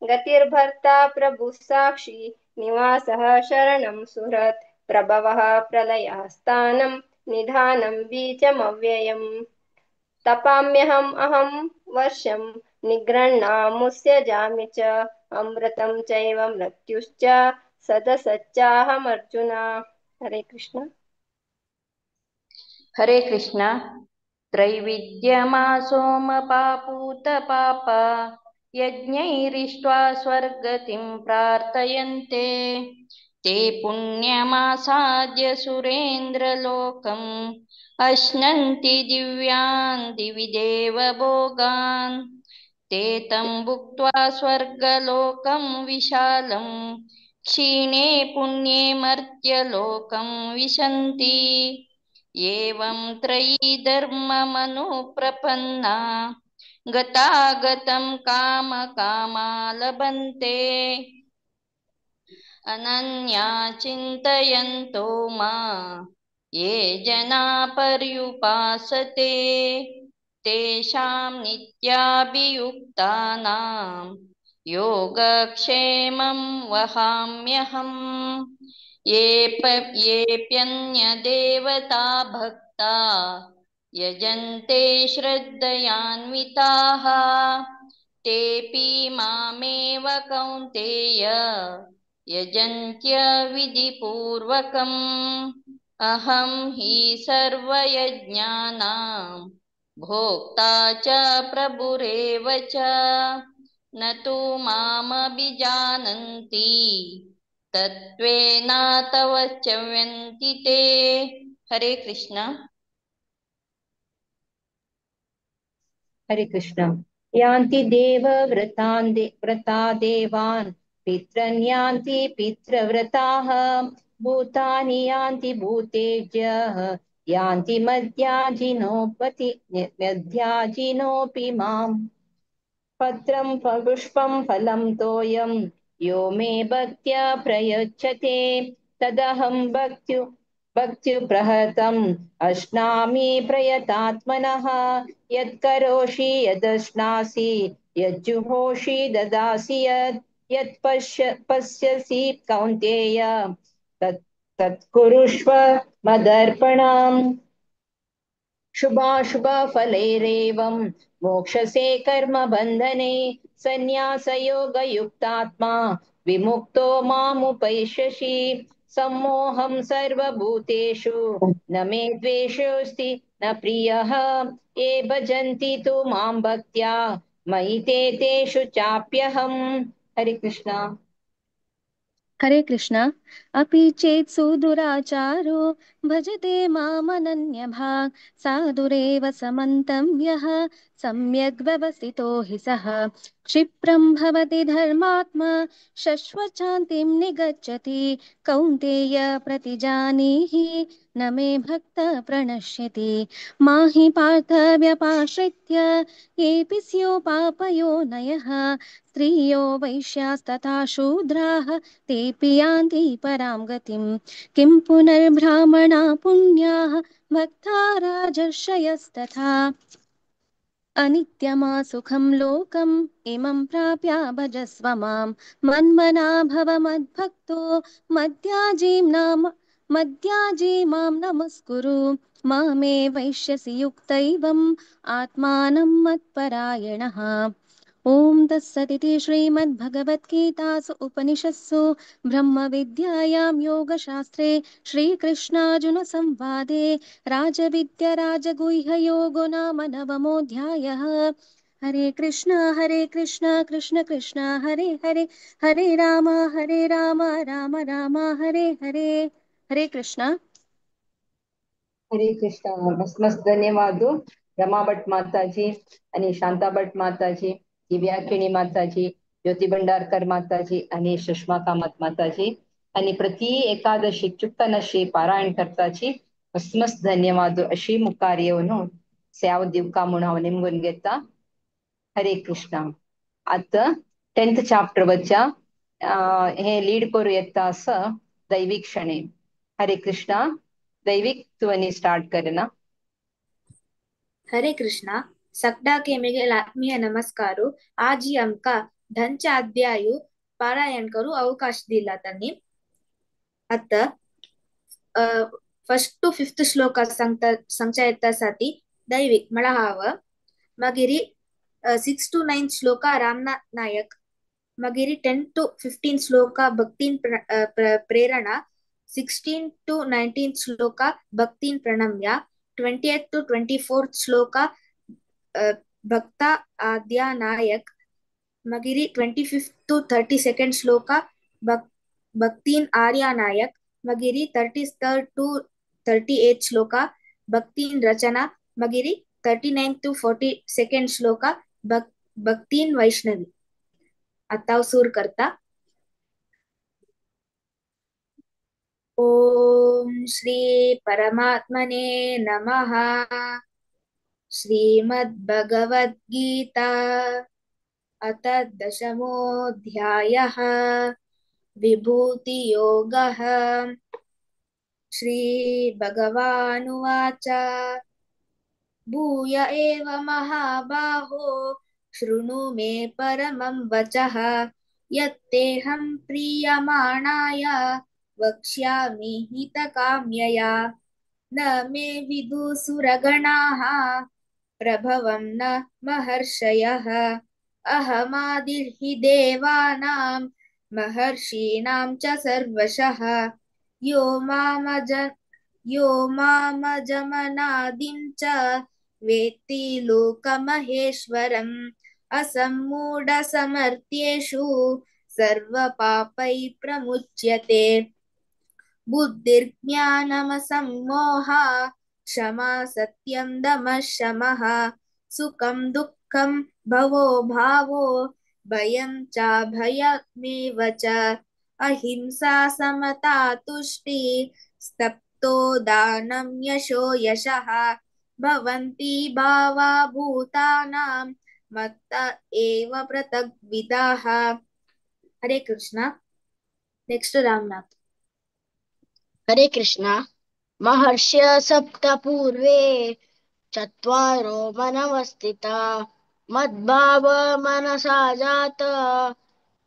गतिर्भर्ता प्रभुः साक्षी निवासः शरणं सुहृत् प्रभवः प्रलयः स्थानं निधानं बीजमव्ययम्। तपाम्यहम् अहं वर्षं निगृह्णामुस्यजामि च अमृतं चैव मृत्युश्च सदसच्चाहमर्जुन। हरे कृष्ण। हरे कृष्ण। त्रैविद्यमासोमपापूतपाप यज्ञैरिष्ट्वा स्वर्गतिं प्रार्थयन्ते ते पुण्यमासाद्य सुरेन्द्रलोकम् अश्नन्ति दिव्यान् दिवि देवभोगान् ते तं भुक्त्वा स्वर्गलोकं विशालं क्षीणे पुण्ये मर्त्यलोकं विशन्ति। एवं त्रयी धर्ममनुप्रपन्ना गतागतं कामकामा लभन्ते अनन्या चिन्तयन्तो मा ये जना पर्युपासते तेषां नित्याभियुक्तानां योगक्षेमं वहाम्यहम्। येऽप्यन्यदेवता भक्ता यजन्ते श्रद्धयान्विताः तेऽपि मामेव कौन्तेय यजन्त्य विधिपूर्वकम्। अहं हि सर्वयज्ञानां भोक्ता च प्रभुरेव च न तु मामभिजानन्ति तत्त्वेनातवच्यन्ति ते। हरे कृष्ण। हरे कृष्ण। यान्ति व्रता देवान् पितॄन् यान्ति पितृव्रताः भूतानि यान्ति भूतेज्यः यान्ति मद्याजिनोऽपि माम्। पत्रं पुष्पं फलं तोयं यो मे भक्त्या प्रयच्छते तदहं भक्त्युप्रहतम् अश्नामि प्रयतात्मनः। यत्करोषि यदश्नासि यज्जुहोषि ददासि यत् यत् पश्यसि कौन्तेय तत् कुरुष्व मदर्पणम् शुभाशुभफलैरेवं मोक्षसे कर्मबन्धने सन्न्यासयोगयुक्तात्मा विमुक्तो मामुपैष्यसि सम्मोहं सर्वभूतेषु न मे द्वेषोऽस्ति न प्रियः ये भजन्ति तु मां भक्त्या मयि ते तेषु चाप्यहम् हरे कृष्ण हरे कृष्ण अपि चेत् सुदुराचारो भजते मामनन्यभाक् साधुरेव समन्तव्यः सम्यग् व्यवसितो हि सः क्षिप्रं भवति धर्मात्मा शश्वच्छान्तिं निगच्छति कौन्तेय प्रतिजानीहि न मे भक्तः प्रणश्यति मा हि पार्थ व्यपाश्रित्य येऽपि स्योपापयोनयः स्त्रियो वैश्यास्तथा शूद्राः तेऽपि यान्ति परां गतिं किं पुनर्ब्राह्मणा पुण्याः भक्ता राजर्षयस्तथा अनित्यमा सुखं लोकम् इमं प्राप्य भजस्व मां मन्मना भव मद्भक्तो मद्याजी मां नमस्कुरु मामे वैश्यसि युक्तैवम् आत्मानं मत्परायणः ॐ तत्सदिति श्रीमद्भगवद्गीतासु उपनिषत्सु ब्रह्मविद्यायां योगशास्त्रे श्रीकृष्णार्जुनसंवादे राजविद्या राजगुह्ययोगो नाम नवमोऽध्यायः। हरे कृष्ण कृष्ण कृष्ण हरे हरे हरे राम राम राम हरे हरे हरे कृष्ण हरे कृष्ण मस्त मस्त धन्यवाद रमा भट माताजी आणि शांता भट माताजी दिव्याकिणी माताजी ज्योती भंडारकर माताजी आणि सुषमा कामत माताजी आणि प्रति एकादशी ಚುಕ್ಕನಶಿ ಪಾರಾಯಣ ಕರ್ತಾची ಮಸ್ತ್ ಮಸ್ತ್ ಧನ್ಯವಾದ ಅಶಿ ಮುಖಾರ್ಯವನ್ನು ಸ್ಯಾವ ದಿವ್ಕ ಮುಣಾವ ನಿಮ್ಗೊಂಗೆತ್ತ हरे कृष्ण आता 10th चॅप्टर वरच्या हे लीड करू येता असं दैविक क्षणे हरे कृष्णा दैविक ध्वनी स्टार्ट करेना हरे कृष्णा सकड़ा के मेघे आत्मीय नमस्कारो आज ही आमका धनच्या अध्यायू पारायण करू अवकाश दिला त्यांनी आता फर्स्ट टू फिफ्थ श्लोक सांगता येतासाठी दैविक मला हवं मागिरी 6 to 9 श्लोका रामनाथ नायक मागिरी 10 to 15 श्लोका भक्तीन प्रेरणा 16 to 19 श्लोका भक्तीन प्रणम्य 28 to 24 श्लोका भक्ता आद्या नायक मगिरी 25 to 32 श्लोका भक्तीन आर्या नायक मगिरी 33 to 38 श्लोका भक्तीन रचना मगिरी 39 to 42 श्लोका भक्तीन वैष्णवी आता सूर करता ओम श्री परमात्मने नमः श्रीमद्भगवद्गीता अथ दशमोऽध्यायः विभूतियोगः श्रीभगवानुवाच भूय एव महाबाहो शृणु मे परमं वचः यत्तेऽहं प्रीयमाणाय वक्ष्यामि हितकाम्यया न मे विदुसुरगणाः प्रभवं न महर्षयः अहमादिर्हि देवानां महर्षीणां च सर्वशः यो मामजमनादिं च वेत्ति लोकमहेश्वरम् असम्मूढसमर्थ्येषु सर्वपापैः प्रमुच्यते बुद्धिर्ज्ञानमसम्मोहा क्षमा सत्यं दमः शमः सुखं दुःखं भवो भावो भयं चाभयमेव च अहिंसा समता तुष्टि स्तप्तो दानं यशो यशः भवन्ति भावा भूतानां मत्त एव पृथग्विदाः हरे कृष्ण नेक्स्ट रामनाथ हरे कृष्ण महर्ष्य सप्त पूर्वे चत्वारो मनवस्थिता मद्भाव मनसा जात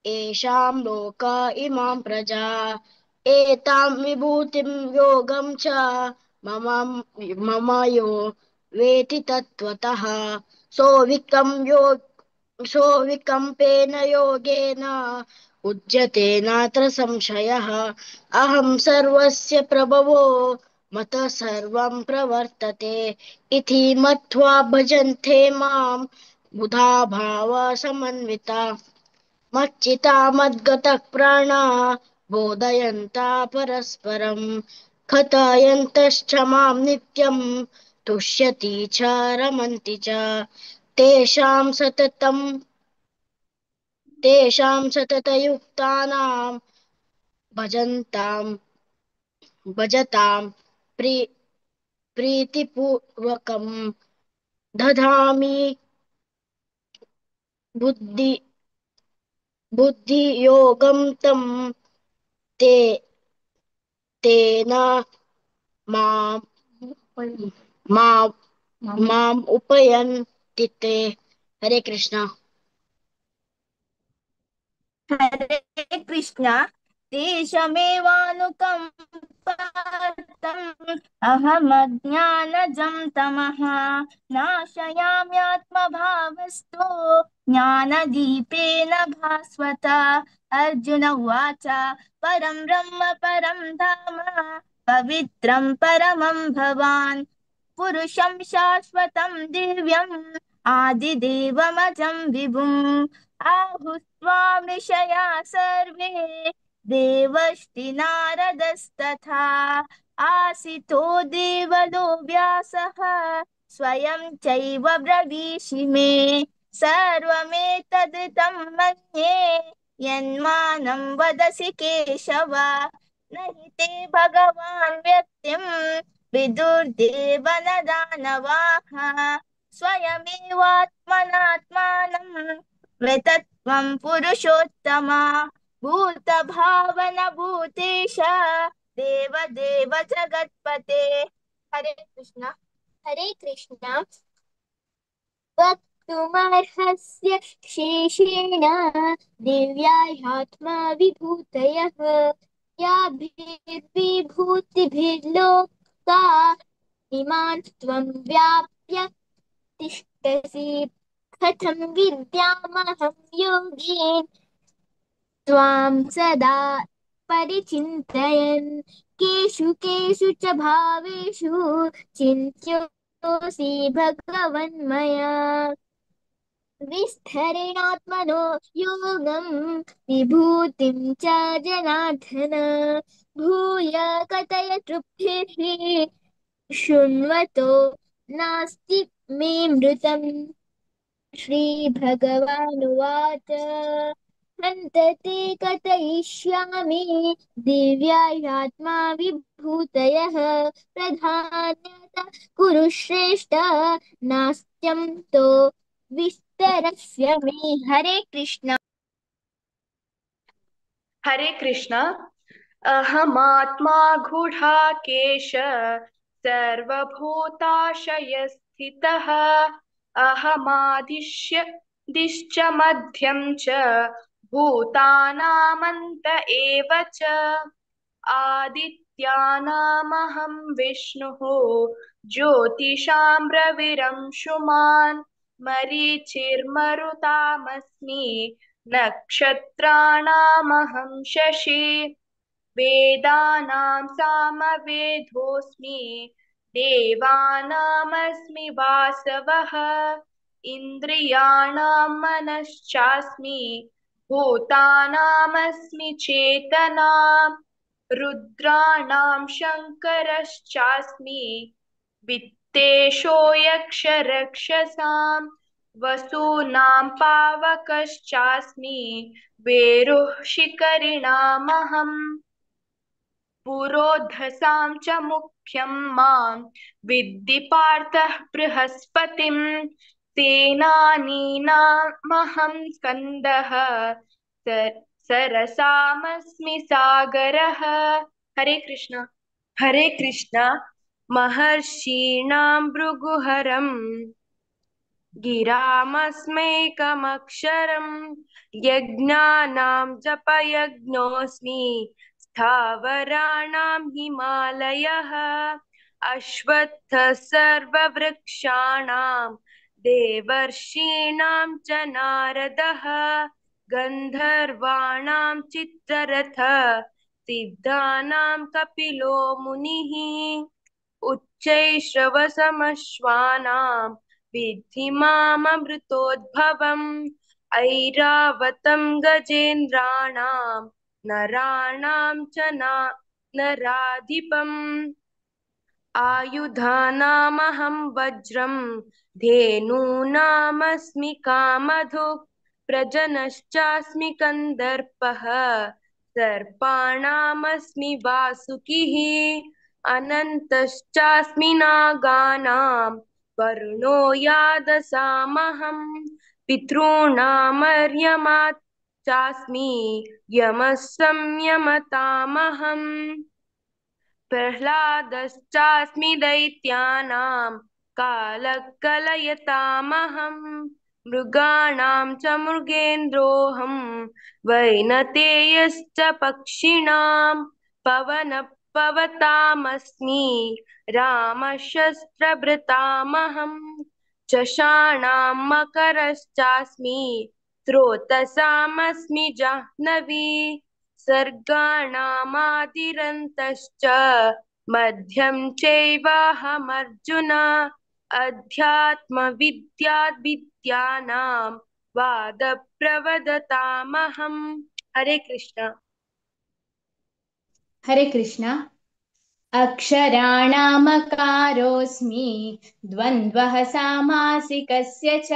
येषां लोक इमां प्रजा एतां विभूतिं योगं च मम यो वेति तत्त्वतः सोऽविकम्पेन योगेन उच्यते नात्र संशयः अहं सर्वस्य प्रभवो मतः सर्वं प्रवर्तते इति मत्वा भजन्ते मां बुधा भावसमन्विता मच्चिता मद्गतः प्राणा बोधयन्ता परस्परं कथयन्तश्च मां नित्यं तुष्यति च रमन्ति च तेषां सततयुक्तानां भजतां प्रीतिपूर्वकं दधामि बुद्धियोगं तं तेन माम् उपयन्ति ते। हरे कृष्ण। हरे कृष्ण। तेषमेवानुकम्पार्थम् अहमज्ञानजं तमः नाशयाम्यात्मभावस्तु ज्ञानदीपेन भास्वता। अर्जुन उवाच परं ब्रह्म परं धाम पवित्रं परमं भवान् पुरुषं शाश्वतं दिव्यम् आदिदेवमजं विभुम् आहुस्त्वां ऋषया सर्वे देवश्री नारदस्तथा आसितो देवलो व्यासः स्वयं चैव ब्रवीषि मे सर्वमेतदृतं मन्ये यन्मानं वदसि केशव न हि ते भगवान् व्यक्तिं विदुर्देव न दानवाः स्वयमेवात्मनात्मानं वेतत्वं पुरुषोत्तम भूतभावन भूतेश देवदेव जगत्पते। हरे कृष्ण। हरे कृष्ण। वक्तुमर्हस्य शेषेण दिव्याह्यात्मविभूतयः याभिर्विभूतिभिर्लोका इमान् त्वं व्याप्य तिष्ठसि कथं विद्यामहं योगीन् त्वां सदा परिचिन्तयन् केषु केषु च भावेषु चिन्त्योऽसि भगवन्मया विस्तरेणात्मनो योगं विभूतिं च जनार्दन भूय कथय तृप्तिः शृण्वतो नास्ति मे मृतम्। श्रीभगवानुवाच हन्तते कथयिष्यामि दिव्याह्यात्मा विभूतयः प्रधानतः कुरु श्रेष्ठ नास्त्यं तो विस्तरस्य मे। हरे कृष्ण। हरे कृष्ण। अहमात्मा गुडाकेश सर्वभूताशयस्थितः अहमादिश्च मध्यं च भूतानामन्त एव च आदित्यानामहं विष्णुः ज्योतिषां रविरंशुमान् मरीचिर्मरुतामस्मि नक्षत्राणामहं शशि वेदानां सामवेदोऽस्मि देवानामस्मि वासवः इन्द्रियाणां मनश्चास्मि भूतानामस्मि चेतना रुद्राणां शङ्करश्चास्मि वित्तेषो यक्षरक्षसां वसूनां पावकश्चास्मि वेरुः शिखरिणामहम् पुरोधसां च मुख्यं मां विद्धि पार्थः बृहस्पतिं सेनानीनामहं स्कन्दः सरसामस्मि सागरः। हरे कृष्ण। हरे कृष्ण। महर्षीणां भृगुहरं गिरामस्मैकमक्षरम् यज्ञानां जपयज्ञोऽस्मि स्थावराणां हिमालयः अश्वत्थः सर्ववृक्षाणां देवर्षीणां च नारदः गन्धर्वाणां चित्ररथः सिद्धानां कपिलो मुनिः उच्चैश्रवसमश्वानां विद्धि माममृतोद्भवम् ऐरावतं गजेन्द्राणां नराणां च नराधिपम् आयुधानामहं वज्रं धेनूनामस्मि कामधुक् प्रजनश्चास्मि कन्दर्पः सर्पाणामस्मि वासुकिः अनन्तश्चास्मि नागानां वरुणो यादसामहं पितॄणामर्यमा चास्मि यमः संयमतामहम् प्रह्लादश्चास्मि दैत्यानां कालः कलयतामहं मृगाणां च मृगेन्द्रोऽहं वैनतेयश्च पक्षिणां पवतामस्मि रामशस्त्रभृतामहं चषाणां मकरश्चास्मि स्रोतसामस्मि जाह्नवी सर्गाणामादिरन्तश्च मध्यं चैवाहमर्जुन अध्यात्मविद्यानां वादप्रवदतामहम्। हरे कृष्ण। हरे कृष्ण। अक्षराणामकारोऽस्मि द्वन्द्वः सामासिकस्य च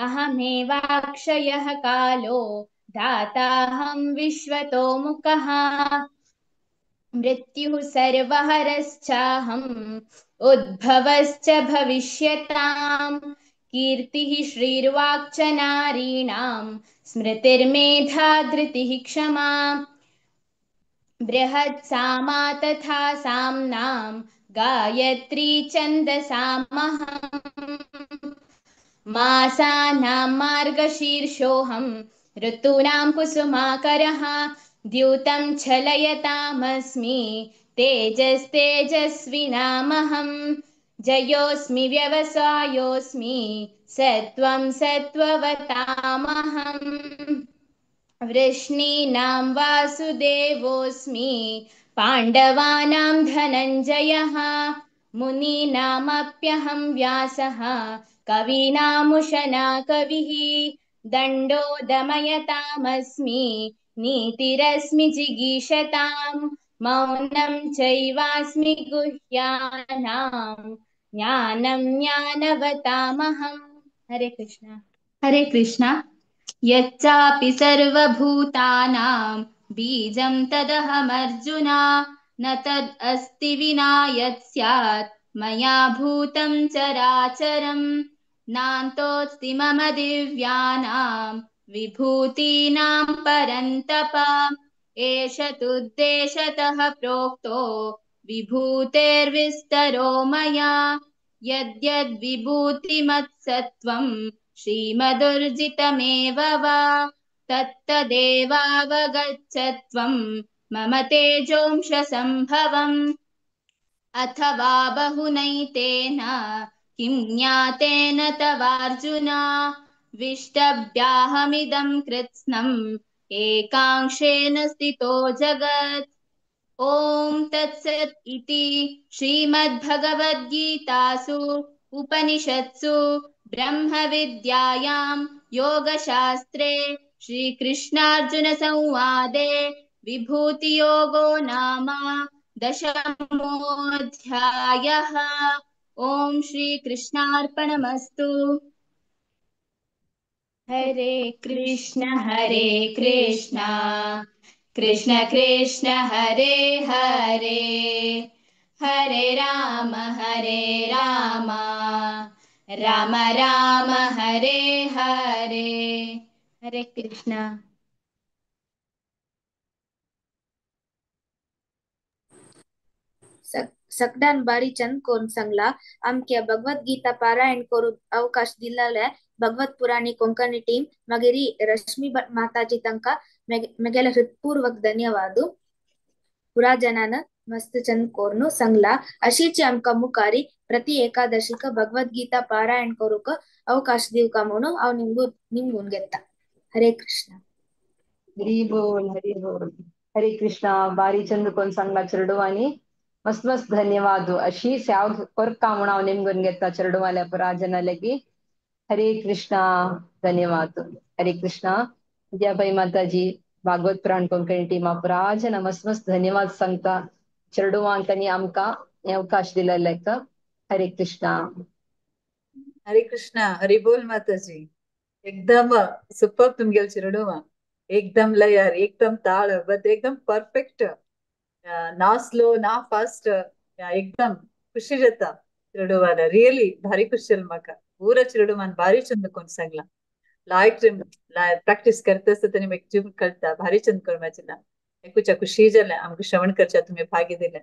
अहमेवाक्षयः कालो धाताहं विश्वतो मुखः मृत्युः सर्वहरश्चाहम् उद्भवश्च भविष्यताम् कीर्तिः श्रीर्वाक् च नारीणां स्मृतिर्मेधा धृतिः क्षमा बृहत्सामा तथा साम्नां गायत्री छन्दसामहम् मासानां मार्गशीर्षोऽहं ऋतूनां कुसुमाकरः द्यूतं छलयतामस्मि तेजस्तेजस्विनामहं जयोऽस्मि व्यवसायोऽस्मि सत्त्वं सत्त्ववतामहम् वृष्णीनां वासुदेवोऽस्मि पाण्डवानां धनञ्जयः मुनीनामप्यहं व्यासः कवीनामुशना कविः दण्डो दमयतामस्मि नीतिरस्मि जिगीषतां मौनं चैवास्मि गुह्यानां ज्ञानं ज्ञानवतामहम्। हरे कृष्ण। हरे कृष्ण। यच्चापि सर्वभूतानां बीजं तदहमर्जुन न तद् अस्ति विना यत् स्यात् मया भूतं चराचरं नान्तोऽस्ति मम दिव्यानां विभूतीनां परन्तप एष तुद्देशतः प्रोक्तो विभूतेर्विस्तरो मया यद्यद्विभूतिमत्सत्त्वं श्रीमदुर्जितमेव वा तत्तदेवावगच्छत्वं मम तेजोंश संभवम् अथवा बहुनैतेन किं ज्ञातेन तवार्जुन विष्टभ्याहमिदं कृत्स्नम् एकांशेन स्थितो जगत्। ॐ तत्सत् इति श्रीमद्भगवद्गीतासु उपनिषत्सु ब्रह्मविद्यायां योगशास्त्रे श्रीकृष्णार्जुनसंवादे विभूतियोगो नाम दशमोऽध्यायः। ॐ श्रीकृष्णार्पणमस्तु। हरे कृष्ण कृष्ण कृष्ण हरे हरे हरे राम राम राम हरे हरे। हरे कृष्ण। सगळ्यान बारी चंद कोण सांगला आमच्या भगवद्गीता पारायण करून अवकाश दिलेल्या भगवत पुराणी कोंकणी टीम मागेरी रश्मी भट माताजी तंका मेगेला हृत्पूर्वक धन्यवाद पुराजनान मस्त चंद कोर्नु सांगला अशीची आमका मुखारी प्रति एकादशीक भगवद्गीता पारायण करूक अवकाश दिवका म्हणून हांव निमगून घेता हरे कृष्ण हरी बोल हरी बोल हरे कृष्णा बारी चंद कोण सांगला चरडवानी मस्त मस्त धन्यवाद अशी स्याव ಕೊರ್ಕಾ ನಾವು ನಿಮ್ಗೊಂದು ಗೆತ್ತ ಚರಡುವಾಲೆ ಪರಾಜನಲಗಿ हरे कृष्णा धन्यवाद हरे कृष्णा विद्याबाई माताजी भागवत पुराण कोंकणी टीमा पराजन मस्त मस्त धन्यवाद सांगता चरडुवांतनी आमका अवकाश दिलेलेक हरे कृष्णा हरे कृष्णा हरी बोल माताजी एकदम सुपर तुमगेल चिरडुवा एकदम लयर एकदम ताळ बट एकदम परफेक्ट ना स्लो ना फास्ट एकदम खुशी जाता चिरडुवाला रियली भारी खुशी जाल म्हाका पूरा चिरडुवान भारी चंद कोण सांगला लायक प्रॅक्टिस करता आसतना म्हाका जीव कळता भारी चंद कोण म्हाजेला एकूच्या खुशी जालें आमकां श्रवण करच्या तुम्ही भागी दिलें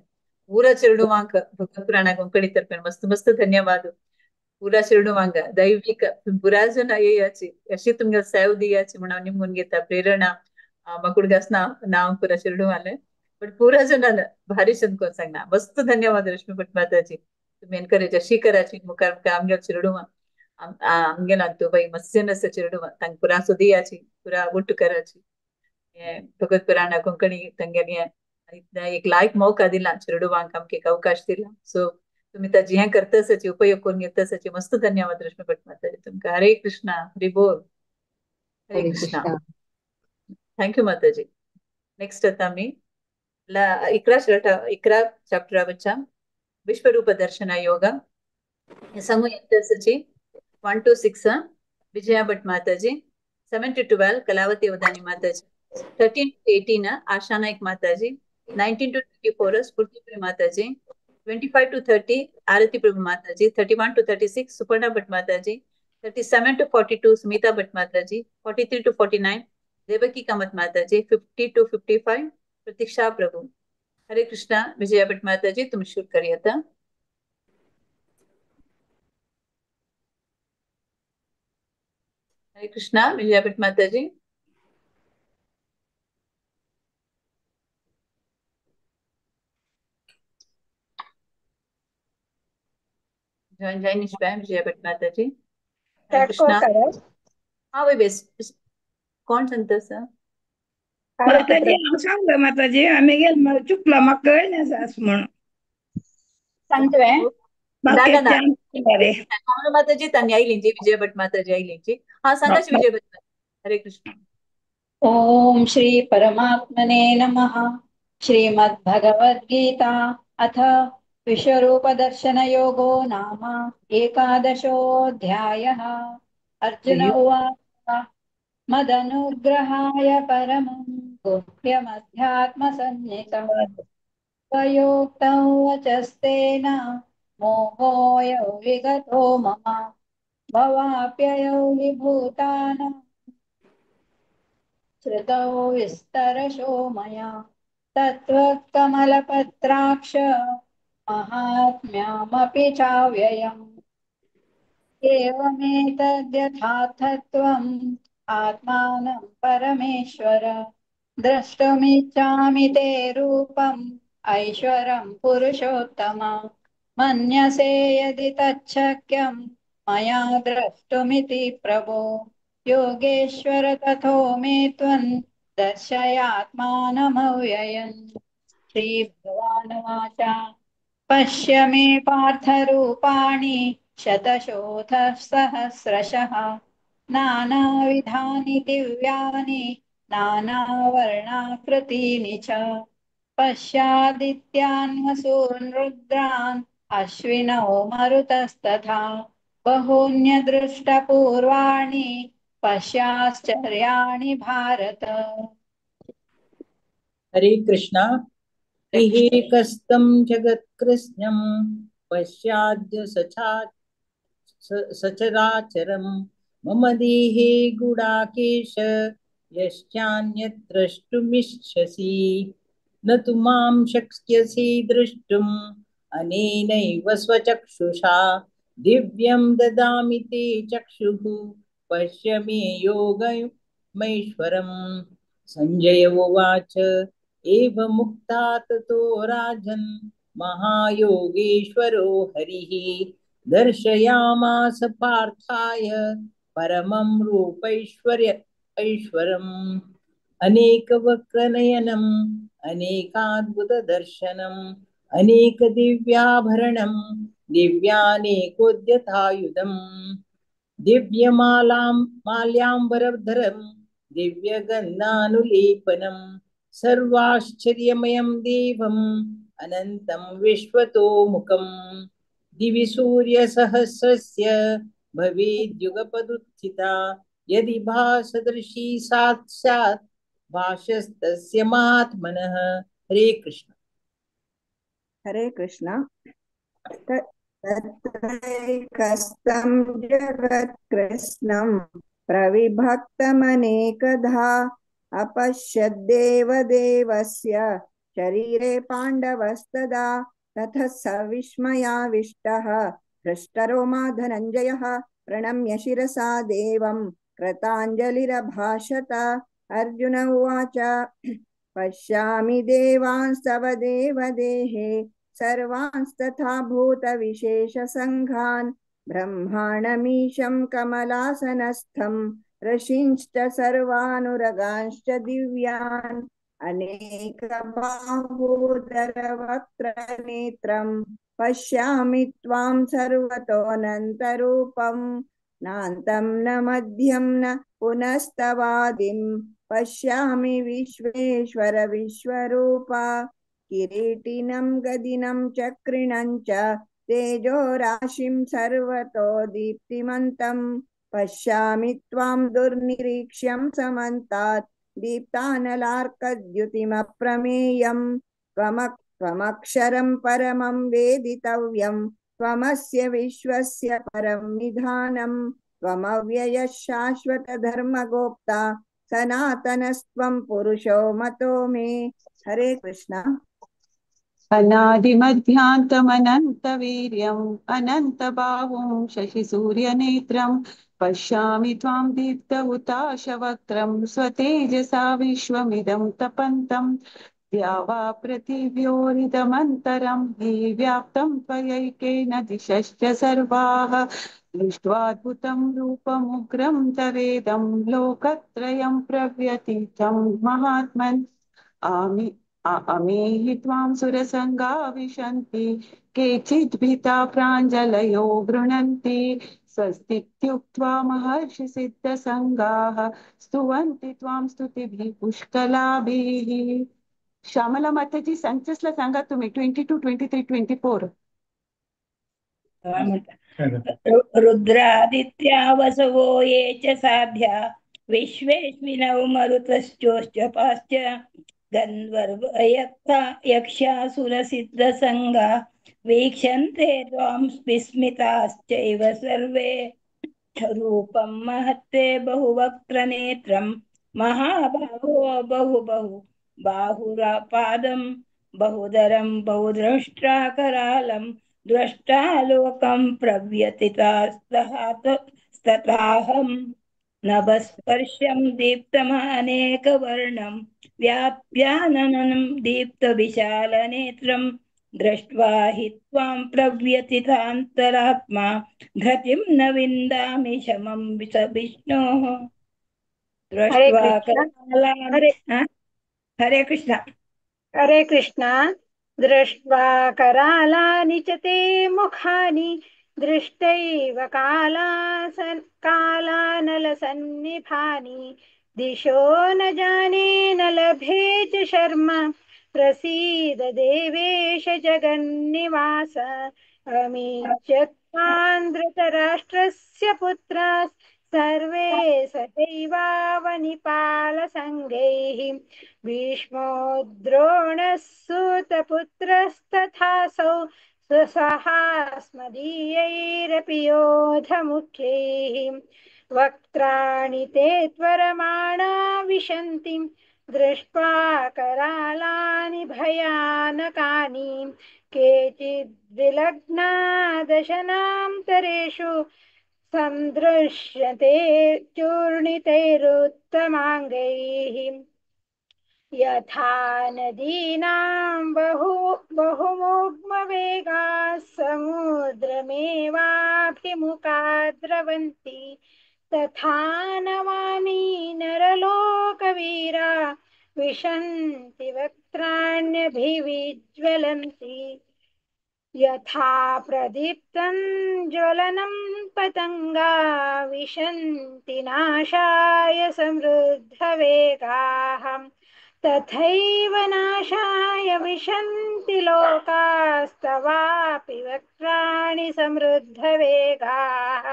पूरा चिरडुवांक भगवत पुराणा कोंकणी तर्फे मस्त मस्त धन्यवाद पूरा चिरडुवांक दैविक पुराजन येयाची अशी तुमगे सेव दियाची म्हणून निमून घेता प्रेरणा मकुडगासना नाव पुरा चिरडुवाले बट पूरा जनान भारी चंद कोण सांगना मस्त धन्यवाद रश्मी भट माताजी तुम्ही एनकरेज अशी कराची मुखार मुखार आमगे चिरडुवा आमगे नागतो बाई मस्यन आसा चिरडुवा तांक पुरा सुदियाची पुरा उट्ट कराची भगवत पुराणा कोंकणी तांगेली एक लायक मौका दिला चिरडुवांक आमके एक अवकाश दिला सो तुम्ही ताजी हें करता आसाची उपयोग करून घेता आसाची मस्त धन्यवाद रश्मी भट माताजी तुमकां हरे कृष्णा हरी बोल हरे कृष्णा थँक्यू माताजी नेक्स्ट आता आमी इकरा चॅप्टरा वच्चा विश्वरूप दर्शन योगा संगू येता आसाची 1 to 6 विजया भट माताजी 7 to 12 कलावती उदानी माताजी 13 to 18 आशा नायक माताजी 19 to 24 स्फूर्ति माताजी 25 to 30 आरती प्रभु माताजी 31 to 36 सुपर्णा भट माताजी 37 to 42 सुमिता भट माताजी 43 to 49 देवकी कामत माताजी 50 to 55 प्रतीक्षा प्रभु हरे कृष्णा विजया भट माताजी तुम शुरू करिए था हरे कृष्णा विजया भट माताजी जॉइन जॉइन निष्पाय विजया भट माताजी हरे कृष्णा हाँ वही बेस कौन संत सर माताजी हांव सांगलें माताजी आमी गेल मला चुकला म्हाका कळना सास म्हणून सांगतोय माताजी तांणी आयलींची विजय भट माताजी आयलींची हाँ सांगाची विजय भट हरे कृष्ण ओम श्री परमात्मने नमः श्रीमद् भगवद गीता अथ विश्वरूप दर्शन योगो नाम एकादशोऽध्यायः अर्जुन उवाच मदनुग्रहाय परमं गुह्यमध्यात्मसंज्ञितम् स्वयोक्तौ वचस्तेन मोहोऽयौ विगतो मम भवाप्ययौ विभूतानां श्रुतौ विस्तरशो मया तत्त्वकमलपत्राक्ष महात्म्यमपि चाव्ययम् एवमेतद्यथार्थत्वम् आत्मानं परमेश्वर द्रष्टुमिच्छामि ते रूपम् ऐश्वरं पुरुषोत्तम मन्यसे यदि तच्छक्यं मया द्रष्टुमिति प्रभो योगेश्वर तथो मे त्वं दर्शयात्मानमव्ययम् श्रीभगवानुवाच पश्य मे पार्थरूपाणि शतशोथसहस्रशः नानाविधानि दिव्यानि नानावर्णाकृतीनि च पश्यादित्यान् वसून् रुद्रान् अश्विनौ मरुतस्तथा बहून्यदृष्टपूर्वाणि पश्याश्चर्याणि भारत हरे कृष्णा इहेकस्तं जगत्कृत्स्नं पश्याद्य सचराचरं मम देहे गुडाकेश यश्चान्यत् द्रष्टुमिच्छसि न तु मां शक्यसे द्रष्टुं अनेनैव स्वचक्षुषा दिव्यं ददामि ते चक्षुः पश्य मे योगमैश्वरम्। सञ्जय उवाच एवमुक्ता ततो राजन् महायोगेश्वरो हरिः दर्शयामास पार्थाय परमं रूपैश्वरम् अनेकवक्त्रनयनम् अनेकाद्भुतदर्शनम् अनेकदिव्याभरणम् दिव्यानेकोद्यतायुधम् माल्याम्बरधरम् दिव्यगन्धानुलेपनम् सर्वाश्चर्यमयं देवम् अनन्तं विश्वतोमुखम् दिवि सूर्यसहस्रस्य भवेद्युगपदुत्थिता यदि भासदृशी साक्षात् भाषस्तस्य महात्मनः। हरे कृष्ण। हरे कृष्ण। तत्रैकस्तं जगत्कृत्स्नं प्रविभक्तमनेकधा अपश्यद्देवदेवस्य शरीरे पाण्डवस्तदा ततः स विस्मयाविष्टः हृष्टरोमा धनञ्जयः प्रणम्य शिरसा देवं कृताञ्जलिरभाषत। अर्जुन उवाच पश्यामि देवांस्तव देवदेहे सर्वांस्तथा भूतविशेषसङ्घान् ब्रह्माणमीशं कमलासनस्थं ऋषींश्च सर्वानुरगांश्च दिव्यान् अनेकबाहोदरवक्त्रनेत्रं पश्यामि त्वां सर्वतोऽनन्तरूपं नान्तं न मध्यं न पुनस्तवादिं पश्यामि विश्वेश्वर विश्वरूपा किरीटिनं गदिनं चक्रिणं च तेजो राशिं सर्वतो दीप्तिमन्तं पश्यामि त्वां दुर्निरीक्ष्यं समन्तात् दीप्तानलार्कद्युतिमप्रमेयं त्वमक्षरं परमं वेदितव्यं त्वमस्य विश्वस्य परं निधानं त्वमव्ययः शाश्वतधर्मगोप्ता सनातनस्त्वं पुरुषो मतो मे। हरे कृष्ण। अनादिमध्यान्तमनन्तवीर्यम् अनन्तबाहुं शशिसूर्यनेत्रं पश्यामि त्वां दीप्तहुताशवक्त्रं स्वतेजसा विश्वमिदं तपन्तम् द्यावा पृथिव्योरिदमन्तरं हि व्याप्तं त्वयैकेन दिशश्च सर्वाः दृष्ट्वाद्भुतं रूपमुग्रं तवेदं लोकत्रयं प्रव्यतीतं महात्मन् अमीहि त्वां सुरसङ्गा विशन्ति केचित् भीता प्राञ्जलयो गृह्णन्ति स्वस्तीत्युक्त्वा महर्षिसिद्धसङ्गाः स्तुवन्ति त्वां स्तुतिभिः पुष्कलाभिः। श्यामला माताजी संचसला सांगा तुम्ही 22, 23, 24. रुद्रादित्या वसवो ये च साध्या विश्वेश्विनौ मरुतश्चोश्चपाश्च गन्धर्व यक्षासुरसिद्धसङ्गा वीक्षन्ते त्वां विस्मिताश्चैव सर्वे रूपं महत्ते बहुवक्त्रनेत्रं महाबाहो बाहुरापादं बहुदरं बहुद्रष्ट्राकरालं द्रष्टालोकं प्रव्यतितास्तथाहं नभस्पर्शं दीप्तमनेकवर्णं व्याप्याननं दीप्तविशालनेत्रं दृष्ट्वा हि त्वां प्रव्यतितान्तरात्मा धृतिं न विन्दामि शमं विष्णोः हरे दृष्ट्वा कृष्ण। करालानि हरे हरे कृष्ण। हरे कृष्ण। दृष्ट्वा करालानि च ते मुखानि दृष्टैव कालानलसन्निभानि दिशो न जाने न लभे च शर्म प्रसीद देवेश जगन्निवास अमीच्य त्वां धृतराष्ट्रस्य पुत्राः सर्वे सचैवावनिपालसङ्गैः भीष्मो द्रोणः सूतपुत्रस्तथासौ स्वसहास्मदीयैरपि योधमुख्यैः वक्त्राणि ते त्वरमाणा विशन्ति दृष्ट्वा करालानि भयानकानि केचिद्विलग्ना दशनान्तरेषु सन्दृश्यते चूर्णितैरुत्तमाङ्गैः यथा नदीनां बहुमुग्मवेगाः समुद्रमेवाभिमुखा द्रवन्ति तथा नमामि नरलोकवीरा विशन्ति वक्त्राण्यभिविज्वलन्ति यथा प्रदीप्तं ज्वलनं पतंगा विशन्ति नाशाय समृद्धवेगाः तथैव नाशाय विशन्ति लोकास्तवापि वक्त्राणि समृद्धवेगाः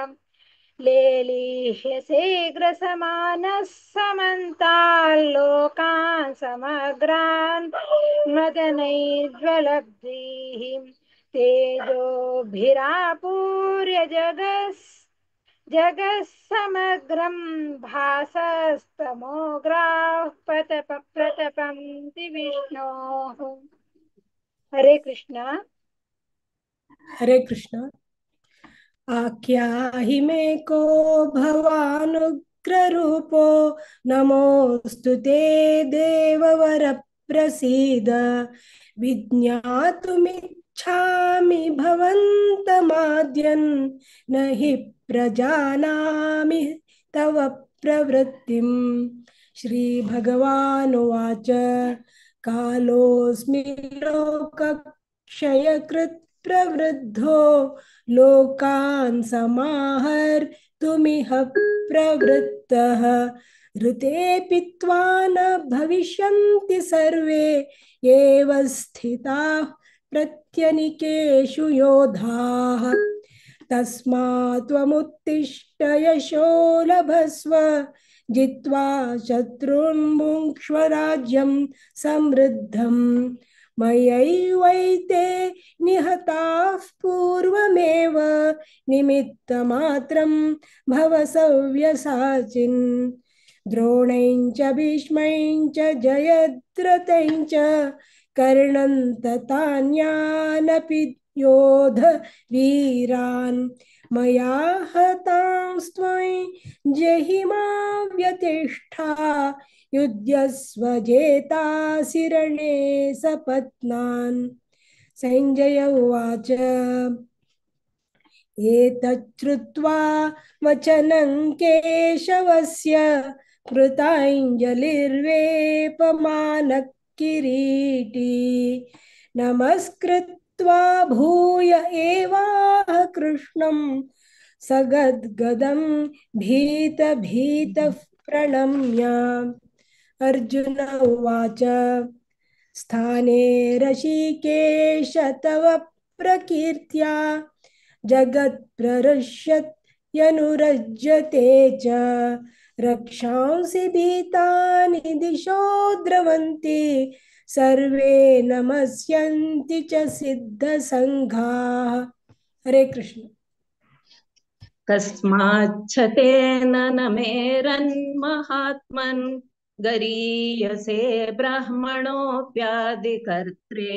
लेलीह्यसे ग्रसमानः समन्ताल्लोकान् समग्रान् मदनैर्ज्वलब्धिः तेजोभिरापूर्य जगः समग्रं भासस्तमोग्राः प्रतपन्ति विष्णोः। हरे कृष्ण। हरे कृष्ण। आख्याहि मे को भवानुग्ररूपो नमोऽस्तु ते देववर प्रसीद विज्ञातुमिच्छामि भवन्तमाद्यन् न हि प्रजानामि तव प्रवृत्तिम्। श्रीभगवानुवाच कालोऽस्मि लोकक्षयकृत् प्रवृद्धो लोकान् समाहर्तुमिह प्रवृत्तः ऋतेऽपि त्वा न भविष्यन्ति सर्वे एव स्थिताः प्रत्यनिकेषु योधाः तस्मात् त्वमुत्तिष्ठ यशो लभस्व जित्वा शत्रून् भुङ्क्ष्व राज्यं समृद्धम् मयैवैते निहताः पूर्वमेव निमित्तमात्रं भव सव्यसाचिन् द्रोणैं च भीष्मैं च जयद्रथैं च कर्णं तथान्यानपि योध वीरान् मया हतांस्त्वयि जहिमा व्यतिष्ठा युध्यस्व जेतासि रणे सपत्नान्। संजय उवाच एतच्छ्रुत्वा वचनं केशवस्य कृताञ्जलिर्वेपमानः किरीटी नमस्कृत्वा भूय एवाह कृष्णं सगद्गदं भीतः प्रणम्य। अर्जुन उवाच स्थाने ऋषिकेश तव प्रकीर्त्या जगत्प्रहृष्यत्यनुरज्यते च रक्षांसि भीतानि दिशो द्रवन्ति सर्वे नमस्यन्ति च सिद्धसङ्घाः। हरे कृष्ण। कस्माच्छतेन न मेरन्महात्मन् गरीयसे ब्राह्मणोऽप्यादिकर्त्रे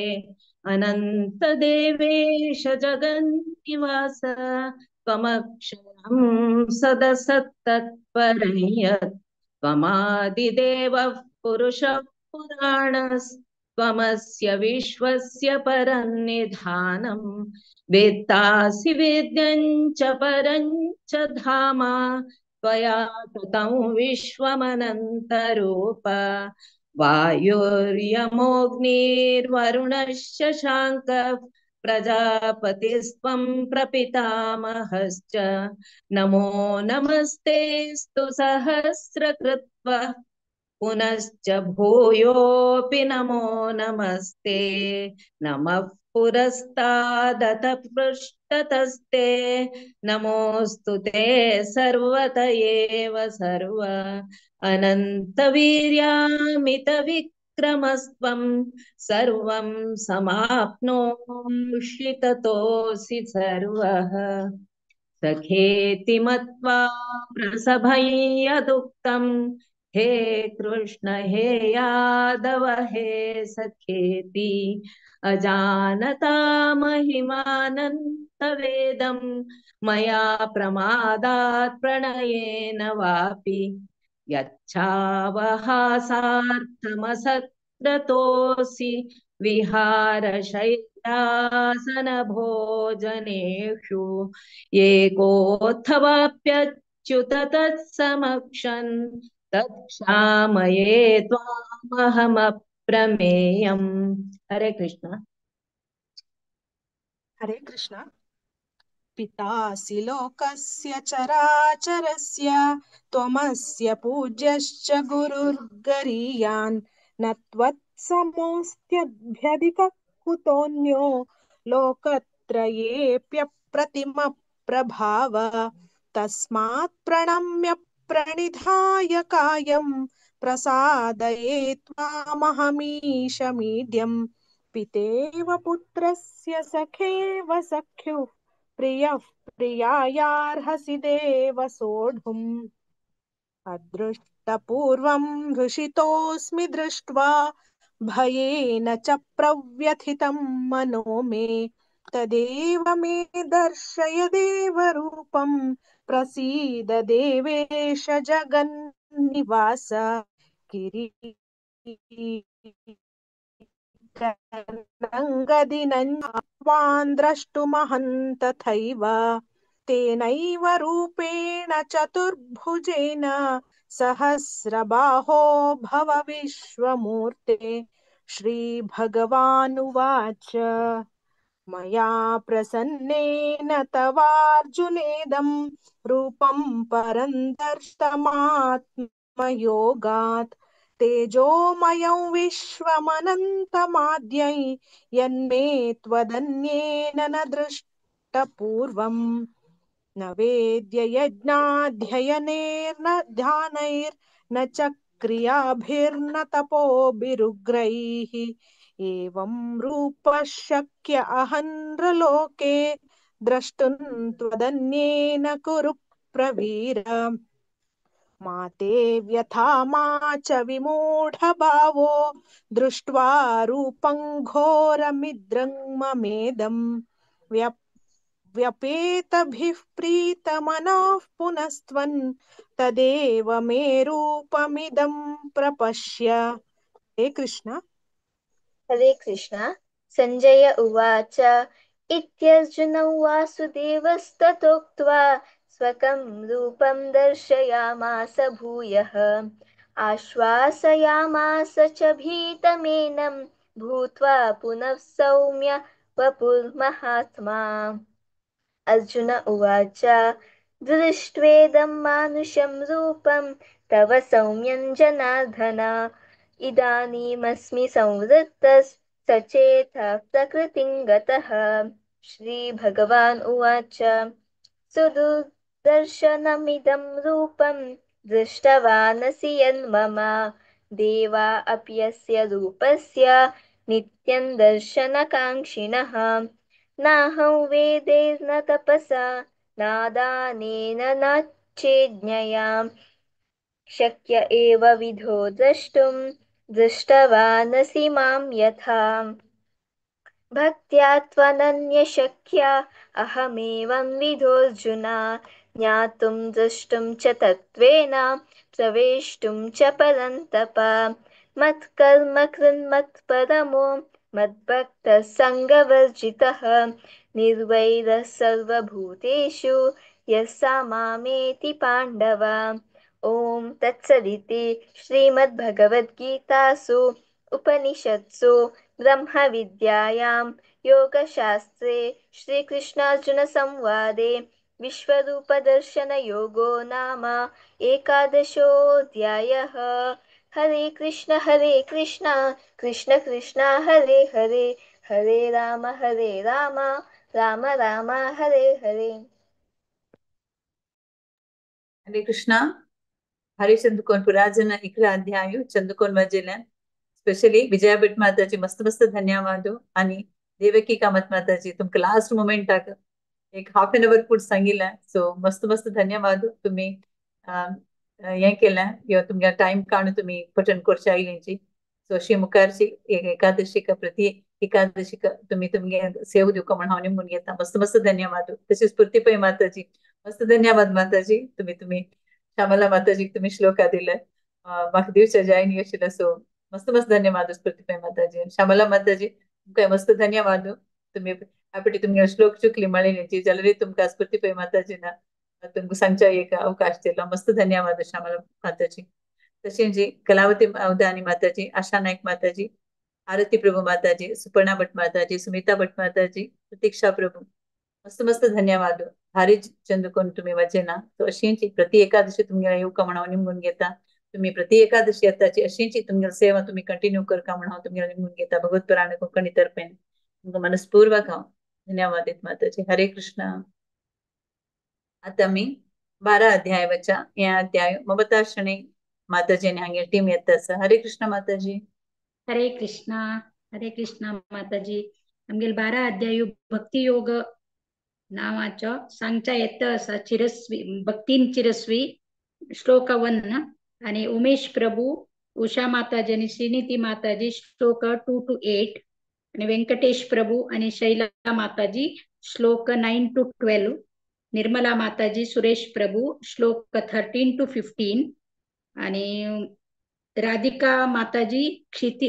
अनन्तदेवेश जगन्निवास त्वमक्षरं सदसत्तत्परं यत् त्वमादिदेवः पुरुषः पुराणस्त्वमस्य विश्वस्य परन्निधानम् वेत्तासि वेद्यं च परं च धाम त्वया ततं विश्वमनन्तरूप वायुर्यमोऽग्निर्वरुणश्च शाङ्कः प्रजापतिस्त्वं प्रपितामहश्च नमो नमस्तेऽस्तु सहस्रकृत्वः पुनश्च भूयोऽपि नमो नमस्ते नमः पुरस्तादथ पृष्ठतस्ते नमोऽस्तु ते सर्वत एव सर्व अनन्तवीर्यामितविक्रमस्त्वं सर्वं समाप्नोषि ततोऽसि सर्वः सखेति मत्वा प्रसभं यदुक्तं हे कृष्ण हे यादव हे सखेति अजानता महिमानन्तवेदं मया प्रमादात् प्रणयेन वापि यच्छावहासार्थमसत्रतोऽसि विहारशय्यासनभोजनेषु एकोऽथवाप्यच्युत तत्समक्षन् तत्क्षामये त्वामहमप्रमेयम्। हरे कृष्ण। हरे कृष्ण। पितासि लोकस्य चराचरस्य त्वमस्य पूज्यश्च गुरुर्गरीयान् न त्वत्समोऽस्त्यभ्यधिकः कुतोऽन्यो लोकत्रयेऽप्यप्रतिमप्रभाव तस्मात् प्रणम्य प्रणिधाय कायं प्रसादये त्वामहमीशमीड्यम् पितेव पुत्रस्य सखेव सख्युः प्रियः प्रियायार्हसि देव सोढुम् अदृष्टपूर्वं हृषितोऽस्मि दृष्ट्वा भयेन च प्रव्यथितं मनो मे तदेव मे दर्शय देवरूपं प्रसीद देवेश जगन्निवास रङ्गदिनञ्जवान् द्रष्टुमहं तथैव तेनैव रूपेण चतुर्भुजेन सहस्रबाहो भव विश्वमूर्ते। श्रीभगवानुवाच मया प्रसन्नेन तवार्जुनेदं रूपं परं दर्शमात्मयोगात् तेजोमयं विश्वमनन्तमाद्यै यन्मे त्वदन्येन न दृष्टपूर्वम् न वेद्य यज्ञाध्ययनेर्न ध्यानैर्न च क्रियाभिर्न तपोभिरुग्रैः एवं रूपः शक्य अहन्नृलोके द्रष्टुं त्वदन्येन कुरु प्रवीर मा ते व्यथा मा च विमूढभावो दृष्ट्वा रूपं घोरमिदं ममेदं व्यपेतभिः प्रीतमनः पुनस्त्वं तदेव मे रूपमिदं प्रपश्य। हे कृष्ण। हरे कृष्ण। सञ्जय उवाच इत्यर्जुनं वासुदेवस्ततोक्त्वा स्वकं रूपं दर्शयामास भूयः आश्वासयामास च भीतमेनं भूत्वा पुनः सौम्य वपुर्महात्मा। अर्जुन उवाच दृष्ट्वेदं मानुषं रूपं तव सौम्यं जनार्दन इदानीमस्मि संवृत्तः प्रकृतिं गतः। श्रीभगवान् उवाच सुदुर्दर्शनमिदं रूपं दृष्टवानसि यन्मम देवा अप्यस्य रूपस्य नित्यं दर्शनकाङ्क्षिणः नाहं वेदैर्न तपसा नादानेन न चेज्ञया शक्य एव विधो द्रष्टुं दृष्टवानसि मां यथा भक्त्या त्वनन्यशक्या अहमेवं विधोऽर्जुन ज्ञातुं द्रष्टुं च तत्त्वेन प्रवेष्टुं च परन्तप मत्कर्म कृन्मत्परमो मद्भक्तः सङ्गवर्जितः निर्वैरः सर्वभूतेषु यः स मामेति पाण्डव। ॐ तत्सदिति श्रीमद्भगवद्गीतासु उपनिषत्सु ब्रह्मविद्यायां योगशास्त्रे श्रीकृष्णार्जुनसंवादे विश्वरूपदर्शनयोगो नाम एकादशोऽध्यायः। हरे कृष्ण कृष्ण कृष्ण हरे हरे हरे राम राम राम हरे हरे। హరే కృష్ణ. హరి చందుకోన్ పురాజన ఇక్కడ అధ్యాయు చందుకోన్ మధ్యన स्पेशली विजया भट माताजी मस्त मस्त धन्यवाद आणि देवकी कामत माताजी तुमका लास्ट मोमेंट तक एक हाफ एन अवर पुढे सांगितलं सो मस्त मस्त धन्यवाद तुम्ही हें केलें यो तुमगे टाइम काडून तुमी पठण करची आयलींची सो अशी मुखारची एकादशीका प्रती एकादशीका तुमी तुमगे सेव दिवका म्हण हांव निमून घेता मस्त मस्त धन्यवाद तशीच स्फूर्तीपय माताजी मस्त धन्यवाद माताजी तुम्ही श्यामला माताजी तुम्ही श्लोका दिले म्हाका दिवचे जायनी आशिल्ले सो मस्त मस्त धन्यवाद स्फूर्तीपय माताजी श्यामला माताजी तुमकां मस्त धन्यवाद तुम्ही आपटी तुमगे श्लोक चुकली म्हळेली जाल्यार तुमकां स्फूर्तीपय माताजी ना तुमकां सांगच्या एक अवकाश दिलो मस्त धन्यवाद श्यामला माताजी तशें जी कलावती अवधानी माताजी आशा नायक माताजी आरती प्रभू माताजी सुपर्णा भट माताजी सुमिता भट माताजी प्रतीक्षा प्रभू मस्त मस्त धन्यवाद भारी चंद कोण तुम्ही वाजेना तो अशींच प्रति एकादशी तुमगे येवका म्हण हांव निमून घेता तुम्ही प्रति एकादशी येताची अशींच तुमगे सेवा तुम्ही कंटिन्यू करका म्हण हांव तुमगे निमून घेता भगवत पुराण कोंकणी तर्फेन तुमकां मनस्पूर्वक हांव धन्यवाद देत माताजी हरे कृष्णा आता मी 12 अध्याय वचा या अध्याय ममता श्रेणी माताजी ने हांगे टीम येता आसा हरे कृष्ण माताजी हरे कृष्णा माताजी आमगेल 12 अध्याय भक्ती योग नावाचो सांगचा येता आसा चिरस्वी भक्तीन चिरस्वी श्लोक 1 आणि उमेश प्रभू उषा माताजी आणि श्रीनिती माताजी श्लोक 2 to 8 आणि व्यंकटेश प्रभू आणि शैला माताजी श्लोक 9 to 12 निर्मला माताजी सुरेश प्रभू श्लोक 13 to 15 आणि राधिका माताजी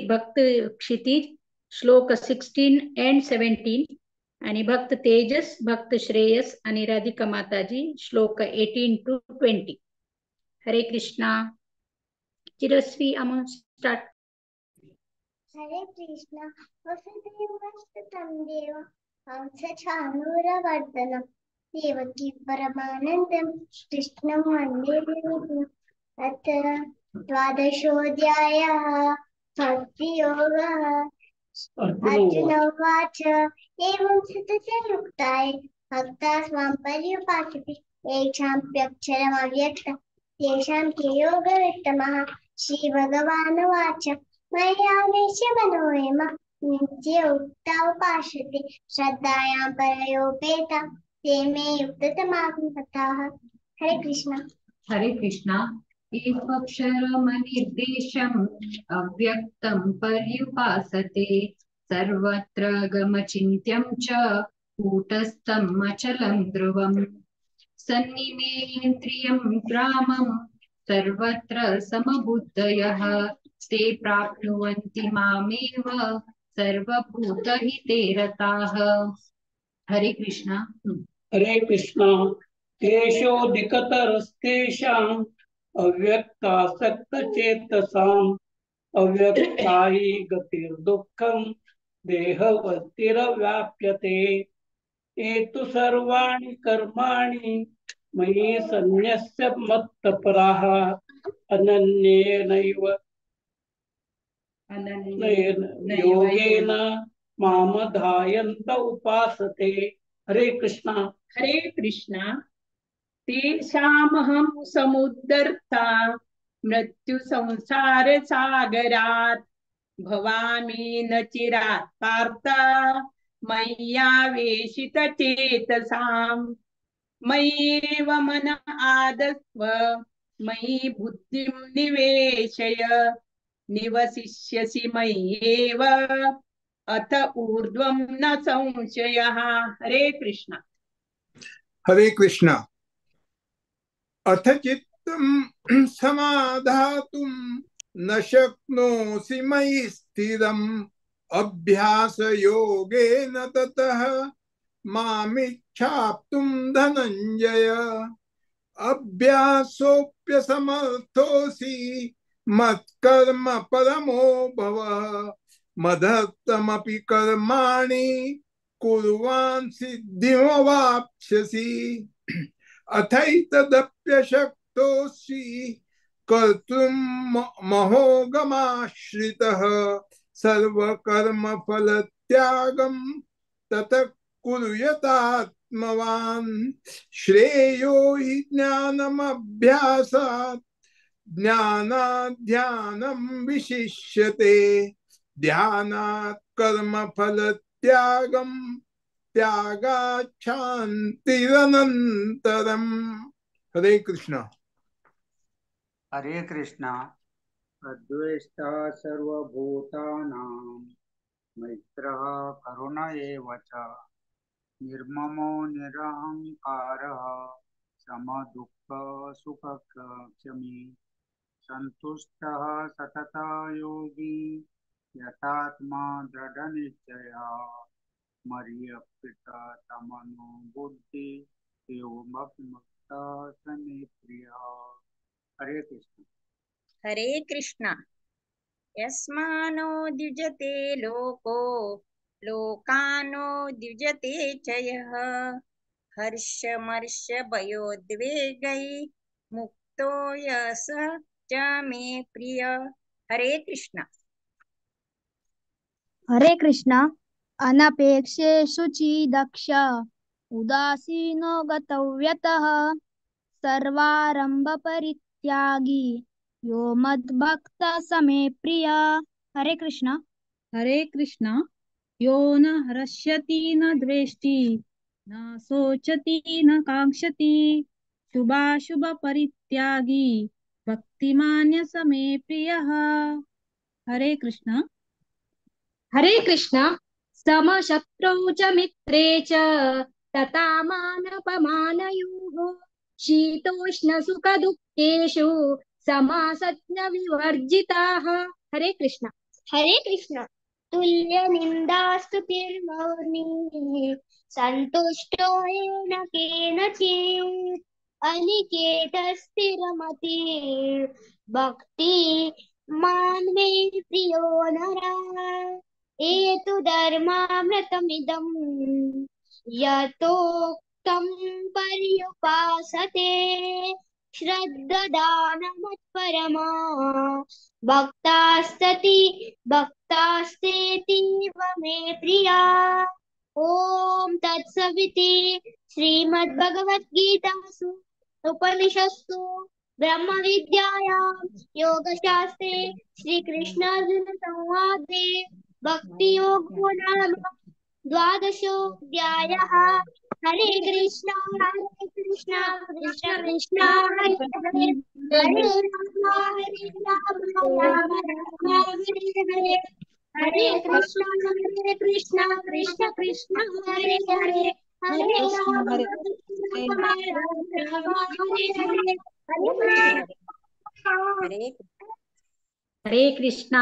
भक्त क्षितिज श्लोक 16 and 17 आणि भक्त तेजस भक्त श्रेयस आणि राधिका माताजी श्लोक 18 to 20 हरे कृष्णा चिरस्वी अमन स्टार्ट हरे कृष्णा वसुदेवस्तुतं देव हंसचाणूरवर्धनं देवकी परमानन्दं कृष्णं वन्दे देवम् अत्र द्वादशोऽध्यायः भक्तियोगः अर्जुन उवाच एवं सततयुक्ताय भक्ता स्वां पर्युपासते येषामप्यक्षरमव्यक्तं तेषां के योगवित्तमः श्रीभगवानुवाच मय्यावेश्य मनो ये नित्य उक्ता उपासते श्रद्धायां परयोपेता ते मे युक्ततमाः पथः हरे कृष्णा एकक्षरमनिर्देशम् अव्यक्तं पर्युपासते सर्वत्र गमचिन्त्यं च कूटस्थम् अचलं ध्रुवम् सन्निमेन्द्रियं ग्रामं सर्वत्र समबुद्धयः ते प्राप्नुवन्ति मामेव सर्वभूतहिते रताः हरे कृष्णा तेषोऽधिकतरस्तेषाम् अव्यक्तासक्तचेतसाम् अव्यक्ता हि गतिर्दुःखम् देहवद्भिरव्याप्यते एतु सर्वाणि कर्माणि मयि सन्न्यस्य मत्तपराः अनन्येनैव योगेन माम ध्यायन्त उपासते हरे कृष्णा तेषामहं समुद्धर्ता मृत्यु संसार सागरात् भवामि न चिरात् पार्थ मय्यावेशित चेतसाम् मय्येव मन आदस्व मयि बुद्धिं निवेशय निवसिष्यसि मय्येव अथ ऊर्ध्वं न संशयः हरे कृष्ण अथ चित्तं समाधातुं न शक्नोषि मयि स्थिरम् अभ्यासयोगेन ततः मामिच्छाप्तुं धनञ्जय अभ्यासोऽप्यसमर्थोऽसि मत्कर्म परमो भव मदर्थमपि कर्माणि कुर्वान् सिद्धिमवाप्स्यसि अथैतदप्यशक्तोऽसि कर्तुं महोगमाश्रितः सर्वकर्मफलत्यागं ततः कुरु यतात्मवान् श्रेयो हि ज्ञानमभ्यासात् ज्ञानात् ध्यानं विशिष्यते ध्यानात् कर्मफलत्यागं त्यागात् शान्तिरनन्तरम् हरे कृष्ण हरे कृष्णा अद्वेष्टा सर्वभूतानां मैत्रः करुण एव च निर्ममो निरहङ्कारः समदुःखसुखक्षमी सन्तुष्टः सततयोगी यतात्मा दृढनिश्चयः मर्यप्रिततमनो बुद्धि एवमभिमुक्तः स मे प्रियः। हरे कृष्ण। हरे कृष्णा यस्मानो द्विजते लोको लोकानो द्विजते च यः हर्षमर्षभयोद्वेगै मुक्तो यः च मे प्रिय। हरे कृष्णा। हरे कृष्णा अनपेक्षे शुचि दक्ष उदासीनो गतव्यतः सर्वारंभ परित्यागी यो मद्भक्त समे प्रिय। हरे कृष्णा। हरे कृष्णा यो न हृष्यति न द्वेष्टि न शोचति न कांक्षति शुभाशुभ परित्यागी भक्तिमान्य समे प्रियः। हरे कृष्णा। हरे कृष्णा समशत्रौ च मित्रे च तथा मानपमानयोः शीतोष्ण सुख दुःखेषु समासज्ञ विवर्जिताः। हरे कृष्णा। हरे कृष्ण तुल्य निन्दास्तुतिर्मौनी संतुष्टो येन केनचित् अनिकेत स्थिरमति भक्ति मान मे प्रियो नरः एतु धर्मामृतमिदम् यतोक्तं पर्युपासते श्रद्धानमत्परमा भक्तास्तेतीव मे प्रिया। ओम तत्सविति श्रीमद्भगवद्गीतासु उपनिषत्सु ब्रह्म विद्यायां योगशास्त्रे श्रीकृष्णार्जुन संवादे भक्ति योगो नाम द्वादशोऽध्यायः। हरे कृष्णा कृष्ण कृष्ण हरे हरे हरे राम राम हरे हरे हरे कृष्ण कृष्ण कृष्ण हरे हरे हरे राम राम हरे हरे हरे हरे कृष्णा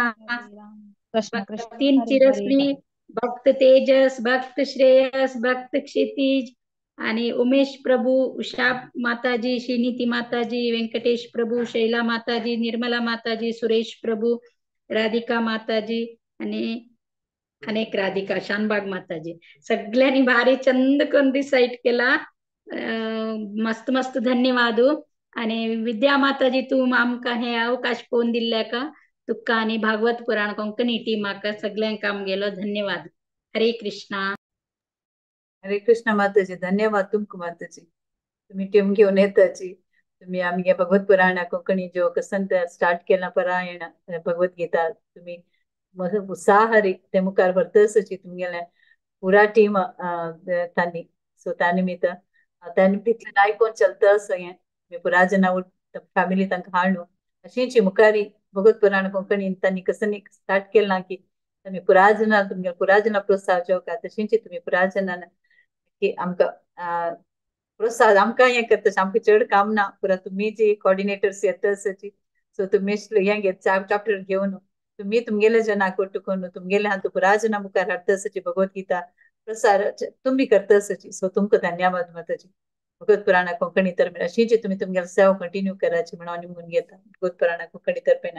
कृष्ण भक्तिं हरे चिरस्वी हरे भक्त तेजस भक्त श्रेयस भक्त क्षितिज आणि उमेश प्रभू उषा माताजी श्रीनीती माताजी व्यंकटेश प्रभू शैला माताजी निर्मला माताजी सुरेश प्रभू राधिका माताजी आणि अनेक राधिका शानबाग माताजी सगळ्यांनी भारी चंद करून रिसाईट केला. मस्त मस्त धन्यवाद. आणि विद्या माताजी तू आमका हे अवकाश कोण दिल्या का तुका आणि भागवत पुराण कोंकणी टीमाका सगळ्यांक काम गेलो. धन्यवाद. हरे कृष्णा. हरे कृष्ण माताजी. धन्यवाद तुमको माताजी. तुम्ही टीम घेऊन येताची. तुम्ही आम्ही भगवत पुराण कोंकणी जो कसंत स्टार्ट केला पारायण भगवद्गीता तुम्ही उत्साह ते मुखार व्हरतसची तुमगेले पुरा टीम तांनी सो त्या निमित्त तितले आयकोन चलतस हे मी पुरा जना फॅमिली तांकां हाडू अशींची मुखारी भगवत पुराण कोंकणी तांनी कसं स्टार्ट केला की तुम्ही पुरा जना तुमगे पुरा जना प्रोत्साह जेवका तशींची तुम्ही पुरा जना की आमकां प्रोत्साह आमकां हें करता आमकां चड काम ना पुरा तुम्ही जी कॉर्डिनेटर्स येतसची सो तुम्ही हें घेत चॅप्टर घेवन तुम्ही तुमगेले जना कोटुकोन तुमगेले हातून पुरा जना मुखार हाडतसची भगवद्गीता प्रसार तुम्ही करतसची सो तुमकां धन्यवाद माताजी. भगवत पुराण कोंकणी तर्फे अशींची तुम्ही तुमगेली सेवा कंटिन्यू कराची म्हणून हांव निमून घेता भगवत पुराण कोंकणी तर्फे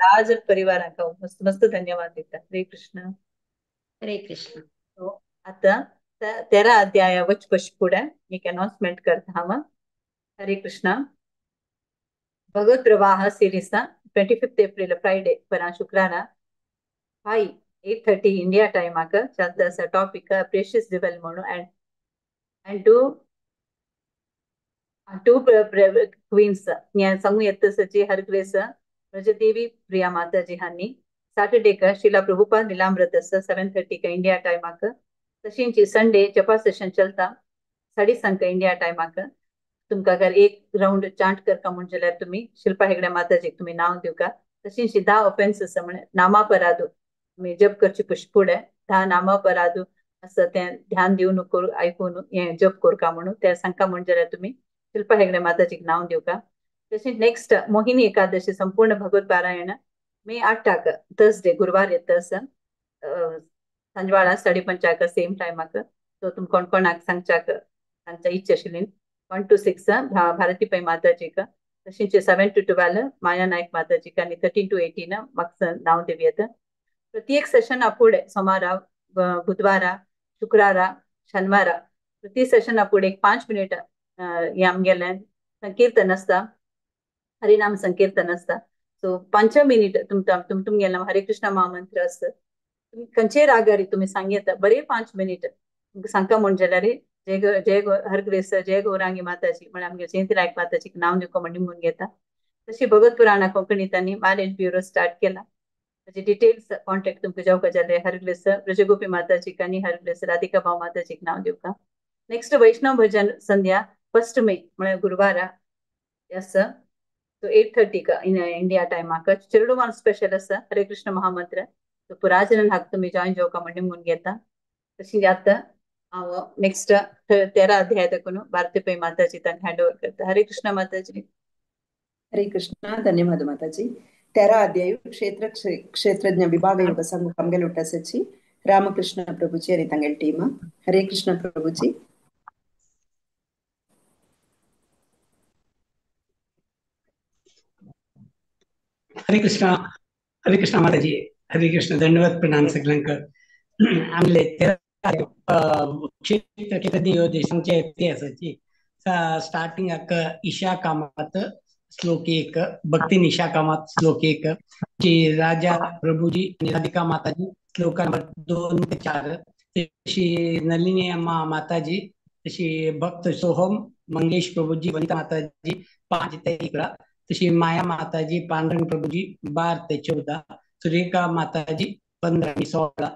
राज परिवाराक मस्त मस्त धन्यवाद देता. हरे कृष्ण. हरे कृष्ण. आता 13 अध्याय वच पुढे एक अनाउन्समेंट करता हांव. हरे कृष्ण. भगवत प्रवाह सिरीज 25 एप्रिल फ्रायडे परां शुक्रारा 8:30 इंडिया टायमाक चलता आसा टॉपिक प्रेशियस ज्युवेल म्हणून and two queens सांगू येतसची हर ग्रेस रजदेवी प्रिया माताजी हांनी सॅटर्डे का शिला प्रभुपाद लीलामृत 7:30 का इंडिया टायमाक तशींची संडे जपा सेशन चलता 5:30 इंडिया टायमाक तुमका अगर एक राउंड चांट करका म्हण जाल्यार तुम्ही शिल्पा हेगडे माताजीक तुम्ही नाव दिवका तशीच 10 ऑफेन्स आसा म्हणे नामापराधू तुम्ही जप करची पुष्पुडे 10 नामापराधू असं ते ध्यान दिवन करू ऐकून हे जप करका म्हणून ते सांगका म्हण जाल्यार तुम्ही शिल्पा हेगडे माताजीक नाव दिवका तशीच नेक्स्ट मोहिनी एकादशी संपूर्ण भगवत पारायण मे 8 थर्सडे गुरुवार येता आसा संजवाळा 5:30 सेम टायमाक सो तुम कोण कोणाक सांगच्या इच्छा आशिल्ली 1 to 6 भारती पै माताजीक तशीच 7 to 12 माया नायक माताजीक आणि 13 to 18 म्हाका नाव देवियत प्रत्येक सेशन आपुडे सोमारा बुधवारा शुक्रारा शनिवारा प्रत्येक सेशन आपुडे 5 मिनिट हे आमगेले संकीर्तन असता हरिनाम संकीर्तन असता सो 5 मिनिट तुमगेला हरे कृष्ण महामंत्र असता खंयचे रागारी तुम्ही सांगेता बरे 5 मिनिट सांगता म्हण जाल्यार जय हरग्रेस जय गौरांगी माताजी म्हणजे आमगे जयंती नायक माताजीक नाव दिवको म्हणून म्हणून घेता तशी भगवत पुराणा कोंकणी त्यांनी मॅरेज ब्युरो स्टार्ट केला त्याचे डिटेल्स कॉन्टॅक्ट तुमकां जावका जाल्यार हरग्रेस ब्रजगोपी माताजीक आणि हरग्रेस राधिका भाव माताजीक नाव दिवका नेक्स्ट वैष्णव भजन संध्या 1 मे म्हणजे गुरुवारा आसा सो 8:30 इन इंडिया टायमाक चिरडुमान स्पेशल आसा हरे कृष्ण महामंत्र सो पुराजन हाक तुम्ही जॉईन जावका म्हणून घेता तशी आता नेक्स्ट 13 अध्याय तकून भारती पै माताजी तांकां हँड ओवर करता हरे कृष्ण माताजी हरे कृष्ण धन्यवाद माताजी 13 अध्याय क्षेत्रज्ञ विभाग योग संघ कमगल उट्टासची रामकृष्ण प्रभुजी अरे तंगल टीम हरे कृष्ण प्रभुजी हरे कृष्ण माताजी हरे कृष्ण धन्यवाद प्रणाम सगळ्यांक आमले क्षेत्र देशांचे इतिहासाची स्टार्टिंग ईशा कामात श्लोक 1 भक्ती निशा कामात श्लोक 1 राजा प्रभुजी आणि राधिका माताजी श्लोक नंबर 2 ते 4 तशी नलिनी अम्मा माताजी तशी भक्त सोहम मंगेश प्रभुजी वनिता माताजी 5 ते 11 तशी माया माताजी पांडुरंग प्रभुजी 12 ते 14 सुरेखा माताजी 15 आणि 16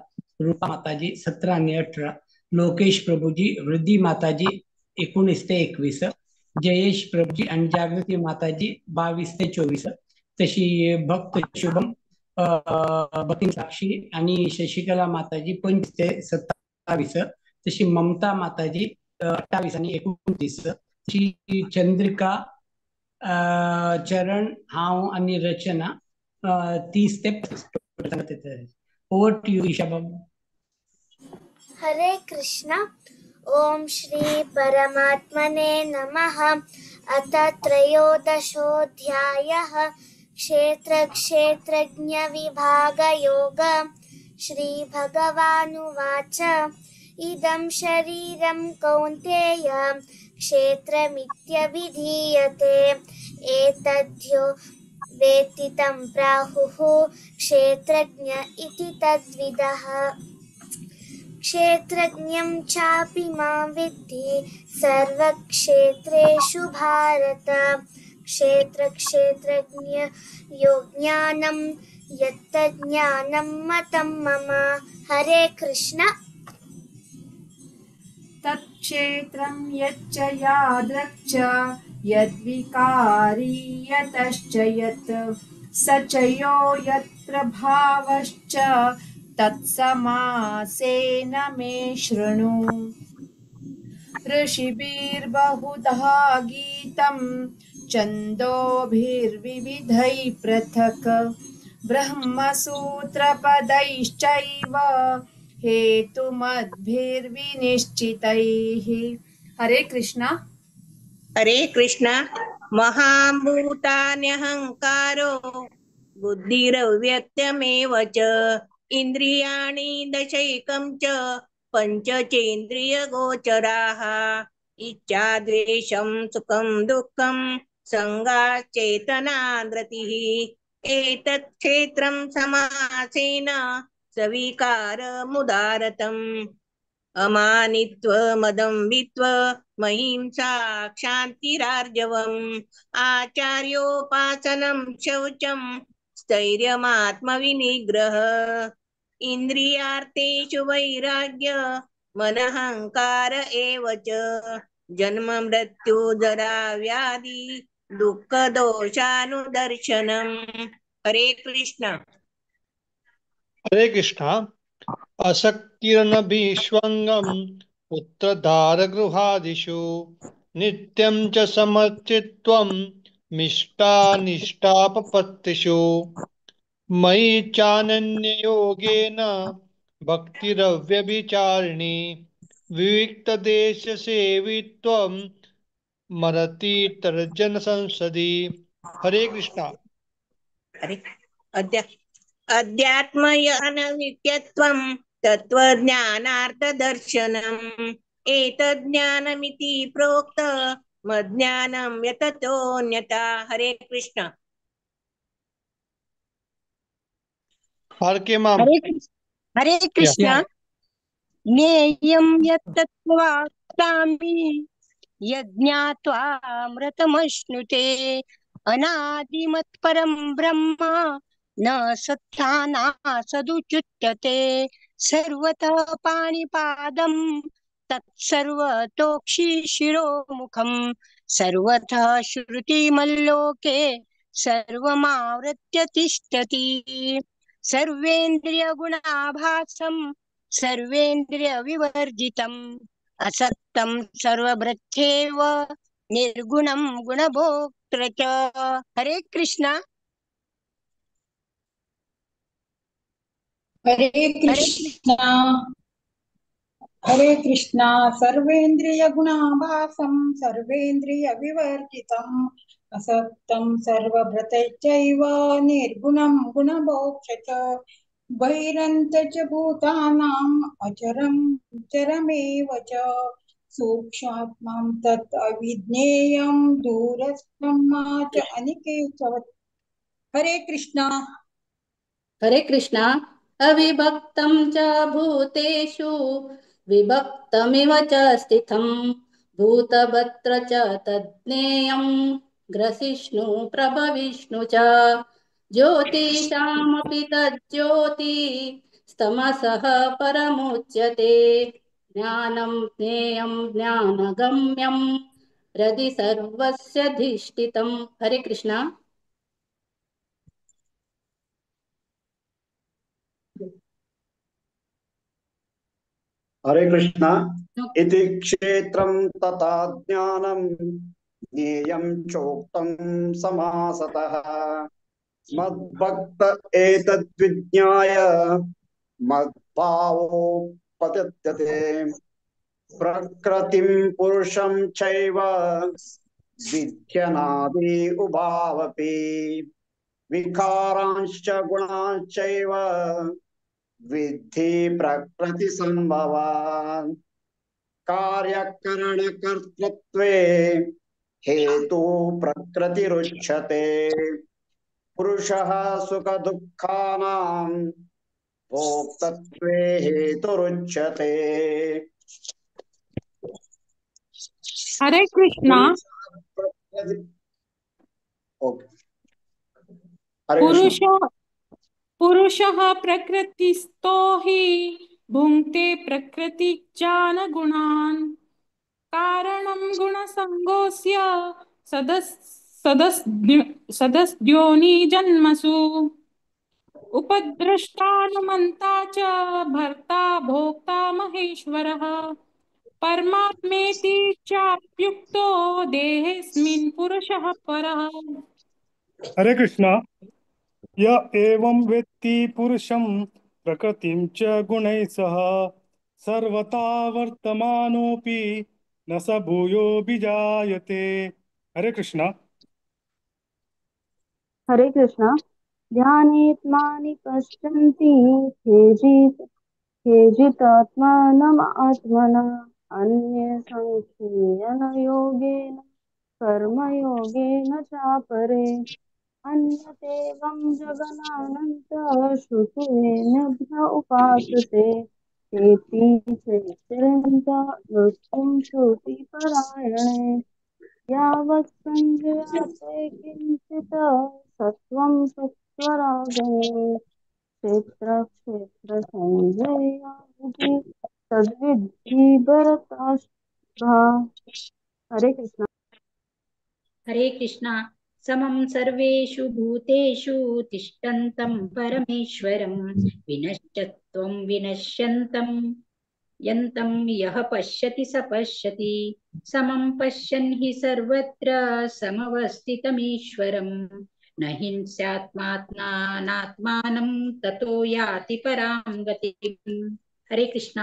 रूपा माताजी 17 आणि 18 लोकेश प्रभुजी वृद्धी माताजी 19 ते 21 जयेश प्रभुजी आणि जागृती माताजी 22 ते 24 तशी भक्त शुभम भक्ती साक्षी आणि शशिकला माताजी 25 ते 27 तशी ममता माताजी 28 आणि 29 तशी चंद्रिका चरण हाव आणि रचना 30 ते 35 ओवर टू यू ईशा बाबू हरे कृष्ण ओम श्री परमात्मने नमः अथ त्रयोदशोऽध्यायः क्षेत्रज्ञ विभाग योग श्री भगवानुवाच इदं शरीरं कौन्तेय क्षेत्रमित्यभिधीयते एतद्यो वेत्ति तं प्राहुः क्षेत्रज्ञ इति तद्विदः क्षेत्रज्ञं चापि मां विद्धि सर्वक्षेत्रेषु भारत क्षेत्रज्ञ यो ज्ञानं यत्तज्ज्ञानं मतं मम हरे कृष्ण तत्क्षेत्रं यच्च यादृक् यद्विकारी यतश्च यत् स च यो यत्र भावश्च तत्समासेन मे शृणु ऋषिभिर्बहुधा गीतं छन्दोभिर्विविधैः पृथक् ब्रह्मसूत्रपदैश्चैव हेतुमद्भिर्विनिश्चितैः हरे कृष्ण महाभूतान्यहंकारो बुद्धिरव्यक्तमेव च इंद्रियाणि दशैकं च पञ्चचेन्द्रियगोचराः इच्छा द्वेषं सुखं दुःखं संगाचेतना धृतिः एतत् क्षेत्रं समासेन सविकारमुदारतम् अमानित्वमदम्बित्व महिंसा क्षान्तिरार्जवम् आचार्योपासनं शौचं स्थैर्यमात्मविनिग्रह इन्द्रियार्थेषु वैराग्य मनहंकार एव च जन्म मृत्यु जरा व्याधि दुःख दोषानुदर्शनम्। हरे कृष्ण। हरे कृष्णा असक्तिरनभिष्वङ्गं पुत्रधारगृहादिषु नित्यं च समर्चित्वं मिष्टानिष्टापपत्तिषु मयि चानन्ययोगेन भक्तिरव्यभिचारिणी विविक्तदेशसेवित्वं मरति तर्जन संसदि। हरे कृष्णा। हरे अद्य अध्यात्मज्ञाननित्यत्वं तत्त्वज्ञानार्थदर्शनम् एतज्ज्ञानमिति प्रोक्त मज्ञानं यततोऽन्यथा। हरे कृष्ण। हरे कृष्ण। ज्ञेयं यत्तत्त्वामि यज्ञात्वामृतमश्नुते अनादिमत्परं ब्रह्म न सत्तानासदुच्यते सर्वतः पाणिपादं तत्सर्वतोक्षिशिरोमुखं सर्वतः श्रुतिमल्लोके सर्वमावृत्य तिष्ठति सर्वेन्द्रियगुणाभासं सर्वेन्द्रियविवर्जितम् असक्तं सर्वभृत्येव निर्गुणं गुणभोक्तृ च। हरे कृष्ण। हरे कृष्णा। हरे कृष्णा। सर्वेन्द्रियगुणाभासं सर्वेन्द्रियविवर्जितम् असक्तं सर्वभृतैश्चैव निर्गुणं गुणभोक्तृ च बहिरन्त च भूतानाम् अचरं चरमेव च सूक्ष्मात्मं तत् अविज्ञेयं दूरस्थं च अनिकेतवत्। हरे कृष्णा। हरे कृष्णा। अविभक्तं च भूतेषु विभक्तमिव च स्थितं भूतभत्र च तज्ज्ञेयं ग्रसिष्णु प्रभविष्णु च ज्योतिषामपि तज्ज्योति स्तमसः परमुच्यते ज्ञानं ज्ञेयं ज्ञानगम्यं हृदि सर्वस्य धिष्ठितं। हरे कृष्णा। हरे कृष्ण। इति क्षेत्रं तथा ज्ञानं ज्ञेयं चोक्तं समासतः मद्भक्त एतद्विज्ञाय मद्भावोपपद्यते प्रकृतिं पुरुषं चैव विध्यनादि उभावपि विकारांश्च गुणांश्चैव विद्धि प्रकृति संभवान् कार्यकरणकर्तृत्वे हेतु प्रकृतिरुच्यते पुरुषः सुख दुःखानां भोक्तृत्वे हेतुरुच्यते। हरे कृष्णा। पुरुषः प्रकृतिस्थो हि भुङ्क्ते प्रकृतिज्ञानगुणान् कारणं गुणसङ्गोऽस्य सदस्योनिजन्मसु उपद्रष्टानुमन्ता च भर्ता भोक्ता महेश्वरः परमात्मेति चाप्युक्तो देहेऽस्मिन् पुरुषः परः। हरे कृष्णा। य एवं वेत्ति पुरुषं प्रकृतिं च गुणैः सह सर्वथा वर्तमानोऽपि न स भूयो विजायते। हरे कृष्णा। हरे कृष्णा। ध्यानेत्मानि पश्यन्ति केचिदात्मानम् आत्मना अन्ये संख्येन योगेन कर्मयोगेन चापरे अन्यदेवं जगनानन्तः श्रुतेभ्य उपासते तेऽपि चैतन्यन्तः मृत्युं श्रुतिपरायणे यावत् सञ्जयाते किञ्चित् सत्त्वं सत्त्वरागमे क्षेत्रक्षेत्रसंजया इति तद्विद्धि भरतर्षभ। हरे कृष्ण हरे कृष्णा समं सर्वेषु भूतेषु तिष्ठन्तं परमेश्वरं विनश्यत्वं विनश्यन्तं यन्तं यः पश्यति स पश्यति समं पश्यन् हि सर्वत्र समवस्थितमीश्वरं न हिंस्यात्मात्मानात्मानं ततो याति परां गतिम्। हरे कृष्णा।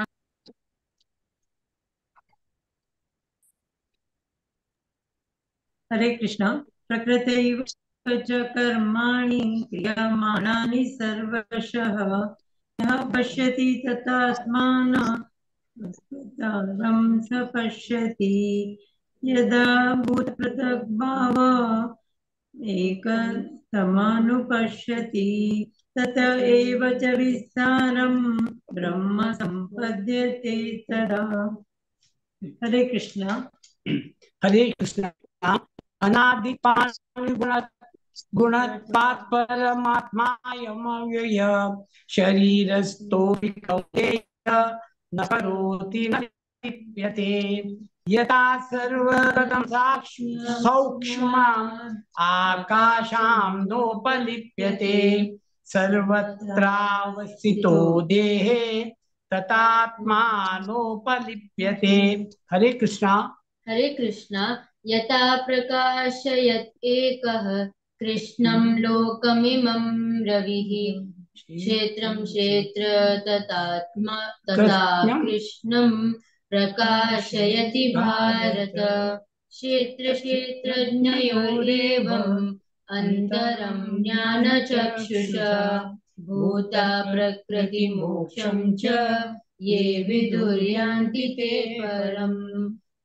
हरे कृष्णा। प्रकृतैव च कर्माणि क्रियमाणानि सर्वशः यः पश्यति तथात्मानं स पश्यति यदा भूतपृथग्भाव एकतमानुपश्यति तत एव च विस्तारं ब्रह्म सम्पद्यते तदा। हरे कृष्णा। हरे कृष्णा। अनादिपान गुणत्वात् परमात्मायमव्यय शरीरस्थो कौन्तेय न करोति न लिप्यते यथा सर्वगतं सौक्ष्मम् आकाशां नोपलिप्यते सर्वत्रावस्थितो देहे तथात्मानोपलिप्यते। हरे कृष्णा। हरे कृष्णा। यथा प्रकाशयत् एकः कृष्णं लोकमिमं रविः क्षेत्रं क्षेत्र तथा कृष्णं प्रकाशयति भारत क्षेत्रक्षेत्रज्ञयोरेवम् अन्तरं ज्ञानचक्षुषा भूता प्रकृतिमोक्षं च ये विदुर्यान्ति ते परम्।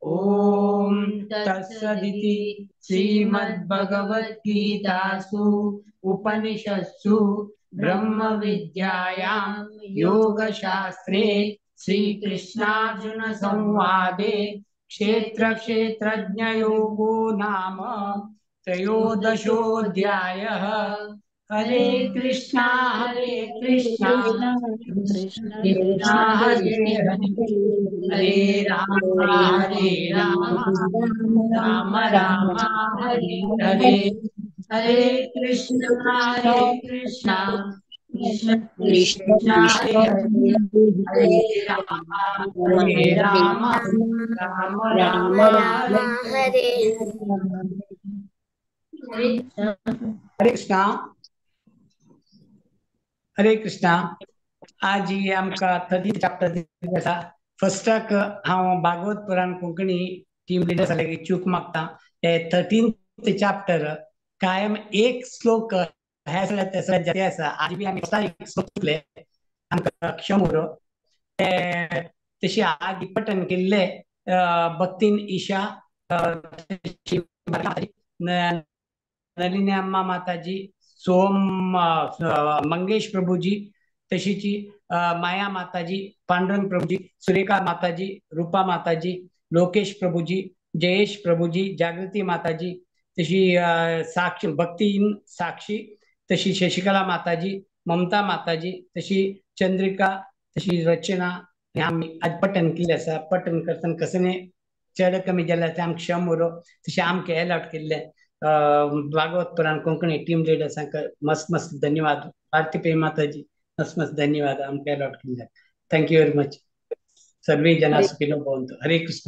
ओम तत्सदिति श्रीमद्भगवद्गीतासु उपनिषत्सु ब्रह्मविद्यायां योगशास्त्रे श्रीकृष्णार्जुन संवादे क्षेत्रक्षेत्रज्ञयोगो नाम त्रयोदशोऽध्यायः। हरे कृष्णा कृष्णा कृष्णा हरे हरे हरे राम राम राम हरे हरे हरे कृष्णा कृष्णा कृष्णा हरे हरे राम राम राम हरे हरे कृष्णा। हरे कृष्णा। आज ही आमका 30 चॅप्टर आसा। फर्स्टाक हांव भागवत पुराण कोंकणी टीम लिडर जाल्याक चूक मागता। ते 13th चॅप्टर कायम एक श्लोक हे जाती आसा। आज बी आमी एक श्लोक शिकले आमकां क्षमोरो तशी आज पठन केल्ले भक्तीन ईशा नलिनी अम्मा माताजी सोम मंगेश प्रभुजी तशीची माया माताजी पांडुरंग प्रभुजी सुरेखा माताजी रूपा माताजी लोकेश प्रभुजी जयेश प्रभुजी जागृती माताजी तशी साक्षी भक्तीन साक्षी तशी शशिकला माताजी ममता माताजी तशी चंद्रिका तशी रचना आम्ही आज पठन केले आसा। पठन करतना कसने चड कमी जाल्यार ते आमकां क्षम उरो तशें आमकां अलॉट केल्ले भागवत पुराण कोंकणी टीम लीडर्सांक मस्त मस्त धन्यवाद। भारती पे माताजी मस्त मस्त धन्यवाद आमकां अलॉट केल्ले। Thank you very much. सर्वे जना सुखिनो भवन्तु। हरे कृष्ण।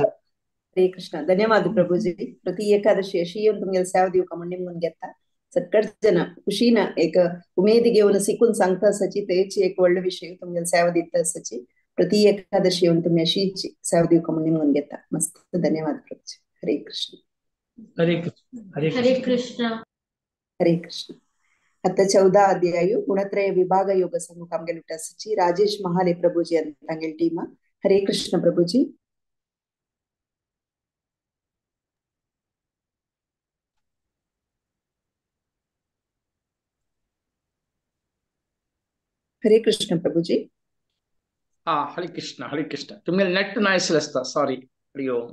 हरे कृष्ण। ಧನ್ಯವಾದ ಪ್ರಭುಜಿ. ಪ್ರತಿ ಏಕಾದಶಿ ಶಿಯನ್ तुमगे सेवा दिवका मंडी म्हणून घेता सगळ जन खुशीन एक उमेदी घेऊन शिकून सांगता सची तेची एक व्हडलो विषय तुमगे सेवा दिता सची प्रति एकादशी येऊन तुम्ही अशी सेवा दिवका मंडी म्हणून घेता मस्त धन्यवाद प्रभुजी. हरे कृष्ण। हरे कृष्ण। हरे कृष्ण। हरे कृष्ण. आता 14 अध्याय गुणत्रय विभाग योग संघ कामगे लुटासची राजेश महाले प्रभुजी अंतांगेल टीम. हरे कृष्ण प्रभुजी. हरे कृष्ण प्रभुजी. हरे कृष्ण हरे कृष्ण. तुमगे नेट नाइस असता सॉरी. हरि ओम.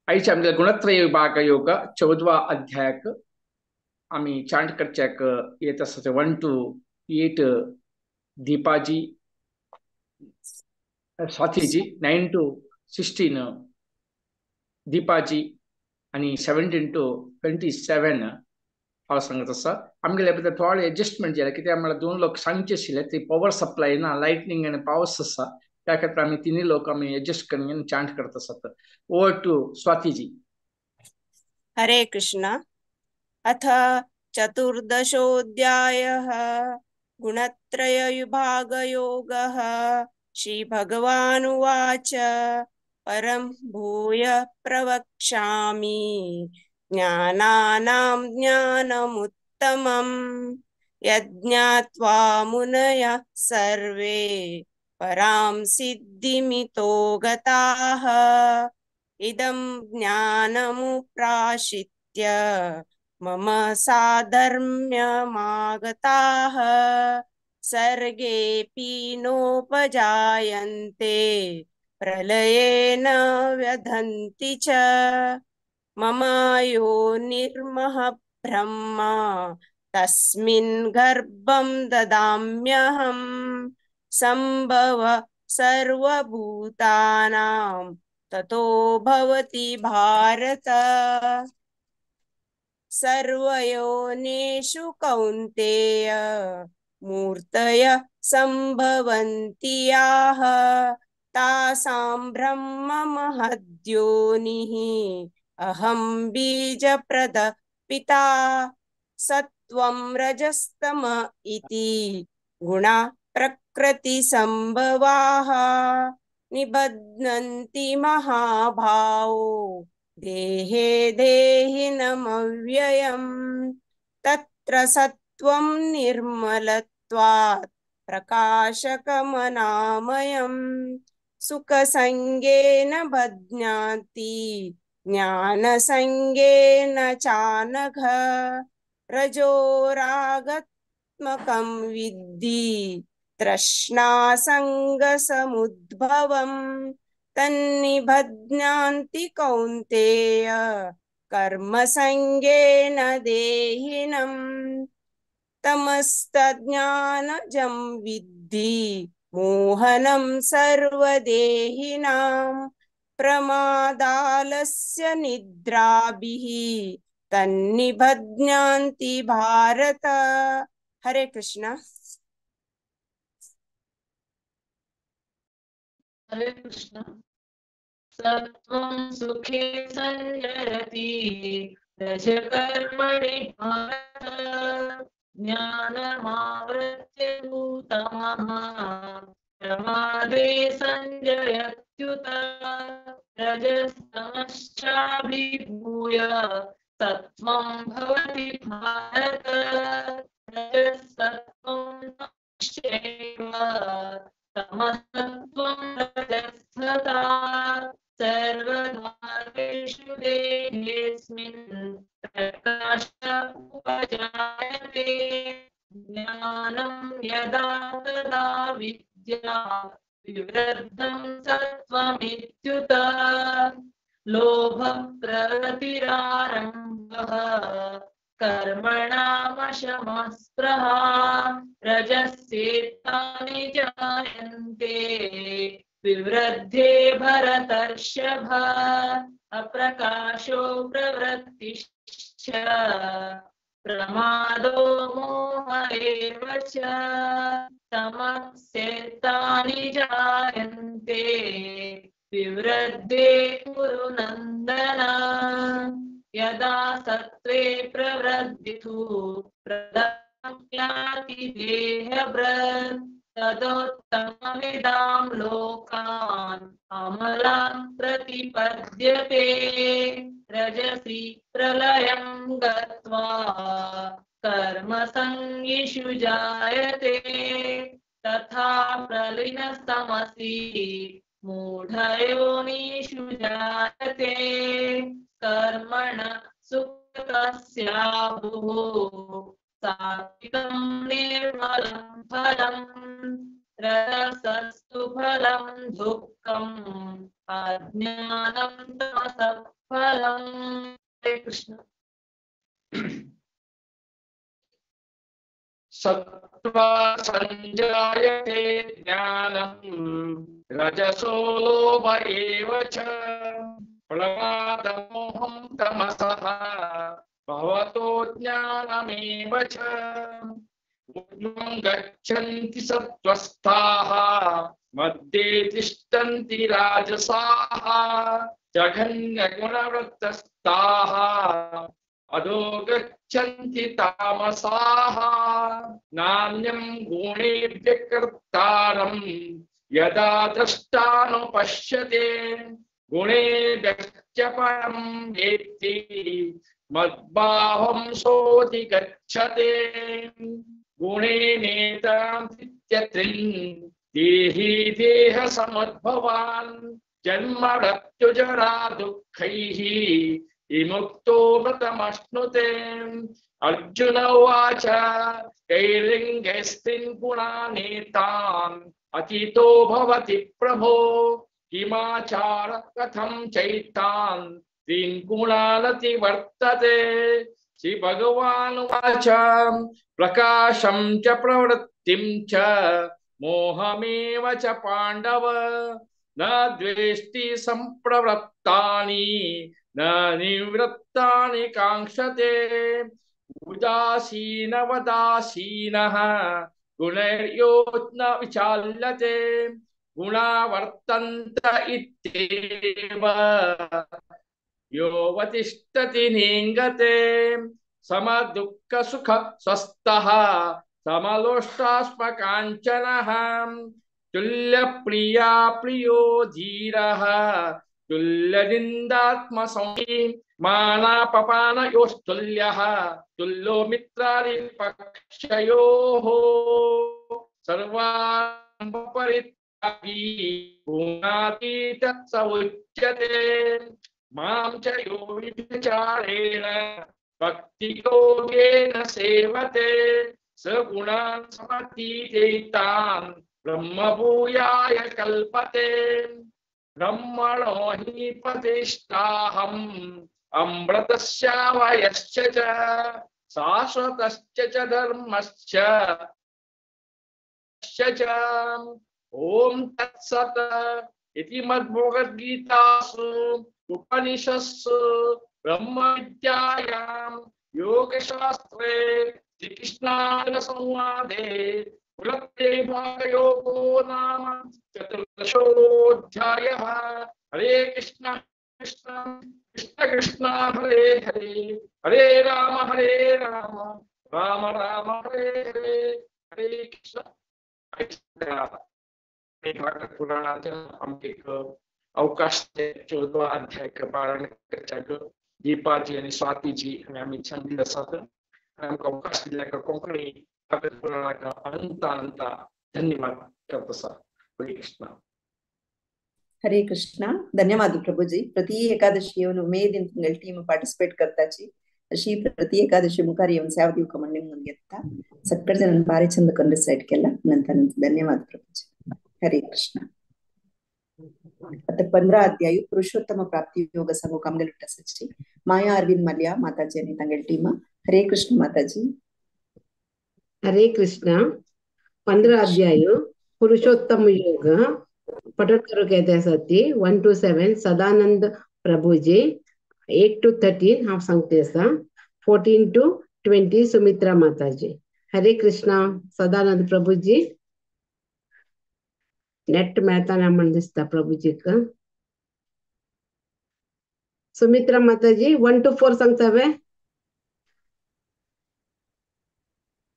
आयच्या आमगे गुणत्रय विभाग योग 14वा अध्यायक आम्ही चांट करच्याक येत आसा 1 to 8 दीपाजी स्वातीजी 9 to 16, दीपाजी आणि 17 to 27 हांव सांगत आसा. आमगेले भितर थोडे एडजस्टमेंट केला कित्याक म्हळ्यार 2 लोक सांगचे आशिल्ले ते पॉवर सप्लाय ना, लायटनिंग आनी पावस आसा त्या खातीर आमी 3 लोक आमी एडजस्ट करून चांट करत आसात. Over to Swatiji. हरे कृष्ण. अथ चतुर्दशोऽध्यायः गुणत्रयविभागयोगः. श्रीभगवानुवाच परं भूय प्रवक्ष्यामि ज्ञानानां ज्ञानमुत्तमम् यज्ञात्वा मुनयः सर्वे परां सिद्धिमितो गताः. इदं ज्ञानमुप्राशित्य मम साधर्म्यमागताः सर्गेऽपि नोपजायन्ते प्रलयेन व्यधन्ति च. मम यो निर्मः ब्रह्मा तस्मिन् गर्भं ददाम्यहम्. सम्भव सर्वभूतानां ततो भवति भारत. सर्वयोनिषु कौन्तेय मूर्तयः सम्भवन्ति याः तासां ब्रह्म महद्योनिः अहं बीजप्रदः पिता. सत्त्वं रजस्तम इति गुणा प्रकृतिसम्भवाः निबध्नन्ति महाभावो देहे देहिनमव्ययम्. तत्र सत्त्वं निर्मलत्वात् प्रकाशकमनामयम्. सुखसङ्गेन बध्नाति ज्ञानसङ्गेन चानघ. रजोरागत्मकं विद्धि तृष्णासङ्गसमुद्भवम्. तन्निबध्नान्ति कौन्तेय कर्मसङ्गेन देहिनम्. तमस्तज्ञानजं विद्धि मोहनं सर्वदेहिनां. प्रमादालस्य निद्राभिः तन्निबध्नान्ति भारत. हरे कृष्ण. हरे कृष्ण. सत्त्वं सुखे संजरति रजकर्मणि भारत. ज्ञानमावृत्य भूतमः प्रमादे संजयत्युत. रजस्तमश्चाभिभूय सत्त्वं भवति भारत. रजसत्त्वं नश्येव तमसत्त्वं रजस्तथा. सर्वधारेषु देहेऽस्मिन् प्रकाशः उपजायते. ज्ञानं यदा तदा विद्यात् विवृद्धं सत्त्वमित्युत. लोभः प्रवृत्तिरारम्भः कर्मणामशमः स्पृहा. रजस्येतानि जायन्ते विवृद्धे भरतर्षभ. अप्रकाशो प्रवृत्तिश्च प्रमादो मोह एव च. तमस्येतानि जायन्ते विवृद्धे कुरु नन्दन. यदा सत्त्वे प्रवृद्धिषु प्रदम्याति देहभृत् तदोत्तमविदां लोकान् अमलान् प्रतिपद्यते. रजसि प्रलयं गत्वा कर्मसङ्गिषु जायते. तथा प्रलीनस्तमसि मूढयोनिषु जायते. कर्मण सुखस्याहुः सात्विकं निर्मलं फलम्. रजसस्तु फलं दुःखम् अज्ञानं तमसः फलम्. हरे कृष्ण. सत्त्वा सञ्जायते ज्ञानम् रजसो लोभ एव च प्रमादमोहं तमसः भवतो ज्ञानमेव च ऊर्ध्वं गच्छन्ति सत्त्वस्थाः मध्ये तिष्ठन्ति राजसाः जघन्यगुणवृत्तस्ताः अधो गच्छन्ति तामसाः नान्यं गुणेभ्यः कर्तारं यदा द्रष्टानुपश्यते गुणेभ्यश्च परं वेत्ति मद्भावं सोऽधिगच्छते गुणेनेतां तित्यत्रिं देहि देहसमुद्भवान् जन्म मृत्युजरा दुःखैः विमुक्तो मृतमश्नुते अर्जुन उवाच कैर्लिङ्गैस्त्रीन् गुणानेतान् अतीतो भवति प्रभो किमाचार कथं चैतान् त्रीन् गुणानति वर्तते श्री भगवान् उवाच प्रकाशं च प्रवृत्तिं च मोहमेव च पाण्डव न द्वेष्टि सम्प्रवृत्तानि न निवृत्तानि काङ्क्षते उदासीनवदासीनः गुणैर्यो न विचाल्यते गुणा वर्तन्त इत्येव योऽवतिष्ठति नेङ्गते समदुःखसुख स्वस्थः समलोष्टास्मकाञ्चनः तुल्यप्रिया प्रियो धीरः तुल्यनिन्दात्मसंयमी मानापमानयोस्तुल्यः तुल्यो मित्रारिपक्षयोः सर्वापरित्यागी गुणातीतः स उच्यते मां च यो विचारेण भक्तियोगेन सेवते स गुणान् समतीतेतान् ब्रह्मभूयाय कल्पते ब्रह्मणो हि प्रतिष्ठाहम् अमृतस्यावयश्च च शाश्वतश्च च धर्मश्च च ॐ तत्सत् इति मद्भगवद्गीतासु उपनिषत्सु ब्रह्मविद्यायां योगशास्त्रे श्रीकृष्णार्जुनसंवादे भागयोगो नाम चतुर्दशोऽध्यायः। हरे कृष्ण कृष्ण कृष्ण कृष्ण हरे हरे हरे राम राम राम हरे हरे हरे कृष्ण। भागवत पुराणाचं आमचे एक अवकाश 14 अध्याय पारायण करण्याचं दीपाजी आणि स्वातीजी आणि आम्ही छंदी असत आमका अवकाश दिल्या कोकणी भागवत पुराणाचा अनंत धन्यवाद करतो सर। हरे कृष्ण ಹರೇ ಕೃಷ್ಣ. ಧನ್ಯವಾದ ಪ್ರಭುಜಿ. ಪ್ರತಿ ಏಕಾದಶಿಯನ್ನು ಉಮೇದಿನ ತಿಂಗಳ ಟೀಮ್ ಪಾರ್ಟಿಸಿಪೇಟ್ करताची अशी प्रति एकादशी मुखारी येऊन सेवा दिवका म्हणणे म्हणून घेता सगळे जण बारी छंद करून डिसाइड केला नंतर धन्यवाद प्रभुजी. हरे कृष्ण. आता 15 अध्याय पुरुषोत्तम प्राप्ती योग संघ कामगलुट्टसची माया अरविंद मल्ल्या माताजी आणि तंगल टीम. हरे कृष्ण माताजी. हरे कृष्ण. 15 अध्याय पुरुषोत्तम योग पठन करो कहते हैं सती 1 to 7 Sadanand Prabhuji 8 to 13 half सांगते 14 to 20 सुमित्रा माताजी. हरे कृष्ण. सदानंद प्रभुजी नेट मेहता मन दिसता प्रभुजी का. सुमित्रा माताजी 1 to 4 सांगतावे.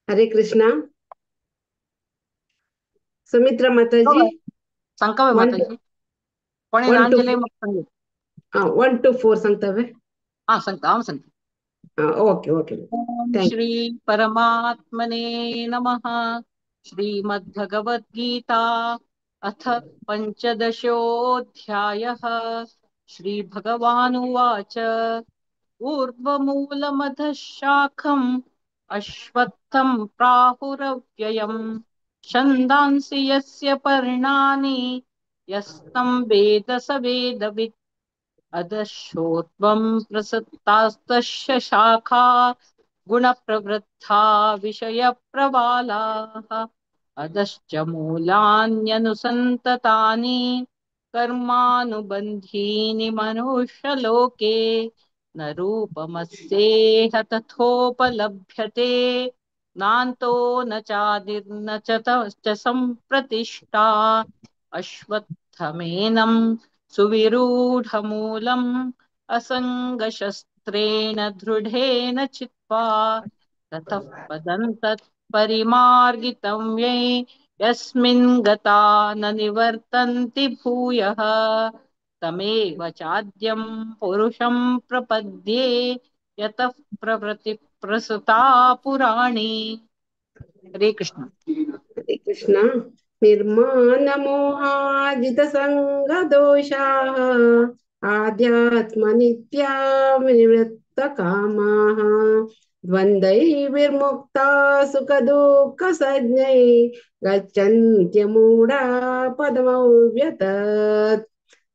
हरे कृष्ण. सुमित्रा माताजी संकवे माताजी कोणी नांजले मग सांगू. 1 to 4 सांगतावे. हां सांगता ओके ओके. श्री परमात्मने नमः. श्रीमद्भगवद्गीता अथ पंचदशोऽध्यायः. श्री भगवानुवाच ऊर्ध्वमूलमधः शाखम् अश्वत्थं प्राहुरव्ययम् छन्दांसि यस्य पर्णानि यस्तं वेद स वेदवित् अधश्चोर्ध्वं प्रसृतास्तस्य शाखा गुणप्रवृद्धा विषयप्रवालाः अधश्च मूलान्यनुसन्ततानि कर्मानुबन्धीनि मनुष्यलोके न रूपमस्येह तथोपलभ्यते नान्तो न चादिर्न च सम्प्रतिष्ठा अश्वत्थमेनं सुविरूढमूलम् असङ्गशस्त्रेण दृढेन चित्वा ततः पदं तत्परिमार्गितं ये यस्मिन् गता न निवर्तन्ति भूयः तमेव चाद्यं पुरुषं प्रपद्ये यतः प्रवृत्ति प्रसृता पुराणी। हरे कृष्ण। हरे कृष्ण। निर्मानमोहाजितसङ्गदोषाः आध्यात्मनित्या विनिवृत्तकामाः द्वन्द्वैर्विमुक्ता सुखदुःखसञ्ज्ञै गच्छन्त्यमूढा पदमव्यतत्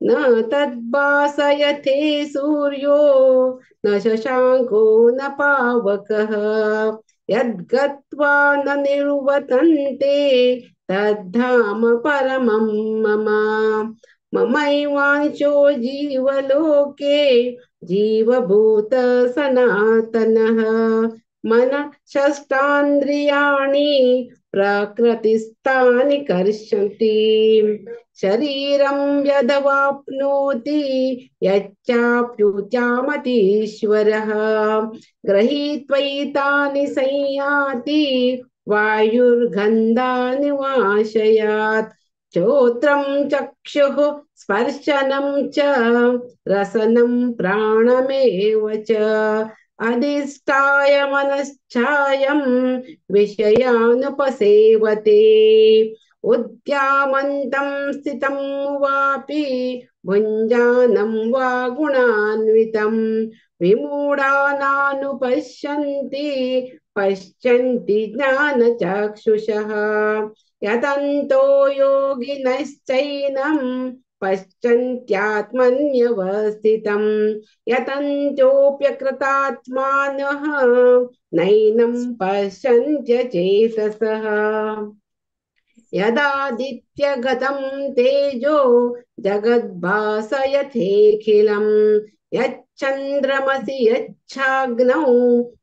न तद्भासयते सूर्यो न शशाङ्को न पावकः यद्गत्वा न निर्वतन्ते तद्धाम परमं मम ममैवांशो जीवलोके जीवभूत सनातनः मन षष्ठान्द्रियाणि प्रकृतिस्थानि कर्षन्ति शरीरं यदवाप्नोति यच्चाप्युच्चामतीश्वरः गृहीत्वैतानि संयाति वायुर्गन्धानि वाशयात् श्रोत्रं चक्षुः स्पर्शनं च रसनं प्राणमेव च अधिष्ठाय मनश्चायं विषयानुपसेवते उद्यामन्तं स्थितं वापि भुञ्जानं वा गुणान्वितं विमूढानानुपश्यन्ति पश्यन्ति ज्ञानचक्षुषः यतन्तो योगिनश्चैनं पश्यन्त्यात्मन्यवस्थितं यतन्त्योऽप्यकृतात्मानः नैनं पश्यन्त्यचेतसः यदादित्यगतं तेजो जगद्भासयथेऽखिलं यच्चन्द्रमसि यच्छाग्नौ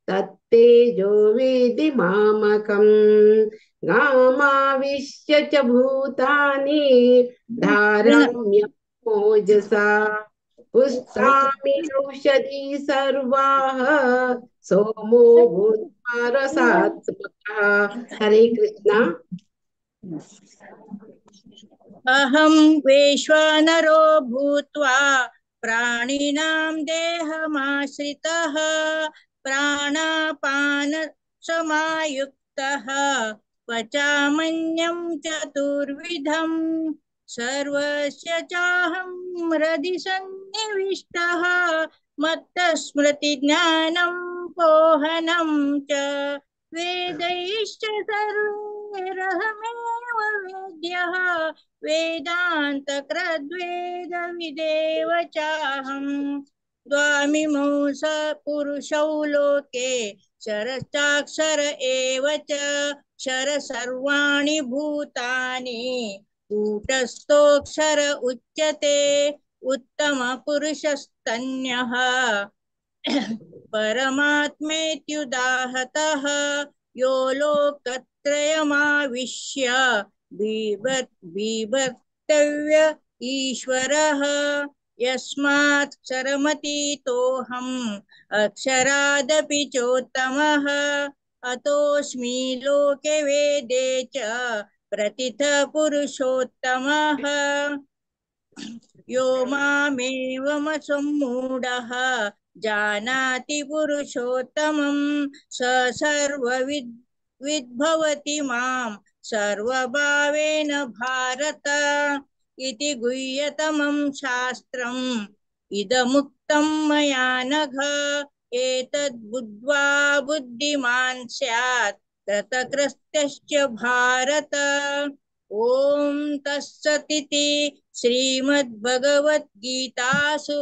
तत्तेजो विद्धि मामकम् गामाविश्य च भूतानि धारम्योजसा पुष्टामि औषधी सर्वाः सोमो भूत्वा रसात्मकः। हरे कृष्णा। अहं वैश्वानरो भूत्वा प्राणिनां देहमाश्रितः प्राणापान समायुक्तः पचामन्यं चतुर्विधं सर्वस्य चाहं हृदि सन्निविष्टः मत्तस्मृतिज्ञानं पोहनं च वेदैश्च सर्वैरहमेव वेद्यः वेदान्तकृद्वेदविदेव चाहम् द्वामिमौ स पुरुषौ लोके क्षरश्चाक्षर एव च क्षर सर्वाणि भूतानि कूटस्थोऽक्षर उच्यते उत्तमपुरुषस्तन्यः परमात्मेत्युदाहतः यो लोकत्रयमाविश्य बिभर्तव्य ईश्वरः यस्मात् क्षरमतीतोऽहम् अक्षरादपि चोत्तमः अतोऽस्मि लोके वेदे च प्रतिथः पुरुषोत्तमः यो मामेवमसम्मूढः जानाति पुरुषोत्तमं स सर्वविद्भवति मां सर्वभावेन भारत इति गुह्यतमं शास्त्रम् इदमुक्तं मया नघ एतद्बुद्ध्वा बुद्धिमान् स्यात् कृतकृत्यश्च भारत। ॐ तत्सदिति श्रीमद्भगवद्गीतासु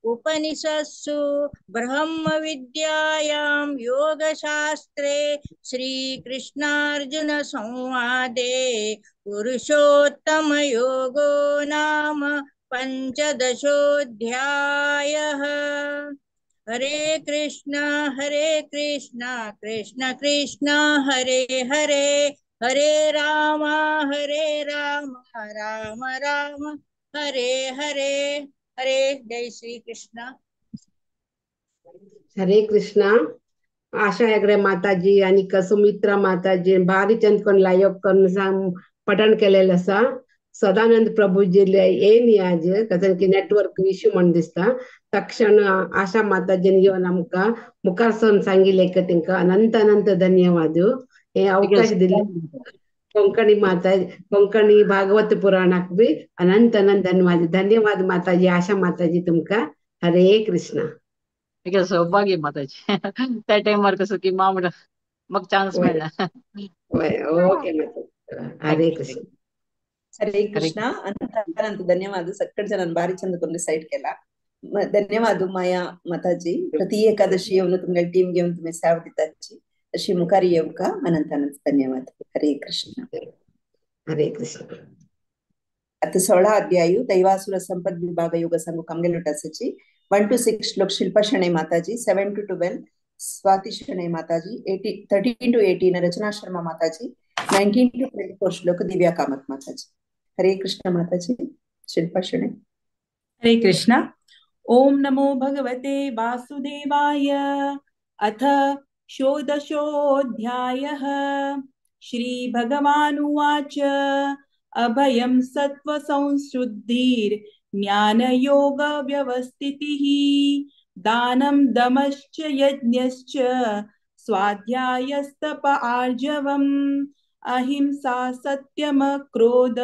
उपनिषत्सु ब्रह्मविद्यायां योगशास्त्रे श्रीकृष्णार्जुन संवादे पुरुषोत्तमयोगो नाम पञ्चदशोऽध्यायः। हरे कृष्ण कृष्ण कृष्ण हरे हरे, हरे राम राम राम हरे हरे। हरे जय श्री कृष्ण। हरे कृष्ण. आशा हेगडे माताजी आणि सुमित्रा माताजी भारी चंदकोन लायक करून सांग पठण केलेलं असा. सदानंद प्रभूजी येनी आज कारण की नेटवर्क इश्यू म्हण दिसता. तक्षण आशा माताजीन येऊन आमका मुखार सण सांगिले की तिंका अनंत अनंत धन्यवाद. हे अवकाश दिले कोंकणी माता कोंकणी भागवत पुराणाक बी अनंत अनंत धन्यवाद. धन्यवाद माताजी. आशा माताजी तुमका. हरे कृष्ण. ठीक आहे, सौभाग्य माताजी. त्या टाइमवर कसं की मग चान्स मिळला. ओके हरे कृष्ण. ಹರೇ ಕೃಷ್ಣ. ಅನಂತ ಧನ್ಯವಾದ. ಸಕ್ಕಟ್ ಜನ ಬಾರಿ ಚಂದ ಕೊಂಡು ಸೈಡ್ ಕೆಲ ಧನ್ಯವಾದ ಮಾಯಾ ಮಾತಾಜಿ. ಪ್ರತಿ ಏಕಾದಶಿ येऊन तुमच्या टीम घेऊन तुम्ही साथ देताची अशी मुखारी येऊ का. अनंत अनंत धन्यवाद. हरे कृष्ण. हरे कृष्ण. आता 16 अध्याय दैवासुर संपद विभाग योग सांगू कामगेलोटाची 1 to 6 श्लोक शिल्पा शणै माताजी, 7 to 12 स्वाति शणै माताजी, 13 to 18 रचना शर्मा माताजी, 19 to 24 श्लोक दिव्या कामत माताजी. हरे कृष्ण माताजी. शिल्पा शणै. हरे कृष्ण. ओम नमो भगवते वासुदेवाय. अथ षोडशोऽध्यायः. श्री भगवानुवाच. अभयं सत्त्वसंशुद्धिर्ज्ञानयोग व्यवस्थितिः दानं दमश्च यज्ञश्च स्वाध्यायस्तप आर्जवम् अहिंसा सत्यमक्रोध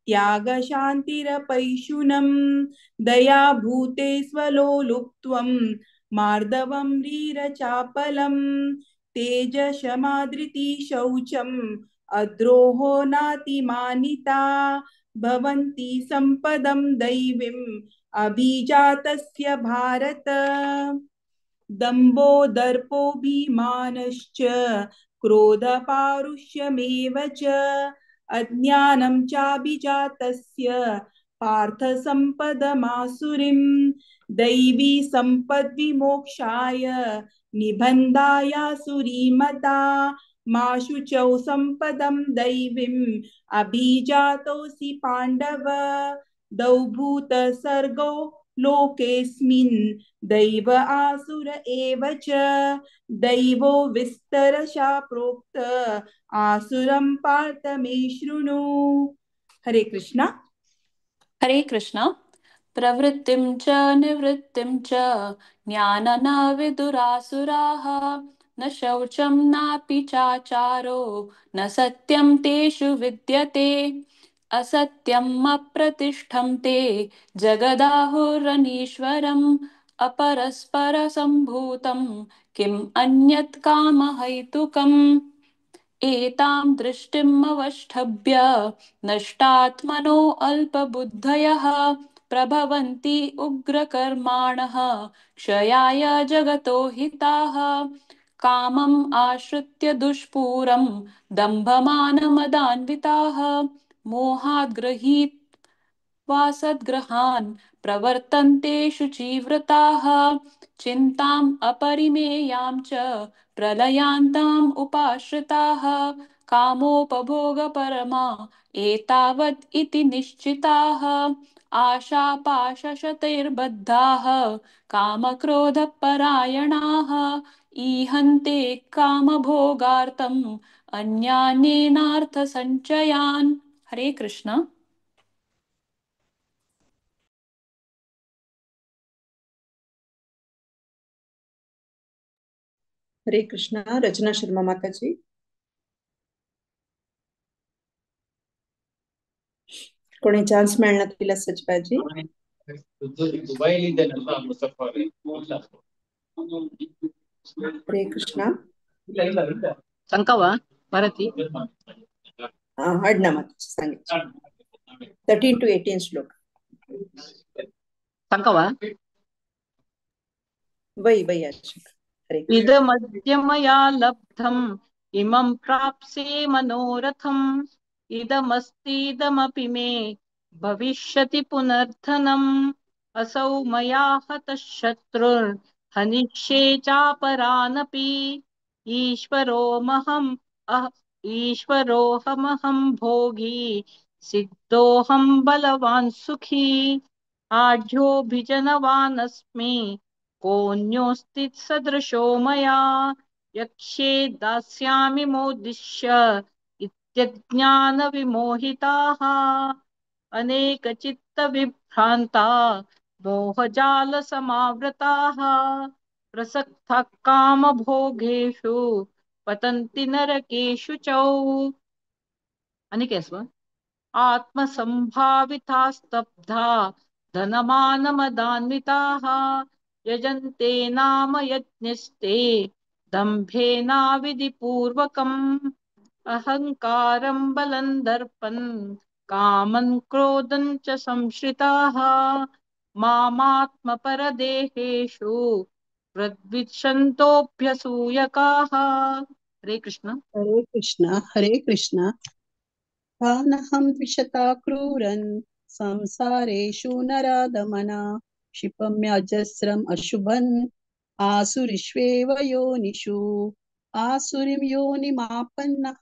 त्यागशान्तिरपैशुनम् दया भूतेष्वलोलुप्त्वम् मार्दवम् रीरचापलम् तेजशमादृति शौचम् अद्रोहो नातिमानिता भवन्ति सम्पदं दैवीम् अभिजातस्य भारत दम्भो दर्पोऽभिमानश्च क्रोधपारुष्यमेव च अज्ञानं चाभिजातस्य पार्थ सम्पदमासुरीं दैवी सम्पद्विमोक्षाय निबन्धायासुरीमता मा शुचौ सम्पदं दैवीम् अभिजातोऽसि पाण्डव द्वौ सर्गौ लोकेऽस्मिन् दैव आसुर एव च दैवो विस्तरशा प्रोक्त आसुरं पार्थ मे शृणु. हरे कृष्ण. हरे कृष्ण. प्रवृत्तिं च निवृत्तिं च ज्ञानं न विदुरासुराः न शौचं नापि चाचारो न सत्यं तेषु विद्यते असत्यम् अप्रतिष्ठं ते जगदाहुरनीश्वरम् अपरस्परसम्भूतं किम् अन्यत् कामहैतुकम् एतां दृष्टिम् अवष्टभ्य नष्टात्मनो अल्पबुद्धयः प्रभवन्ति उग्रकर्माणः क्षयाय जगतो हिताः कामम् आश्रित्य दुष्पूरं दम्भमानमदान्विताः मोहाद् गृहीत्वा सद्ग्रहान् प्रवर्तन्ते शुचिव्रताः चिन्ताम् अपरिमेयां च प्रलयान्ताम् उपाश्रिताः कामोपभोगपरमा एतावत् इति निश्चिताः आशापाशशतैर्बद्धाः कामक्रोधपरायणाः ईहन्ते कामभोगार्थम् अन्यान्येनार्थसञ्चयान्. हरे कृष्ण. हरे कृष्ण. रचना शर्मा माताजी. कोणी चान्स मिळणार तिला सचबाजी. हरे कृष्ण. ಸಂಕವ ಭಾರತಿ हाडना माताजी सांगितलं 13 to 18 श्लोक. ಸಂಕವ वै आशा। हरे कृष्ण। इदमद्य मया लब्धम् इमं प्राप्स्ये मनोरथम् इदमस्तीदमपि मे भविष्यति पुनर्धनम् असौ मया हतः शत्रुर्हनिष्ये चापरानपि ईश्वरोऽहमहं भोगी सिद्धोऽहं बलवान् सुखी आढ्योऽभिजनवानस्मि कोऽन्योऽस्ति सदृशो मया यक्ष्ये दास्यामि मोदिष्य इत्यज्ञानविमोहिताः अनेकचित्तविभ्रान्ता मोहजालसमावृताः प्रसक्ताः कामभोगेषु पतन्ति नरकेषु च। अनिकेस्व आत्मसम्भाविता स्तब्धा धनमानमदान्विताः यजन्ते नाम यज्ञस्ते दम्भेनाविधिपूर्वकम् अहङ्कारं बलं दर्पं कामं क्रोधं च संश्रिताः मामात्मपरदेहेषु प्रद्विषन्तोऽभ्यसूयकाः। हरे कृष्ण। हरे कृष्ण हरे कृष्ण। तानहं द्विषता क्रूरन् संसारेषु नरादमना क्षिपम्यजस्रम् अशुभन् आसुरिष्वेव योनिषु आसुरीं योनिमापन्नः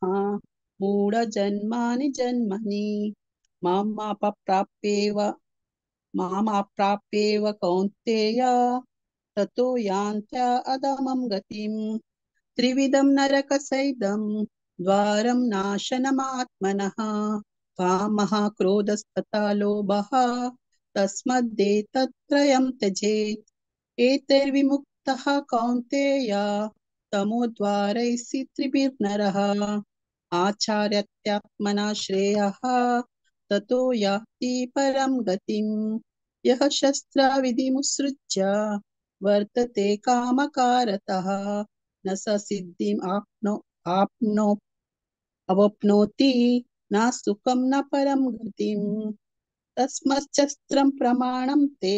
मूढजन्मानि जन्मनि मामाप्राप्येव कौन्तेय ततो यान्त्य अधमं गतिम् त्रिविधं नरकसैदं द्वारं नाशनमात्मनः कामः क्रोधस्तथा लोभः तस्मद्देतत्त्रयं त्यजेत् एतैर्विमुक्तः कौन्तेय तमोद्वारैः त्रिभिर्नरः आचार्यत्यात्मना श्रेयः ततो याति परं गतिम् यः शस्त्रविधिमुत्सृज्य वर्तते कामकारतः न स सिद्धिम् अवाप्नोति न सुखं न परं गतिम् तस्मच्छस्त्रं प्रमाणं ते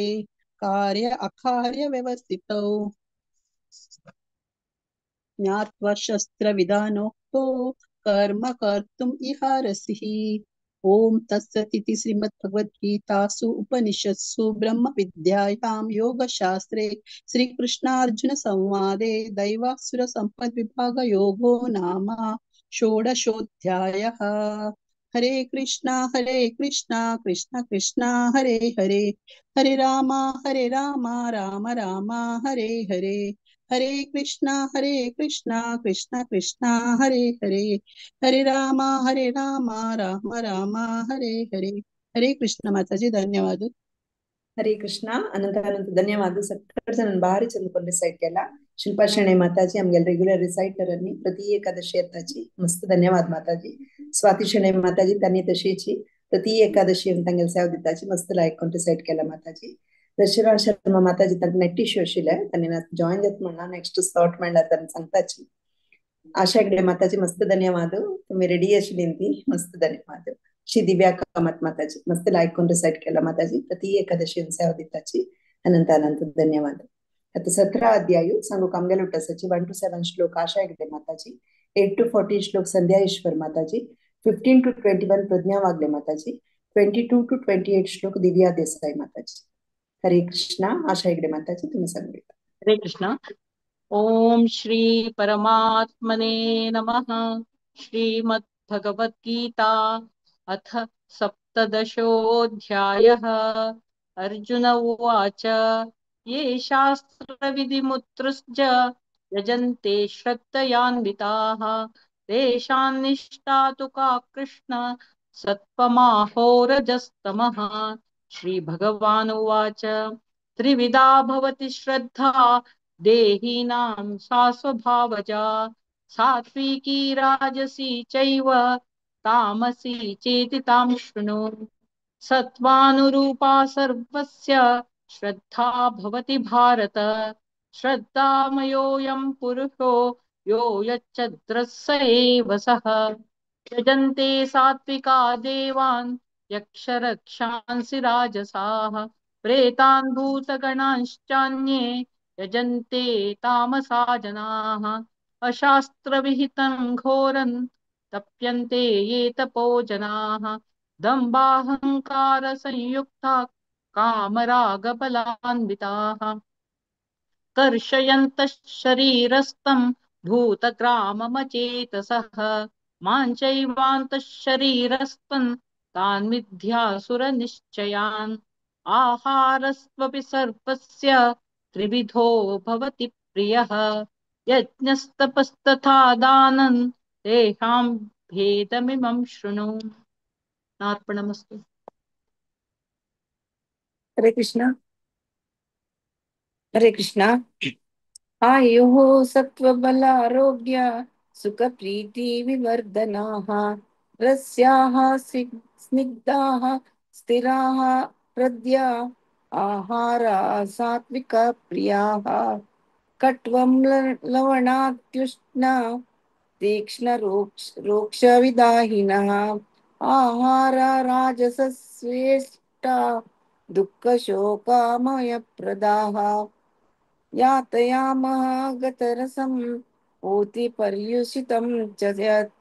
कार्य अकार्य व्यवस्थितौ ज्ञात्वा शस्त्रविधानोक्तो कर्म कर्तुम् इहारसिः। ओम तत्सदिति श्रीमद्भगवद्गीतासु उपनिषत्सु ब्रह्मविद्यायां योगशास्त्रे श्रीकृष्णार्जुन संवादे दैवासुर संपद्विभाग योगो नाम षोडशोऽध्यायः। हरे कृष्णा कृष्ण कृष्ण हरे हरे हरे राम राम राम हरे हरे हरे कृष्णा कृष्ण कृष्ण हरे हरे हरे राम राम राम हरे हरे। हरे कृष्ण माताजी धन्यवाद। हरे कृष्ण अनंत अनंत ಧನ್ಯವಾದ ಸಕ್ಕರೆ ಜನ ಬಾರಿ ಚಂದ ರಿಸೈಟ್ केला ಶಿಲ್ಪಾ ಶೆಣೈ ಮಾತಾಜಿ ನಮ್ಗೆ ರೆಗ್ಯುಲರ್ ರಿಸೈಟರ್ ಅನ್ನಿ ಪ್ರತಿ ಏಕಾದಶಿ ಅತ್ತಾಜಿ ಮಸ್ತ್ ಧನ್ಯವಾದ ಮಾತಾಜಿ ಸ್ವಾತಿ ಶೆಣೈ ಮಾತಾಜಿ ತನ್ನಿ ತಶೇಚಿ ಪ್ರತಿ ಏಕಾದಶಿ ಅಂತಂಗೆ ಸೇವ್ ದಿತ್ತಾಜಿ ಮಸ್ತ್ ಲೈಕ್ ರಿಸೈಟ್ केला ಮಾತಾಜಿ दशरथ शर्मा माताजी तक नेटी शोशिले तन्ने जॉइन जात म्हणला नेक्स्ट स्टार्ट म्हणला तन सांगताची आशा कडे माताजी मस्त धन्यवाद तुम्ही रेडी आशिल्ली मस्त धन्यवाद श्री दिव्या कामत माताजी मस्त लाईक करून रिसाइट केला माताजी प्रति एकादशी सेवा दिताची अनंत अनंत धन्यवाद। आता 17 अध्याय सांगू कामगेल उठसाची 1 to 7 श्लोक आशा कडे माताजी 8 to 14 श्लोक संध्या ईश्वर माताजी 15 to 21 प्रज्ञा वागले माताजी 22 to 28 श्लोक दिव्या देसाई माताजी। हरे कृष्णा आशा हेगडे माताजी तुम्ही सांगा। हरे कृष्णा। ओम श्री परमात्मने नमः। श्रीमद्भगवद्गीता अथ सप्तदशोऽध्यायः। अर्जुन उवाच ये शास्त्रविधिमुत्सृज्य यजन्ते श्रद्धयान्विताः तेषां निष्ठा तु का कृष्ण सत्त्वमाहोरजस्तमः। श्रीभगवान् उवाच त्रिविधा भवति श्रद्धा देहिनां सा स्वभावजा सात्विकी राजसी चैव तामसी चेति तां शृणु। सत्त्वानुरूपा सर्वस्य श्रद्धा भवति भारत श्रद्धामयोऽयं पुरुषो यो यच्चद्रः स एव सः। यजन्ते सात्विका देवान् यक्षरक्षांसि राजसाः प्रेतान् भूतगणांश्चान्ये यजन्ते तामसा जनाः अशास्त्रविहितं घोरं तप्यन्ते ये तपो जनाः दम्बाहङ्कारसंयुक्ता कामरागबलान्विताः कर्षयन्तः शरीरस्थं भूतग्राममचेतसः मां चैवान्तः शरीरस्थं तान् मिथ्यासुरनिश्चयान् आहारस्त्वपि सर्पस्य त्रिविधो भवति प्रियः यज्ञस्तपस्तथा दानं तेषां भेदमिमं शृणु। नार्पणमस्तु। हरे कृष्णा। हरे कृष्णा। आयुः सत्त्वबलारोग्य सुखप्रीतिविवर्धनाः रस्याः स्निग्धाः स्थिराः हृद्या आहारा सात्विकप्रियाः कट्वं लवणात्युष्णा तीक्ष्णरोक्षविदाहिनः आहारा राजसस्येष्टा दुःखशोकामयप्रदाः यातयामः गतरसं पूतिपर्युषितं च यत्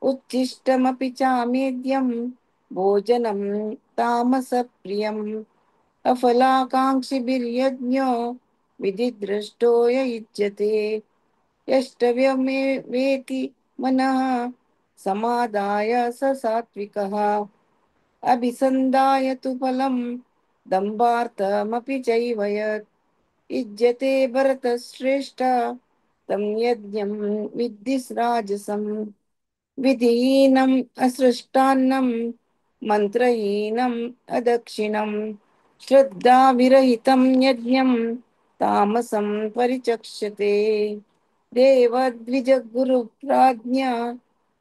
उच्छिष्टमपि चामेद्यं भोजनं तामसप्रियम् अफलाकाङ्क्षिभिर्यज्ञो विधिदृष्टो य युज्यते यष्टव्यमे वेति मनः समादाय स सात्विकः अभिसन्धाय तु फलं दम्भार्थमपि चैव यत् युज्यते भरतश्रेष्ठ तं यज्ञं विद्धि राजसं विधिहीनम् असृष्टान्नं मन्त्रहीनम् अदक्षिणं श्रद्धाविरहितं यज्ञं तामसं परिचक्षते देवद्विजगुरुप्राज्ञा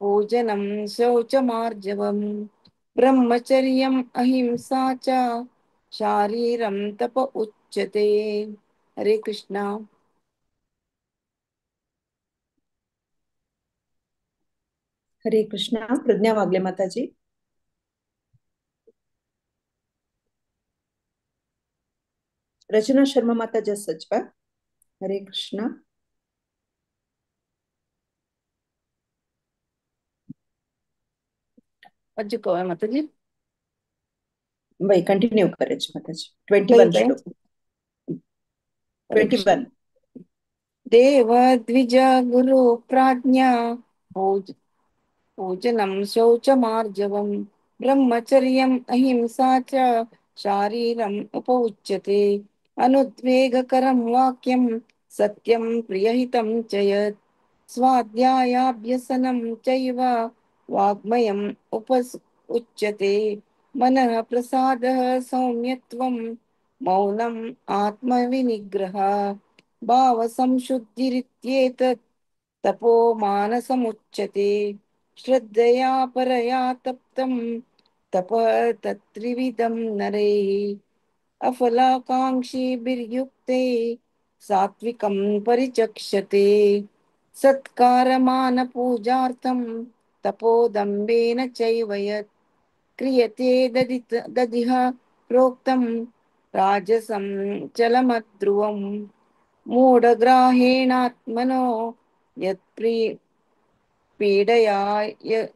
पूजनं शौचमार्जवम् ब्रह्मचर्यम् अहिंसा च शारीरं तप उच्यते। हरे कृष्णा। हरे कृष्णा। प्रज्ञा वागले माताजी। रचना शर्मा माताजी सचवा। हरे कृष्णा। अज्जु कहो माताजी। भाई कंटिन्यू करे माताजी। 21 श्लोक 21। देव द्विज गुरु प्राज्ञा पूजनं शौचमार्जवम् ब्रह्मचर्यम् अहिंसा च शारीरम् उपउच्यते अनुद्वेगकरं वाक्यं सत्यं प्रियहितं च यत् स्वाध्यायाभ्यसनं चैव वाग्मयम् उच्यते मनः प्रसादः सौम्यत्वं मौनम् आत्मविनिग्रह भावसंशुद्धिरित्येतत् तपो मानसमुच्यते श्रद्धया परया तप्तं तपः तत्त्रिविधं नरैः अफलाकाङ्क्षिभिर्युक्ते सात्विकं परिचक्षते सत्कारमानपूजार्थं तपोदम्भेन चैव यत् क्रियते ददिह प्रोक्तं राजसं चलमध्रुवम् मूढग्राहेणात्मनो पीडया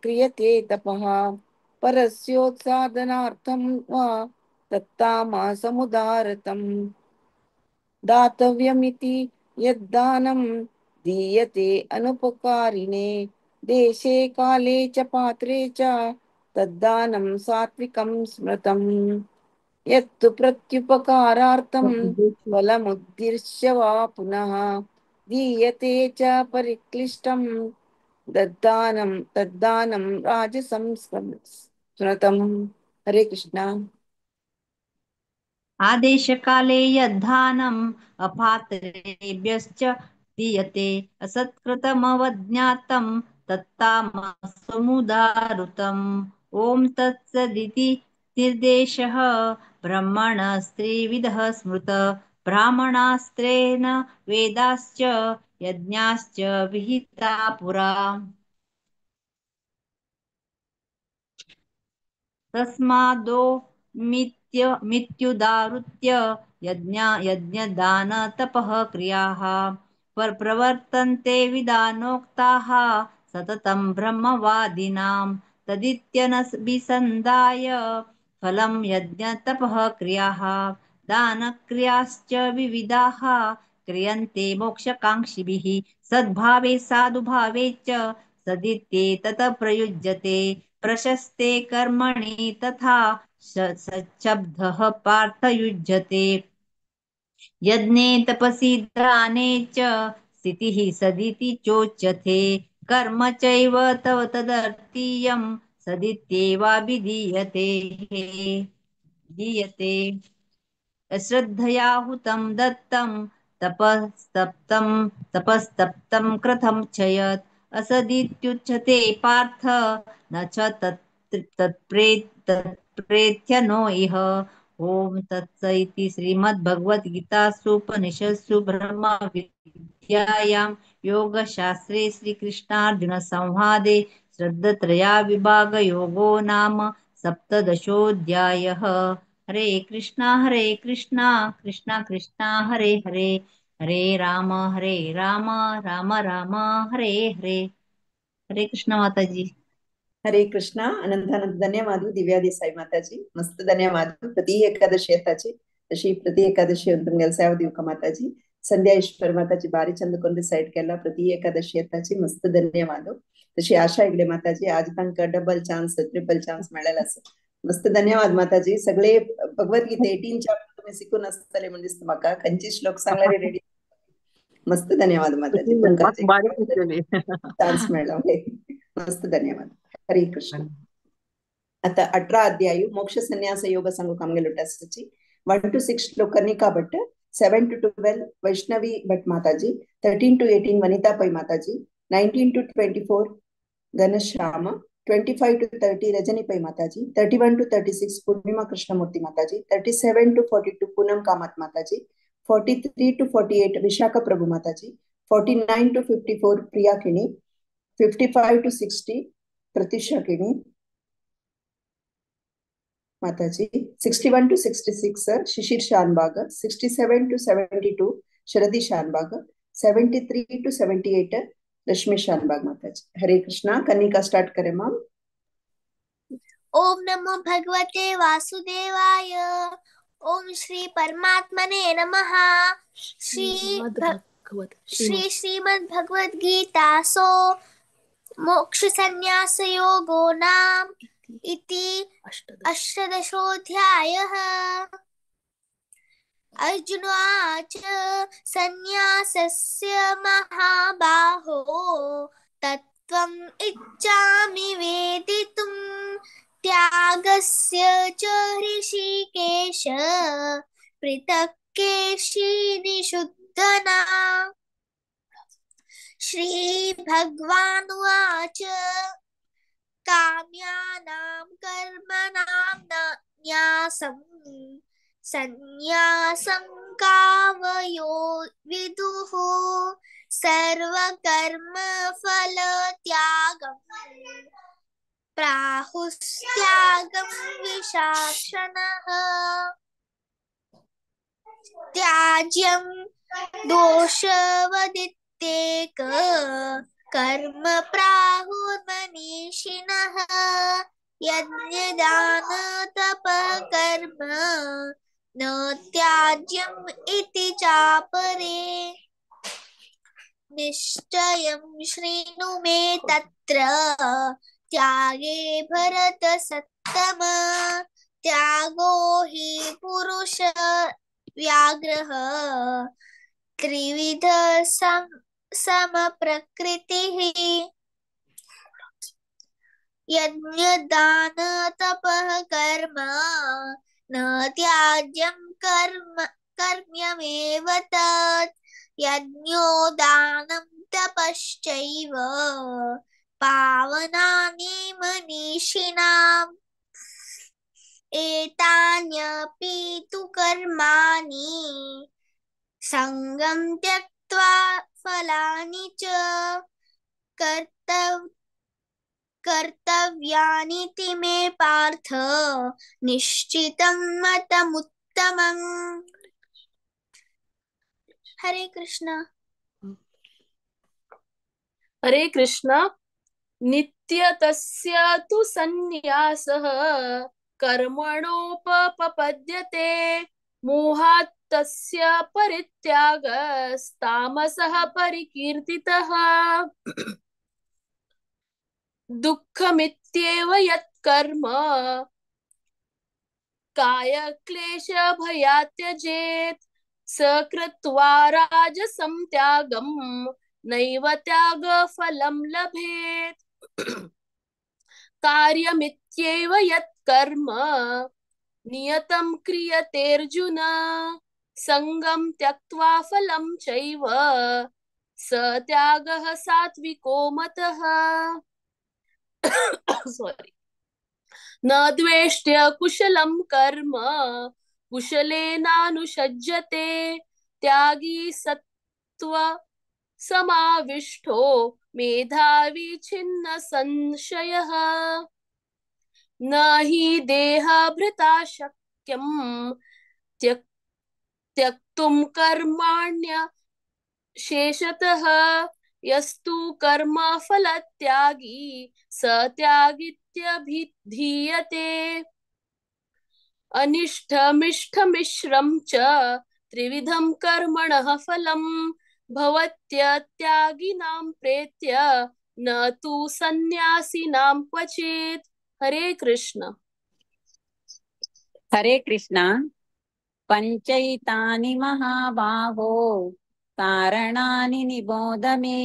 क्रियते तपः परस्योत्सादनार्थं वा तत्तामसमुदारतम् दातव्यमिति यद्दानं दीयते अनुपकारिणे देशे काले च पात्रे च तद्दानं सात्विकं स्मृतम् यत्तु प्रत्युपकारार्थं फलमुद्दिश्य वा पुनः दीयते च परिक्लिष्टं तद्दानं राजसं स्मृतम्। हरे कृष्णा। आदेशकाले यद्धानम् अपात्रेभ्यश्च दीयते असत्कृतमवज्ञातं तत्तामसमुदाहृतम् ॐ तत्सदिति निर्देशः ब्रह्मणस्त्रिविधः स्मृत ब्राह्मणास्त्रेण वेदाश्च यज्ञाश्च विहिता पुरा तस्मादो मित्युदाहृत्य यज्ञदान तपः क्रियाः प्रवर्तन्ते विधानोक्ताः सततं ब्रह्मवादिनां तदित्यनभिसन्धाय फलं यज्ञतपः क्रियाः दानक्रियाश्च विविधाः क्रियन्ते मोक्षकाङ्क्षिभिः सद्भावे साधुभावे च सदित्येतत् प्रयुज्यते प्रशस्ते कर्मणि तथा सच्छब्दः पार्थयुज्यते यज्ञे तपसि दाने च स्थितिः सदिति चोच्यते कर्म चैव तव तदर्थीयं सदित्येवाभिधीयते दीयते अश्रद्धया हुतं दत्तं तपस्तप्तं कृतं च यत् असदित्युच्यते पार्थ न च तत्प्रेत्य नो इह ओम तत्स इति श्रीमद्भगवद्गीतासूपनिषत्सु ब्रह्मविद्यायां योगशास्त्रे श्रीकृष्णार्जुनसंवादे श्रद्धत्रयाविभागयोगो नाम सप्तदशोऽध्यायः हरे कृष्णा कृष्णा कृष्णा हरे हरे हरे राम राम राम हरे हरे हरे कृष्ण माता जी हरे कृष्ण अनंतानंत ಧನ್ಯವಾದ ದಿವ್ಯಾದಿ ಸಾಯಿ ಮಾತಾಜಿ ಮಸ್ತ್ ಧನ್ಯವಾದ ಪ್ರತಿ ಏಕಾದಶಿ ಅತ್ತಾಜಿ ಅಶಿ ಪ್ರತಿ ಏಕಾದಶಿ ಅಂತಂಗೆಲ್ ಸೇವದಿವಕ ಮಾತಾಜಿ ಸಂಧ್ಯಾ ಈಶ್ವರ ಮಾತಾಜಿ ಬಾರಿ ಚಂದಕೊಂದು ಸೈಡ್ ಕೆಲ್ಲ ಪ್ರತಿ ಏಕಾದಶಿ ಅತ್ತಾಜಿ ಮಸ್ತ್ ಧನ್ಯವಾದ तशी आशा ऐकले माताजी आज तक डबल चान्स ट्रिपल चान्स मेळ्ळेला आसा मस्त धन्यवाद माताजी सगळे भगवद्गीते 18 चॅप्टर तुम्ही शिकून आसतले म्हणजे दिसता म्हाका खंयची श्लोक सांगल्यार रेडी मस्त धन्यवाद माताजी चान्स मेळ्ळा मस्त धन्यवाद हरे कृष्ण आता 18 अध्याय मोक्ष संन्यास योग सांगू कामगे लुटासची 1 to 6 श्लोकांनी भट्ट 7 to 12 वैष्णवी भट्ट माताजी 13 to 18 वनिता पै माताजी 19 to 24 घनश्याम 25 to 30 रजनी पै माताजी 31 to 36 पूर्णिमा कृष्णमूर्ति माताजी 37 to 42 पूनम कामत माताजी 43 to 48 विशाखा प्रभु माताजी 49 to 54 प्रिया किणी 55 to 60 प्रतीक्षा किणी माताजी 61 to 66 Shishir Shanbhag 67 to 72 शरदी Shanbhag 73 to 78 रश्मि शानबाग माताजी हरे कृष्णा कन्निका स्टार्ट करें मैम ओम नमो भगवते वासुदेवाय ओम श्री परमात्मने नमः श्रीमद् भगवद गीता सो मोक्ष संन्यास योगो नाम इति अष्टादशोऽध्यायः अर्जुनोवाच संन्यासस्य महाबाहो तत्त्वम् इच्छामि वेदितुं त्यागस्य च ऋषिकेश पृथक् केशिनिषुद्धना श्रीभगवानुवाच काम्यानां कर्मणां न्यासं संन्यासं कामयो विदुः सर्वकर्मफलत्यागं प्राहुस्त्यागं विशाक्षणः त्याज्यं दोषवदित्येक कर्म प्राहुर्मनीषिणः यज्ञदान तपः कर्म न त्याज्यम् इति चापरे निश्चयं शृणु मे तत्र त्यागे भरतसत्तम त्यागो हि पुरुष व्याघ्रः त्रिविध समप्रकृतिः यज्ञदान तपः कर्म न त्याज्यं कर्म्यमेव तत् यज्ञो दानं तपश्चैव पावनानि मनीषिणाम् एतान्यपि तु कर्माणि संगं त्यक्त्वा फलानि च कर्तव्यानीति मे पार्थ निश्चितं मतमुत्तमम्। हरे कृष्ण। हरे कृष्ण। नित्यतस्य तु सन्न्यासः कर्मणोपपद्यते मोहात् तस्य परित्यागस्तामसः परिकीर्तितः। दुःखमित्येव यत्कर्म कायक्लेशभयात् त्यजेत् स कृत्वा राजसं त्यागं नैव त्यागफलं लभेत्। कार्यमित्येव यत्कर्म नियतं क्रियतेऽर्जुन संगं त्यक्त्वा फलं चैव स त्यागः सात्विको मतः। सॉरी। न द्वेष्ट्य कुशलं कर्म कुशलेनानुषज्यते त्यागी सत्त्व समाविष्टो मेधावी छिन्न संशयः। न हि देहभृता शक्यं त्यक्तुं कर्माण्य शेषतः यस्तु कर्म फलत्यागी स त्यागीत्यभिधीयते। अनिष्टमिष्टमिश्रं च त्रिविधं कर्मणः फलं भवत्यत्यागिनां प्रेत्य न तु सन्न्यासिनां क्वचित्। हरे कृष्ण। हरे कृष्ण। पंचैतानि महाबाहो कारणानि निबोध मे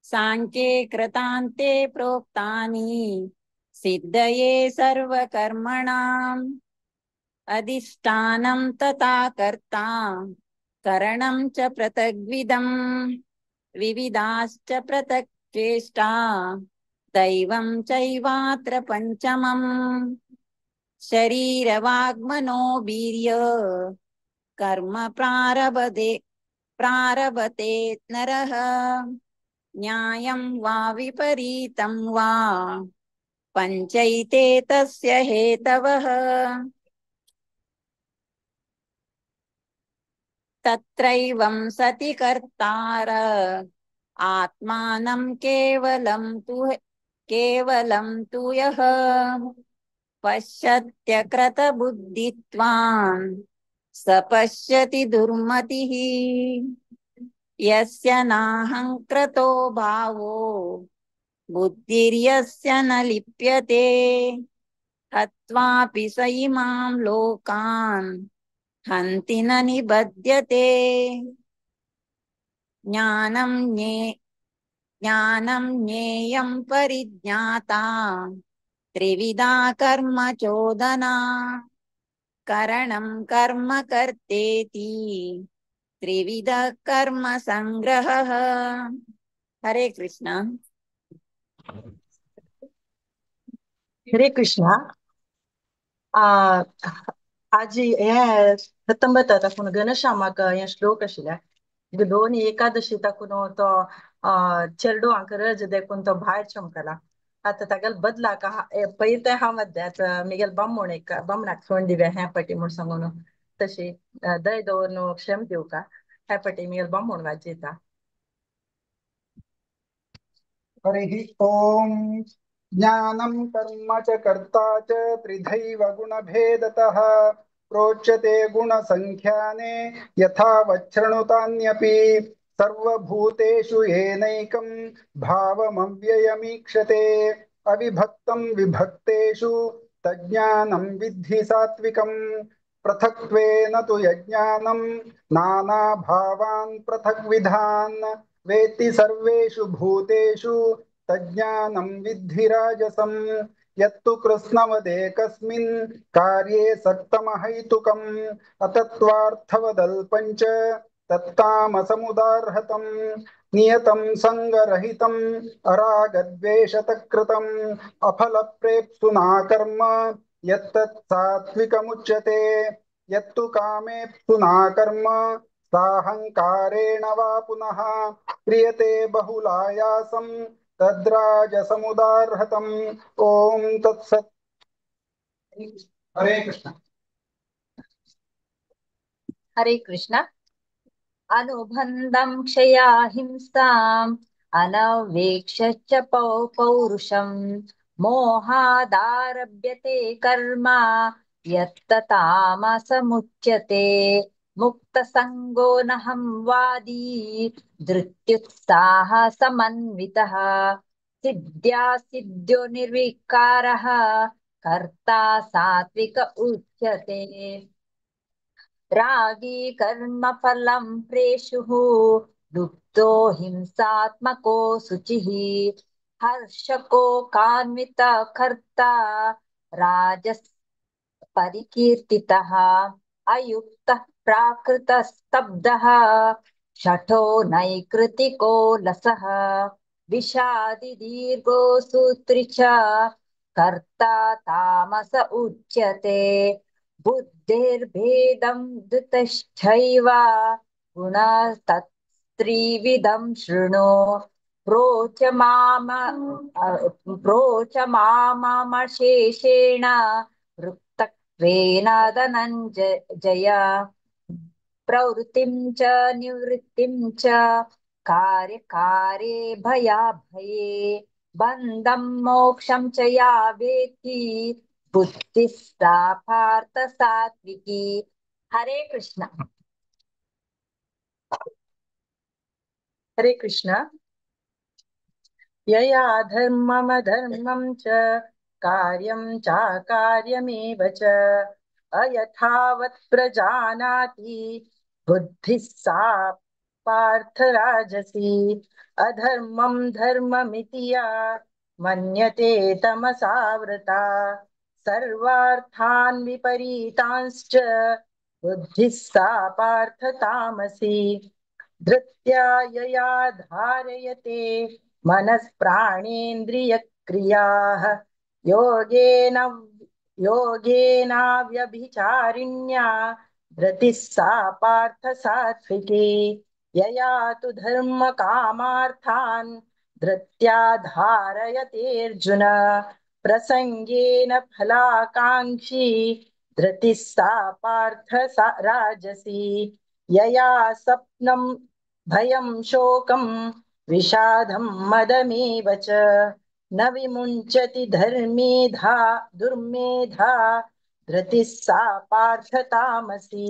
सांख्ये कृतान्ते प्रोक्तानि सिद्धये सर्वकर्मणाम् अधिष्ठानं तथा कर्ता करणं च पृथग्विधं विविधाश्च पृथक् चेष्टा दैवं चैवात्र पंचमम्। शरीरवाग्मनो वीर्य कर्म प्रारभते नरः न्यायं वा विपरीतं वा पंचैते तस्य हेतवः। तत्रैवं सति कर्तार आत्मानं केवलं तु यः पश्यत्यकृतबुद्धित्वान् स पश्यति दुर्मतिः। यस्य नाहङ्कृतो भावो बुद्धिर्यस्य न लिप्यते हत्वापि स इमां लोकान् हन्ति न निबध्यते। ज्ञानं ज्ञेयं परिज्ञाता त्रिविधा कर्म चोदना करणं कर्म कर्तेति त्रिविध कर्म संग्रहः। हरे कृष्ण। हरे कृष्ण. आज हे 19 ताकून घनश्यामाक हे श्लोक आशिल्ले दोन एकादशी ताकून तो चेडू हांका रज देखून तो भायर चमकला. आता तागेल बदलाक पयते हांव मध्यात मिगेल बामणाक सोंड दिवे हे पटी म्हूण सांगून तशी दय दवरून क्षेम दिवका हे पटी मिगेल बामण वाजयता. हरिः ओम्. ज्ञानं कर्म च कर्ता च त्रिधैव गुणभेदतः प्रोच्यते गुणसङ्ख्याने यथा वच्छृणुतान्यपि सर्वभूतेषु येनैकं भावमव्ययमीक्षते अविभक्तं विभक्तेषु तज्ज्ञानं विद्धि सात्विकम् पृथक्त्वेन तु यज्ञानं नानाभावान् पृथग्विधान् वेत्ति सर्वेषु भूतेषु तज्ज्ञानं विद्धि राजसम् यत्तु कृत्स्नवदेकस्मिन् कार्ये सक्तमहैतुकम् अतत्त्वार्थवदल्पं च तत्तामसमुदार्हतम् नियतं सङ्गरहितम् अरागद्वेषतकृतम् अफलप्रेप्सुना कर्म यत्तत् सात्विकमुच्यते यत्तु कामेप्सुना कर्म साहंकारेण वा पुनः क्रियते बहुलायासं तद्राजसमुदार्हतम्। ॐ तत्सत्। हरे कृष्ण। हरे कृष्ण। अनुबन्धं क्षया हिंसाम् अनवेक्ष्य च पौरुषम् मोहादारभ्यते कर्म यत्ततामसमुच्यते मुक्तसङ्गो नहं वादी धृत्युत्साह समन्वितः सिद्ध्या सिद्ध्यो निर्विकारः कर्ता सात्विक उच्यते रागी कर्मफलं प्रेषुः लुप्तो हिंसात्मको शुचिः हर्षको कान्वितकर्ता राजस् परिकीर्तितः अयुक्तः प्राकृतस्तब्धः शठो नैकृतिको लसः विषादि दीर्घो सूत्री च कर्ता तामस उच्यते बुद्धिर्भेदं धृतश्चैव गुणस्तत्त्रिविधं शृणु प्रोच मामशेषेण वृत्तत्वेन धनञ्जय प्रवृत्तिं च निवृत्तिं च कार्यकारे भयाभये बन्धं मोक्षं च या वेत्ति बुद्धिस्ता पार्थ सात्विकी। हरे कृष्ण। हरे कृष्ण। यया धर्ममधर्मं च कार्यं चाकार्यमेव च अयथावत् प्रजानाति बुद्धिः सा पार्थ राजसी अधर्मं धर्ममिति या मन्यते तमसावृता सर्वार्थान् विपरीतांश्च बुद्धिः सा पार्थ तामसी धृत्या यया धारयते मनस्प्राणेन्द्रियक्रियाः योगेनाव्यभिचारिण्या धृतिः सा पार्थ सात्विकी यया तु धर्म कामार्थान् धृत्या धारयतेऽर्जुन प्रसंगेन फलाकांक्षी धृतिः सा पार्थ राजसी यया स्वप्नं भयं शोकं विषादं मदमेव च न विमुञ्चति धर्मेधा दुर्मेधा धृतिः सा पार्थ तामसी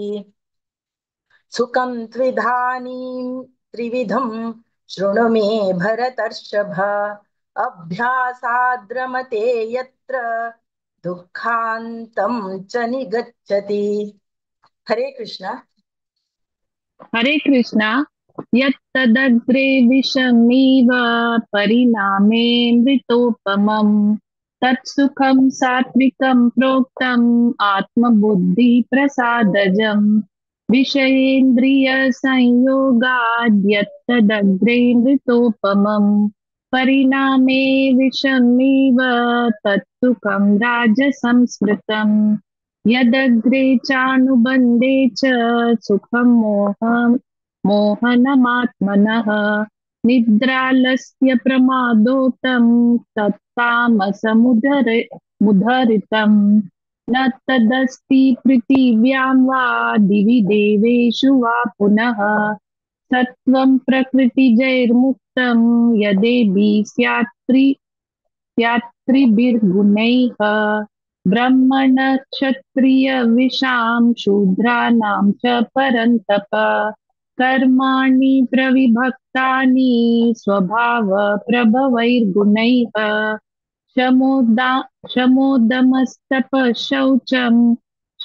सुखं त्रिविधं शृणु मे भरतर्षभ अभ्यासाद्रमते यत्र दुःखान्तं च निगच्छति। हरे कृष्ण। हरे कृष्णा। यत्तदग्रे विषमिव परिणामे मृतोपमम् तत्सुखं सात्विकं प्रोक्तम् आत्मबुद्धिप्रसादजम् विषयेन्द्रियसंयोगाद्यत्तदग्रे मृतोपमम् परिणामे विषमिव तत्सुखं राजसंस्मृतम् यदग्रे चानुबन्धे च सुखं मोहनमात्मनः निद्रालस्य प्रमादोतं तत्तामसमुद्धरितं न तदस्ति पृथिव्यां वा दिवि देवेषु वा पुनः सत्त्वं प्रकृतिजैर्मुक्तं यदेभिः स्यात्त्रिभिर्गुणैः ब्रह्मण क्षत्रिय विशां शूद्राणां च परन्तप कर्माणि प्रविभक्तानि स्वभाव प्रभवैर्गुणैः शमोदमस्तपः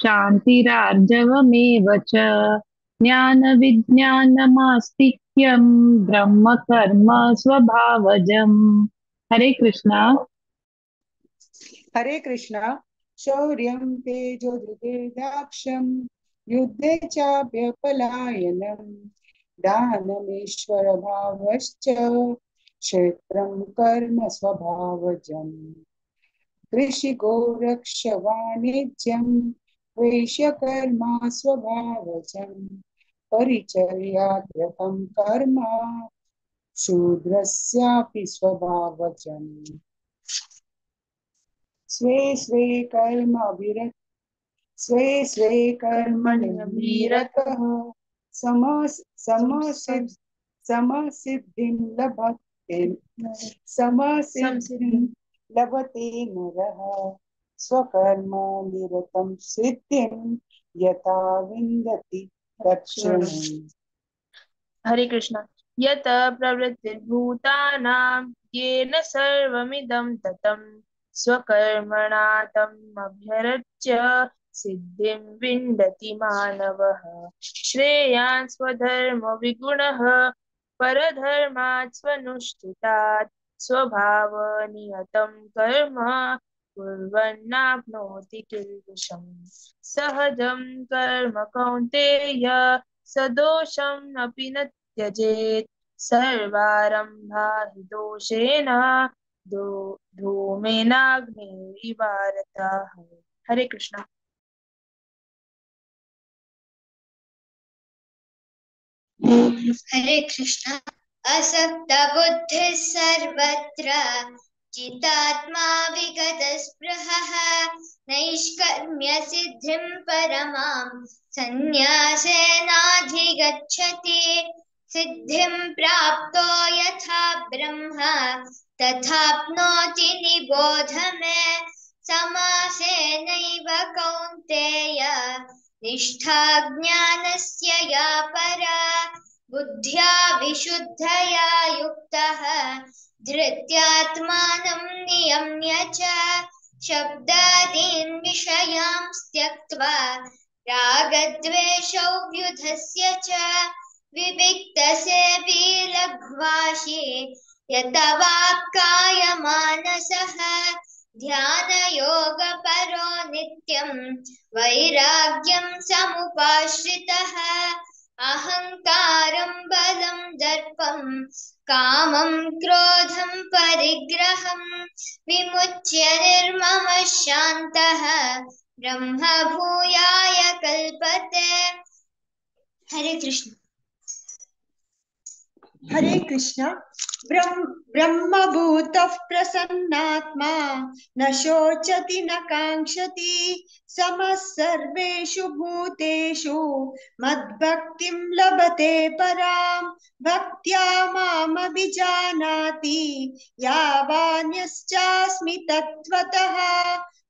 शान्तिरार्जवमेव च ज्ञानविज्ञानमास्तिक्यं ब्रह्म कर्म स्वभावजम्। हरे कृष्णा। हरे कृष्ण। शौर्यं तेजो धृतिर्दाक्ष्यं युद्धे चाप्यपलायनम् दानमीश्वरभावश्च क्षेत्रं कर्म स्वभावजम् कृषिगोरक्षवाणिज्यं वैश्यकर्मा स्वभावजम् परिचर्यात्मकं कर्म शूद्रस्यापि स्वभावजम् स्वे स्वे कर्मभिरत स्वे स्वे कर्मणिरतः समसिद्धिं लभते नरः स्वकर्मनिरतं सिद्धिं यथा विन्दति तत्क्षणम्। हरे कृष्ण। यत प्रवृत्तिर्भूतानां येन सर्वमिदं ततं स्वकर्मणा तम् अभ्यर्च्य सिद्धिं विन्दति मानवः। श्रेयान् स्वधर्मो विगुणः परधर्मात् स्वनुष्ठितात् स्वभावनियतं कर्म कुर्वन्नाप्नोति किल्बिषम्। सहजं कर्म कौन्तेय सदोषम् अपि न त्यजेत् सर्वारम्भा हि दोषेण धूमेनाग्निरिवारताः। हरे कृष्ण। हरे कृष्ण। असक्त बुद्धिः सर्वत्र जितात्मा विगतस्पृहः नैष्कर्म्य सिद्धिं परमां संन्यासेनाधिगच्छति। सिद्धिं प्राप्तो यथा ब्रह्म तथाप्नोति निबोध मे। समासेनैव कौन्तेय निष्ठा ज्ञानस्य या परा। बुद्ध्या विशुद्धया युक्तः धृत्यात्मानं नियम्य च शब्दादीन् विषयान् त्यक्त्वा रागद्वेषौ व्युधस्य च विविक्तसेवी लघ्वाशी यतवाक्कायमानसः ध्यानयोगपरो नित्यं वैराग्यं समुपाश्रितः। अहङ्कारं बलं दर्पं कामं क्रोधं परिग्रहं विमुच्य निर्ममः शान्तः ब्रह्मभूयाय कल्पते। हरे कृष्ण। हरे कृष्ण। ब्रह्मभूतः प्रसन्नात्मा न शोचति न काङ्क्षति समः सर्वेषु भूतेषु मद्भक्तिं लभते परां। भक्त्या मामभिजानाति यावान्यश्चास्मि तत्त्वतः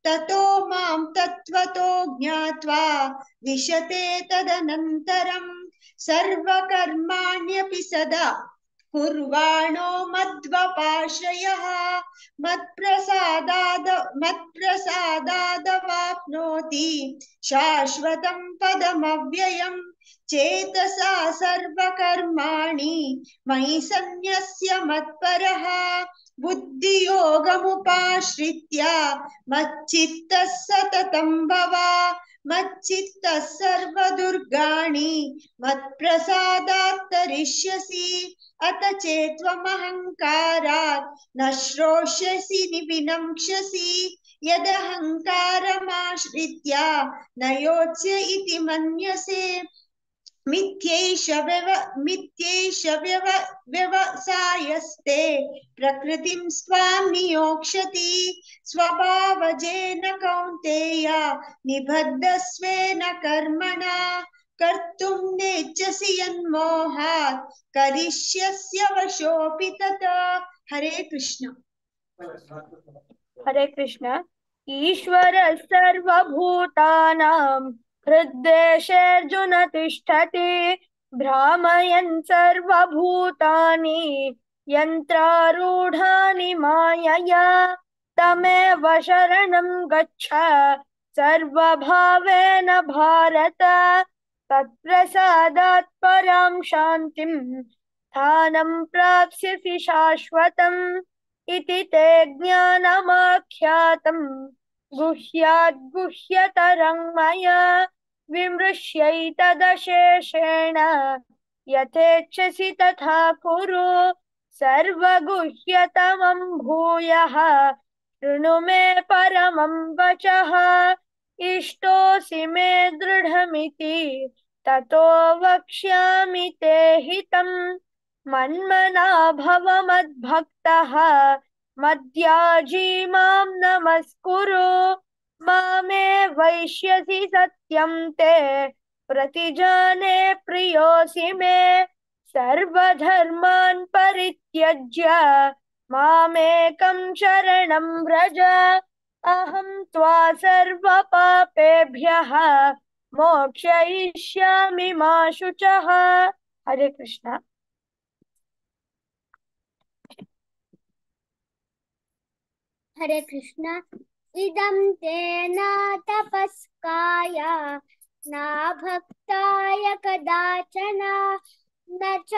ततो मां तत्त्वतो ज्ञात्वा विशते तदनन्तरम्। सर्वकर्माण्यपि सदा कुर्वाणो मद्वपाश्रयः मत्प्रसादादवाप्नोति शाश्वतं पदमव्ययम्। चेतसा सर्वकर्माणि मयि सन्न्यस्य मत्परः बुद्धियोगमुपाश्रित्य मच्चित्तः सततं भव। मच्चित्तः सर्वदुर्गाणि मत्प्रसादात् तरिष्यसि। अत चेत्त्वमहङ्कारात् न श्रोष्यसि विनङ्क्ष्यसि। यदहङ्कारमाश्रित्य न योत्स्य इति मन्यसे। मिथ्यैष व्यवसायस्ते प्रकृतिं स्वां नियोक्ष्यति। स्वभावजेन कौन्तेय निबद्धस्वेन कर्मणा कर्तुं नेच्छसि यन्मोहात् करिष्यस्य वशोऽपि तथा। हरे कृष्ण। हरे कृष्ण। ईश्वर सर्वभूतानां हृद्देशेऽर्जुन तिष्ठति भ्रामयन् सर्वभूतानि यन्त्रारूढानि मायया तमेव शरणं गच्छ सर्वभावेन भारत तत्प्रसादात् परां शान्तिं स्थानं प्राप्स्यसि शाश्वतम्। इति ते ज्ञानमाख्यातं गुह्याद् गुह्यतरं मया विमृश्यैतदशेषेण यथेच्छसि तथा कुरु। सर्वगुह्यतमं भूयः शृणु मे परमं वचः। इष्टोऽसि मे दृढमिति ततो वक्ष्यामि ते हितम्। मन्मना भव मद्भक्तः मद्याजी मां नमस्कुरु मामे वैश्यसि सत्यं ते प्रतिजाने प्रियोऽसि मे सर्वधर्मान् परित्यज्य मामेकं शरणं व्रज अहं त्वा सर्वपापेभ्यः मोक्षयिष्यामि मा शुचः। हरे कृष्ण। हरे कृष्ण। इदं ते न तपस्काय न भक्ताय कदाचन न च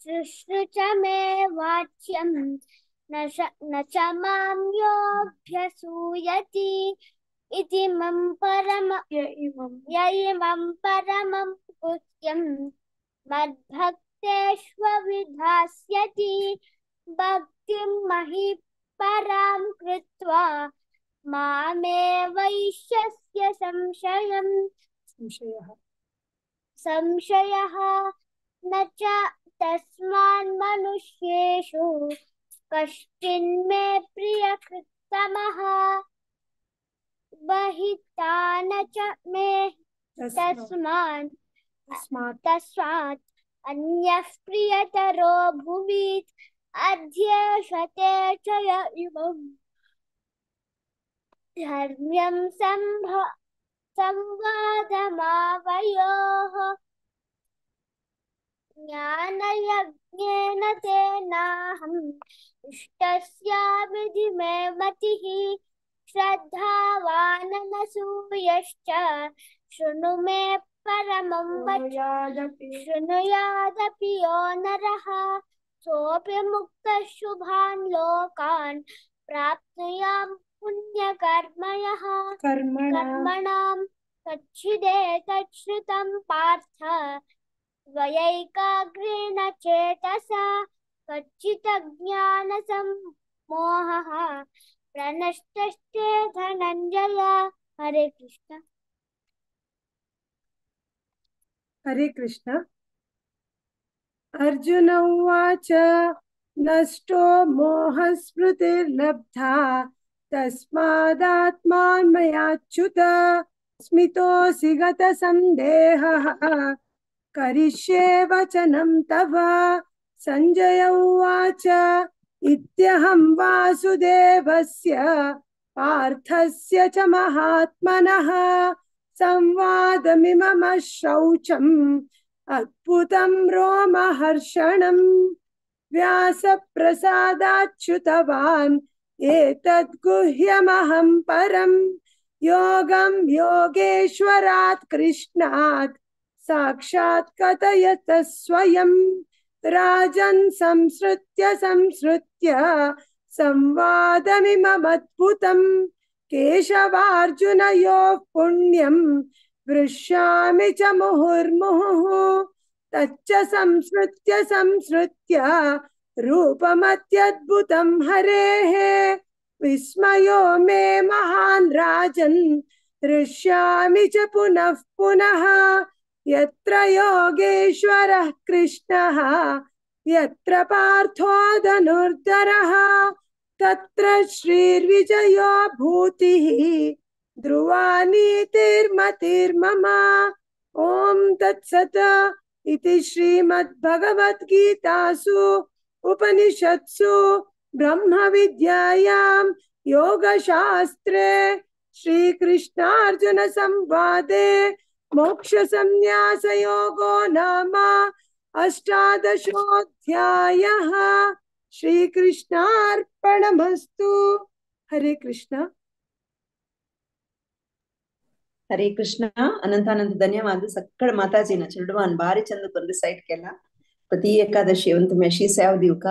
शुश्रूष मे वाच्यं न च मां योऽभ्यसूयति इमं परमं गुह्यं मद्भक्तेष्वभिधास्यति भक्तिं महीपरां कृत्वा मामे वैश्यस्य संशयः न च तस्मान् मनुष्येषु कश्चिन्मे प्रियकृत्तमः बहिता न च मे तस्मात् अन्यः प्रियतरो भुवि अध्यक्षते च य इमम् धर्म्यं संवादमावयोः ज्ञानयज्ञेन तेनाहम् इष्टस्याभिधि मे मतिः श्रद्धावाननसूयश्च शृणु मे परमं शृणुयादपि यो नरः सोऽपि मुक्तः शुभान् लोकान् प्राप्नुयात् पुण्यकर्मणः कर्मणां कच्चिदेतच्छ्रुतं पार्थ त्वयैकाग्रेण चेतसा कच्चिदज्ञानसम्मोहः प्रणष्टश्चे धनञ्जय। हरे कृष्ण। हरे कृष्ण। अर्जुन उवाच नष्टो मोहस्मृतिर्लब्धा तस्मादात्मान्मयाच्युत स्मितोऽसि गतसन्देहः करिष्ये वचनं तव। संजय उवाच इत्यहं वासुदेवस्य पार्थस्य च महात्मनः संवादमिममश्रौचम् अद्भुतं रोमहर्षणम् व्यासप्रसादाच्युतवान् एतद् गुह्यमहं परम् योगं योगेश्वरात् कृष्णात् साक्षात् कथयत स्वयं राजन् संसृत्य संवादमिममद्भुतं केशवार्जुनयोः पुण्यं वृष्यामि च मुहुर्मुहुः तच्च संसृत्य रूपमत्यद्भुतं हरेः विस्मयो मे महान् राजन् दृश्यामि च पुनः पुनः यत्र योगेश्वरः कृष्णः यत्र पार्थो धनुर्धरः तत्र श्रीर्विजयो भूतिः ध्रुवा नीतिर्मतिर्मम। ॐ तत्सत् इति श्रीमद्भगवद्गीतासु उपनिषत्सु ब्रह्मविद्यायां योगशास्त्रे श्रीकृष्णार्जुन संवादे मोक्षसंन्यासयोगो नाम अष्टादशोऽध्यायः। श्रीकृष्णार्पणमस्तु। हरे कृष्ण। हरे कृष्ण. अनंतानंत ಧನ್ಯವಾದ. ಸಕ್ಕಳ ಮಾತಾಜಿನ ಚಿಲ್ಡ್ವಾನ್ ಬಾರಿ ಚಂದ ಕೊಂಡು ರಿಸೈಟ್ ಕೆಲ ಪ್ರತಿ ಏಕಾದಶಿ ಒಂದು ಮೆಶಿ ಸೇವ್ ದಿವಕ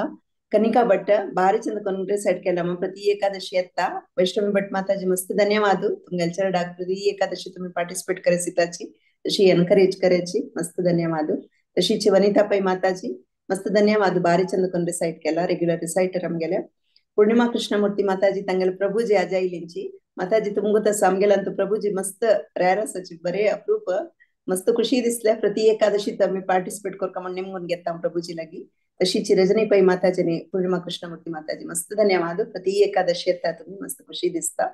ಕನಿಕಾ ಭಟ್ ಬಾರಿ ಚಂದ ಕೊಂಡು ರಿಸೈಟ್ ಕೆಲ ಪ್ರತಿ ಏಕಾದಶಿ ಅತ್ತ वैष्णवी भट माताजी मस्त धन्यवाद तुमगेलचर डाक प्रति एकादशी तुम्ही पार्टिसिपेट करे सीताची तशी एनकरेज करायची मस्त धन्यवाद तशीची वनिता पै माताजी मस्त धन्यवाद बारी चंद ಕೊಂಡು ರಿಸೈಟ್ ಕೆಲ ರೆಗ್ಯುಲರ್ ರಿಸೈಟರ್ ಅಮ್ಗೆಲೆ पूर्णिमा कृष्णमूर्ती माताजी तंगेल प्रभुजी आजाइलिंची माताजी तुमगो तस आमगेलंतु प्रभुजी मस्त रॅरस बरे अप्रूप मस्त खुशी दिसल्या. प्रति एकादशी आम्ही पार्टिसिपेट करता म्हणून निमगून घेता प्रभुजी लागी. तशीची रजनी पै माताजीने पूर्णिमा कृष्णमूर्ती माताजी मस्त धन्यवाद. प्रति एकादशी येता तुम्ही मस्त खुशी दिसता.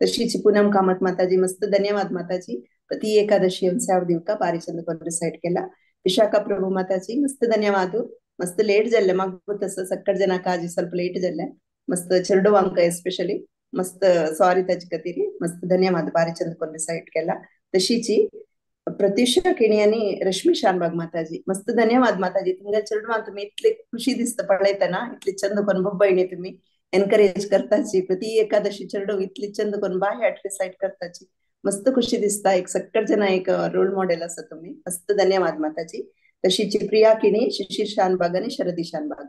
तशीची पूनम कामत माताजी मस्त धन्यवाद माताजी. प्रति एकादशी दिवका पारिचंद कोण रिसाइड केला. विशाखा प्रभू माताजी मस्त धन्यवाद. मस्त लेट झाले मग तसं सक्कड जನ काजी ಸ್ವಲ್ಪ लेट झाले. मस्त ಚೆರಡು अंक एस्पेशली मस्त सॉरी त्याची कतीरी मस्त धन्यवाद पारिचंद कोण रिसाइड केला. तशीची प्रत्युषा केणी आणि रश्मी शानबाग माताजी मस्त धन्यवाद माताजी. तुमच्या ಚೆರಡು तुम्ही इतले खुशी दिसत पळयताना इतले चंद कोण बहिणी तुम्ही एनकरेज करताची. प्रति एकादशी ಚೆರಡು इतली चंद कोण बाय रिसाइड करताची मस्त खुशी दिसता. एक सक्कड जನ एक रोल मॉडेल असं तुम्ही मस्त धन्यवाद माताजी. तशीची प्रिया किणी शिशिर शानबाग आणि शरदी शानबाग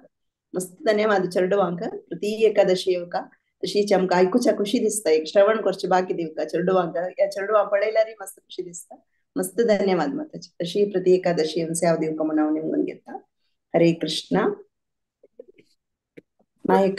मस्त धन्यवाद. ಚೆರಡು अंक प्रति एकादशी येवका. तशीच आमका ऐकूच्या खुशी दिसता. एक श्रवण करचे बाकी दिवका ಚೆರಡು अंक या ಚೆರಡು पळयल्यारी मस्त खुशी दिसता. मस्त धन्यवाद माताजी. तशी प्रति एकादशी सेवा दिवका म्हणून निमगून घेता. हरे कृष्णा. नायक